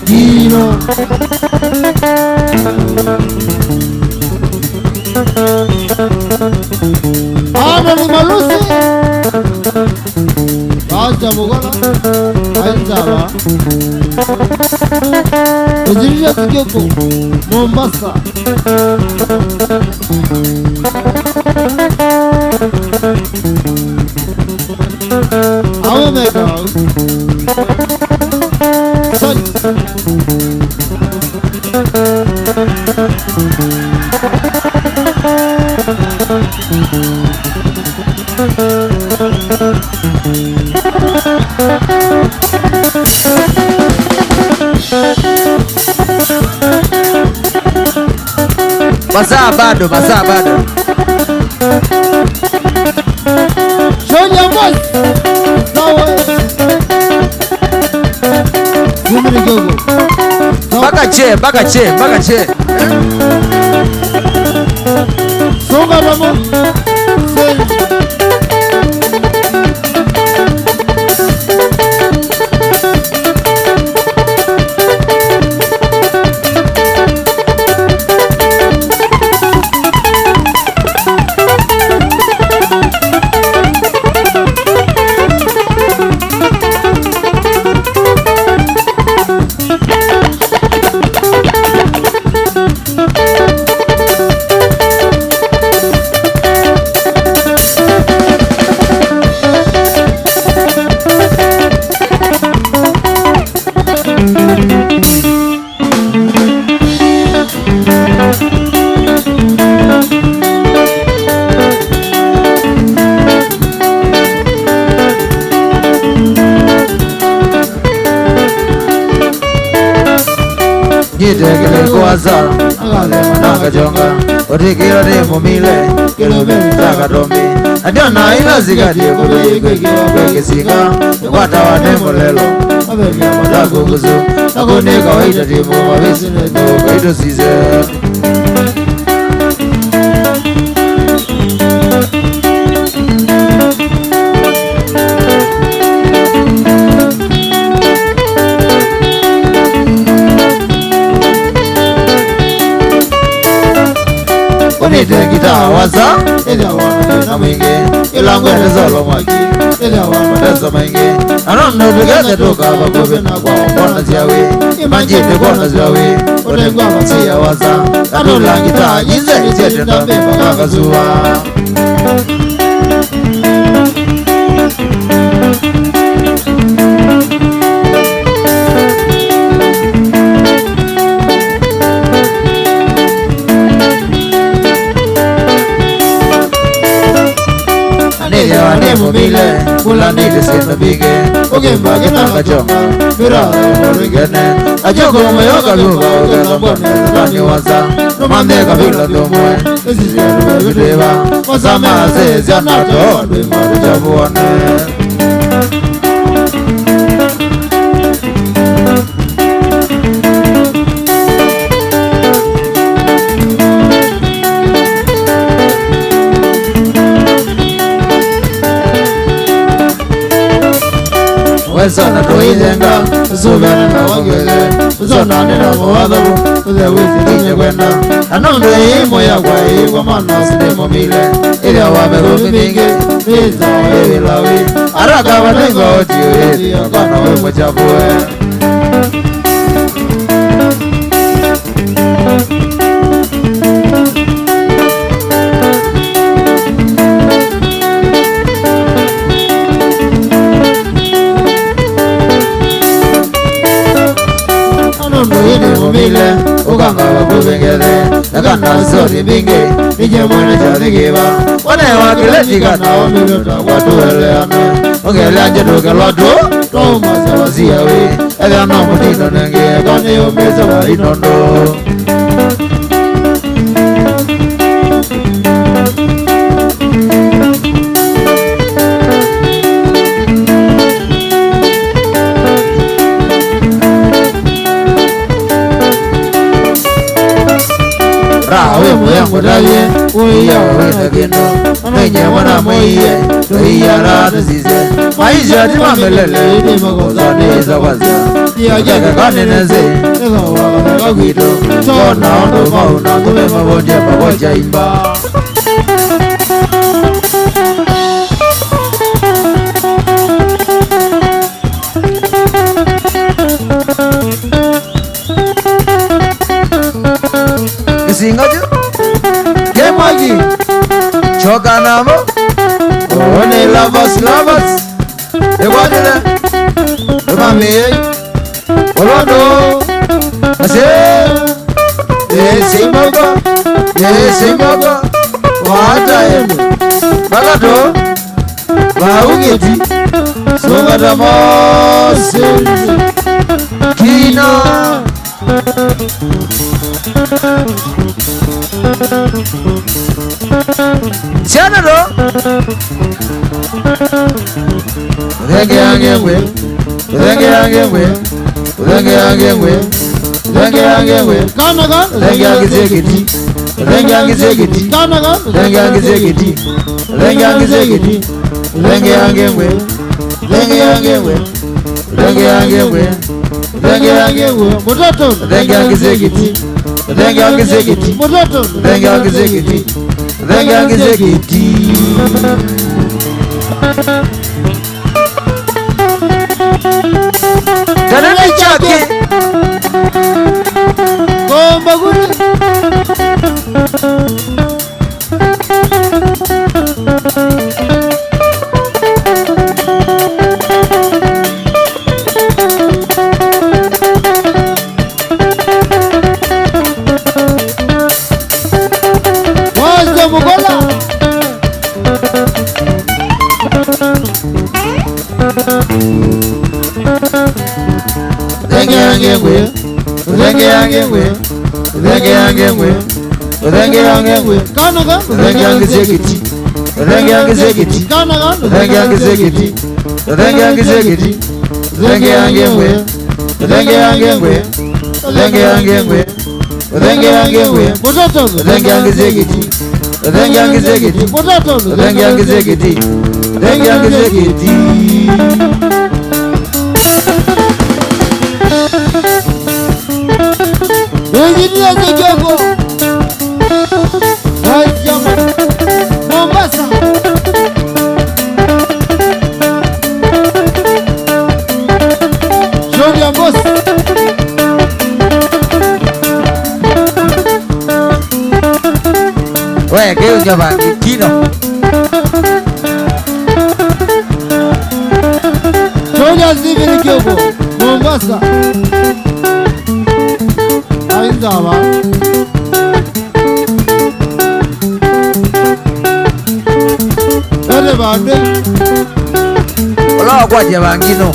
Dino Ni malusi Aja mugola Ainzala Ujiria Kigyoko Mombasa Awe mega Sorry Masaa bado Shonya boss Sawa Gumini gogo Baka che Songa mama Say Nitegele kwaza Agale mananga jonga Otikira ni mumile Kilumeni taka tombi Adiona ila zigadi Kuli kweke singa Nwata wa nemo lelo Abemi ya madago kuzu Nakunika waita timu Mavisi neto kaito size Nite gitawaza Ila wana na mwingi Ila ngwene zolo mwaki Ila wana matesa mwingi Anono tugeze tuka Bakubi na kwa mbona ziawi Imanjite kona ziawi Utengwa masiya waza Katula gita Jinze Chete na bimba kakazuwa Mumile, kula nite sino bige Ugimba gina kachonga, mira morigene Ajoko umeyoka luga, ugena mbone Tani waza, numande kabila tumwe Isisi ya nube videba Masama asezi anato, ndwima ruchabuwane Wesa na toilenga, subena na wangele zona nina muadhabu uze wizi kwenda anondo moya kwa mana sinemo mile ili awabe kumbinge biza wewe lawi araka watengo otiyo ili akana we mchapue ukanga wakubengele nakana sori binge nije mwene chadigiba wane wakiletika na omilota watueleane ongele anje dukelwatu tomase wasiyawi egana mutino nenge kane umeza wa inondo rawe muyangu daye uya wena kendo menye wana moye tuya la tuzize maisha timamelele idi magoza neza kwaza yajaka kaneneze ego waka kwito tona ondo mauna kume mabondia pamoja imba Singajo Kemagi Chokanamo One lovers Ewadile Mami Olodo Ase Simbogo Wata eme Bagato Waugeti Sungatamo Kina Siana do Udenge angengwe Kanaga Udenge angizegeti Udenge angizegeti Kanaga Udenge angizegeti Udenge angizegeti Udenge angengwe Mutoto Udenge angizegeti Udenge angizegeti Mutoto Udenge angizegeti Udenge angizegeti Tanani chake Gomba guri Udenge angengwe Kanaga Udenge angizegeti Udenge angizegeti Kanaga Udenge angizegeti Udenge angizegeti Udenge angengwe Mutoto Udenge angizegeti Udenge angizegeti Mutoto Udenge angizegeti Udenge angizegeti Engineer Zekioko Mombasa Junior Boss Wewe kêu cho bạn Kino Junior Zekioko Mombasa Ainzawa Ede bande Ola kwa je bangino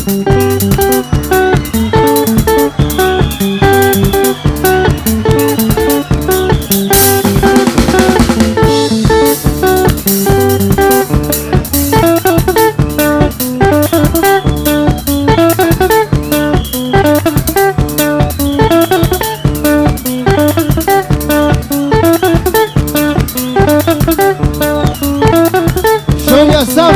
Show yourself.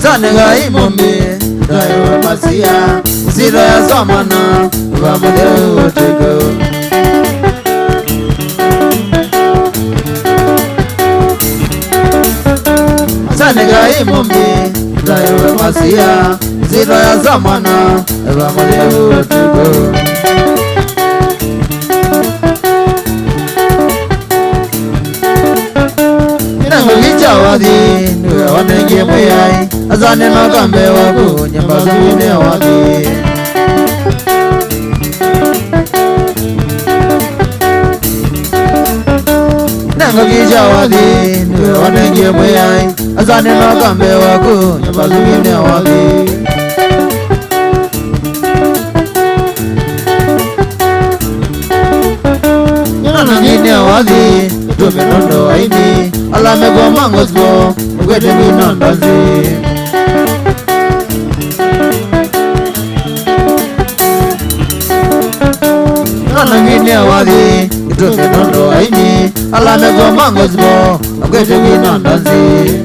Sanega imombi dayo masia zira ya zamana vamudeu otego Sanega imombi dayo masia zira ya zamana vamudeu otego Wadi nuwe wanenge muyai azane magambe wako nyambaza wine wadi Nango kija wadi nuwe wanenge muyai azane magambe wako nyambaza wine wadi Nana ngine wadi tume nondo waini Alame kwa mangosbo Mwete minandazi Nana ngine wadi Tume nondo waini Alame kwa mangosbo Mwete minandazi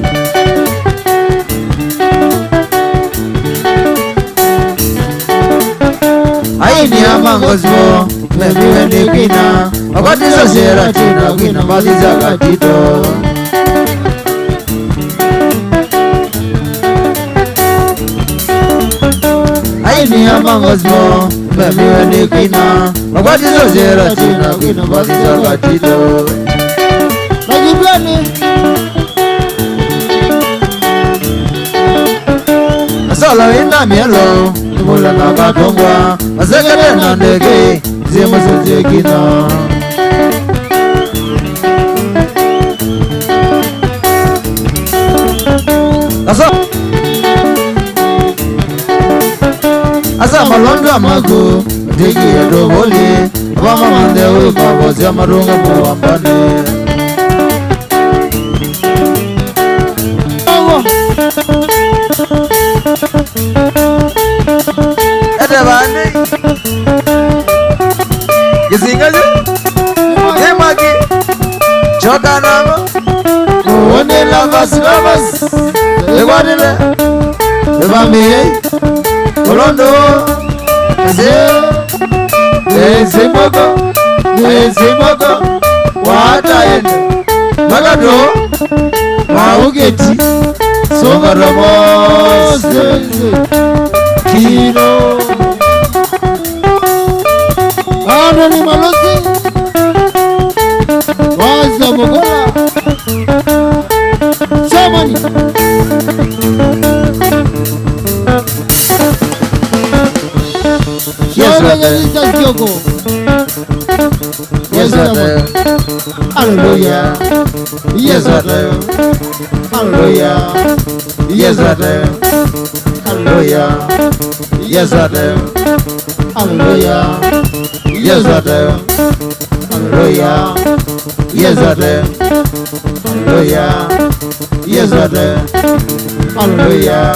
Aini ya mangosbo Memiwe ni kina Wakati za sera tina Kina bazi za katito Aini ya mangosmo Memiwe ni kina Wakati za sera tina Kina bazi za katito Najibani Asala ina mielo Mula na katongwa Masekele na ndege Zema sote kina Asa malondo amago Teki ya doboli Wama mande uka Vozi ya marunga muwambane Ete bane Kisingaji Kimaki Choka nama Muone lavas Ewadile Evamiye Kolondo Ezimoko Wataende Magado Maugeti Songaramos Kino Ano ni malosi Waza Mogola Chamani Yes, hallelujah. Yes, hallelujah. Yes, hallelujah. Yes, hallelujah. Yes, hallelujah. Yes, hallelujah. Yes, hallelujah.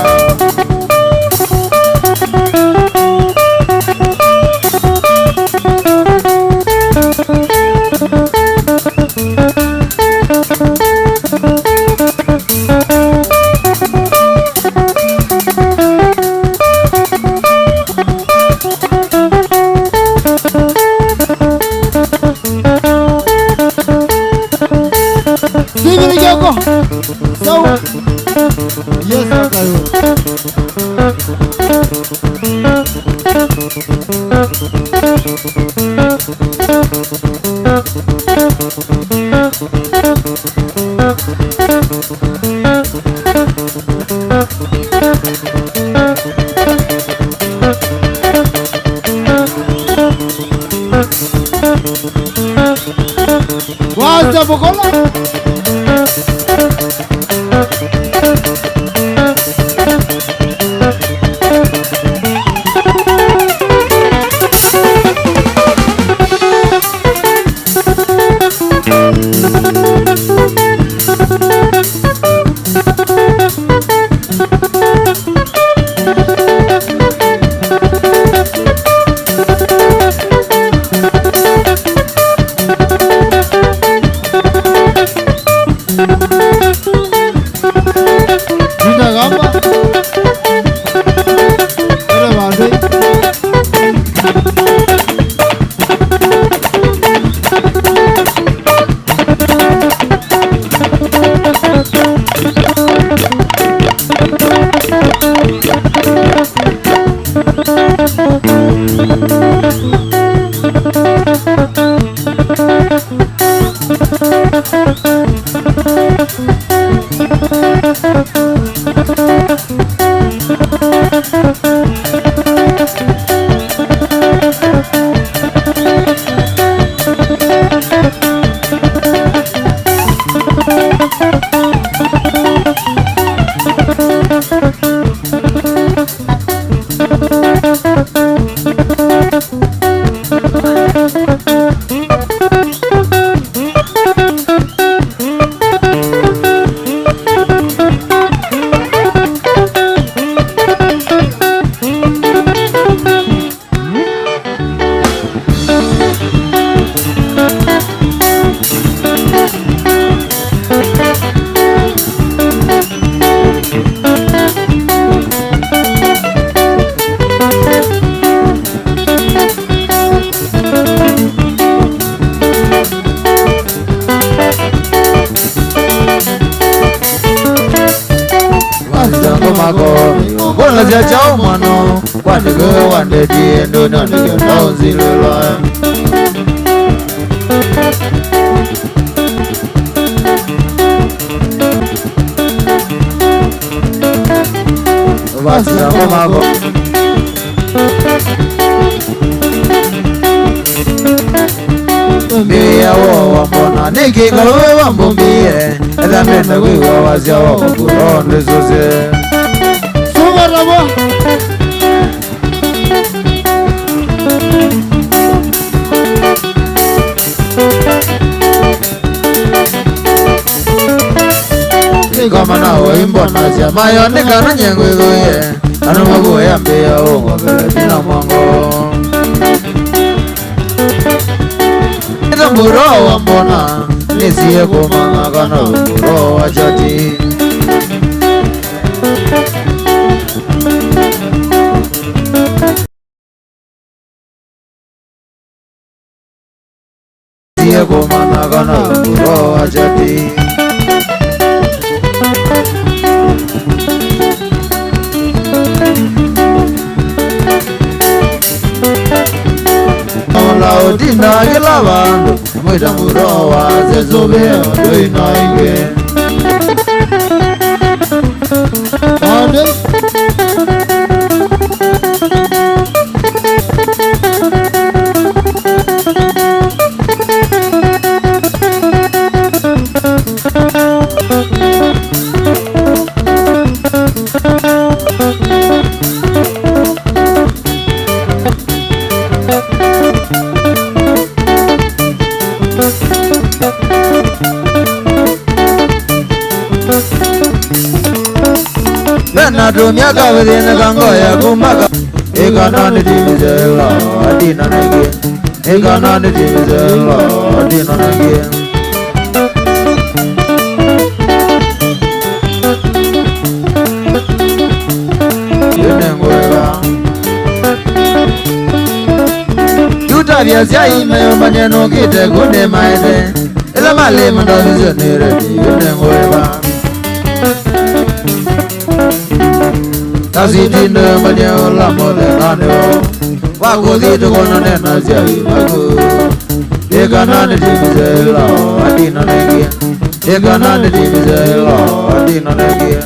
Waza Mogola Bona zia chao mano kwa ndege wande diendo na ndege naonzi lula basi na mago Mbia wa mbona niki kalwe wa mbumbie Eda mene wiwa wazia wa kukuronde zoze Sumarabo Nikoma na wimbo na zia mayo nikana nyengu iguye Anu magu ya mbia ungo vile dina mwango Mburo wa mbona nisiye kumanga kana mburo wa chati Nisiye kumanga kana mburo wa chati Odina gila bandu Mwita muro wa zezobe Odo inaige Ode Dumia kawedina kangoya kumaka Ikana ni dimizela adina nage Ikana ni dimizela adina nage Yunengwela Yuta vyazia ime maneno kite kunde maede Ila malima ndavize niredi Yunengwela Kasitinde manyo la mole nano Wako zitu kono nena ziawi magu Eka nane timizela adina negia Eka nane timizela adina negia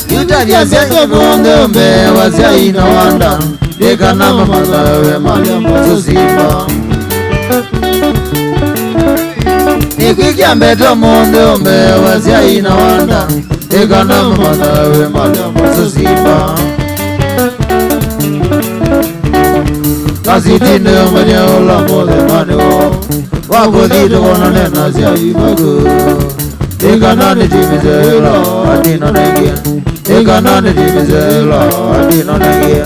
Yuta vya zeke bonde umbe wazia ina wanda Eka nama mazawe malembo simba Nikikia mbeto monde umbe wazia ina wanda Eka nama mazawe malembo simba Kasitinde umenye ula mole manyo Wako zitu kono nena zia imagu Eka nane timizela adina negia Eka nane timizela adina negia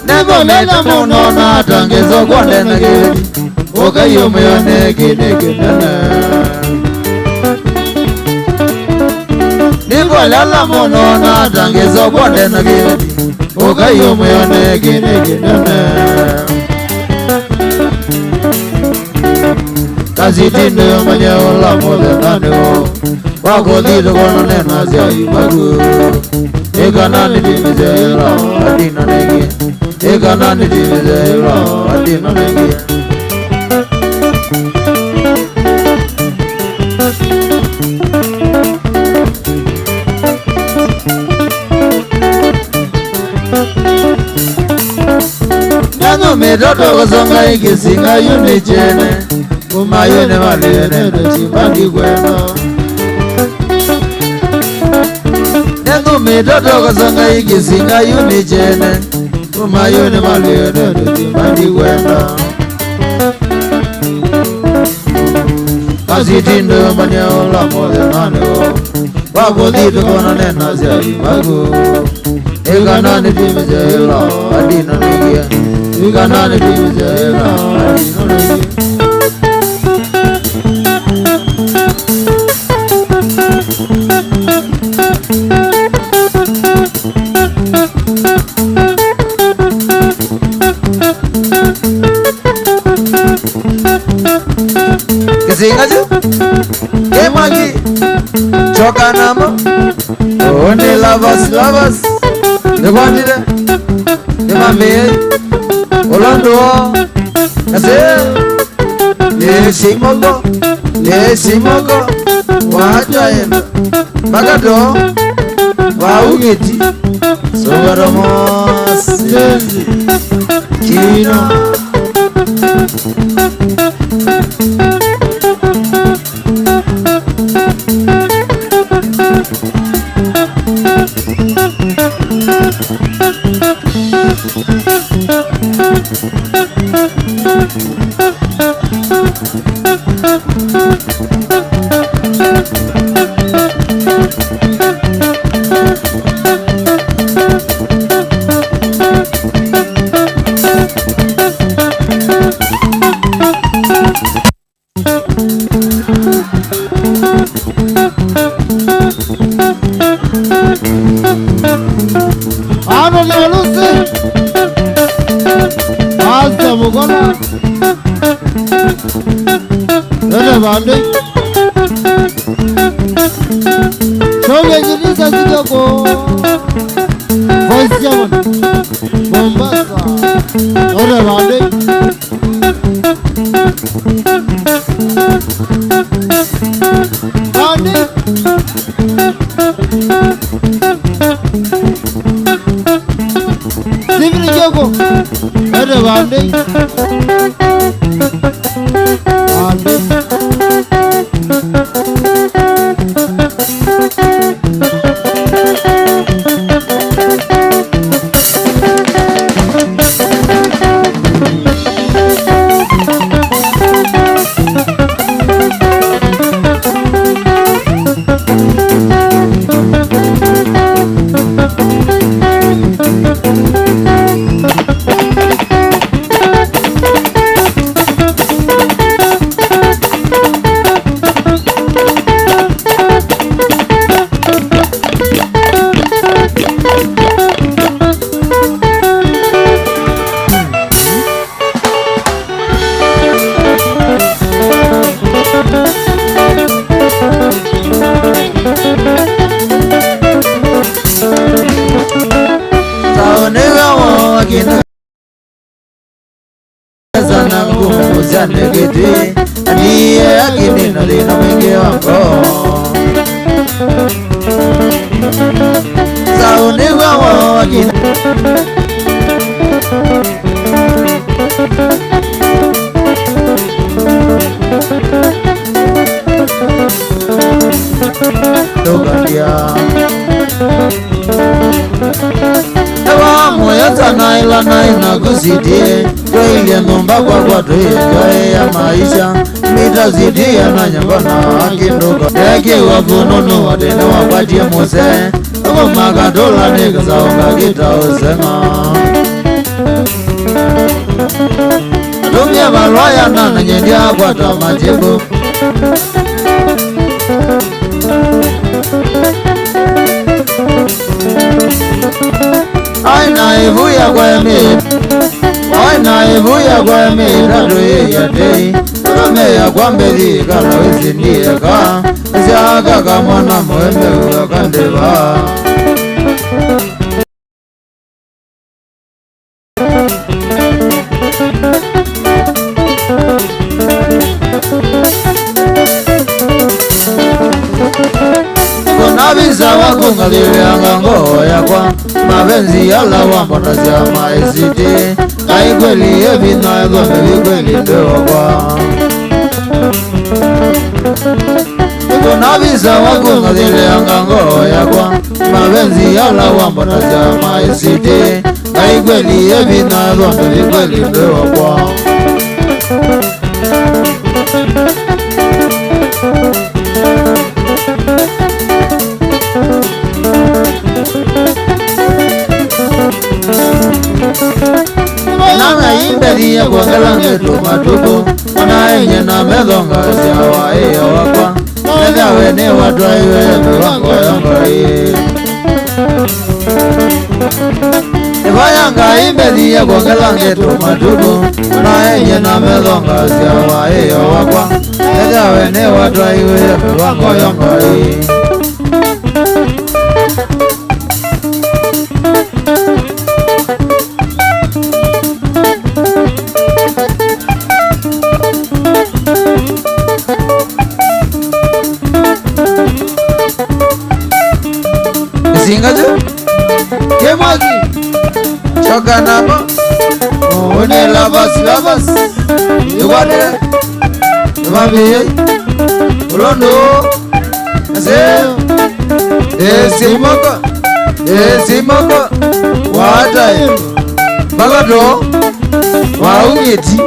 Nebo mena muno na tangezo kwa nena gedi Oka yume yone kine kinene Nebo lala muno na tangezo kwa nena gedi Oka yume yone kine kinene Kasitinde umenye ula mole nano Wako zitu kono nena zia imagu Eka nani timizela adina negia Eka nani timizela adina negia Nengo metoto kusonga ikisinga yuni chene Kuma yuni maliyene dochimbandi kweno Nengo metoto kusonga ikisinga yuni chene Kuma yuni maliyene dochimbandi kweno Kasitindo manyaola mode naneo Wako dito kona nena siya imago Ika nani timize ila adino nigia Ika nani timize ila adino nigia Kisinga ju Kemagi Choka nama Only lovers Negwandire Nemame Olando Kase Leshimogo Wajaenda Bagado Waugeti Sogaramos Kino Mugona Nene bande Shoge jinisa zidoko Voice Yaman Mombasa Nene bande Bande Sivri Joko Nene bande Sana ngumu zanegete Niye akini nalina mwingi wako Sauni wawo wakina Tukandia Ewa moya sana ila na inakusidie Kwa ile numba kwa tuye ya maisha Mitazidia na nyambana akinduka Eki wafununu wadene wapatie muse Ako magadola nega zaonga kita usema Dumia malwaya na nanyendia kwa tamajibu Aina ivuya kwa emi Aina ivuya kwa emi Rado ya dei Kame ya kwa mbedi Kala wisi ndieka Siaka kama na mwembe Uga kandeba Kuna navisa wakungalilianga ngoo yakwa mapenzi yala wambonazya maisiti kaikweli evinaegome vikweli ndewakwa navisa wakungalilianga ngoo yakwa mapenzi yala wambonazya maisiti kaikweli evinaegome vikweli ndewakwa nanga imberia kwangalange tumatuku anaenye na medonga siawa iyo wakwa medhawe ni watwaiwe miwango yangai Ivayanga imberia kwangalange tumatuku anaenye na medonga siawa iyo wakwa medhawe ni watwaiwe miwango yangai Singaju Kemagi Choganaba One lavas Yuwane Yumabi Ulondo Aseo Desimoko Watai Bagado Waungeti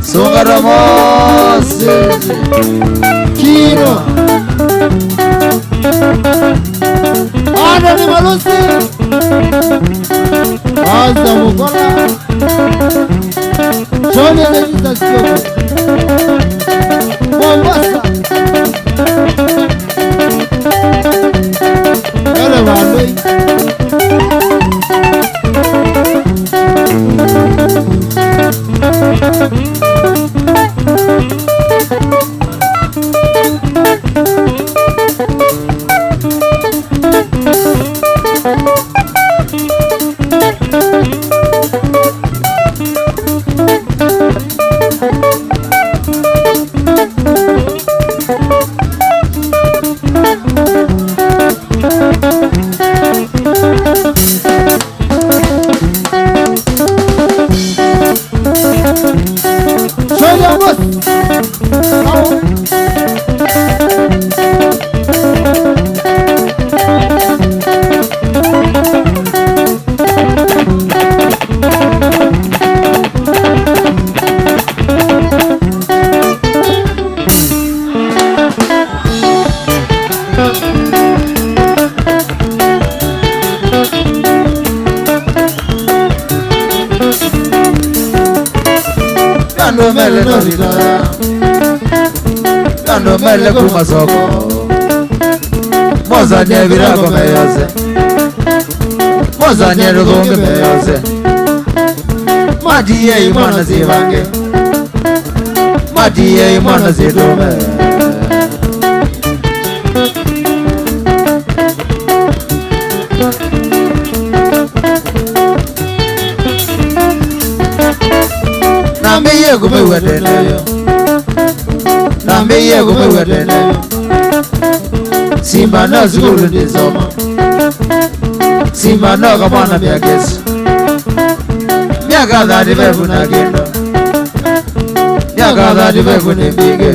Songaramose Kino Ada ni malusi Aza mukola Shoni anajita sioko Mombasa Ele waloi Kando mele kumasoko Moza nye virago meyose Moza nye rugunge meyose Madiye imana zivange Madiye imana zidume Nambiye kumeweteneyo Nambiye kumeweteneyo Simba na zulu nizoma Simba na kamana miakesu Miaka dhati befu na kindo Miaka dhati befu ni mbige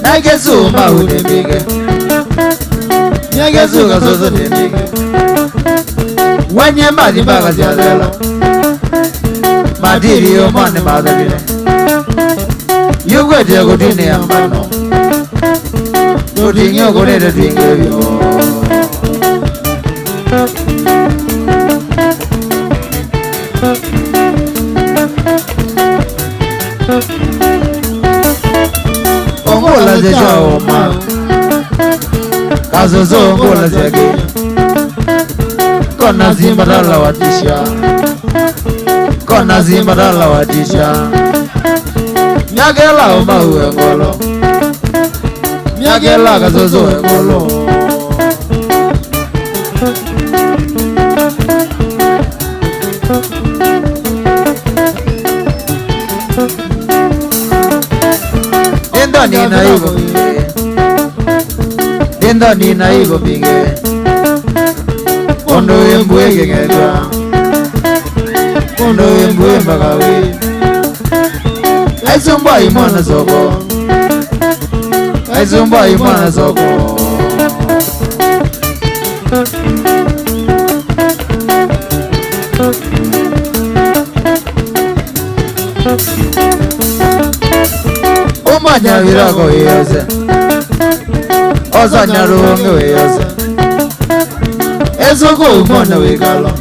Nagesu mahu ni mbige Nagesu kasoso ni mbige Wanye madi mpaka ziazela Madiri yo mwane madhabile Yugwete kutini ya mano Tutingyo kunete tuingevyo Ongola zecha oma Kazozo ongola zege Kona zimba dala watisha Kona zimba dala watisha Nyagela oma uwe ngolo Nyagela kazozo uwe ngolo Ngani na hivyo pinge Kondo yembwe kengetwa Kondo yembwe magawi Aizumba imana soko Aizumba imana soko Umanya virago yose Osanya ruonge yose Ezoko umona wegalo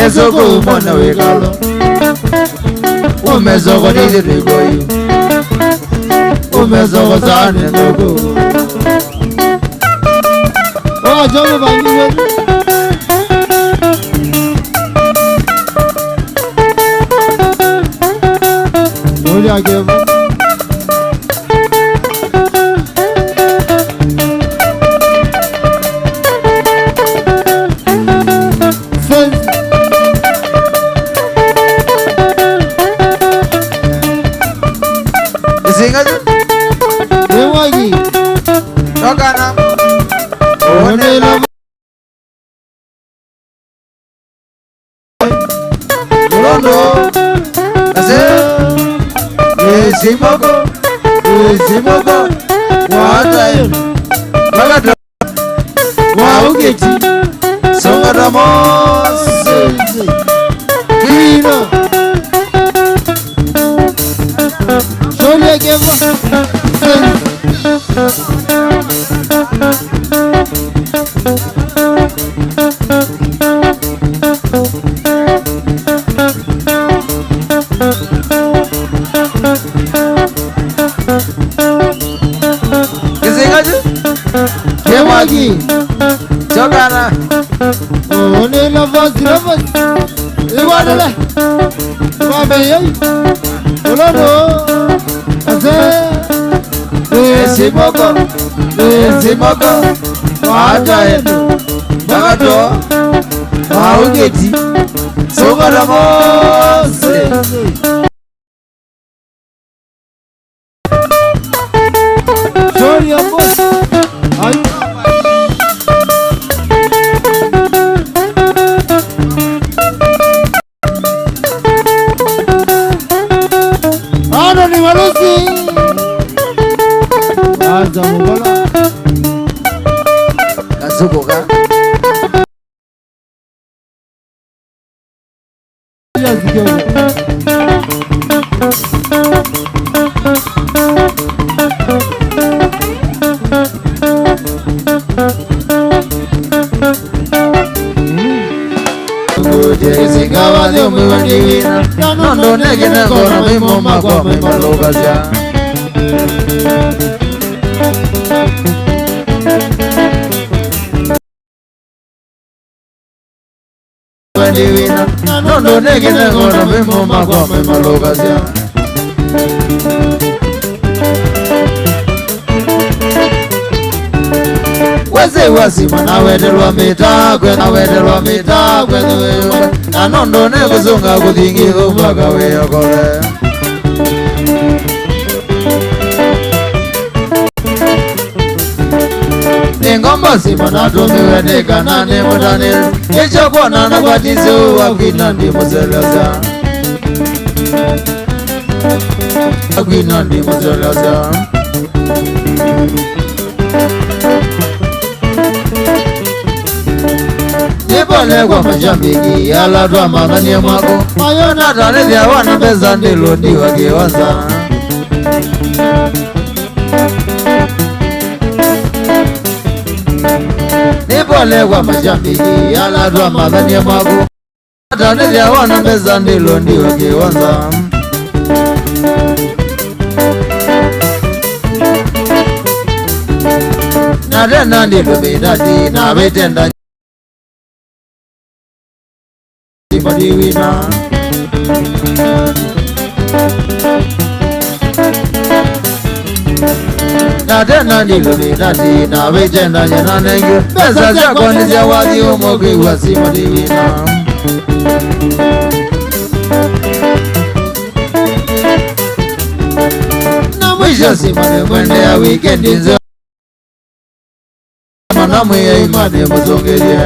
Ezoko umona wegalo Umezoko nizirigoyu Umezoko zane ndogo Jomo bangiwe Olha que Simoko Watayo Magado Waugeti Songaramos Kino Sholia Gemba Kemagi Chokana One lovers Iwadele Wabeyai Olono Ase Simoko Wataendo Magato Waugeti Songaramose Sorry, boss. Ano ni warusi Aza mubala Kasuko ka Ya zikiyo Singawa de umewandivina Nondo nege negona mimo magwa mimo lugazya Wandivina Nondo nege negona mimo magwa mimo lugazya Weze wasima na wedelwa mitagwe na wedelwa mitagwe na nondo ne kuzunga kuthingi thumbaga weyokore Ningomba sima na tumiwe nikana ni mutanil Icho kuona na kwatisu wakina ndi museleza Wakina ndi museleza Nipole kwa mashambiki Yala tuwa magani mwako Mayona taredia wana pesa ndilo ndiwa kiwanza Nipole kwa mashambiki Yala tuwa magani mwako Taredia wana pesa ndilo ndiwa kiwanza Na tena ndilo bidati na vitenda Divina Na tena ndilo bidati na vitenda jena nengi Pesa zako nizia wazi umoki wasima divina Na mwisho sima ne mwende ya weekendi nzo namwe ya imani muzongerie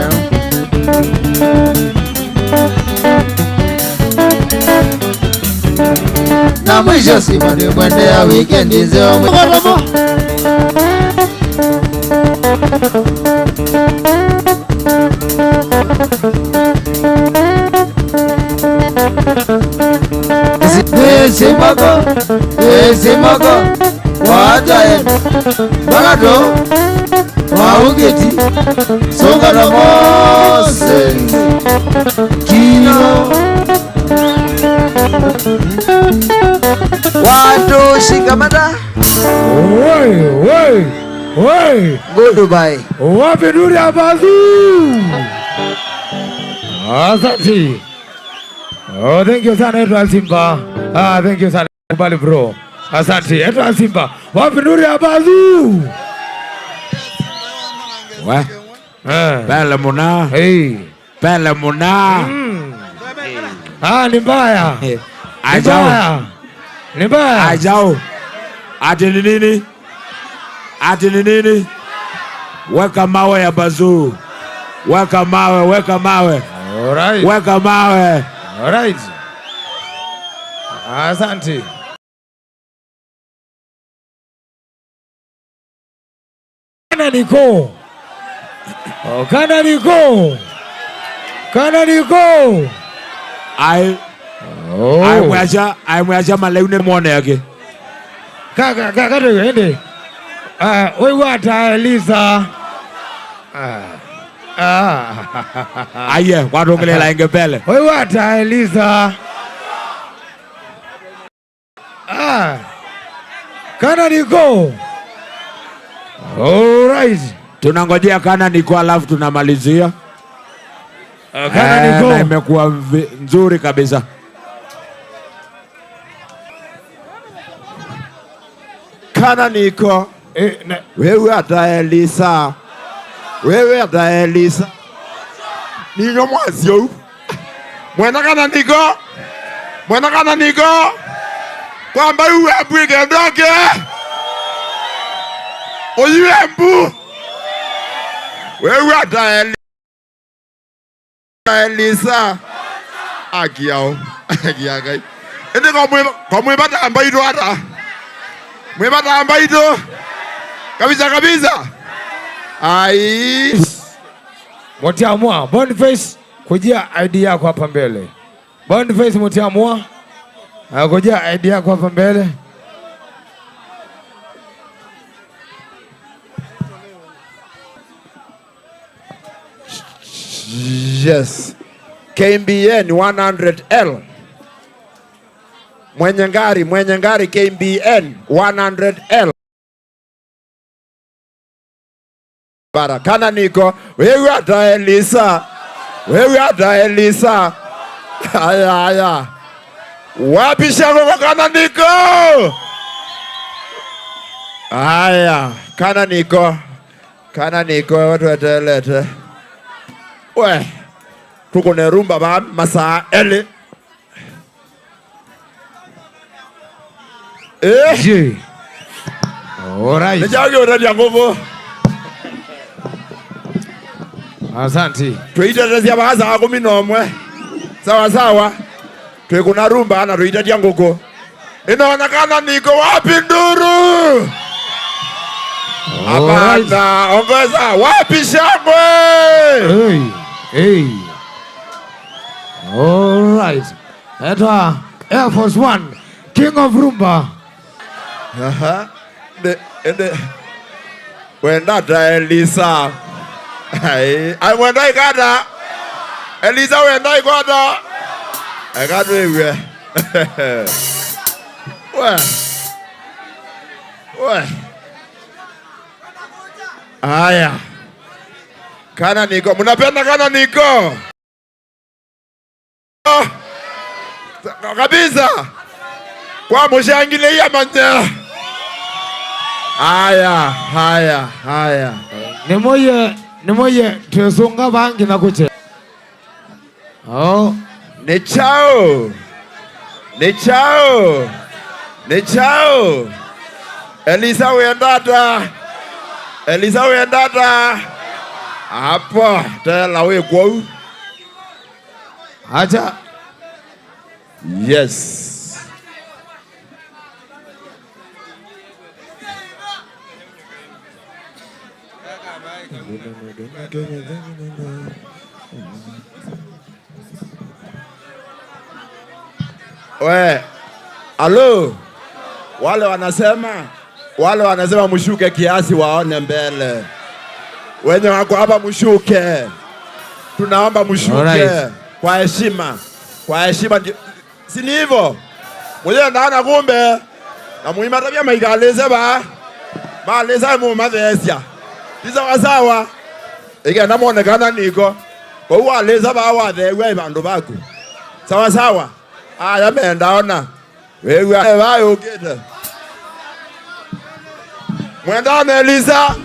na mwisho simani mwende ya weekendi zeo mwekotomo Simoko watae bagato waugeti songa na mose kino watu shikamata Oi go Dubai wapi Nuri Abazu asante. Oh, thank you sana Edward Simba. Thank you sana kubali bro. Asante Edward Simba. Wapi Nuri Abazu? Wa? Pele muna. Hey. Pele muna. Ni mbaya. Ajao. Ni mbaya. Ajao. Ati ni nini? Ati ni nini? Weka mawe ya Bazu. Weka mawe, weka mawe. Alright. Weka mawe. Alright. Asante. Kana niko. Kana niko. Kana niko. Ai mwacha malaune mwone yake. Kaka ende. Wewe wata Elisa. Aye, warongelela ingepele. Wewe wata Elisa. Kana niko. Alright. Tunangojea kana niko alafu tunamalizia. Kana niko. Na imekuwa nzuri kabisa. kana niko wewe hata Elisa ninyo mwazio mwena kana niko kwamba uwe bwige ndoke oyiwe mbu wewe hata Elisa akiao akiagai ende kwa mwebata ambayo hata mwebata ambayo kabisa ai Motiamua Boniface kujia ID yako hapa mbele. Boniface Motiamua kujia ID yako hapa mbele. Yes. KMBN 100L. Mwenye ngari KMBN 100L. Barakana niko wewe hata Elisa aya wapi shako kwa kana niko aya kana niko watu watelete we tuko ne rumba ba masaa ele Je. Alright. Nijage utadia nguvu. Asante. Tuitatesia bakaza 11. Sawa. Tukuna rumba na tuitatia nguvu. Inaonekana niko wapi nduru? Hapana, ongeza wapi shangwe? Hey. Alright. Eta Air Force One, King of Rumba. Wenda ta Elisa. Ai wenda ikada. Elisa wenda ikada. Ikada wewe. We. Aya. Kana niko. Mnapenda kana niko? Kabisa. Kwa mshangilia manja. Haya. Ni moye tusunga bangi na kuche. Oh, ni chao. Elisa wendata. Hapo tela we kwau. Acha. Yes. We, alo, wale wanasema mshuke kiasi waone mbele. Wenye wako hapa mshuke. Tunaomba mshuke. Alright. Kwa heshima. Si ni hivyo? Mwenye ndana kumbe. Na muhima tabia maigaleze ba. Maleza mu mathesia. Tiza wasawa. Ige namonekana niko. Kwa hiyo aleza ba wathewe bandu baku. Sawa sawa. Aya mendaona. Wewe bayo ukete. Mwendane Eliza.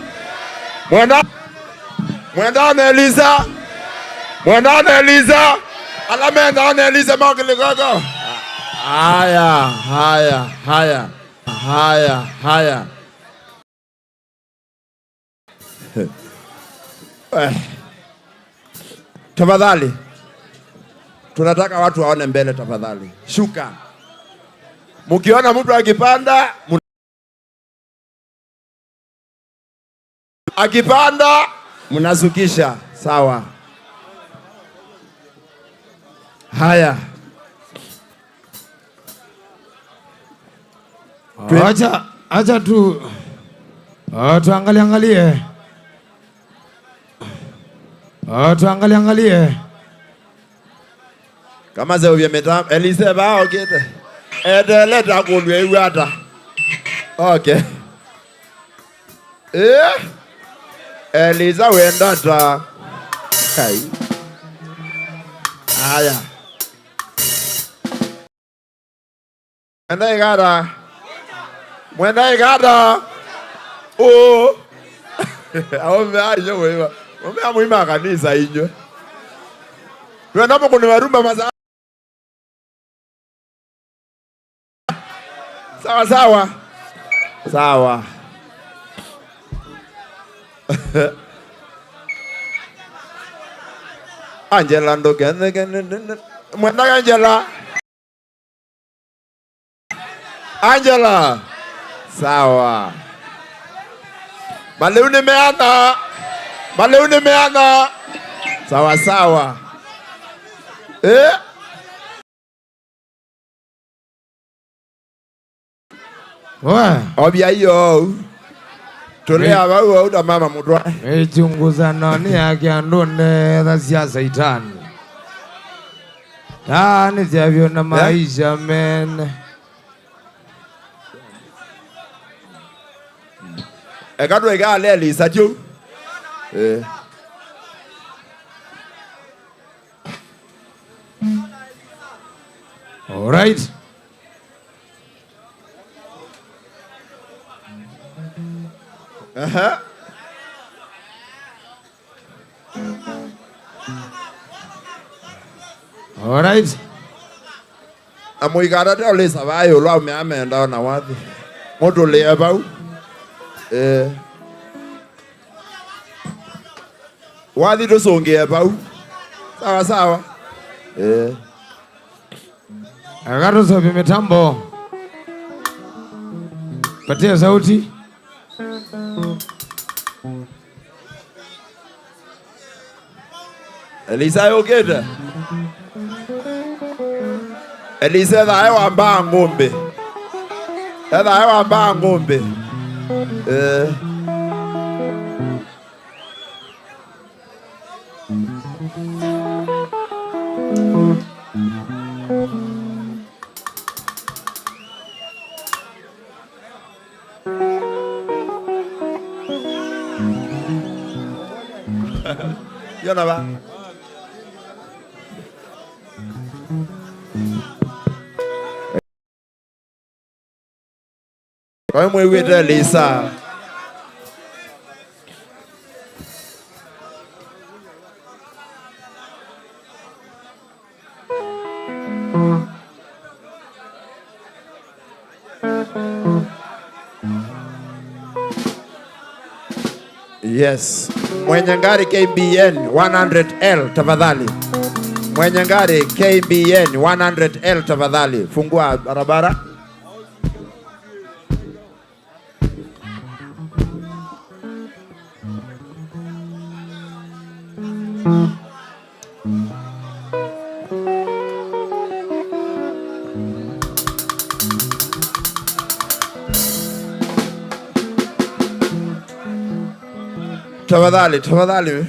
Mwendane Eliza. Alamendane Eliza magili gogo. Haya. Tafadhali. Tunataka watu waone mbele tafadhali. Shuka. Mkiona mtu akipanda mnazukisha. Sawa. Haya. Acha tu. Tuangalie. Tuangalie. Kama zao vya metam Elise ba okete. Leta kulwe uata. Okay. Eliza wenda ta. Kai. Haya. Mwenda igada. Oh. Aombe aje wewe. Ombe amuima kanisa inyo. Twenda hapo kuna marumba maza. Sawa. Angela ndoge. Mwenda Angela. Sawa. Maleune meana. Sawa. Obia hiyo. Tolea wao da mama mudwa. Chunguza nani yake andone za siasa itani. Tani zavyo na maisha men. Ekadwe gale Elisa tu. All right. All right. Amuigara ta Elisa bayo lwa me amenda na wathi. Moto le bau. Wathi tusonge bau. Sawa. Agato sobi mitambo. Patia sauti. Elisa yogeda. Elisa da hewa mbaa ngombe. Yona ba. Kwa mwe Elisa. Yes. Mwenye ngari KBN 100L tafadhali. Mwenye ngari KBN 100L tafadhali. Fungua barabara. Tafadhali, tafadhali.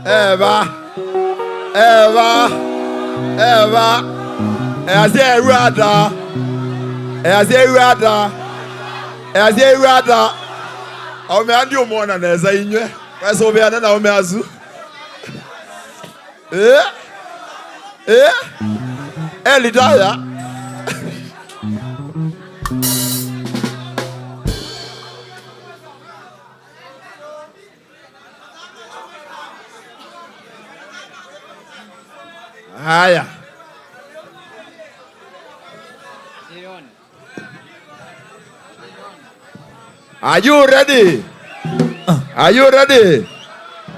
Eva. Azie rada. Ome andi umona neza inywe. Weso beana na ome azu. Elidaya. Haya. Are you ready? Are you ready?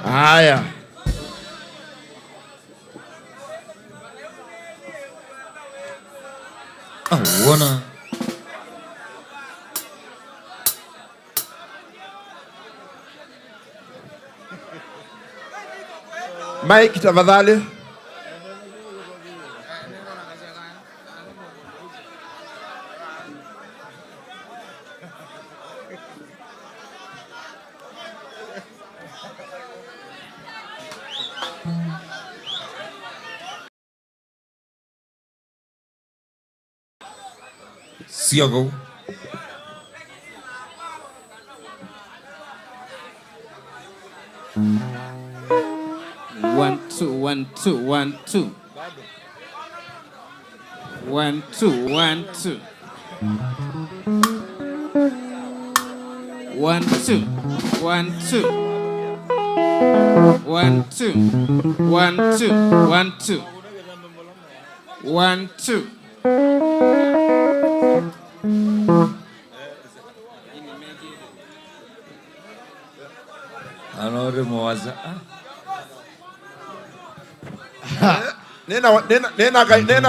Haya. Wana. Mike tafadhali. Siago. One, two, 1, 2, 1, 2. 1, 2, 1, 2. 1, 2, 1, 2. 1, 2, 1, 2, 1, 2. 1, 2. Anore mwaza. Nena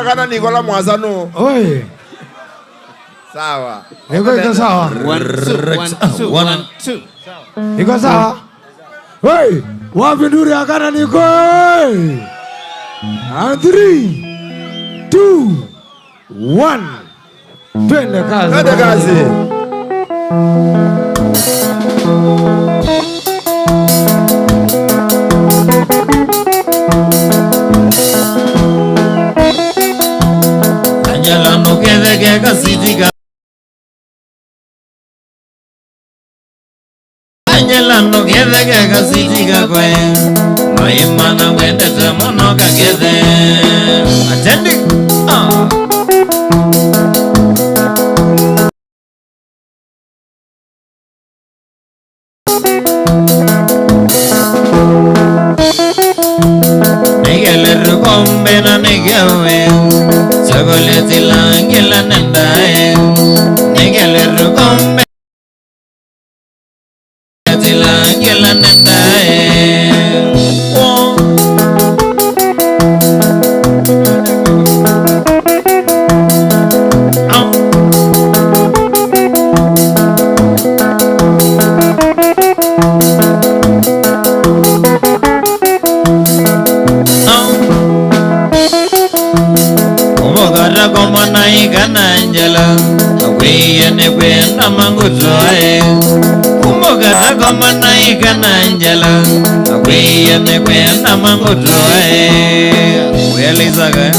kana Nikola mwazano. Oi. Sawa. Iko sawa. 1, 2, 1, 2. Iko sawa. Oi, wapi nduri akana niko? And 3, 2, 1. Twende kazi. Twende kazi. Anjala no kede kasitiga. Anjala no kede kasitiga kwe. No imana wende temono kagede. Attending. Nigel kombe na nigewe. Chagoleti langila nendae. Nigel kombe. Langila nendae. Como naigana Angela, we ne kwenda mangutoe. Kumogata como naigana Angela, we ne kwenda mangutoe. Uelizaga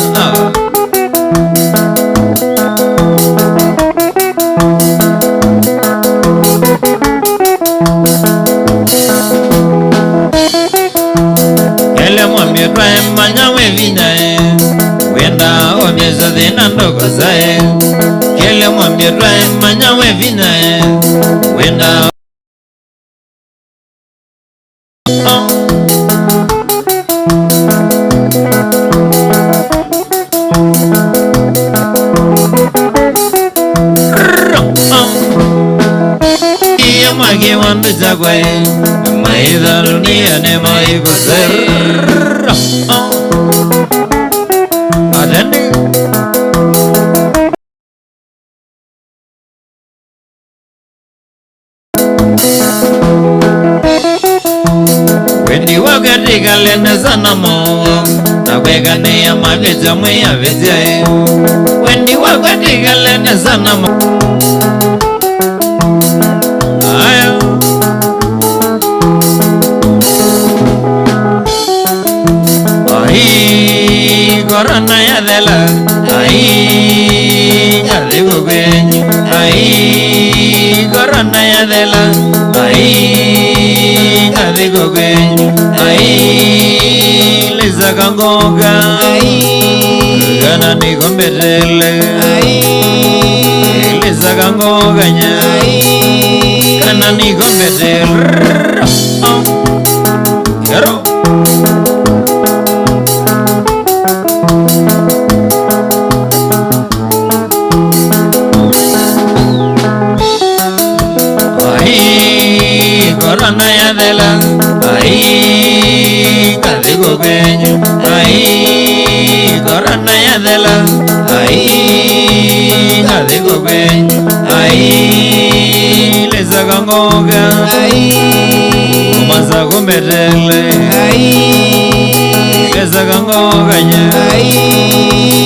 ele mwambie twae manya we vinae. Wenda omyeza dhina ndogo zae. Kele mwambie twae manya we vinae. chakwe maitha dunia ni maikuser Atendi Wendi wakati kalene sana mo na kwekane ya mavizya mwe ya vizya Wendi wakati kalene sana mo Ayo Ai korona ya dela Ai Nyaligo kwenye Ai korona ya dela Ai Nyaligo kwenye Ai Liza kangoga Ai Gana niko mbetele Ai Liza kangoga nya Ai Gana niko mbetele Yaro Corona ya dela Ai Kadigo kenyo Ai Corona ya dela Ai Kadigo kenyo Ai Leza kangoga Ai Kumasa kumbetele Ai Leza kangoga nya Ai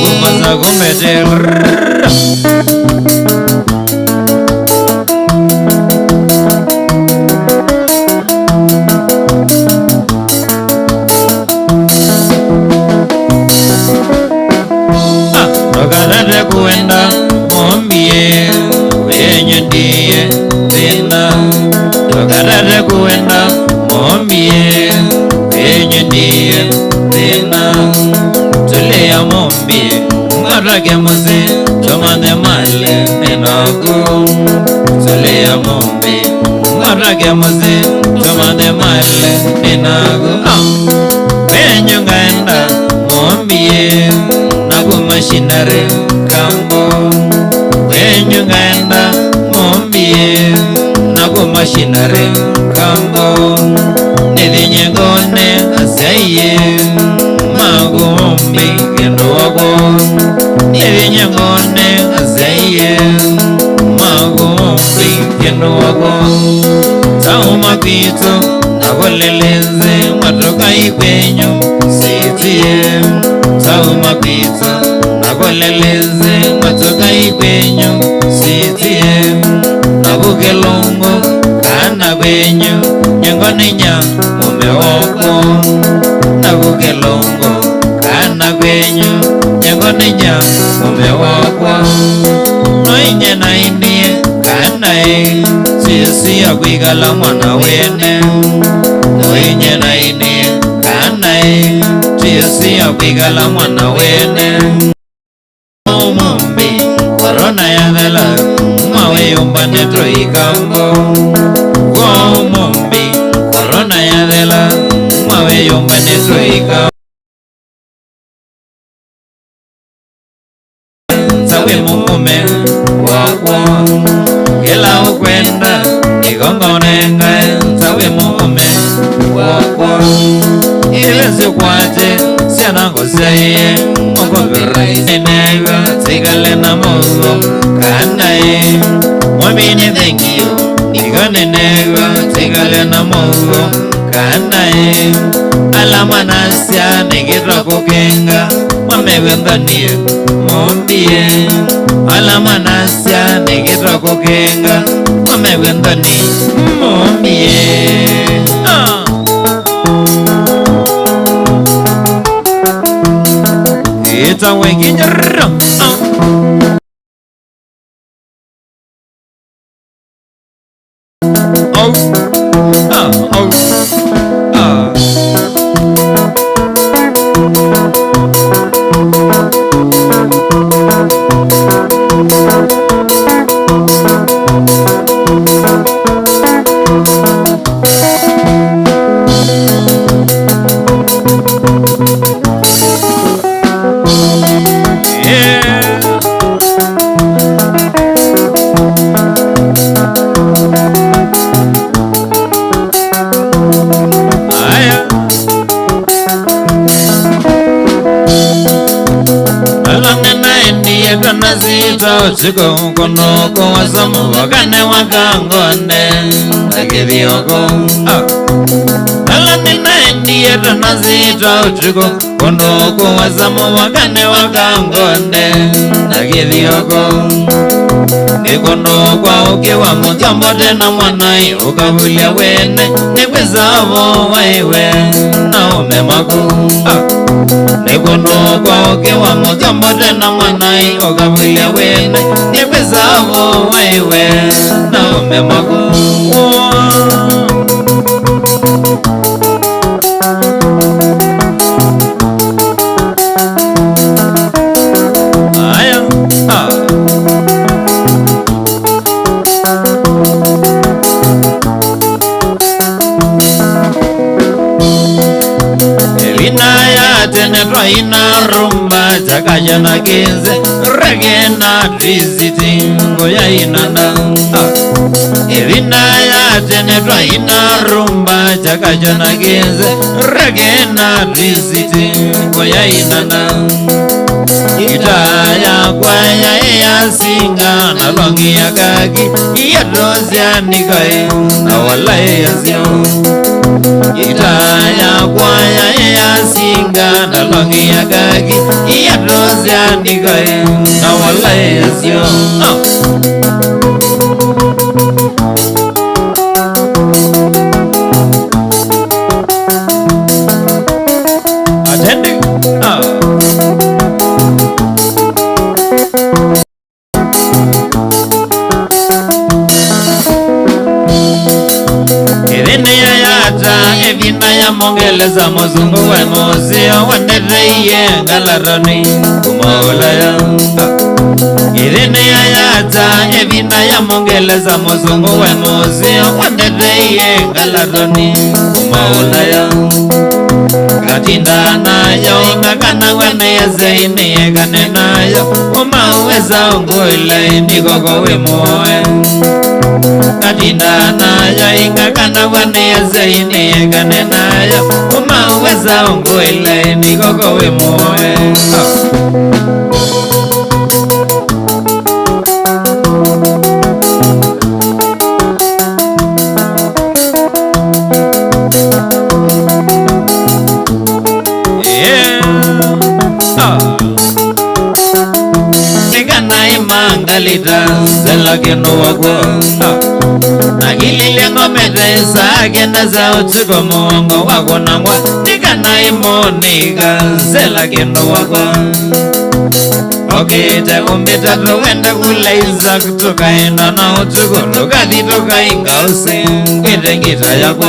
Kumasa kumbetele Rogadade kuenda mombie wenye ndiye tena Rogadade kuenda mombie wenye ndiye tena Tulea mombie marage mose tomane male nenaku Tulea mombie marage mose tomane male nenaku Wenye ngaenda mombie Mashinare kambo Wenyu ngaenda mombie Nago mashinare kambo Nili nyengone aseye Mago mombi kendo wago Nili nyengone aseye Mago mombi kendo wago Tau mapito Nago leleze Matoka ikwenyo Sitie Tau mapito Nakoleleze matoka ikwenyu sitie Nabukelongo kana kwenyu Nyengone nya mume wako Nabukelongo kana kwenyu Nyengone nya mume wako Noinye na indie kana Sisi ya kuigala mwana wene Noinye na indie kana Sisi ya kuigala mwana wene Mombi, corona ya dela, mawe yomba netro ikambo. Wow, mombi, corona ya dela, mawe yomba netro ikambo. Sawe mukume, wakwa, kila ukwenda, ikongonenga. Sawe mukume, wakwa, ile sikwaje, sianango seye. Nega tigale na mozo kanae Mwamini thank you Nigone nega tigale na mozo kanae Alama nasya negitra kukenga Mwamewe ndanie mombie Alama nasya negitra kukenga Mwamewe ndanie mombie It's a waking Yeah. utuko konoko wasamu wakane wakangonde nakithioko ala ninaendie tanazita utuko konoko wasamu wakane wakangonde nakithioko nikono kwa ukiwa mujambo tena mwanai ukavulia wene nikwizavo waiwe na umemaku nikono kwa ukiwa mujambo tena mwanai ukavulia wene nikwizavo waiwe na umemaku ina rumba chakajana kinze regena visiti ngoya inanda evina ya tenetwa ina rumba chakajana kinze regena visiti ngoya inanda itaya kwaya ya singa na longi ya kaki ya rozia nikai na wala ya zio itaya kwaya ya singa na longi ya kaki ya rozia nikai na wala ya zio attending evina ya mongeleza muzungu we muzio wandereye ngalaroni kumaulaya irene ya yata evina ya mongeleza muzungu we muzio wandereye ngalaroni kumaulaya katinda nayo ngakana wene ya zeini yegane nayo umaweza ungule nikogo we moe katinda nayo ingakana wene ya zeini yegane nayo umaweza ungule nikogo we moe Mangalita zela keno wako nagilile ngomete sake na za utuko mwongo wako nangwa nikana imonika zela keno wako okite umbita tuwende kuleiza kutoka enda na utuko lukati toka ingausi kite ngita yako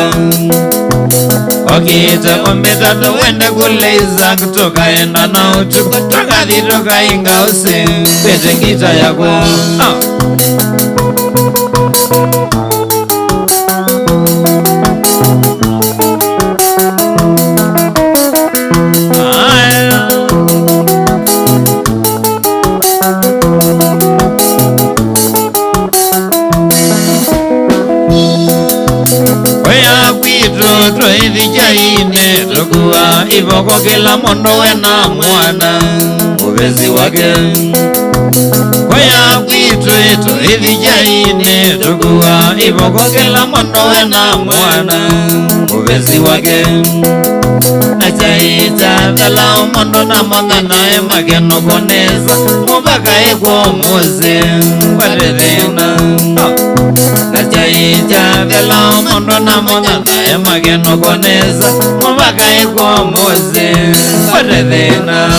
okite umbita tuwende kuleiza kutoka enda na utuko lukati toka ingausi kite ngita yako Ivoko kila mondo wena mwana uvezi wake kwaya kwitu etu ivijaine tukuwa ivoko kila mondo wena mwana uvezi wake nachaita vela umondo na monga nae mageno koneza mubaka eko muze wadedena nachaita vela umondo na monga nae mageno koneza mubaka eko muze wadedena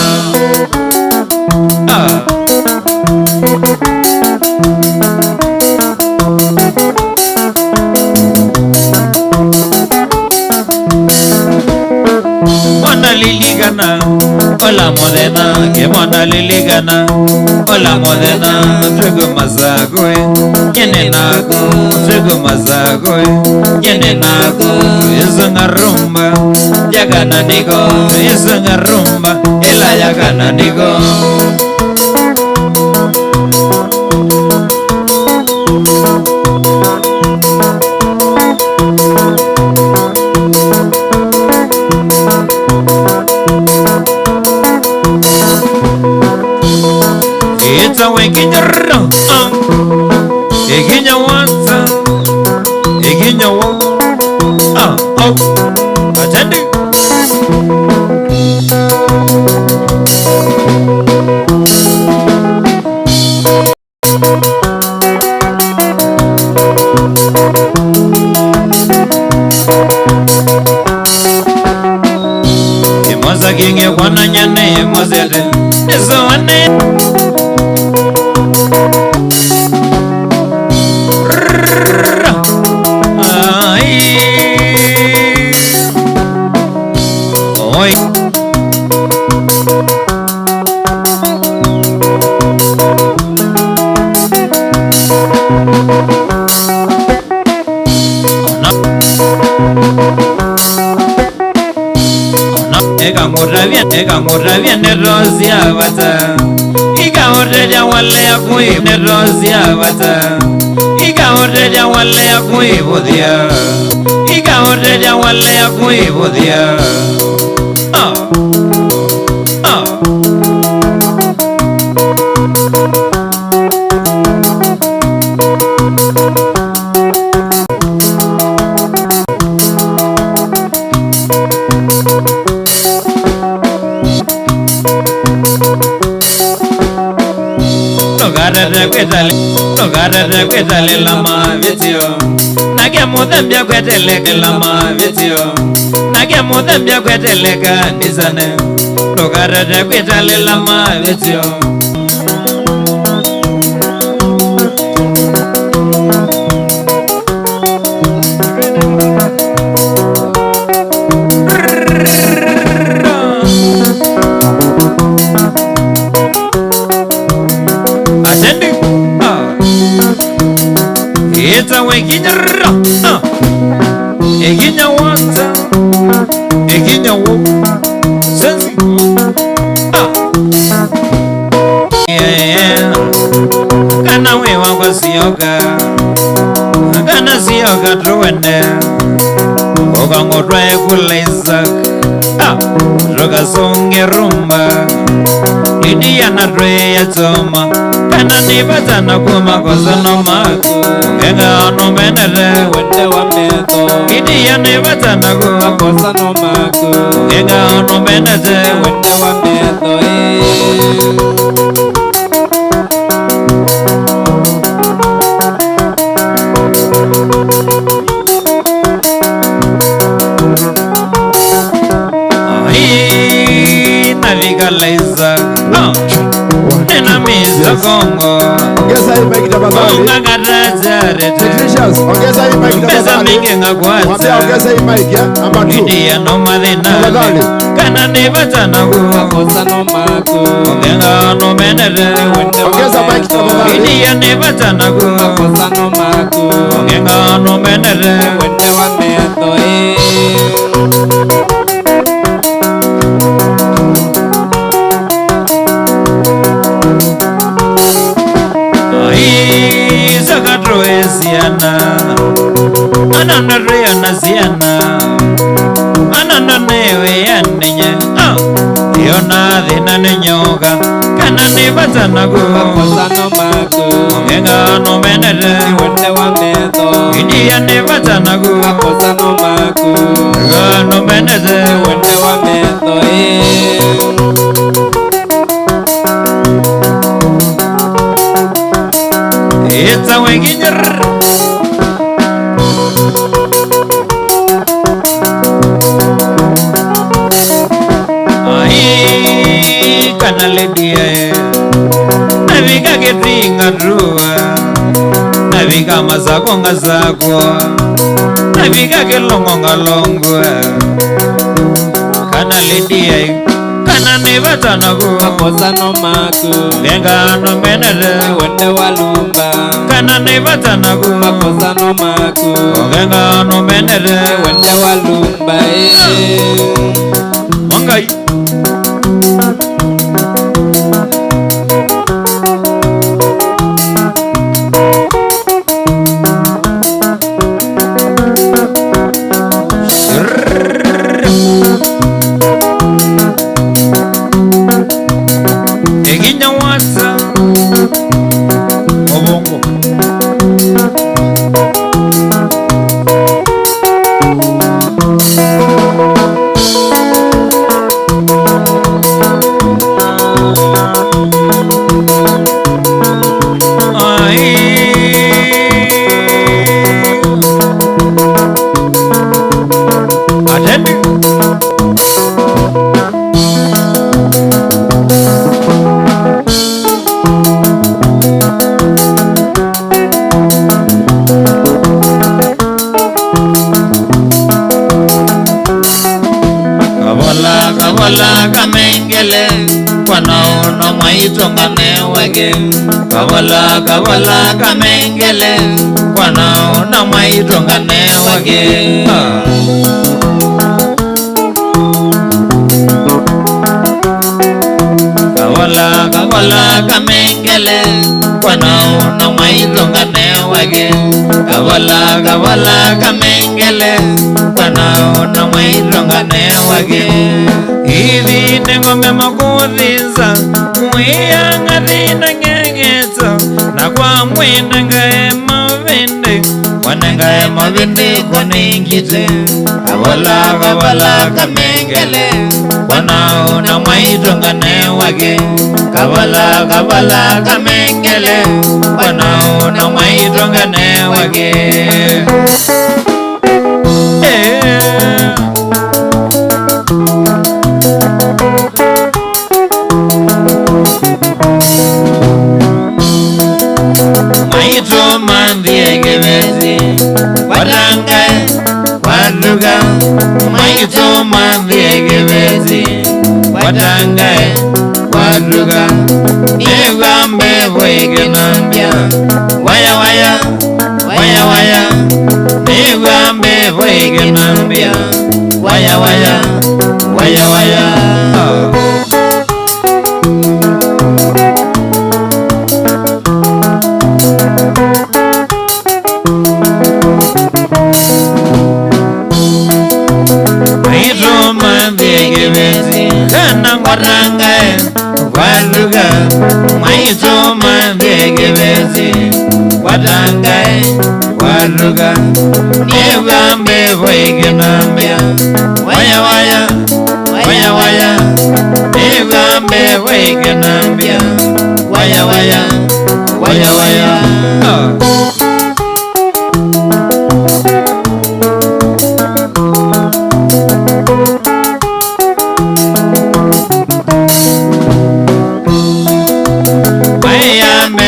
liligana ola modena que mona liligana ola modena tugo mazagoe yene nago tugo mazagoe yene nago izanga rumba yagana nigo izanga rumba ela yagana nigo It's a winking Eginya wo Atende Emoza kinge kwana nyane emozete Ezo wane Ega ngorra viene rosia bata Iga orreja wale ya kui ne rosia bata Iga orreja wale ya kui bodia Iga orreja wale ya kui bodia Nogarra kwetale lama vitio Nagia mudambia kweteleke lama vitio Nagia mudambia kweteleka nizane Nogarra kwetale lama vitio Eginya wanta Eginya wo Sensi Kana wewa kwa siyoka Kana siyoka truwende Oga ngotwa ekula Isaac Roga songe rumba Idia na dwe ya toma Kana nibata na kuma kwa sana maku Ngenga ono menere wende wa meto Idia nibata na kuma kwa sana maku Ngenga ono menere wende wa meto Navigalaiza Nena miza Kongo Ongeza hii mic tafadhali. Konga garaja rete Technicians, ongeza hii mic tafadhali. Pesa mingi ngakwaza Mwambia ongeza hii mic ya number 2. Idia no madina Kana nibata na kuma kosa no maku Ongenga no menere Ongeza mic tafadhali. Idia nibata na kuma kosa no maku Ongenga no menere wende wa meto Siana Ananda Riana Siana Ananda Newe Yanenye Yona Dina Nenyoga Kana Nibata Nagu Kosano Maku Ngenga no Menere Wende wa Meto Idia Nibata Nagu Kosano Maku Ngenga no Menere Wende wa Meto It's a Wenginger Kanaledia Naviga getinga drua Naviga mazakonga zako Naviga gelongonga longwa Kanaledia Kana nibata nagu Kaposa no maku Ngenga no menere Wende walumba Kana nibata nagu Kaposa no maku Ngenga no menere Wende walumba Mangai maitongane wake kavala kavala kamengele wanaona maitongane wake kavala kavala kamengele wanaona maitongane wake kavala kavala kamengele wanaona maitongane wake hivi nengome makuthiza mwiyanga thina ngegeto na kwa mwenda ngae mavende wanengae mavende konengite kavala kavala kamengele wanaona maitongane wake kavala kavala kamengele wanaona maitongane wake maito mandie gevezi wadangae waduga maito mandie gevezi wadangae waduga nigambe voigenambia waya waya waya waya nigambe voigenambia waya waya waya waya maito mandie gevezi kana wadangae waduga maito mandegevezi wadangae waduga nigambe voigenambia waya waya waya waya nigambe voigenambia waya waya waya waya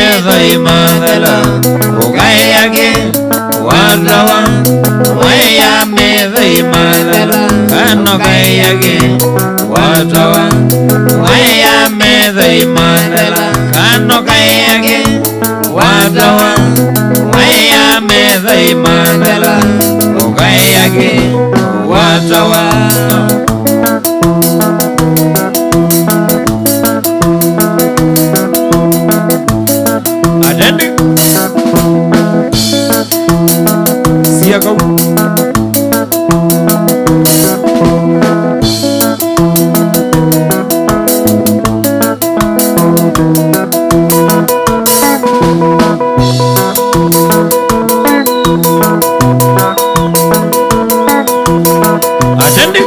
Madala, Ugayage, Wadawa, Waya Medhi Madala, Kanogayage, Wadawa, Waya Medhi Madala, Kanogayage, Wadawa, Waya Medhi Madala, Ugayage, Wadawa. Siakau Atendi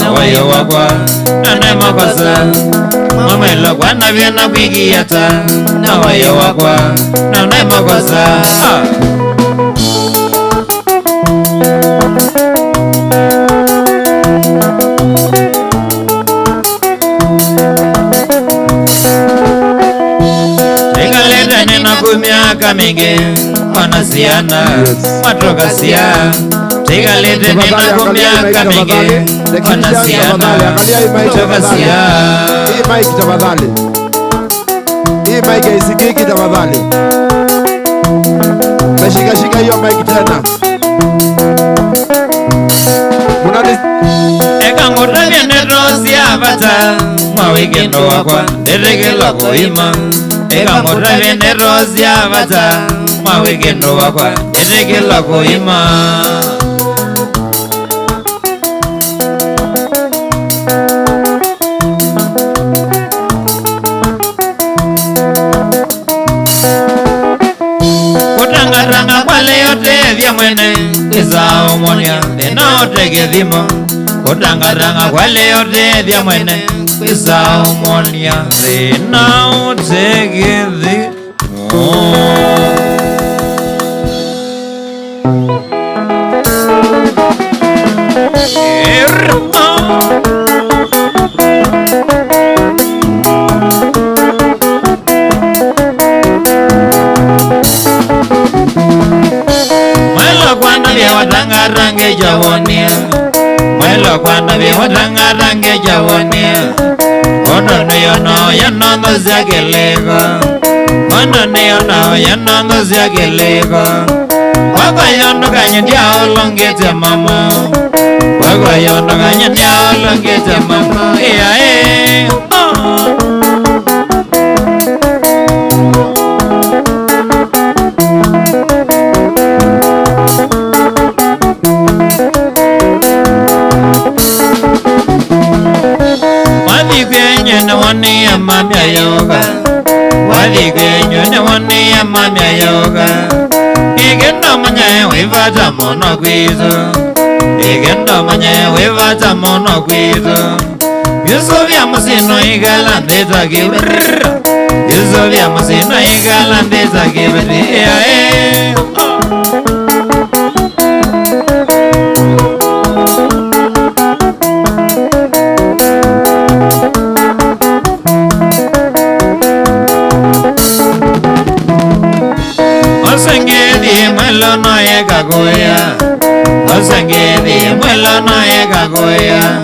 na wayo wakwa na makosa mamelo kwana vyana kuigiata na wayo wakwa na makosa Tegaleta nina kumiaka mingi wanasiana watoka sia Tegalete nina kumiaka mingi wanasiana watoka sia. Hii mic tafadhali, hii mic haisikiki tafadhali. Shika hiyo mic tena. Eka ngorabia nerosia bata mawigendo wakwa deregela koima. Eka ngorabia nerosia bata mawigendo wakwa deregela koima. Kutangatanga kwale yote vya mwene Kizao monia dena otege dhimo Kutangatanga kwale yote vya mwene Kizao monia dena otege dhimo. jawonia mwelo kwanda viwatanga range jawonia ono niyono yanondo ziagelego ono niyono yanondo ziagelego wako yondo kanya diaolongete mama wako yondo kanya diaolongete mama Wani ya mamya yoga Wadi genyo ne wani ya mamya yoga Igendo manye wivata mono kwizo Igendo manye wivata mono kwizo Yusovya musino igala ndeta kibir Yusovya musino igala ndeta kibir Osangedi mwelo no ega goya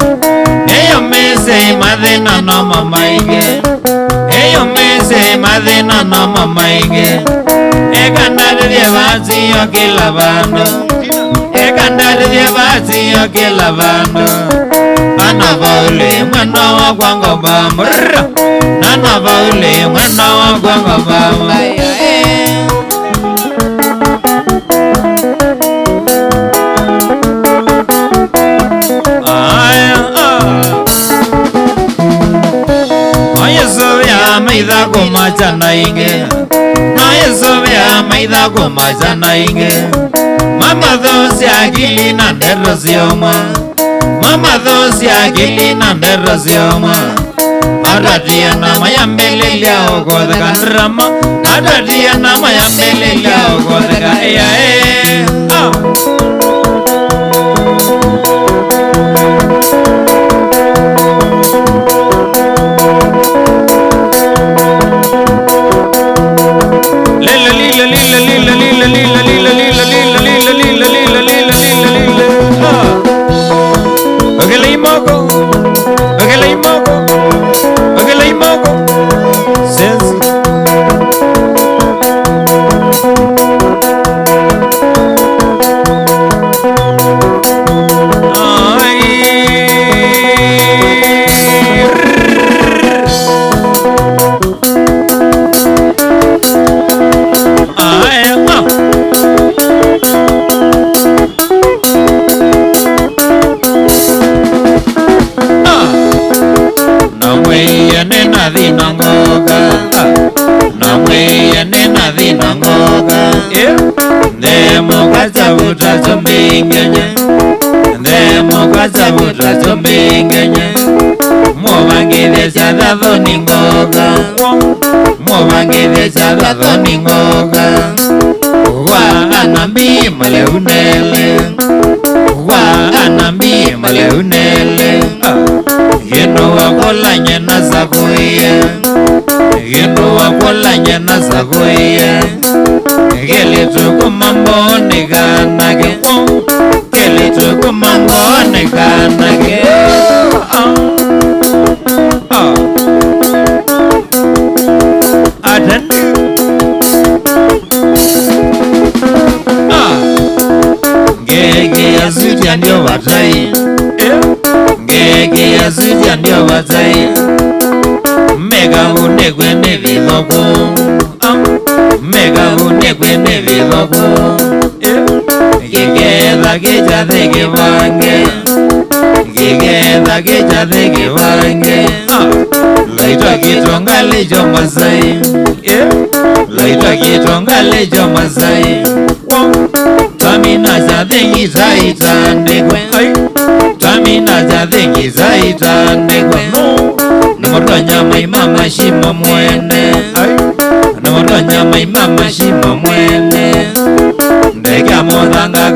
Eyo mese madena no mamaige Eyo mese madena no mamaige Ekandari de vasi yo que lavando Ekandari de vasi yo que lavando Ana baule mweno wa kwango bamba Ana baule mweno wa kwango bamba Maida goma jana inge Naesovya maida goma jana inge Mama dosi akili na nderosioma Mama dosi akili na nderosioma Adadia na mayambelelia ogodaka nrama Adadia na mayambelelia ogodaka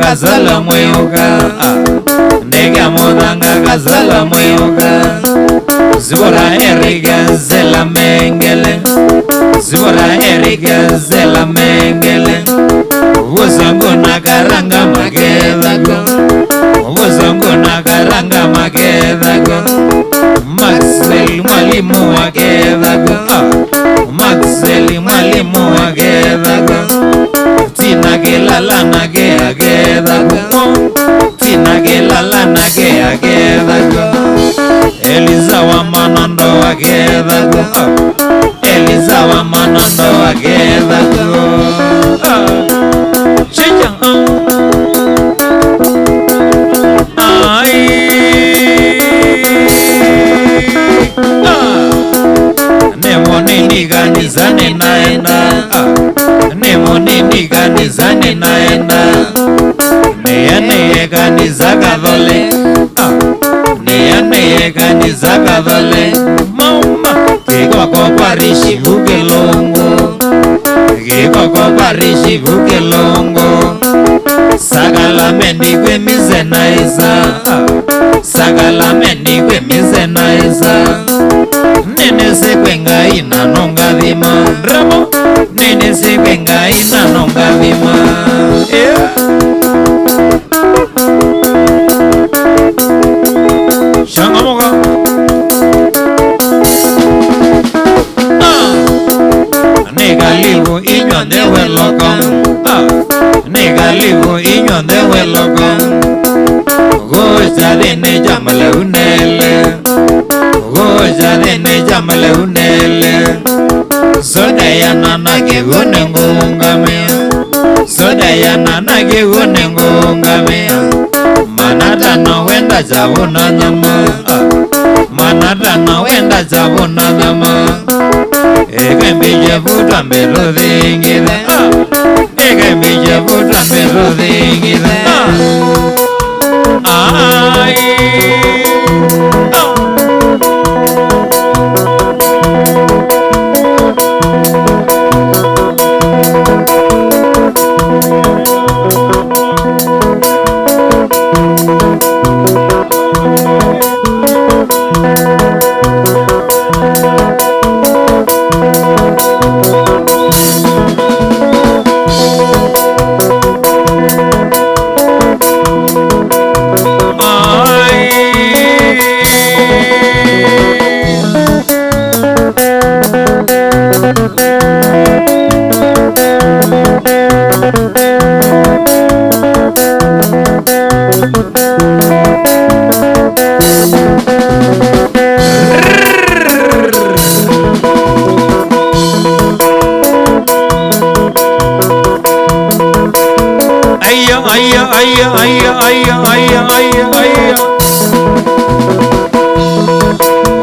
Kazala mweoga Ndega modanga kazala mweoga Zibora eriga zela mengele Zibora eriga zela mengele Wuzangu nakaranga magedako Gedhago Maxwell mwalimu wa Gedhago Tina Gelala na Gedhago Tina Gelala na Gedhago Eliza wa Manondo wa Gedhago Eliza wa Manondo wa Gedhago Chicha Nemo nini ganizane naenda Nemo nini ganizane naenda Neye ganiza gadole Neye ganiza gadole Mama Kikoko parishi bukelongo Kikoko parishi bukelongo Sagala mendi kwe mizena isa Sagala mendi kwe mizena isa Nene se kwenga ina nonga vima Ramo Nene se kwenga ina nonga vima Shangamoga Negalivo inyo de welokon Negalivo inyo de welokon Goja de ne jamale unele Goja de ne jamale unele Soda ya nana ke gune ngungame Soda ya nana ke gune ngungame Manata na wenda jabuna nama Manata na wenda jabuna nama Eke mbije vuta mbelo dhingile Eke mbije vuta mbelo dhingile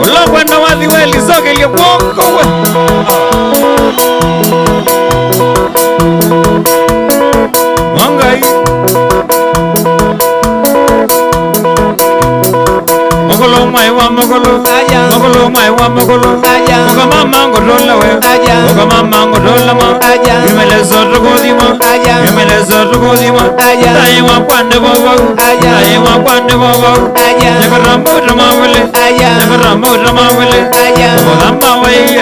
Olokwa na wathi weli sogelia kwongo we Wangai Mogolo mai wa mogolo Mogolo mai wa mogolo Moga mama ngodola we Moga mama ngodola ma Yumele zoto godima Yumele zoto godima Taye wa kwande bobo Taye wa kwande bobo Nyakara muda mawele Nyakara muda mawele Modamba weye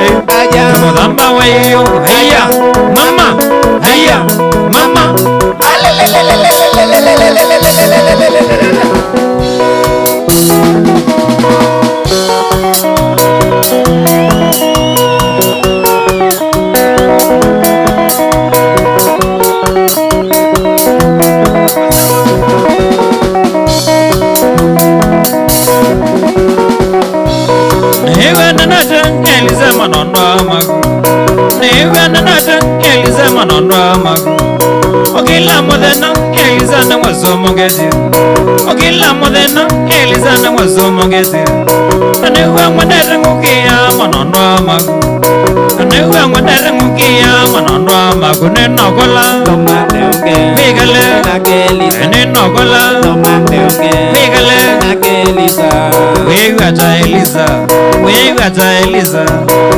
Modamba weye Heya Mama Heya Mama Eliza manono amagu Newe nanata Eliza manono amagu Ogila modena Eliza na wazomo gezi Ogila modena Eliza na wazomo gezi Newe mwadere ngukia manono amagu Newe mwadere ngukia manono amagu Nenogola Vigale Nenogola Vigale Wegata Eliza Wegata Eliza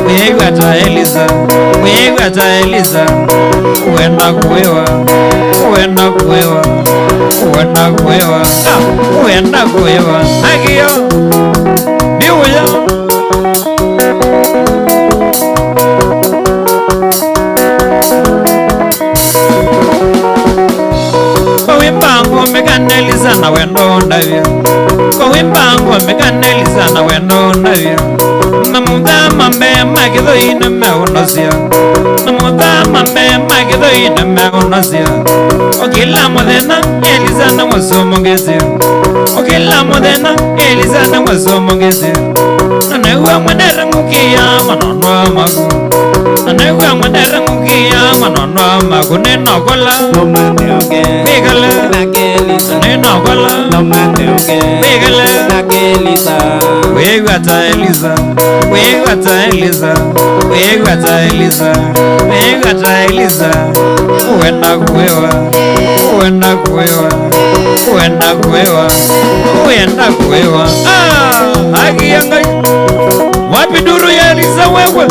Wegata Eliza Wegata Eliza Wenda kuwewa Wenda kuwewa Wenda kuwewa Wenda kuwewa Agiyo Biuya Kowimbango mekaneliza na wendo ndavya Kowimbango mekaneliza na wendo ndavya Mamuda mambe magitho ina meonosia na motha mame magitho ina meonosia okila modena Eliza na wasomongezi okila modena Eliza na wasomongezi na uwa mwanera ngukia manonwa magu na uwa mwanera ngukia manonwa magu neno kola no mande oge bigale na Eliza neno kola no mande oge bigale na Eliza wegata Eliza wegata Eliza wegata Eliza wegata Eliza uenda kuewa uenda kuewa uenda kuewa uenda kuewa haki yanga wapi duru ya Eliza wewe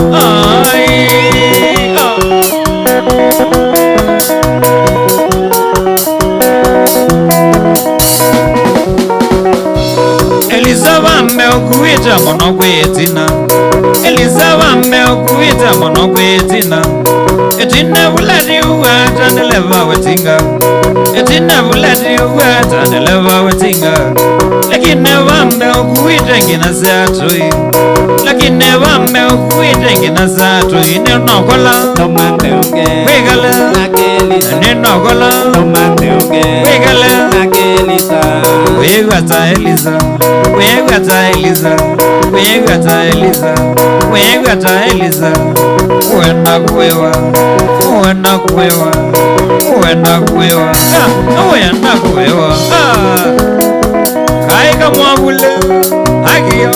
Eliza wame okuita mono kwetina Eliza wame okuita mono kwetina etina buladi uwata ndeleva wetinga etina buladi uwata ndeleva wetinga lakini wame okuita ngina zatoi lakini wame okuita ngina zatoi neno kola tomande onge wegala nakeliza neno kola tomande onge wegala nakeliza wegata Eliza wegata Eliza wegata Eliza wegata Eliza uenda kuewa uenda kuewa uenda kuewa uenda kuewa kaika mwabule hakiyo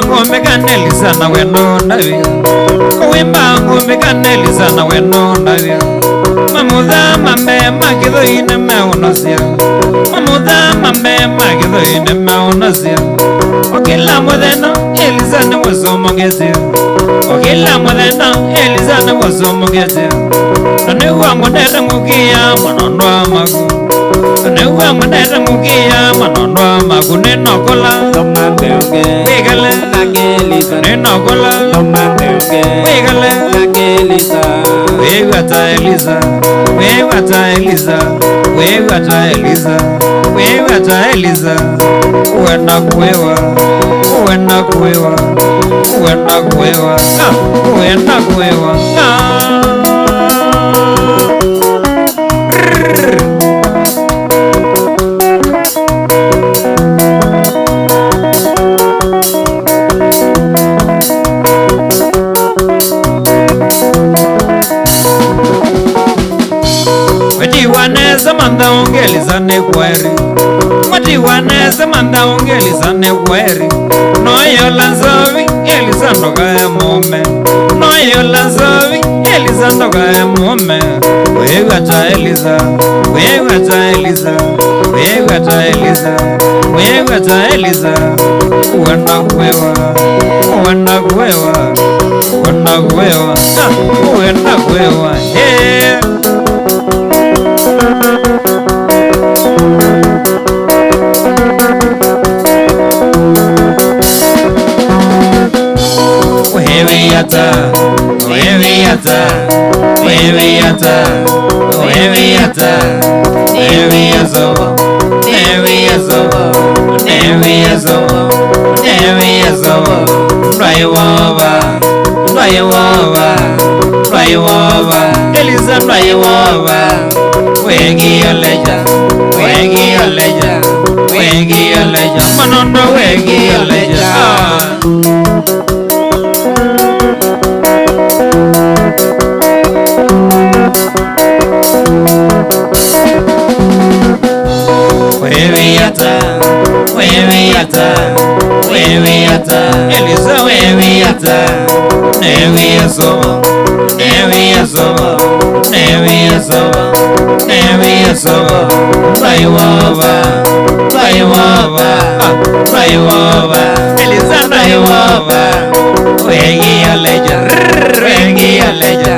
ngombe kaneliza na weno ndavya kowimba ngombe kaneliza na weno ndavya mamudha mame magitho ine meonosia mamudha mame magitho ine meonosia okila mutheno Eliza ne wasomongesia okila mutheno Eliza ne wasomongesia nanewa mwanera ngukia manonwa magu nanewa mwanera ngukia manonwa magu neno kola tomande oge wegale nakeliza neno kola tomande oge wegale nakeliza wegata Eliza wegata Eliza wegata Eliza wegata Eliza uenda kuewa uenda kuewa uenda kuewa uenda kuewa Watiwaneza manda ongeliza ne kweri Watiwaneza manda ongeliza ne kweri Noyo lanzovi Eliza ndoga ya mume Noyo lanzovi Eliza ndoga ya mume Wegata Eliza Wegata Eliza Wegata Eliza Wegata Eliza uenda kuewa uenda kuewa uenda kuewa uenda kuewa Wewiata, wewiata, wewiata, wewiata, newiazo, newiazo, newiazo, newiazo, raiwova, raiwova, raiwova, Eliza raiwova, wengi aleja, wengi aleja, wengi aleja, manondo wengi aleja. Wewiata, wewiata, wewiata, Eliza wewiata, newiazo, newiazo, newiazo, newiazo, raiwova, raiwova, raiwova, Eliza raiwova, wengi aleja, wengi aleja,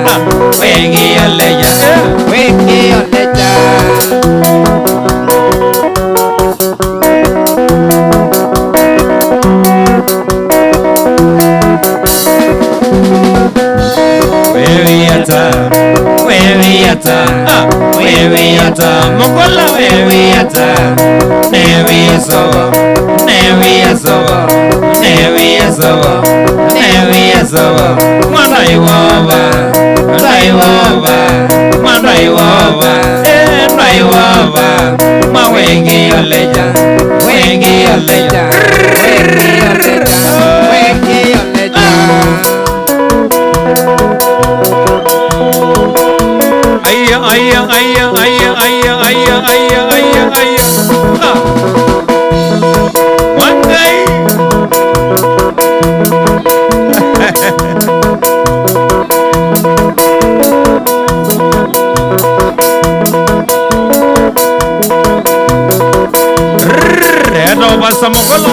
wengi aleja, wengi aleja. Wewiata, wewe yata mokola wewe yata newe sobo mwana iwova ma wengi oleja one day Edo basa mokola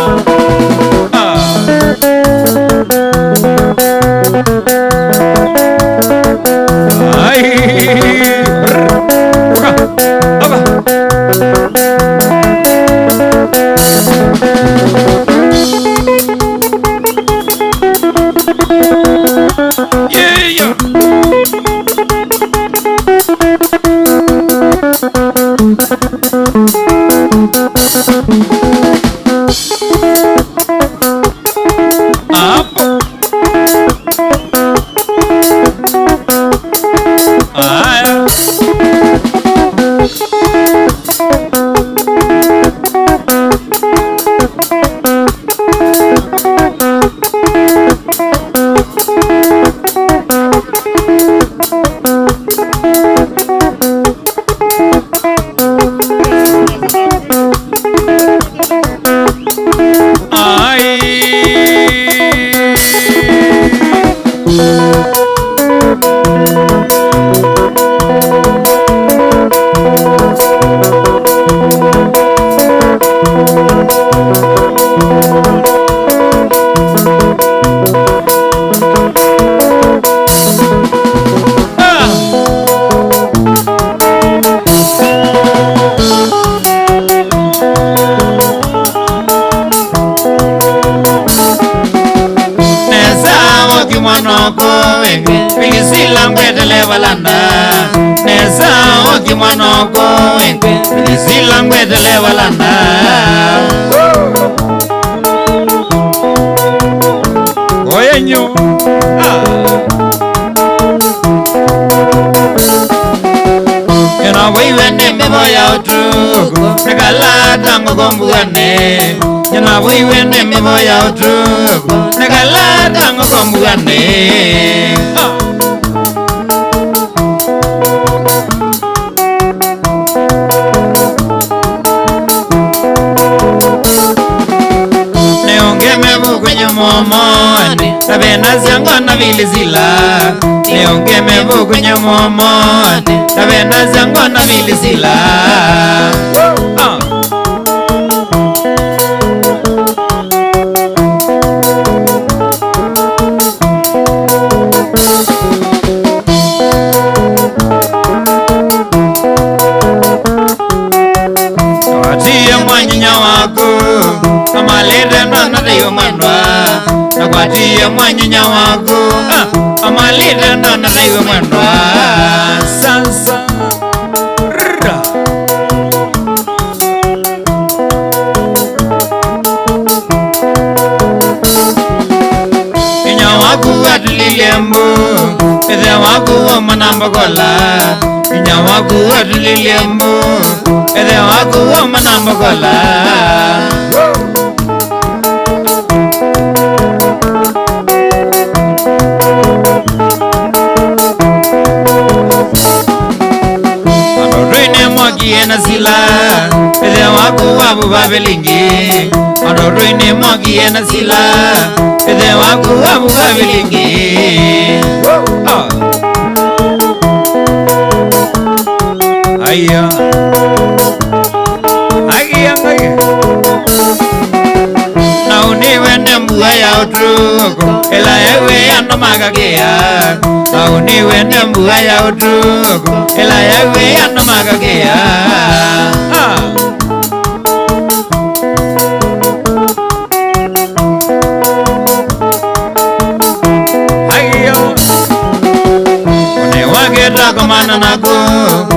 Kumana nago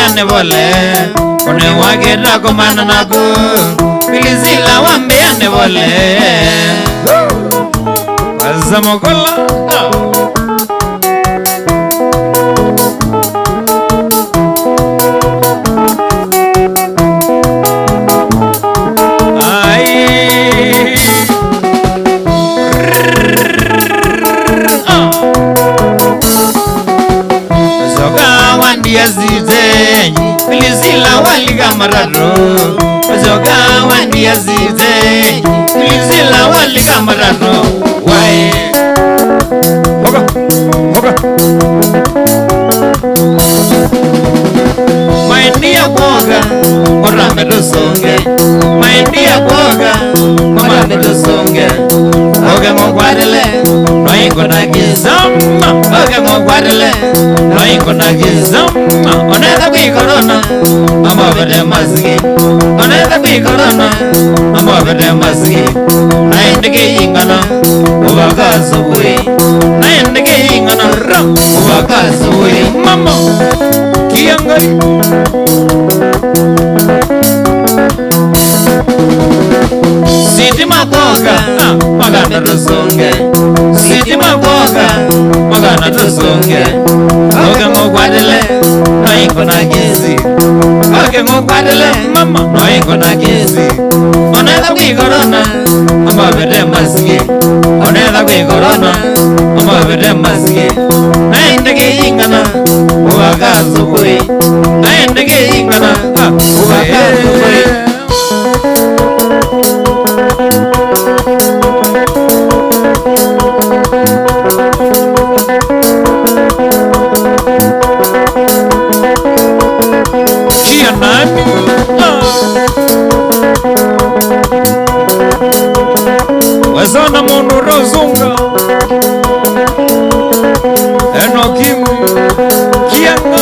wambeane pole kone waketa komana naku Pilisila wambeane pole Wazamokola Zizenyi Pilisila walika mararo Zoga wandia zizenyi Pilisila walika mararo Wae Moga Moga Maindia boga Orame dosonge Maindia boga Orame dosonge Oge mokwadele Noingo na gizama Oge mokwadele Noingo na gizama Oneza kui corona Amo vede mazgi Oneza kui corona Amo vede mazgi Naindike ingana Uwaka subui Naindike ingana Uwaka subui Mama Kiyangai Siti makoka Magana rusonge Siti makoka Magana rusonge Oge mokwadele Noingo na gizi Oge mokwadele Mama Noingo na gizi Oneza kui corona Amo vede mazgi Oneza kui corona Amo vede mazgi Naindike ingana Uwaka subui Naindike ingana Uwaka subui Wazana mono rozunga Enokimu Kianga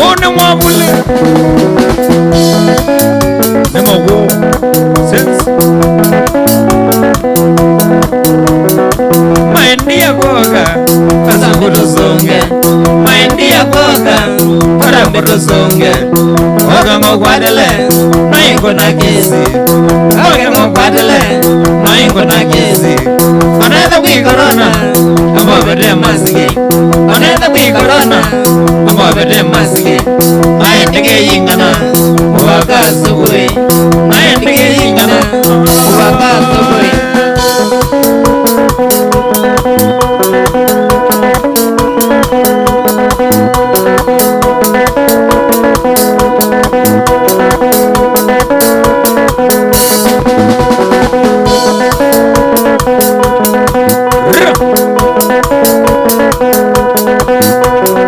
One mwabule Nemo go Sense Maindia boga Azamuruzonge Maindia boga Paramuruzonge Oga mokwadele Noingo na gizi Oga mokwadele Noingo na gizi Oneza kui corona Amo vede mazgi Oneza kui corona Amo vede mazgi Naindike ingana Uwaka subui Naindike ingana Uwaka subui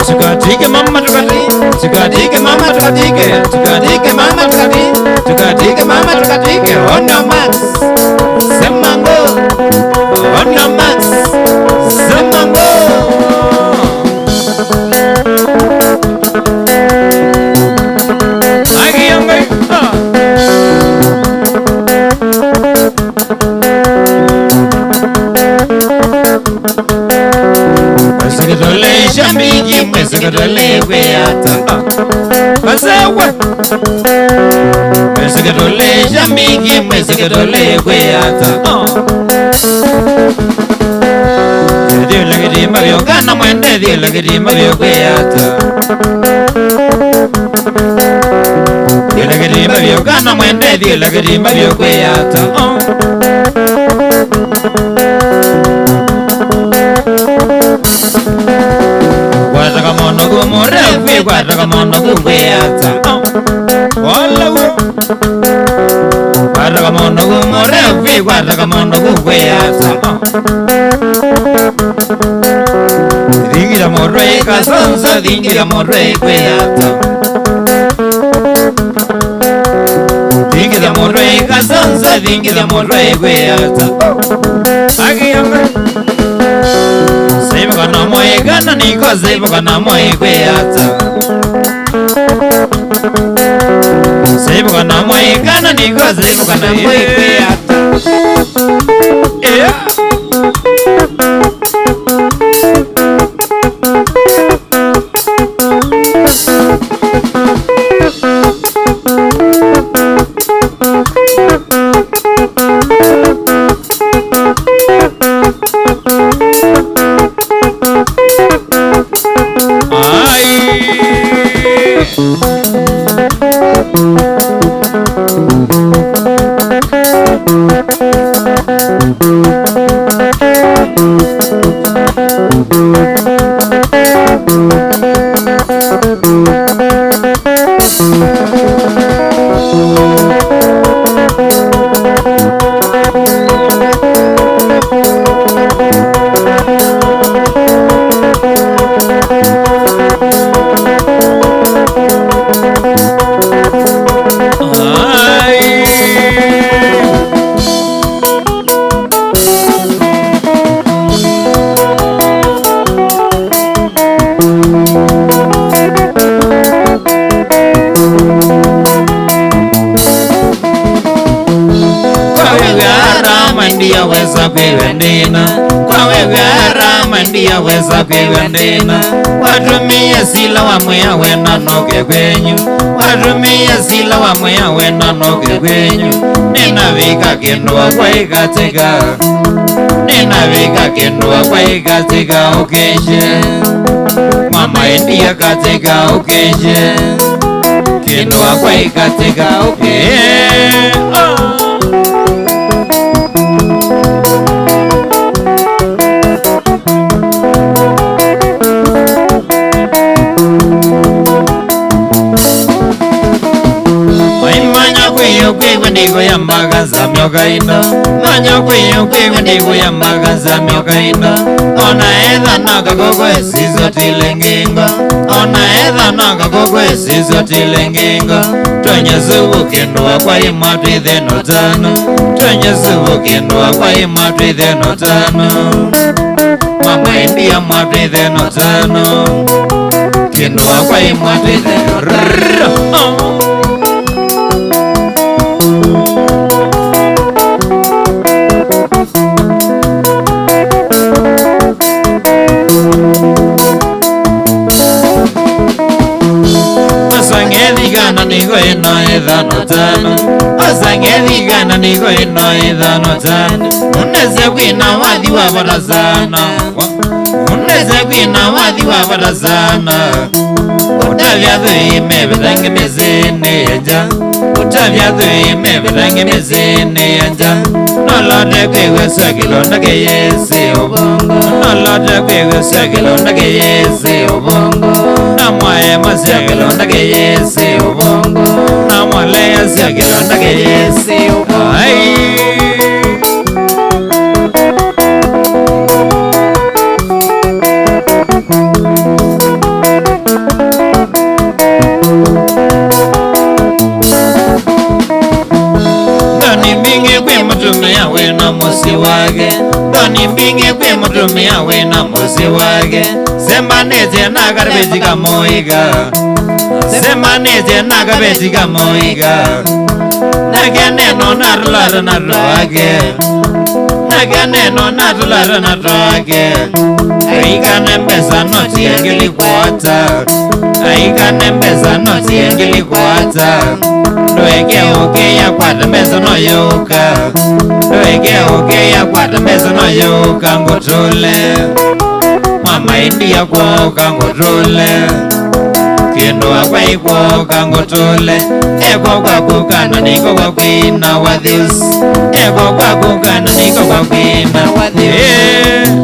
Tukatike mama tukatike mama tukatike tukatike mama tukatike mama tukatike on your max semango on your max semango agi yangai Mesekadole shambiki mesekadole kweata Masewe Mesekadole shambiki mesekadole kweata Dio lagidi mavyo kana mwende dio lagidi mavyo kweata Dio lagidi mavyo kana mwende dio lagidi mavyo kweata Guarda mono gumore guarda mono gumbeata Hola Guarda mono gumore guarda mono gumbeata Dingira morre casonza dingira morre gueata Dingira morre casonza dingira morre gueata Aquí Save gonna moe gana niko save gonna moe kweata zibuka na moikana niko zibuka na moikwiata weza kwewendena watumia sila wamwea wena noke kwenyu watumia sila wamwea wena noke kwenyu ninavika kindwa kwa ikatika ninavika kindwa kwa ikatika ukeshe mama india katika ukeshe kindwa kwa ikatika ukeshe Ndigo ya magaza myokaina Manya kwiyo kwiyo ndigo ya magaza myokaina Ona edha naga gogo esizo tilenginga Ona edha naga gogo esizo tilenginga Twenye zubu kindwa kwa imatu idheno tano Twenye zubu kindwa kwa imatu idheno tano Mama india mwatu idheno tano Kindwa kwa imatu idheno tano Nigo ino edhano tano Osangethi gana nigo ino edhano tano Uneze kwina wadhi wa barazana Uneze kwina wadhi wa barazana Utavya dhuime vidange mizini yanja Utavya dhuime vidange mizini yanja Nolote kwewe swagilo nage yesi ubongo Nolote kwewe swagilo nage yesi ubongo Namwae masyagilo nage yesi ubongo Namwale ya syagilo nage yesi ubongo Mosi wage Doni mbingi kwe mutumia wena mosi wage Sembaneze nagarabejika moiga Sembaneze nagarabejika moiga Naganeno natulara natuage Naganeno natulara natuage Aikane mbesa noti engili kuata Aikane mbesa noti engili kuata Doege oge ya kwata mbesa no yoka Doege oge ya kwata mbesa no yoka ngotole Mama india kwa ngotole Kendo akwa ikwa ngotole Eko kwa kukana niko kwa kwina wadhius Eko kwa kukana niko kwa kwina wadhius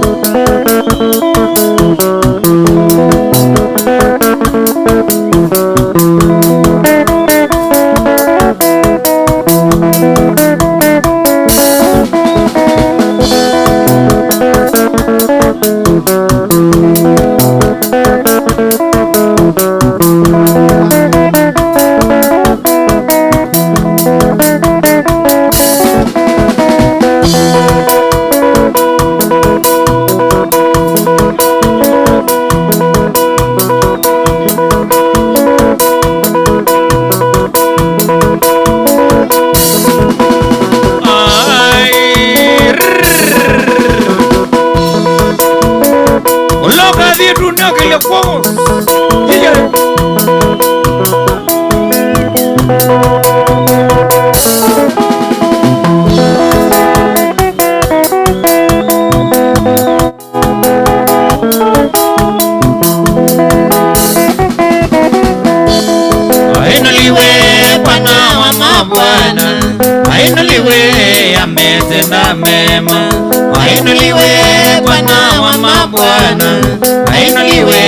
dunia kile kwa ametenda mema, ainuliwe Bwana wa mabwana, ainuliwe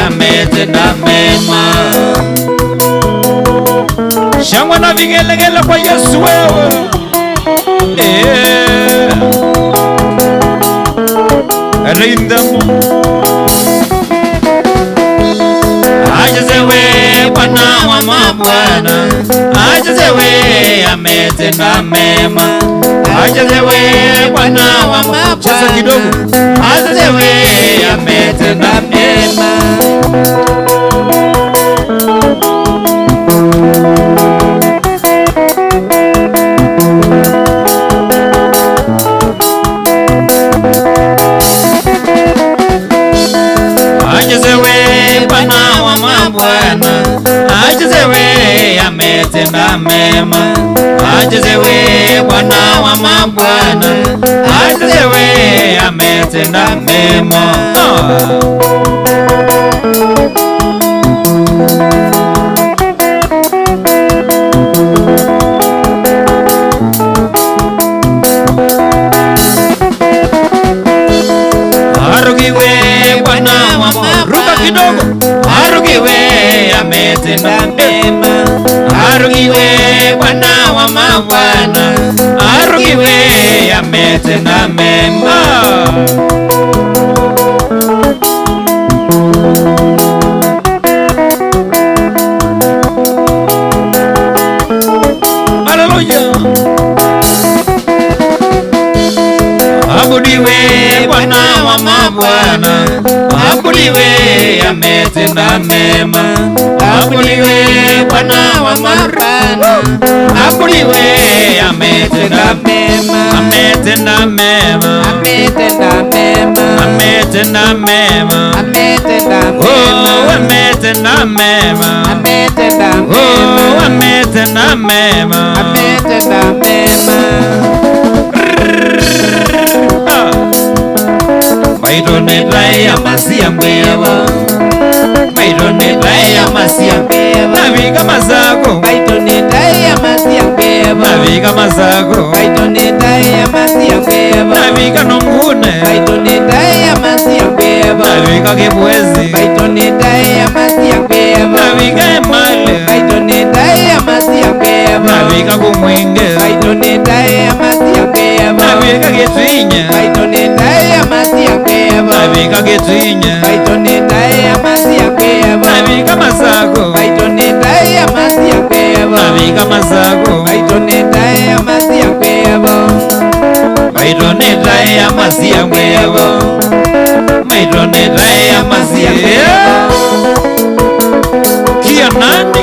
ametenda mema. Shangwe na vigelegele kwa Yesu wewe, rindamu ajazewe Bwana wa mabwana, ajazewe ametenda mema, ajazewe Bwana wa mabwana, cheza kidogo, ajazewe ametenda mema. Ajazewe Bwana wa mabwana, ajazewe ametenda mema, ajazewe Bwana wa mabwana, ajazewe ametenda mema. Arugiwe Bwana wa mabwana, ruka kidogo, arugiwe ametenda mema, arugiwe Bwana wa mabwana, arugiwe ametenda mema. Haleluya. Abudiwe Bwana wa mabwana, abudiwe ametenda mema, abudiwe Bwana wa mabwana, abudiwe ametenda mema, ametenda mema, ametenda mema, ametenda mema, ametenda mema, oh ametenda mema, ametenda mema, oh ametenda mema, ametenda mema. Maitonetaya masia mbeba, maitonetaya masia mbeba, naviga mazako, maitonetaya masia mbeba, naviga mazako, maitonetaya masia mbeba, naviga nongune, maitonetaya masia mbeba, naviga kibwezi, maitonetaya masia mbeba, naviga emale, maitonetaya masia mbeba, naviga kumwinge, maitonetaya masia mbeba, naviga kitwinya, maitonetaya masia mbeba, naviga kitwinya, maitonetaya masia mbeba, naviga masako, maitonetaya masia mbeba, naviga masako, maitonetaya masia mbeba, maitonetaya masia mbeba, maitonetaya masia mbeba. Kia nani?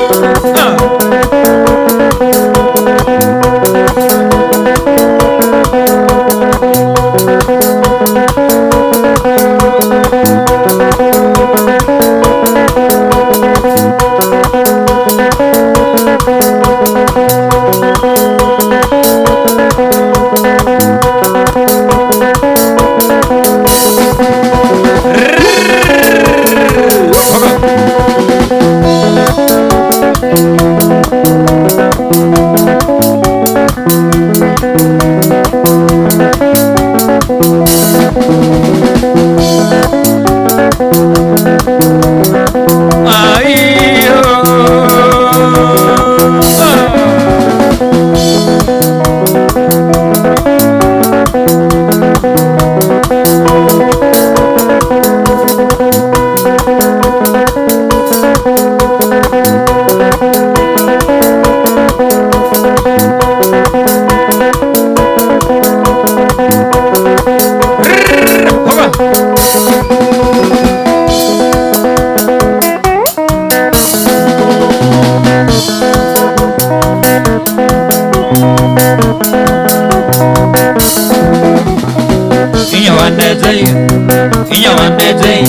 Inya one day,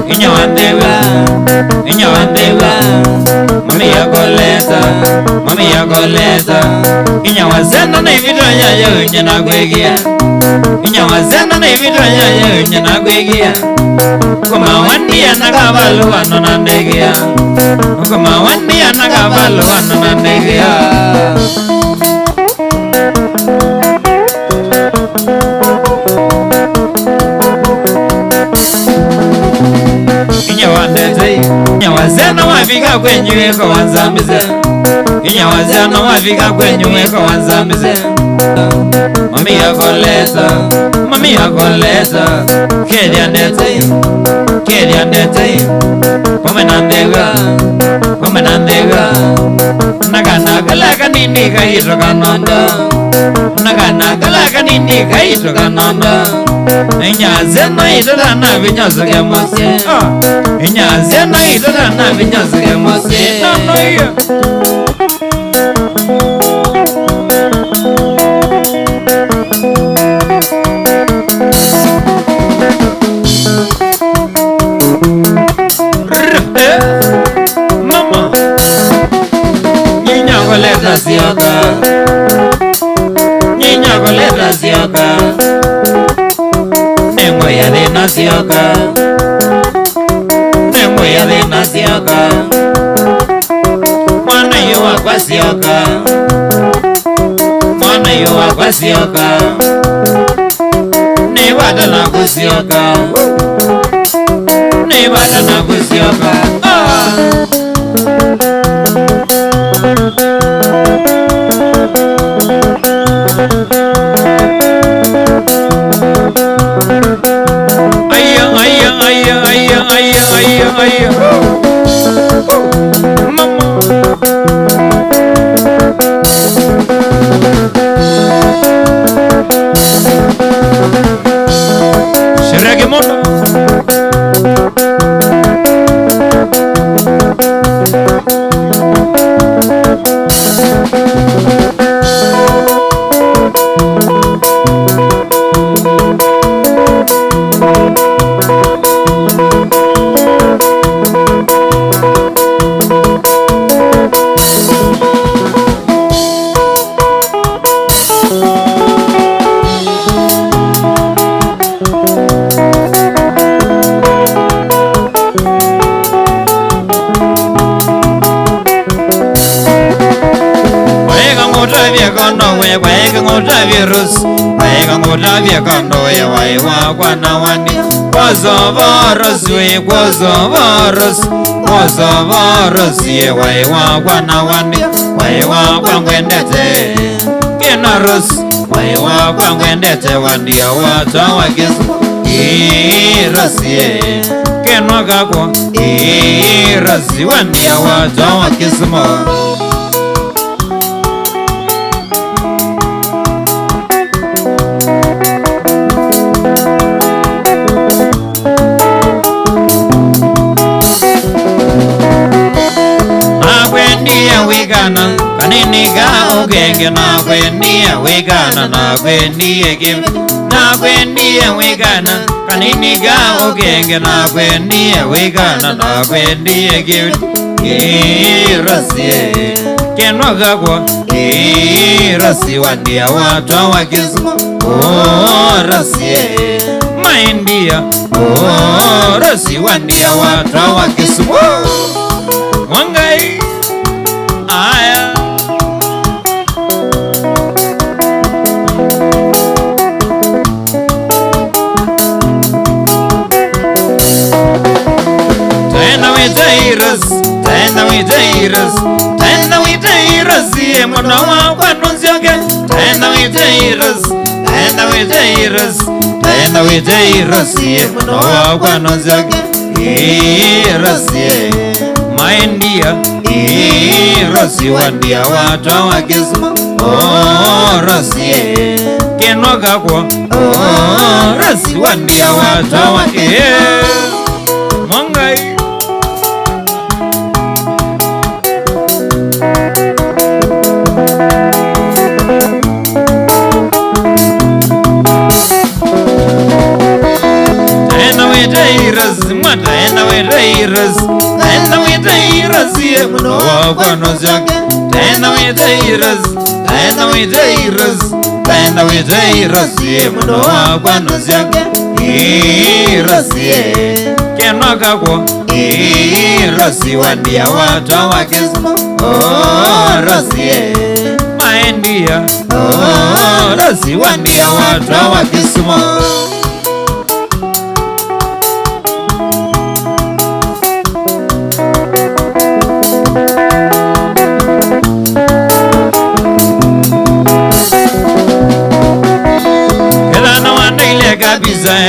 inyawandewa mami yako leta inyawazena na ividonya yo nyana gwegia inyawazena na ividonya yo nyana gwegia kuma wandi anakavalu wanona ndegia kuma wandi anakavalu wanona ndegia inyawazena wafika kwenye kwa wanzambize inyawazena wafika kwenye kwa wanzambize mami yako leta kedia nete komenandega nakanaka nini kaito kanonda nakanaka nini kaito kanonda inyazena itana vinyosoke mose inyazena itana vinyosoke mose nanoyo mama nyinyakoleta sioka Nemoya de nasioka mwana yuwa kwa sioka nibada na kusioka Ayyo mama Sherege moto Wega ngotavye kando ya waiwa kwa nawani Wozovoros ye waiwa kwa nawani Waiwa kwa ngwendete Kinaros Waiwa kwa ngwendete wandia wata wakisu Irasi ye Kinoga kwa Irasi wandia wata wakisu Kaniniga ugenge na kwendia wegana na kwendia give na kwendia wegana kaniniga ugenge na kwendia wegana na kwendia give Irasi Kenoga kwa Irasi wandia watu wakisu Rasi Maindia Rasi wandia watu wakisu Wangai Aya Tena witairas ye mwana wakwa nunzioke Tena witairas ye mwana wakwa nunzioke Irasi ye Maindia Irasi wandia watu wakisma Rasi ye Kenoga kwa Rasi wandia watu wakisma Mwangai Tena witairas Taenda witairas ye muno wakwa noziake Taenda witairas Taenda witairas Taenda witairas ye muno wakwa noziake Irasiye Kenoka kwa Irasi wandia watu wakismo Oh rasiye Maendia Oh rasi wandia watu wakismo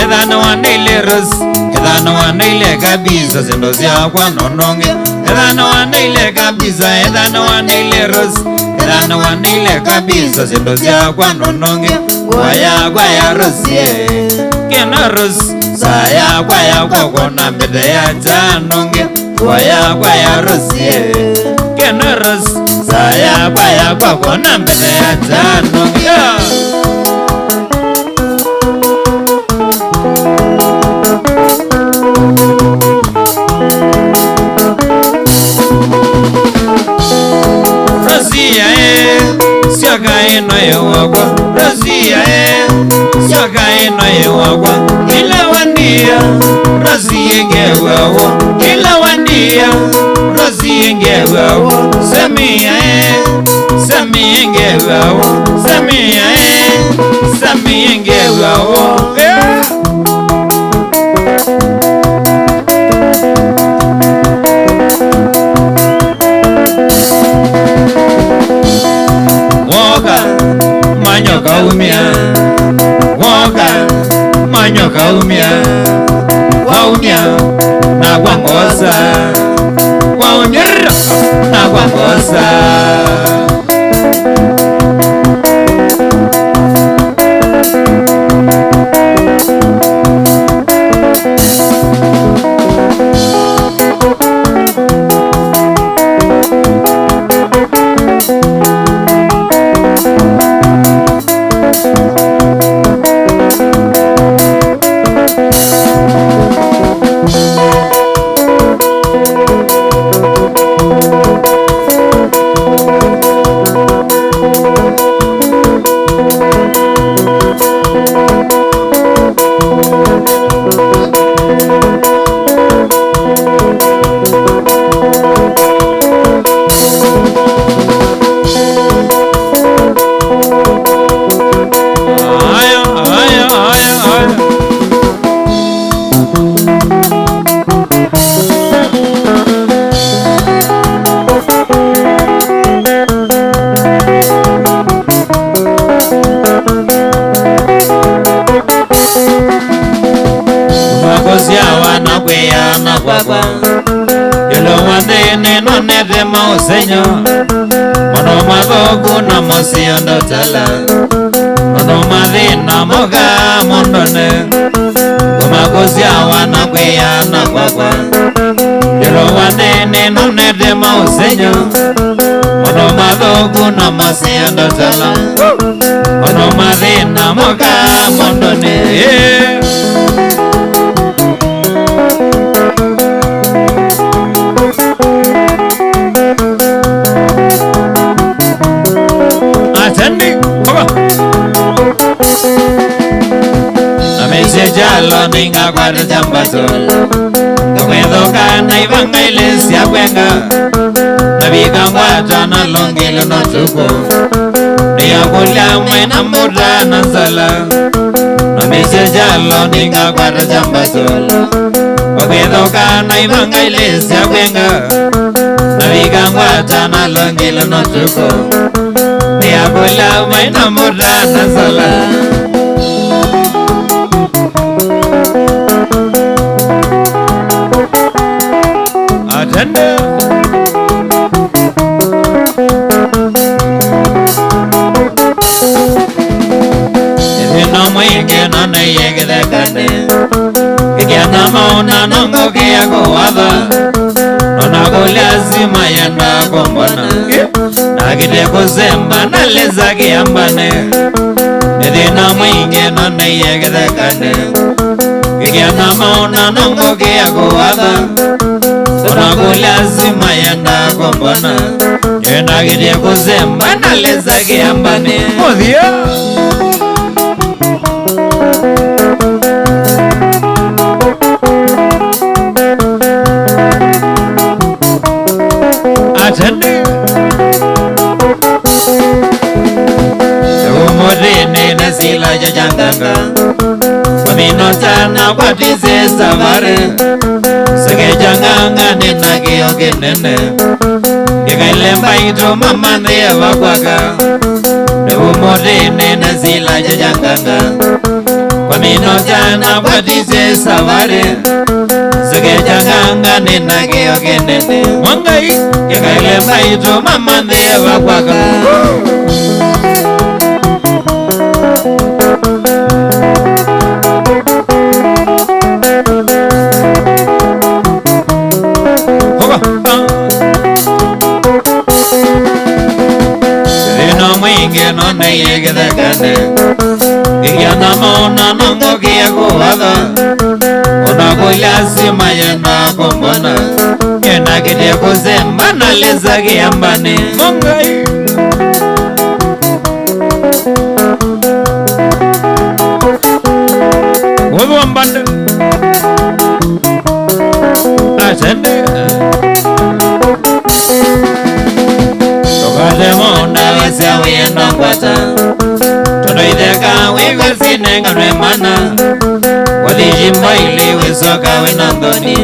Edana wanile ras Edana wanile kabisa Zendo ziakwa nononge Edana wanile kabisa Edana wanile ras Edana wanile kabisa Zendo ziakwa nononge Kwaya rasie Kena ras Saya kwaya kona mbede ya janonge Kwaya rasie Kena ras Saya kwaya kona mbede ya janonge Siaka ino yewagwa Razia Siaka ino yewagwa Ila wandia Razia ngewawo Ila wandia Razia ngewawo Samia Samia ngewawo Samia ngewawo Manyoka umia Woka Manyoka umia Waumia Na kwangosa Waumira Na kwangosa Señor, mono madogo na mosiando tala, mono madina moga mondone, goma gozia wana kwea na kwakwa, yelo wanene no nede mao Señor, mono madogo na mosiando tala, mono madina moga mondone. Jalo ninga kwa jambazo Kwedo kana ibanga ilesi ya kwenga Nabiga mwata na longilo no tuko Niya kulia mwena muda na sala Namise jalo ninga kwa jambazo Kwedo kana ibanga ilesi ya kwenga Nabiga mwata na longilo no tuko Niya kulia mwena muda na sala Atende Nino mwingi nana yege de kane Kikia mauna nongo kia kuwada Nona kuliazima yenda kumbona Nagide kuzemba na leza kiambane Nino mwingi nana yege de kane Kikiana maona nongo kia kuwatha Onaku lazima yenda kumbona Yenda kitie kuzemba na leza kiambani Odhia Atende Umodini nasila jajanganga Waminotana watize savare Sage janganga nina kiyo kinene Kikailemba ito mama ndiye wakwaka Umodini nasila jajanganga Waminotana watize savare Sage janganga nina kiyo kinene Mwangai Kikailemba ito mama ndiye wakwaka Nona yegedakane Kikiana maona nongo kia kuwatha Onaku lazima yenda kumbona Yenda kitie kuzemba na leza kiambani Mungai Wewe mbande Atende Tokatemona wesya wiyenda ngwata Tondo itheka wigwesine nganwe mana Wathijimba ili wisoka winandoni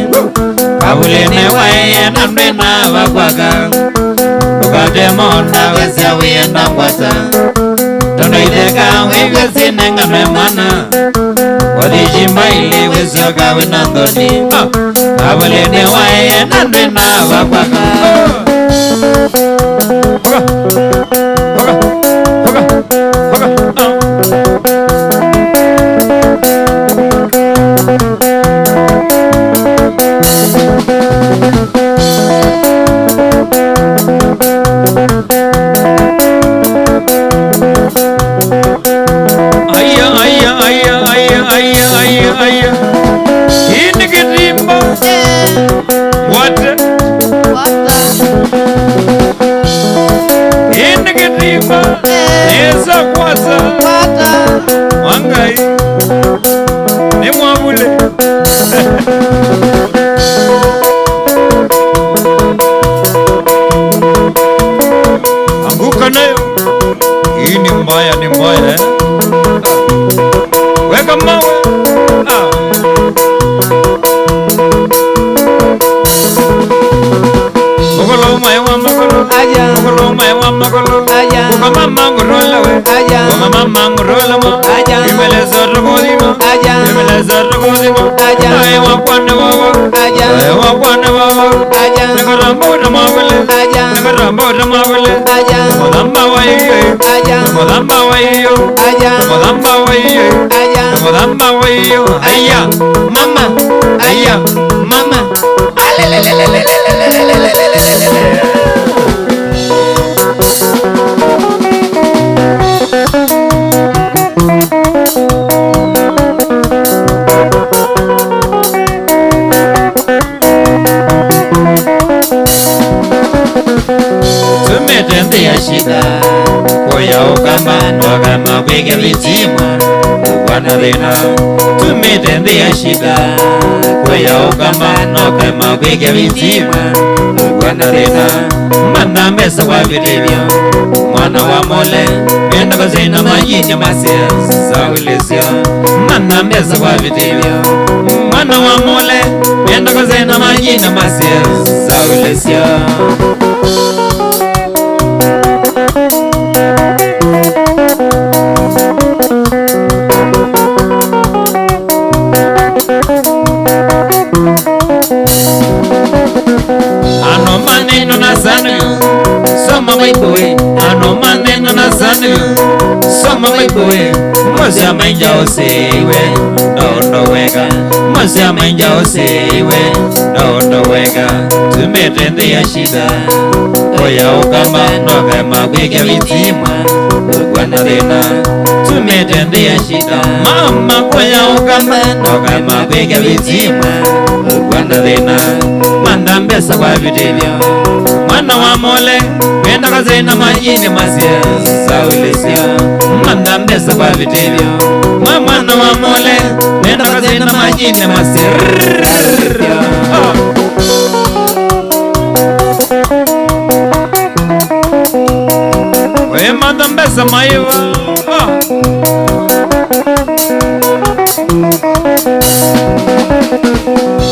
Kabulene wae na mdena wakwaka Tokatemona wesya wiyenda ngwata Tondo itheka wigwesine nganwe mana Wathijimba ili wisoka winandoni Kabulene wae na mdena wakwaka Wangai ni mwabule anguka nayo hii ni mbaya weka mawe Mokolo maiwa mokolo aja Mokolo maiwa mokolo aja Mokama mangorola we aja Mokama mangorola mo aja Imele zorro kodimo aja Imele zorro kodimo aja Aiwa kwane wawa aja Aiwa kwane wawa aja Nagarambo ramawele aja Nagarambo ramawele aja Nagodamba waiyo aja Nagodamba waiyo aja Nagodamba waiyo aja Nagodamba waiyo Aya mama Aya mama Tumetende ya shida Koya ukamba Nwagama kweke vitima Ukwana dhina Tumetende ya shida Koya ukamba Nwagama kweke vitima Ukwana dhina Mana mesa kwa vilivyo Mwana wa mole Menda kuzina majini masia Zawilesio Mana mesa kwa vilivyo Mwana wa mole Menda kuzina majini masia Zawilesio Ano maneno na sana Soma maipoe Ano maneno na sana Soma maipoe Mwazia mainja osewe Dondo wega Mwazia mainja osewe Dondo wega Tumetende ya shida Oya ukamba Nokema kweke vitima Ukwana dhina tumetendea shida mama kwaya ukamba nokama kwega vitima ukwana thina manda mbesa kwa vitevyo mwana wa mole wenda kazina majini masia saulesya manda mbesa kwa vitevyo mwana wa mole wenda kazina majini masia we manda mbesa maiva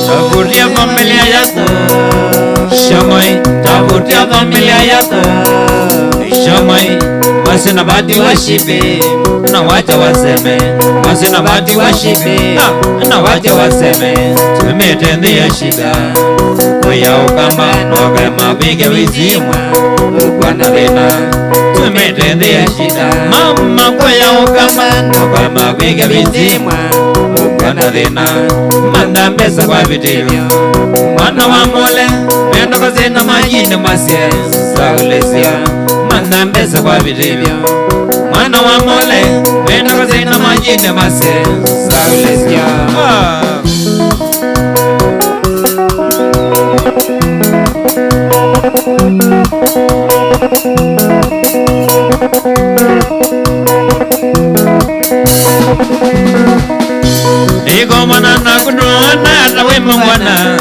tavutia familia yako Shamai, tavutia familia yako Shamai, wasina bati washibe na wacha waseme wasina bati washibe na wacha waseme tumetendea shida kwaya ukamba nokama kwega vitima ukwana thina tumetendea shida mama kwaya ukamba nokama kwega vitima ukwana thina manda mbesa kwa vitevyo mwana wa mole wenda kazina majini masia saulesya manda mbesa kwa vitevyo mwana wa mole wenda kazina majini masia saulesya niko mwana na kunona atawe mwana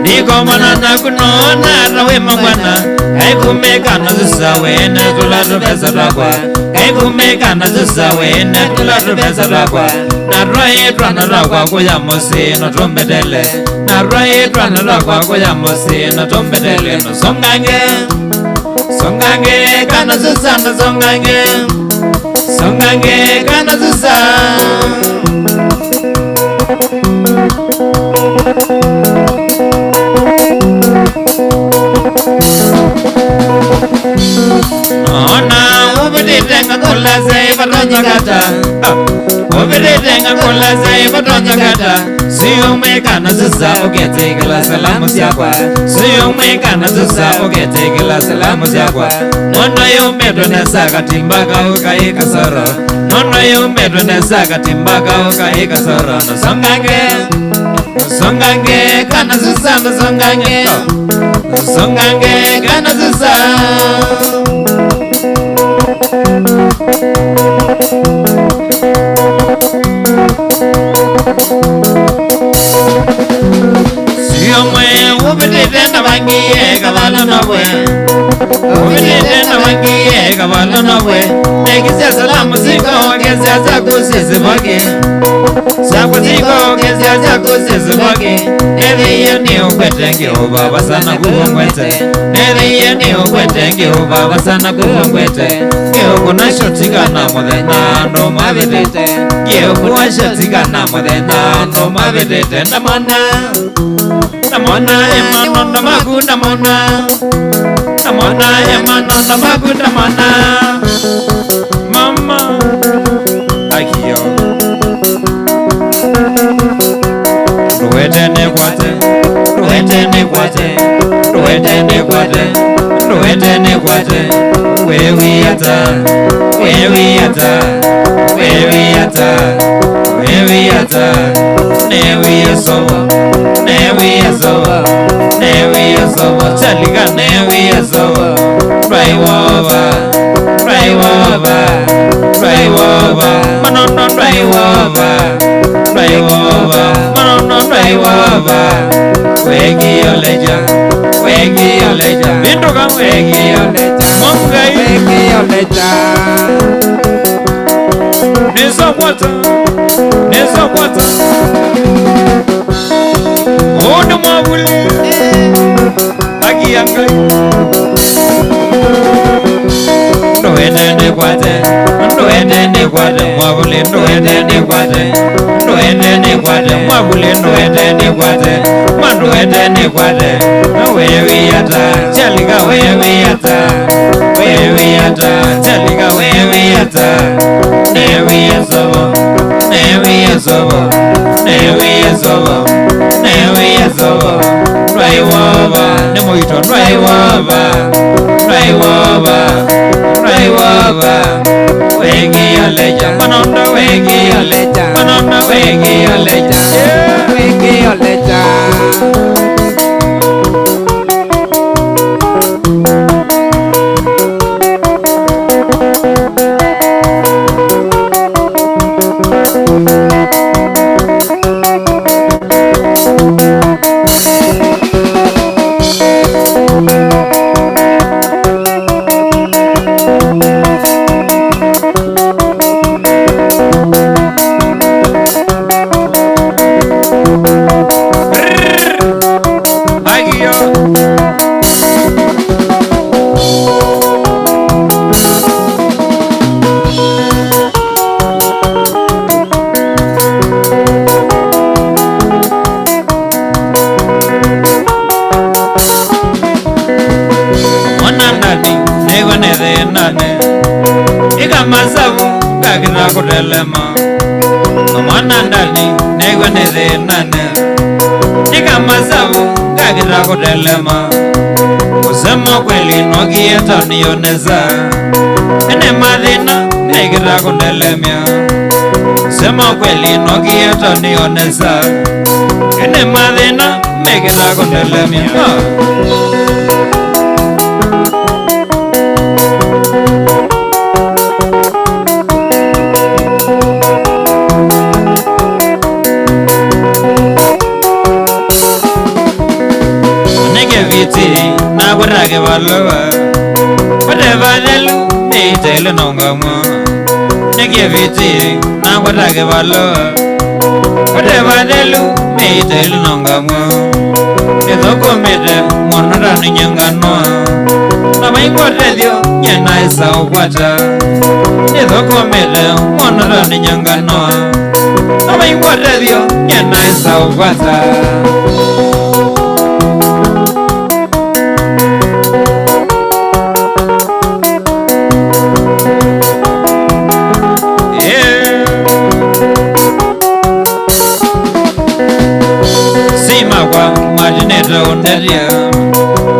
niko mwana na kunona atawe mwana haikumeka na zisawe na tulatu pesa rakwa haikumeka na zisawe na tulatu pesa rakwa na roye twana rakwa kuya mosi na tombedele na roye twana rakwa kuya mosi na tombedele no songange songange kana zisana songange songange kana zisana ona ubiditenga kula sei batonya kata ubiditenga kula sei batonya kata siyumeka na sisa uketekela salamu syakwa siyumeka na sisa uketekela salamu syakwa nono yumetwe nesaka timbaka ukaika soro nono yumetwe nesaka timbaka ukaika soro no songange songange kana sisa no songange songange kana sisa siyomwe ubiditenda bangiye kabalo nobwe ubiditenda bangiye kabalo nobwe nekisya salamu ziko kesya zakusisi boke sakuziko kesya zakusisi boke neriye ni ukwetenge ubaba sana kuhongwete neriye ni ukwetenge ubaba sana kuhongwete kiukuna shotikana muthenya ndo mabitite kiukuna shotikana muthenya ndo mabitite ndamona ndamona emanondo maku ndamona ndamona emanondo maku ndamona mama akiyo ruwetene kwate ruwetene kwate ruwetene kwate ruwetene kwate wewiyata wewiyata wewiyata wewiyata newiyasobo newiyasobo newiyasobo chalika newiyasobo raiwoba raiwoba raiwoba manono raiwoba raiwoba manono raiwoba wegiyoleja wegiyoleja binduka wegiyoleja mongai wegiyoleja nesokwata nesokwata ono mwabuli akiyangai ndoendende kwate ndoendende kwate mwabuli ndoendende kwate ndoendende kwate mwabuli ndoendende kwate mandoendende kwate wewiyata chalika wewiyata wewiyata chalika wewiyata newiyasobo newiyasobo newiyasobo newiyasobo raiwoba nemoito raiwoba raiwoba raiwoba wegi oleja, manondo wegi oleja, manondo wegi oleja, wegi oleja. Kutelema mwana ndani negwe neze nane nika masavu kakira kutelema kusema kweli nokieta nioneza ene madhina nekira kutelemia kusema kweli nokieta nioneza ene madhina nekira kutelemia na kurage balowa whatever delu me tele nongamo nege viti na kurage balowa whatever delu me tele nongamo edo komete monora ninyangano na maingote dio nyana isa okwata edo komete monora ninyangano na maingote dio nyana isa okwata.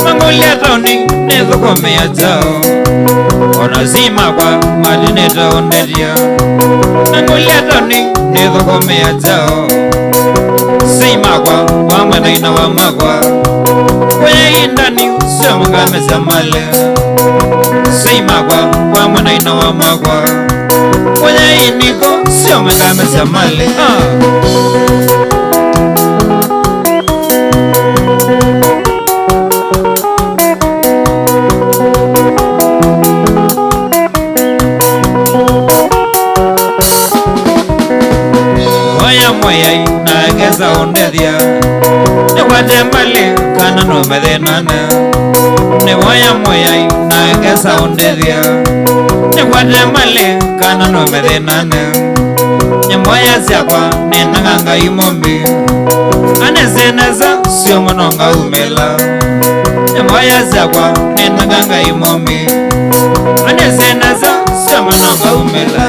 Mangolia toni nezo komea tao Onazima kwa madineta onderia Mangolia toni nezo komea tao Sima kwa wamanaina wa magwa Kwenye indani sio mgame samale Sima kwa wamanaina wa magwa Kwenye iniko sio mgame samale Moyai na geza ondedia ne wade mali kana no medenana ne waya moyai na geza ondedia ne wade mali kana no medenana ne moya zakwa ne nanganga imombi ane zeneza sio mononga umela ne moya zakwa ne nanganga imombi ane zeneza sio mononga umela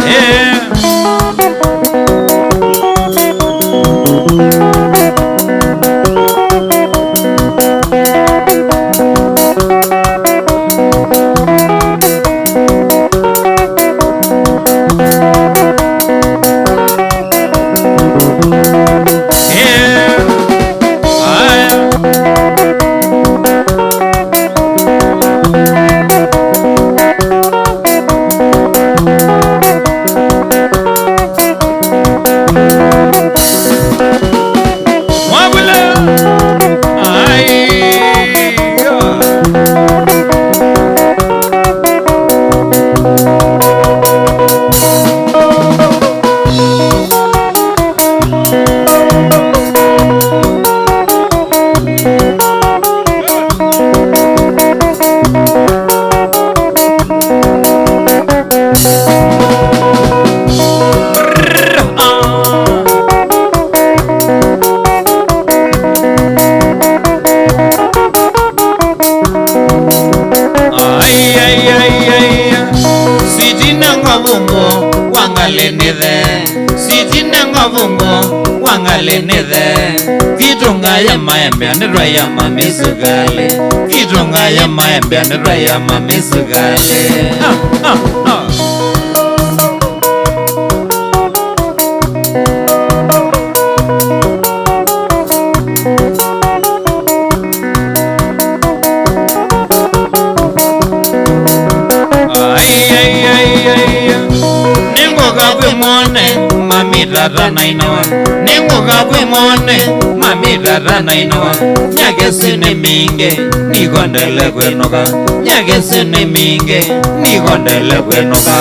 ya maembe anira ya mamisugale Kitonga ya maembe anira ya mamisugale mwimone mamita tana inawa ninguka kwimone mamita tana inawa nyakesine minge nikondele kwenuka nyakesine minge nikondele kwenuka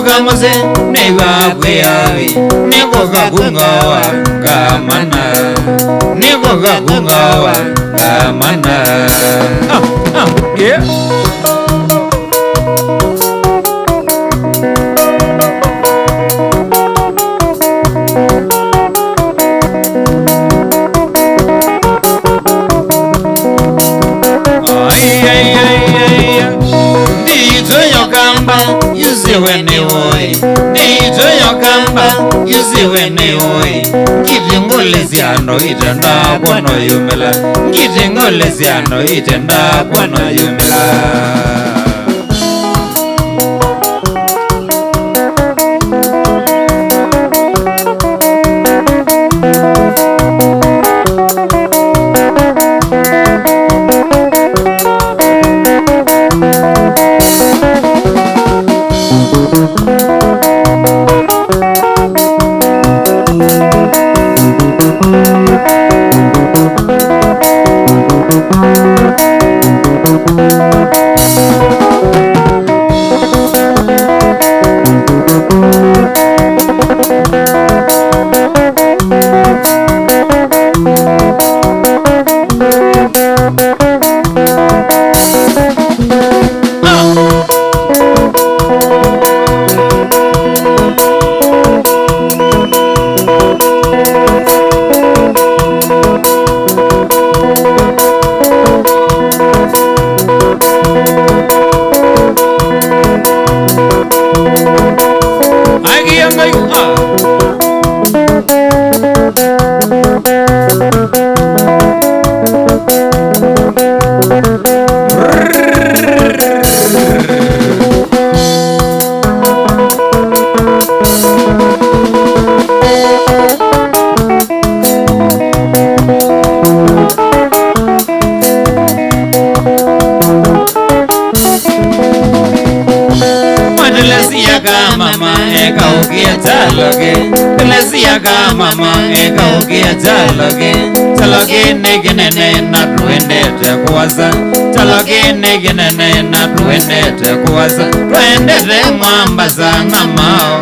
Kamase nega kweyai nego kagungawa kamana nego kagungawa kamana yeah Ngitengolesiano itenda kwano yumela ngitengolesiano itenda kwano yumela mama eka ukia taloge negenene na tuende kuwaza taloge negenene na tuende kuwaza tuende mwamba sana mao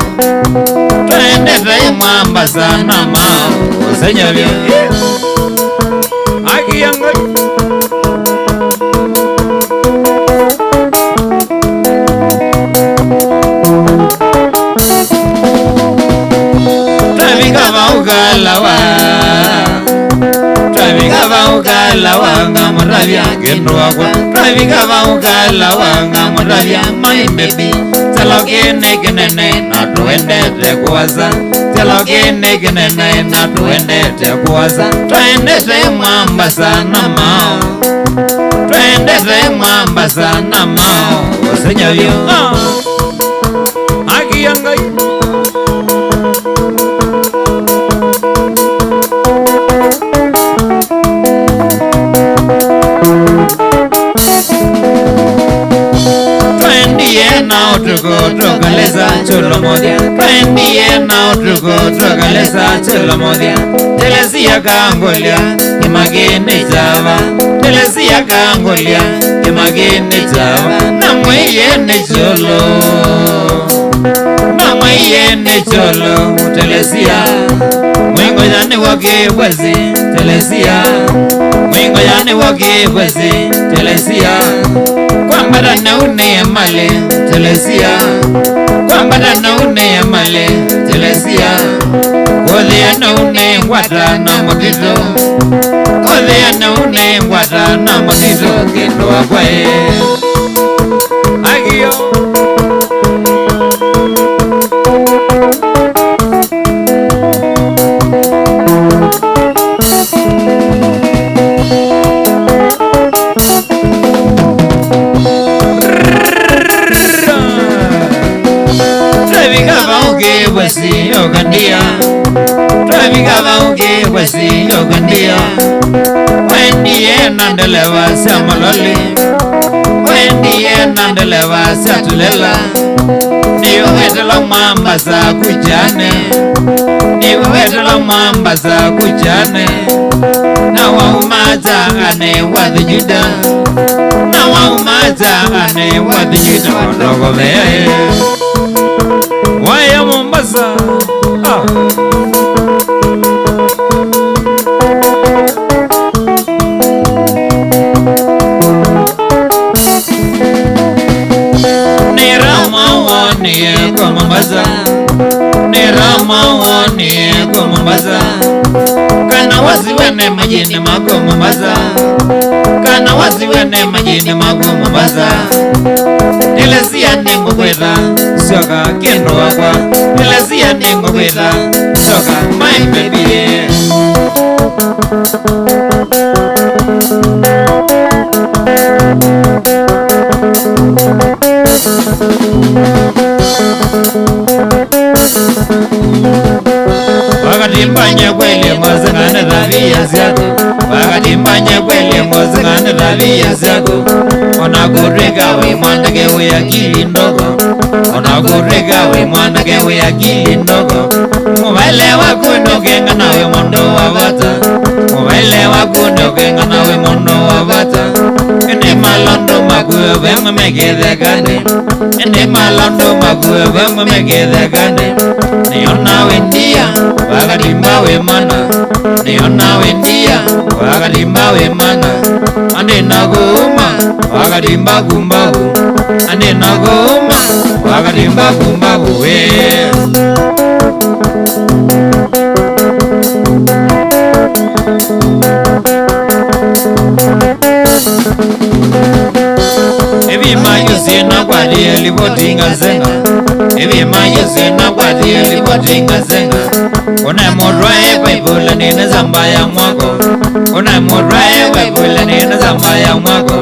tuende mwamba sana mao usenyavyo aki yangu Ukalawa ngamuravya genduagwa Travigava ukalawa ngamuravya My baby Talogene genene na tuendete kuwaza Talogene genene na tuendete kuwaza Tuendete mwamba sana mao Tuendete mwamba sana mao Usenyavyo Aki yangai Trogaleza cholomodia Twendie na utuko trogaleza cholomodia Telesia kangolia imagine java Telesia kangolia imagine java Namweyene cholo Namweyene cholo Telesia Mwingo jane wake wezi Telesia Mwingo jane wake wezi Telesia Kwambara na une male Telesia Kwambara na une male Telesia Kodea na une ngwata na motito Kodea na une ngwata na motito Kendo wakwae Agio kwesi yogandia trafika bauke kwesi yogandia wendiye nandelewa samaloli wendiye nandelewa satulela niyo wetela mwamba za kujane niyo wetela mwamba za kujane na waumaza ane wadhijuda na waumaza ane wadhijuda ndogo veye waya Mombasa Nirama kwa Mombasa Nirama kwa Mombasa kana wasiwene majini mako Mombasa kana wasiwene majini mako Mombasa Telesia ningo kweta soka kendo wakwa Telesia ningo kweta soka my baby Wakatimbanya kweli mwazingane tabia zako Wakatimbanya kweli mwazingane tabia zako Onagurika we mwandake we akili ndogo Onagurika we mwandake we akili ndogo Mwaile wakundokenga nawe mondo wabata Mwaile wakundokenga nawe mondo wabata Ene malondo maguwe vema megede gane Ene malondo maguwe vema megede gane Niona wendia wakatimba we mana Niona wendia wakatimba we mana Ane nagoma wakatimba kumbabu Ane nagoma wakatimba kumbabu we Ebi mayo zena kwa diye lipotinga zenga Ebi mayo zena kwa diye lipotinga zenga Ona morwae paipula nina zambaya mwako Ona morwae paipula nina zambaya mwako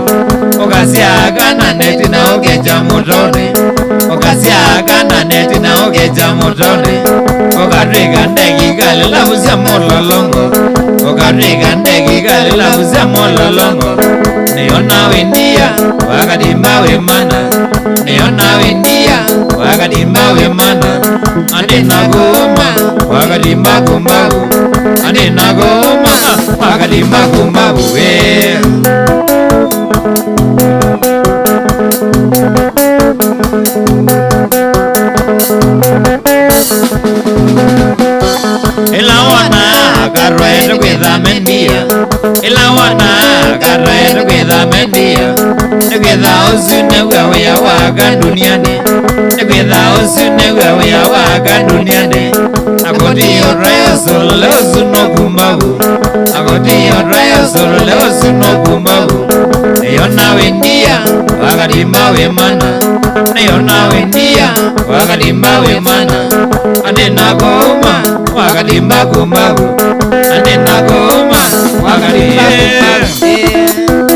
Okasia kana neti na ogeja motone Okasia kana neti na ogeja motone Okariga ndegi gali labuza mololongo Okariga ndegi gali labuza mololongo Niona wendia wakatimba we mana Niona wendia wakatimba we mana Ane nagoma wakatimba kumbabu Ane nagoma wakatimba kumbabu we Ilawana karwete kwitha mendia Ilawana karwete kwitha mendia Nikwitha usune wewe ya waka duniani Nikwitha usune wewe ya waka duniani Akoti yorayo solo leo suno kumbabu Akoti yorayo solo leo suno kumbabu Niona wendia wakatimba we mana Niona wendia wakatimba we mana Ane nagoma wakatimba kumbabu Ane nagoma wakatimba kumbabu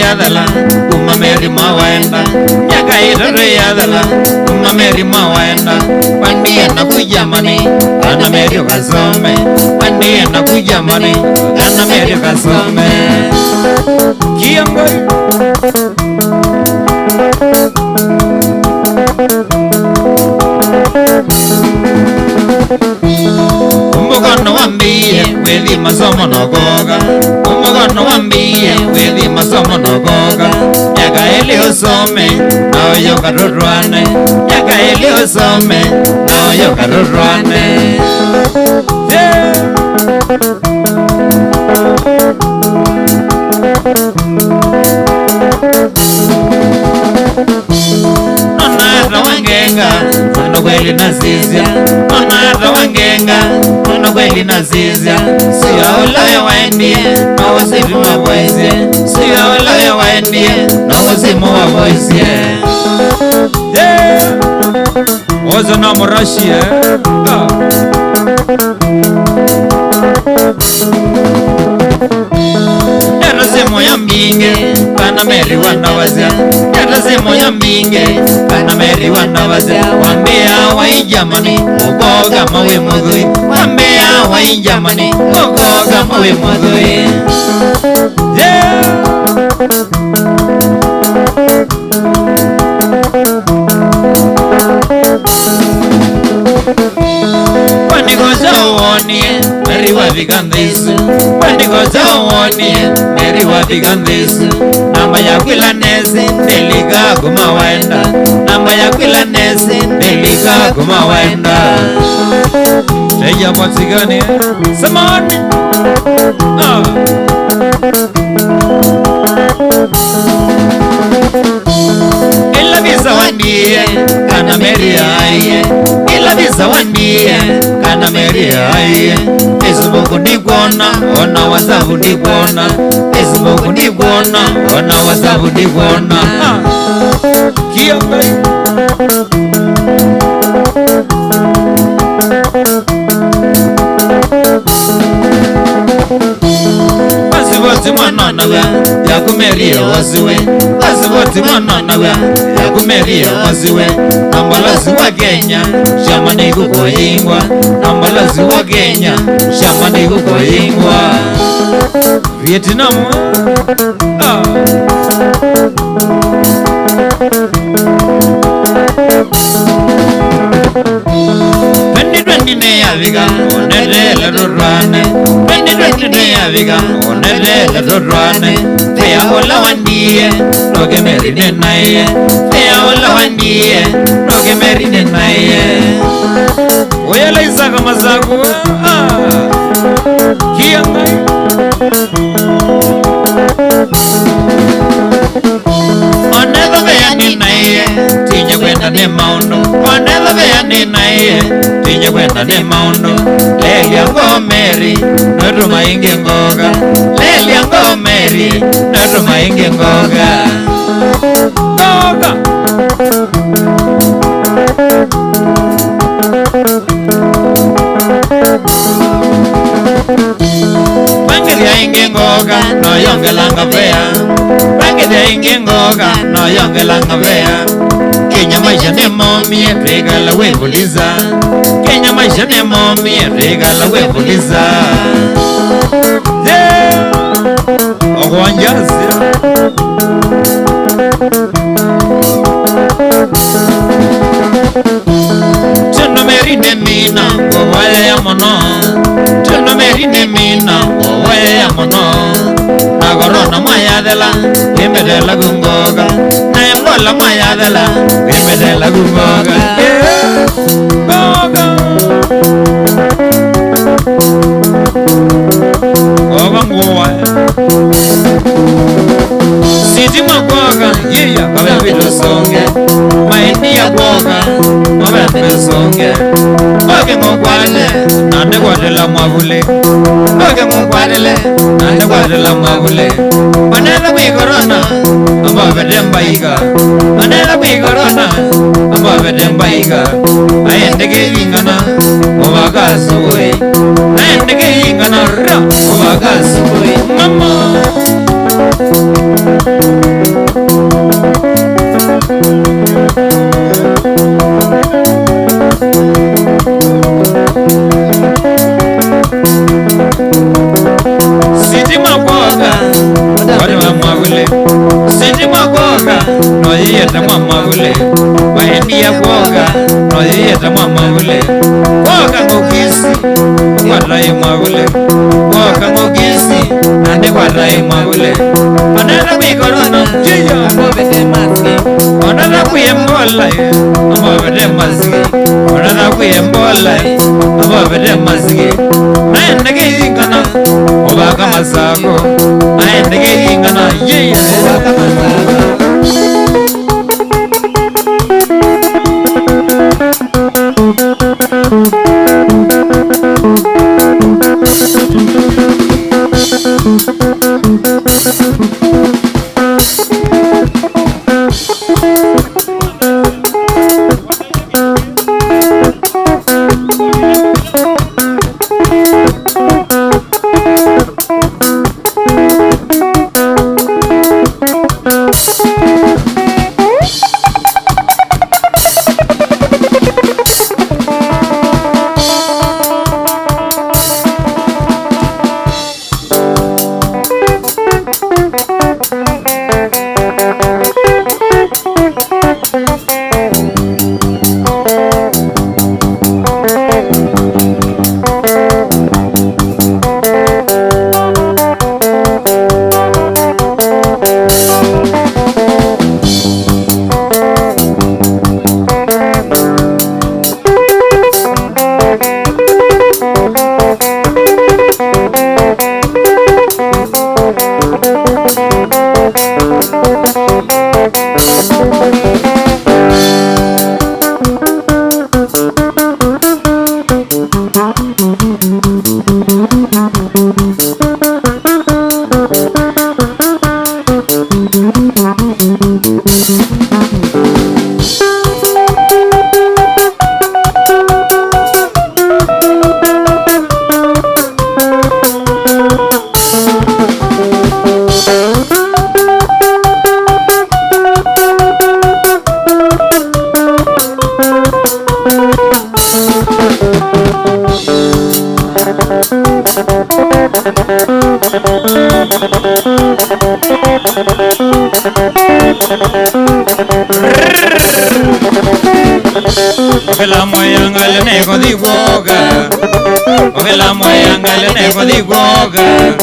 yadala umameri mawaenda miaka itatu yadala umameri mawaenda pandie na kujamani ana meri kasome pandie na kujamani ana meri kasome kiongozi Mbogono wambie wethi masomo masomo nogoga umugono wambie wethi masomo nogoga miaka ili usome na uyo karurwane miaka ili usome na uyo karurwane wangenga ono kweli nazizia onata wangenga ono kweli nazizia siya ulaya waendie na usitu waboizie siya ulaya waendie na usimu waboizie ozo na murashie Semo ya mbinge kana meri wanawazia Yata semo ya mbinge kana meri wanawazia Wambea wa injamani ukoga mawe mudhui Wambea wa injamani ukoga mawe mudhui Wandigoza uonie meri wavigandisu Wandigoza uonie meri wavigandisu Namba ya kwila nesi delika kumawaenda Namba ya kwila nesi delika kumawaenda Teja mwatigani Samani Ila visa wandie kana meri aiye Ila visa wandie kana meri aiye Facebook ndikuona ona WhatsApp ndikuona Facebook ndikuona ona WhatsApp ndikuona Kiambai Basi mwana wa ya kumeria wasiwe Basi mwana wa ya kumeria wasiwe Nambalazi wa Kenya shamani kukoingwa Nambalazi wa Kenya shamani kukoingwa Vietnam Pendidwendine ya viga onedele rurane Pendidwendine ya viga onedele rurane Fea hola wandie noge merine naye Fea hola wandie noge merine naye Oyala isaka mazaku Kiangai Onedha vea ninaye Tinye kwenda ni maundo Onedha vea ninaye Tinye kwenda ni maundo Leli yango meri Notuma inge ngoga Leli yango meri Notuma inge ngoga Ngoga Bangiria inge ngoga No yongelanga vea Bangiria inge ngoga No yongelanga vea Kenya maisha ni momie Regala webuliza Kenya maisha ni momie Regala webuliza Ogwanjazi Tendo merine mina Wawaye ya mono Tendo merine mina Wawaye ya mono Nagorona mayadela Wimedela gungoga Naembola mayadela Wimedela gungoga Goga Goga nguwa Siti mwagoga Yiya kawe vido songe Maini ya goga Mawe songe Oge mwakwale Nande kwadela mwavule Oge mwakwale Nande kwadela mwavule Manela mwikorona Amba vedemba iga Manela mwikorona Amba vedemba iga Ayendege ingana Owaga suwe Ayendege ingana Ra Owaga suwe Mama Siti mwagoga Wale wa mwavule Siti mwagoga No yiyeta mwa mwavule Wahendi ya goga No yiyeta mwa mwavule Goga ngokisi Wala ya mwavule Goga ngokisi ande kwatai mwagule onara mikorono jiyo Ambobete maski. onara kuyembola ambobete maski onara kuyembola ambobete maski naende kingana obaka masako naende kingana jiyo Obaka masako. Ovela moyangale nego di goga Ovela moyangale nego di goga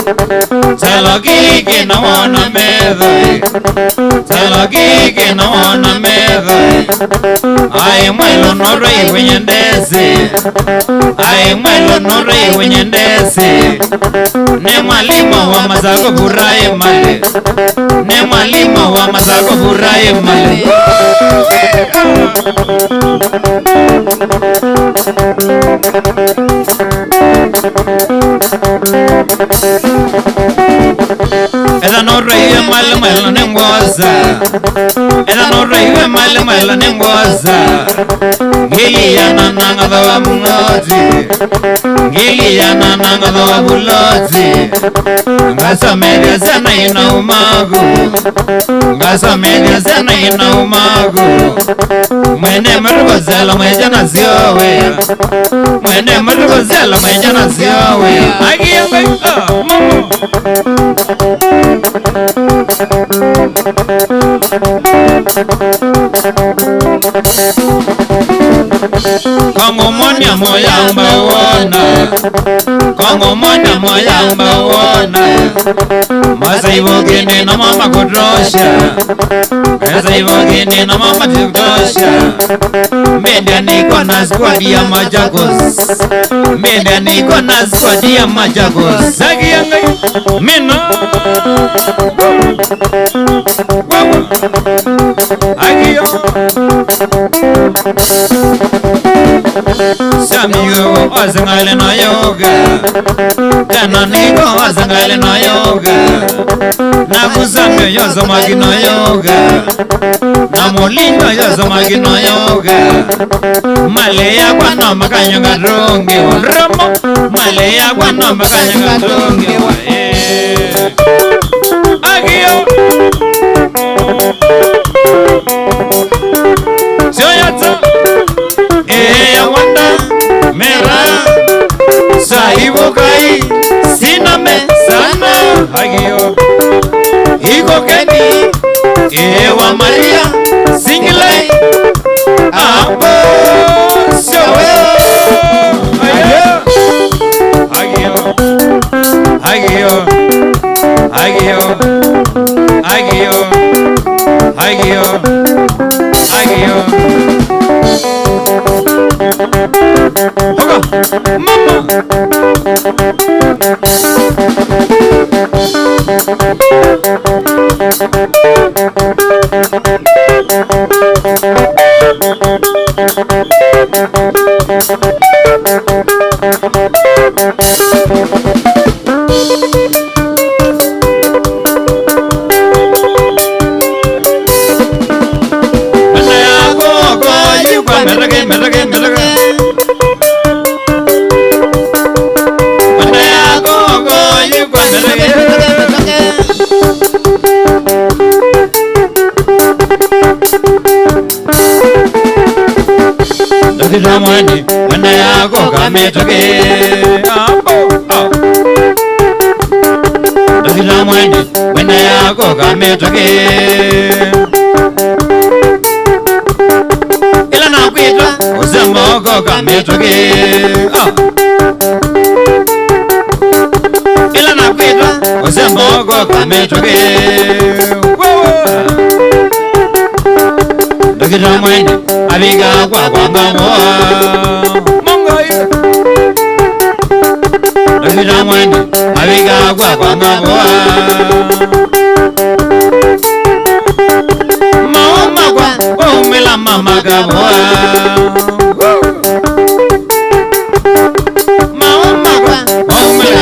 Salogi que no wana medai Salogi que no wana medai Ay muelo no rey wenyendese Ay muelo no rey wenyendese Ne mwalimu wa mazako burai male Ne mwalimu wa mazako burai male Eda no rey mal nengoza Eda no rey mal nengoza Gili ya nananga dawa mungoti Gili ya nananga dawa buloti Ngasa media sana ina umagu Ngasa media sana ina umagu Mwene mrugozela mwejana ziowe Mwene mrugozela mwejana ziowe Agi yangai mamo Kongo monya moya umbaona Kongo monya moya umbaona Masa ivo gini na mama kudrosha Masa ivo gini na mama kudrosha Mbenda niko na squad ya Machakos Mbenda niko na squad ya Machakos Sagi yangai Mino Agiyo Samiyo azangale na yoga Tana niko azangale na yoga Nakusamyo yozo magino yoga Namulingo yozo magino yoga Maleya kwa no makanyonga dronge wa Ramo Maleya kwa no makanyonga dronge wa Agiyo Shoyata wanda mera Sahibu kai siname sana Agiyo Iko keni Ewa Maria Singilai Abo Showe Agiyo Agiyo Agiyo Mwende mwende yako kametoke Dakila mwende mwende yako kametoke Ila na kuitwa uzemoko kametoke Ila na kuitwa uzemoko kametoke Dakila mwende abiga kwa ngamo Dakila mwende abiga kwa ngamo Mama kwa umela mama gabo Mama kwa umela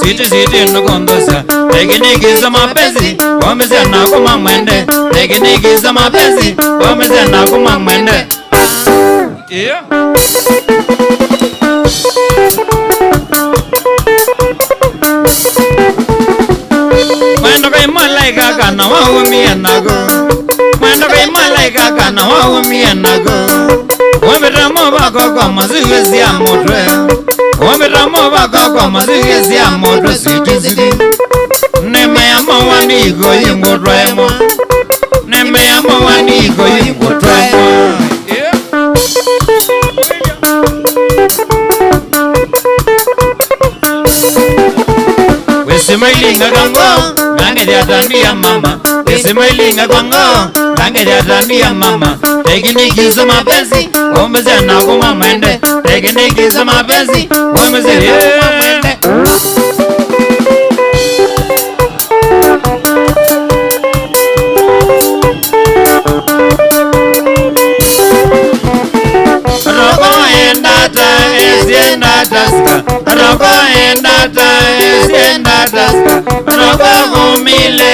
Siti nukondosa Tekinikiza mapenzi Wamezena kuma mwende Tekinikiza mapenzi Wamezena kuma mwende Yeah. Mwendo kai malaika kana waumia nago Mwendo kai malaika kana waumia nago Wameramo bako kwa maziwezi ya motwe Wameramo bako kwa maziwezi ya motwe Siti Neme ya mawanigo yingotwemo Neme ya mawanigo yingotwemo Wesimailinga kango Nange jatandia mama Wesimailinga kango Nange jatandia mama Tekinikiza mapenzi Wamezena kuma mwende Tekinikiza mapenzi Wamezena kuma mwende Rogo endata esiendata ska Rogo endata esiendata ska Rogo gumile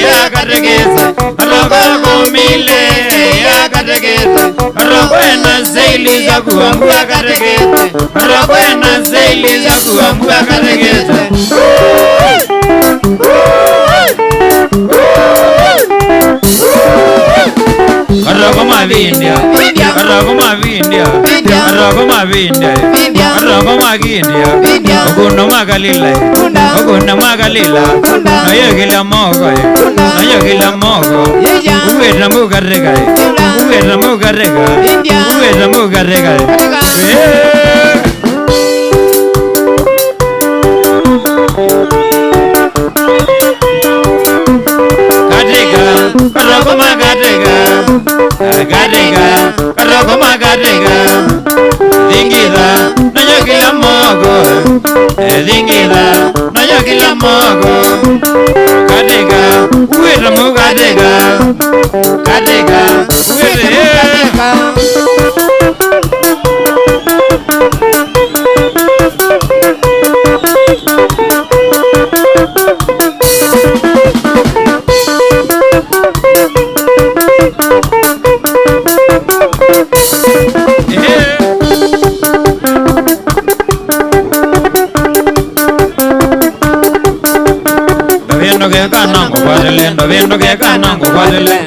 ya kategeza Rogo gumile ya kategeza Rogo ena zeili za kuambua kategeza Rogo ena zeili za kuambua kategeza Rogo mavindia Rogo mavindia Rogo mavindia Rogo magindia Okuno magalila Okuno magalila Nayo gila mogo Nayo gila mogo Uweta mugarega Uweta mugarega Uweta mugarega Rogo magadega Gadega Rogo magadega Dingila Nayo gila mogo Dingila Nayo gila mogo Gadega Uweta mugadega Gadega Uweta kanango kwadele ndovindo ke kanango kwadele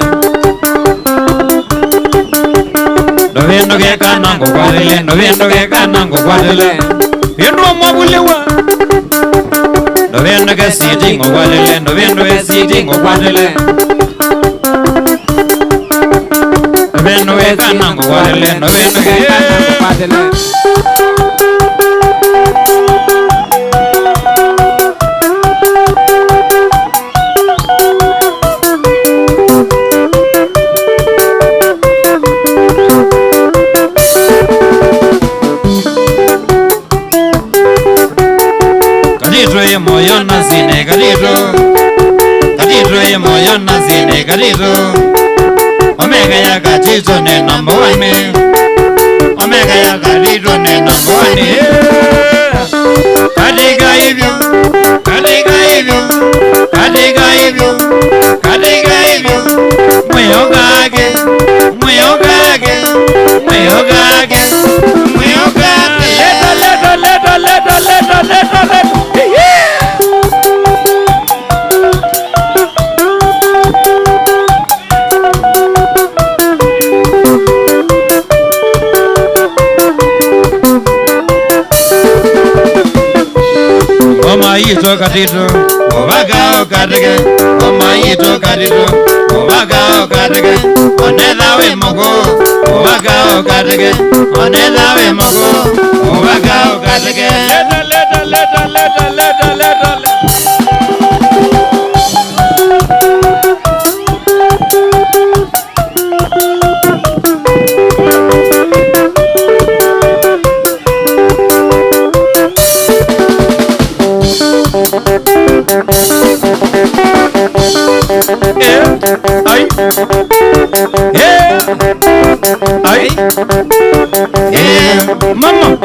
ndovindo ke kanango kwadele ndovindo ke kanango kwadele vindo mwabulewa ndovindo ke sitingo kwadele ndovindo ke sitingo kwadele ndovindo ke kanango kwadele ndovindo ke kanango kwadele moyo na zine kadito ye moyo na zine kadito omega ya kadito ne number 1 me omega ya kadito ne number 1 kadika hivyo moyo gage leto Omaito kadito, ovaga okadege, omaito kadito, ovaga okadege, onela we mogo, ovaga okadege, onela we mogo, ovaga okadege. Leta. Mama,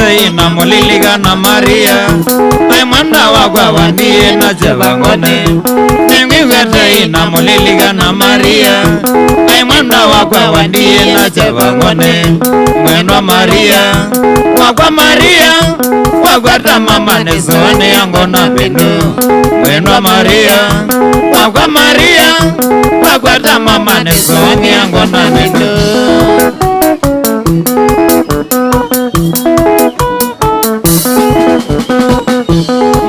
wigwete ina muliliga na Maria ai mwana wakwa wandie na jevangone wigwete ina muliliga na Maria ai mwana wakwa wandie na jevangone mwendwa Maria wakwa Maria wagwata mama nesone yango na bendo mwendwa Maria wakwa Maria wagwata mama nesone yango na bendo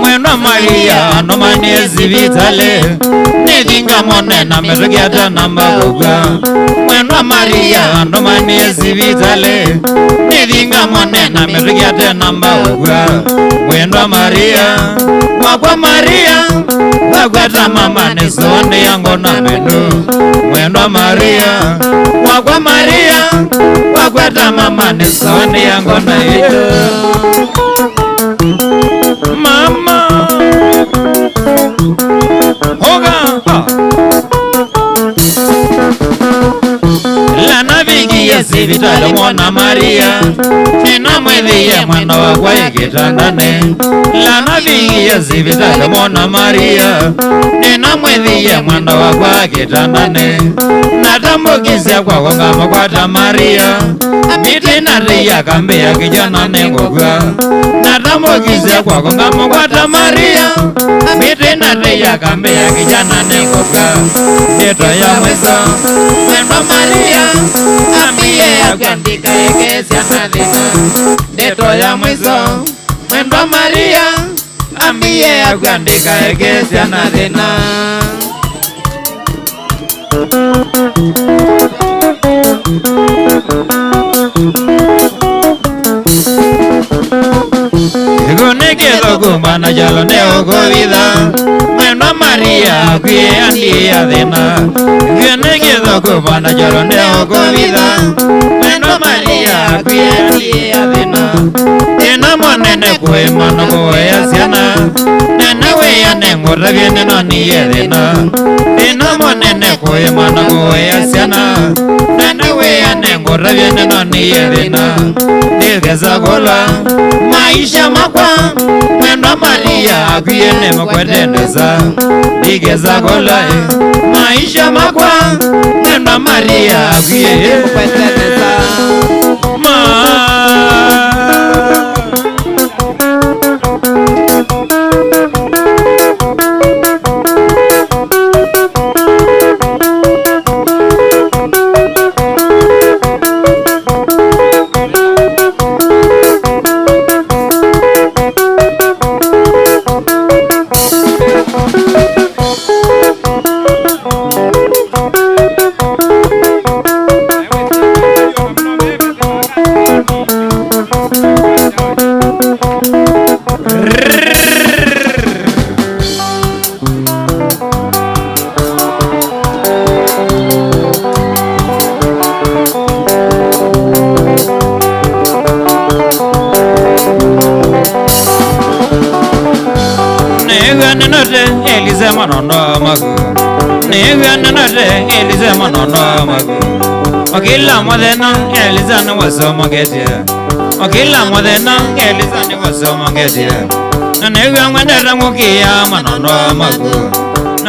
mwendwa Maria no manezi vitale nedinga monena merugiata namba goga mwendwa Maria no manezi vitale nedinga monena merugiata namba goga mwendwa Maria wakwa Maria wagwata mama nesone yango na bendo mwendwa Maria wakwa Maria wagwata mama nesone yango na bendo mama oga lana vingi yesi vitale mwana Maria nina mwedhi ya mwana wakwa ikitandane lana vingi yesi vitale mwana Maria nina mwedhi ya mwana wakwa ikitandane natambukizia kwa kongama kwa Maria miti naria kambi ya kijana nengoga natambukizia kwa kongama kwa Maria miti naria kambi ya kijana nengoga neto ya mweza mwendwa Maria ambie ya kuandika ekesi ya nadhina neto ya mweza mwendwa Maria ambie ya kuandika ekesi ya nadhina Gonegelo gumana jalo neo govida mwendwa Maria kwie andi adena Gonegelo gumana jalo neo govida mwendwa Maria kwie andi adena ena monene kwe mano kwe asiana nena weya nengora viene no ni edena ena monene kwe mano kwe asiana nena weya nengora viene no ni edena nilgeza gola maisha makwa mwendwa Maria kuyene mkwetendeza nilgeza gola maisha makwa mwendwa Maria kuyene mkwetendeza Elize manono magu Newe nanare Elize manono magu Okila modena Elize na waso magetia Okila modena Elize na waso magetia Newe ngwendera mukia manono magu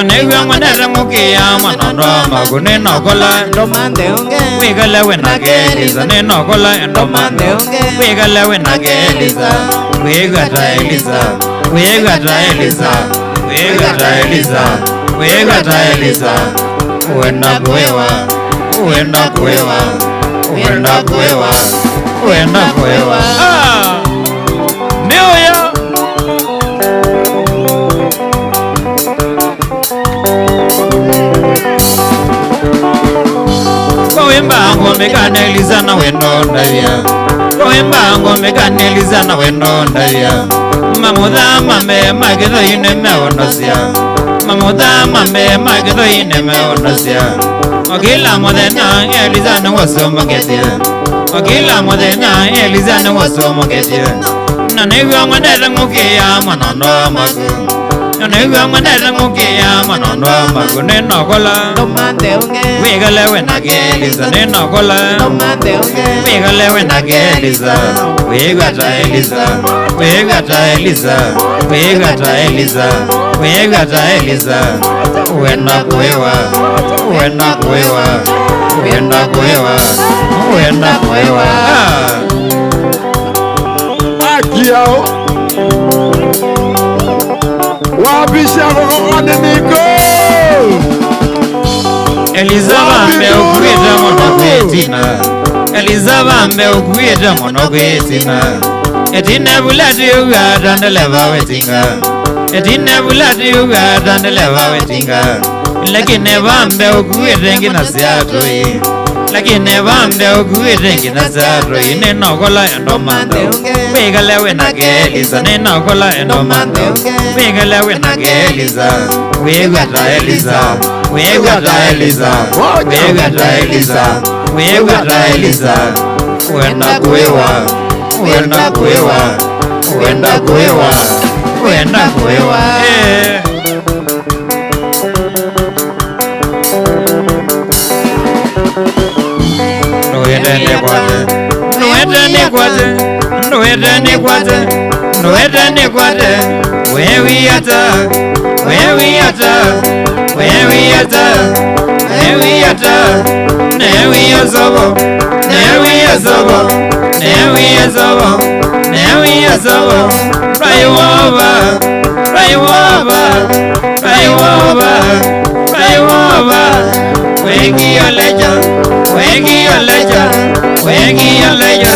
Newe ngwendera mukia manono magu Neno kola Ndomande unge Wigale wenage Eliza Neno kola Ndomande unge Wigale wenage Eliza Wigata Eliza Wigata Eliza Wegata Eliza, wegata Eliza, uenda kuewa, uenda kuewa, uenda kuewa, uenda kuewa. Ndio ya kwa wemba ngombe kana Eliza na wendo ndavya, kwa wemba ngombe kana Eliza na wendo ndavya. Mamuda mame magido ine meonosia Mamuda mame magido ine meonosia Okila modena Eliza na waso magetia Okila modena Eliza na waso magetia Naniwa ngwendera ngukia manono magu Nonegwa mwanera mukia manondwa magune nokola Wigale wena geliza ne nokola Wigale wena geliza Wigata Eliza Wigata Eliza Wigata Eliza Wigata Eliza Wenda kuewa Wenda kuewa Wenda kuewa Wenda kuewa Akiao Wapisha kokone niko Elizabeth ukuita monogwetina Elizabeth ukuita monogwetina Etine bulati ugada ndeleva wetinga Etine bulati ugada ndeleva wetinga Lakini bambe ukuita ngina siatoi Lakini bambe ukuita ngina siatoi Nenokola endomando Wigale wena geliza Nenokola endomando Wigale wena geliza Wigata Eliza Wigata Eliza Wigata Eliza Wigata Eliza Wenda kuewa Wenda kuewa Wenda kuewa Wenda kuewa Noedene kwate Noedene kwate Noedene kwate Noedene kwate Wewiata Wewiata Wewiata Newiata Newiazobo Newiazobo Newiazobo Newiazobo Raiwaba Raiwaba Raiwaba Raiwaba Wegi oleja Wegi oleja Wegi oleja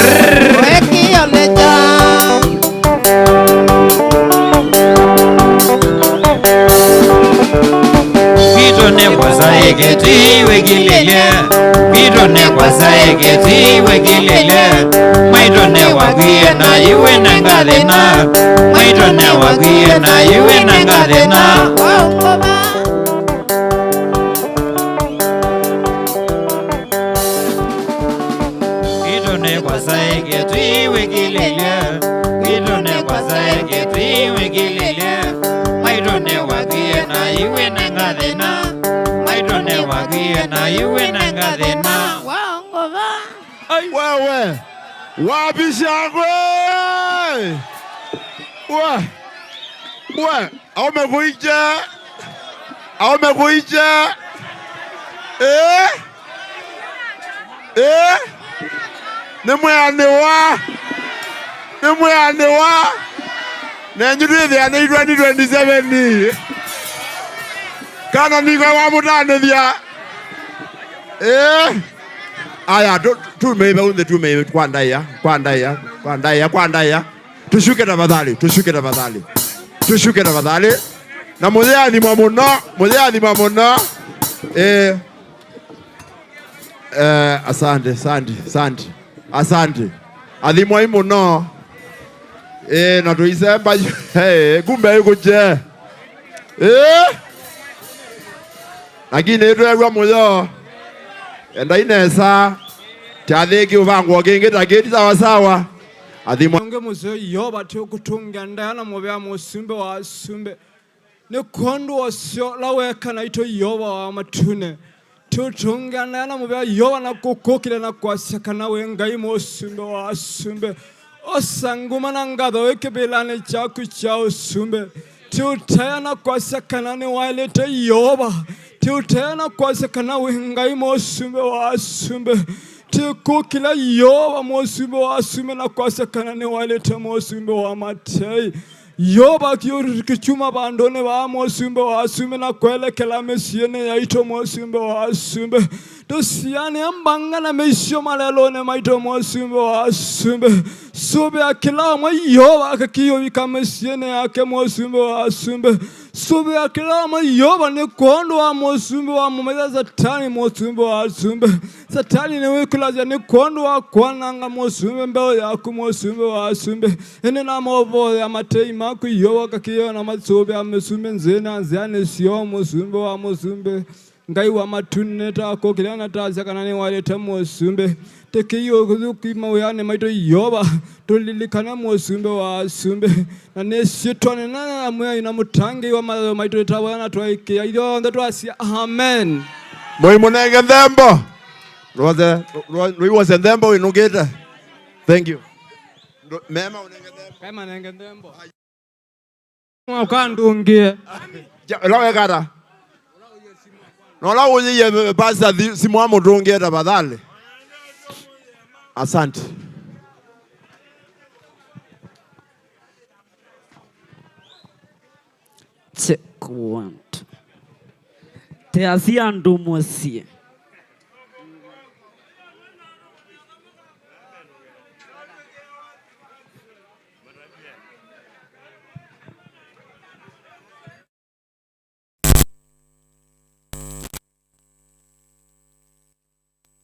Wegi oleja Vitone kwasaegeti wegilele Vitone kwasaegeti wegilele Maitone wagie na iwe nangalena Maitone wagie na iwe nangalena Vitone kwasaegeti wegilele Vitone kwasaegeti wegilele Maitone wagie na iwe nangalena Maitone wagie na iwe nangalena Wewe Wabishangwe Aumekuija Aumekuija Nimweanewa Nimweanewa Nenjuridhia ni 2027 Kana niko wamutanithia Aya tumeiva unde tumeiva kwandaya Tushuke tafadhali Na muthea mamuno Asante Athimwa imuno na tuisemba kumbe yuko je Lakini tuegwa muyo Enda inesa Chathiki uvangwa kingi takiti sawa Athimwa Nge muzo yoba tu kutunga ndana mubea musumbe wa sumbe Ni kondu wa sio laweka na ito yoba wa matune Tutunga ndana mubea yoba na kukukile na kwa saka na wengai musumbe wa sumbe Osanguma na ngadho weke bilane chaku chao sumbe Tutayana kwa saka na ni wailete yoba Tutayana kwa saka na wengai musumbe wa sumbe Tukukila yoba musumbe wa sumbe na kwa saka na ni wailete musumbe wa matei Yoba kichuma bandone wa musumbe wa sumbe na kwele kela mesiene ya ito musumbe wa sumbe Dosiane ambanga na mesio malelone maito musumbe wa sumbe Sube akila mwa yoba kakiyo wika mesiene yake musumbe wa sumbe Sube akila mwa yoba ni kondo wa musumbe wa mumeza satani musumbe wa sumbe Satani ni wikulaja ni kondo wa kwananga musumbe mbeo yaku musumbe wa sumbe Ene na movo ya matei maku yoba kakiyo na masube ya musumbe nzena nziane siyo musumbe wa musumbe ngai wa matune tako kila nataza kana ni walete musumbe tekiyo kuzukima uyane maito yoba tulilikana musumbe wa sumbe na nesitone na mwe ina mutangi wa maito tawana twaike iyo ndo twasi amen Moi munenge thembo Rwose thembo inugite. Thank you. Mema unenge thembo. Kama nenge thembo. Mwakandungie. Lawe kata. Nola uyiye pasta simu wa mudungie tafadhali. Asante. Check one. Te hacían musie.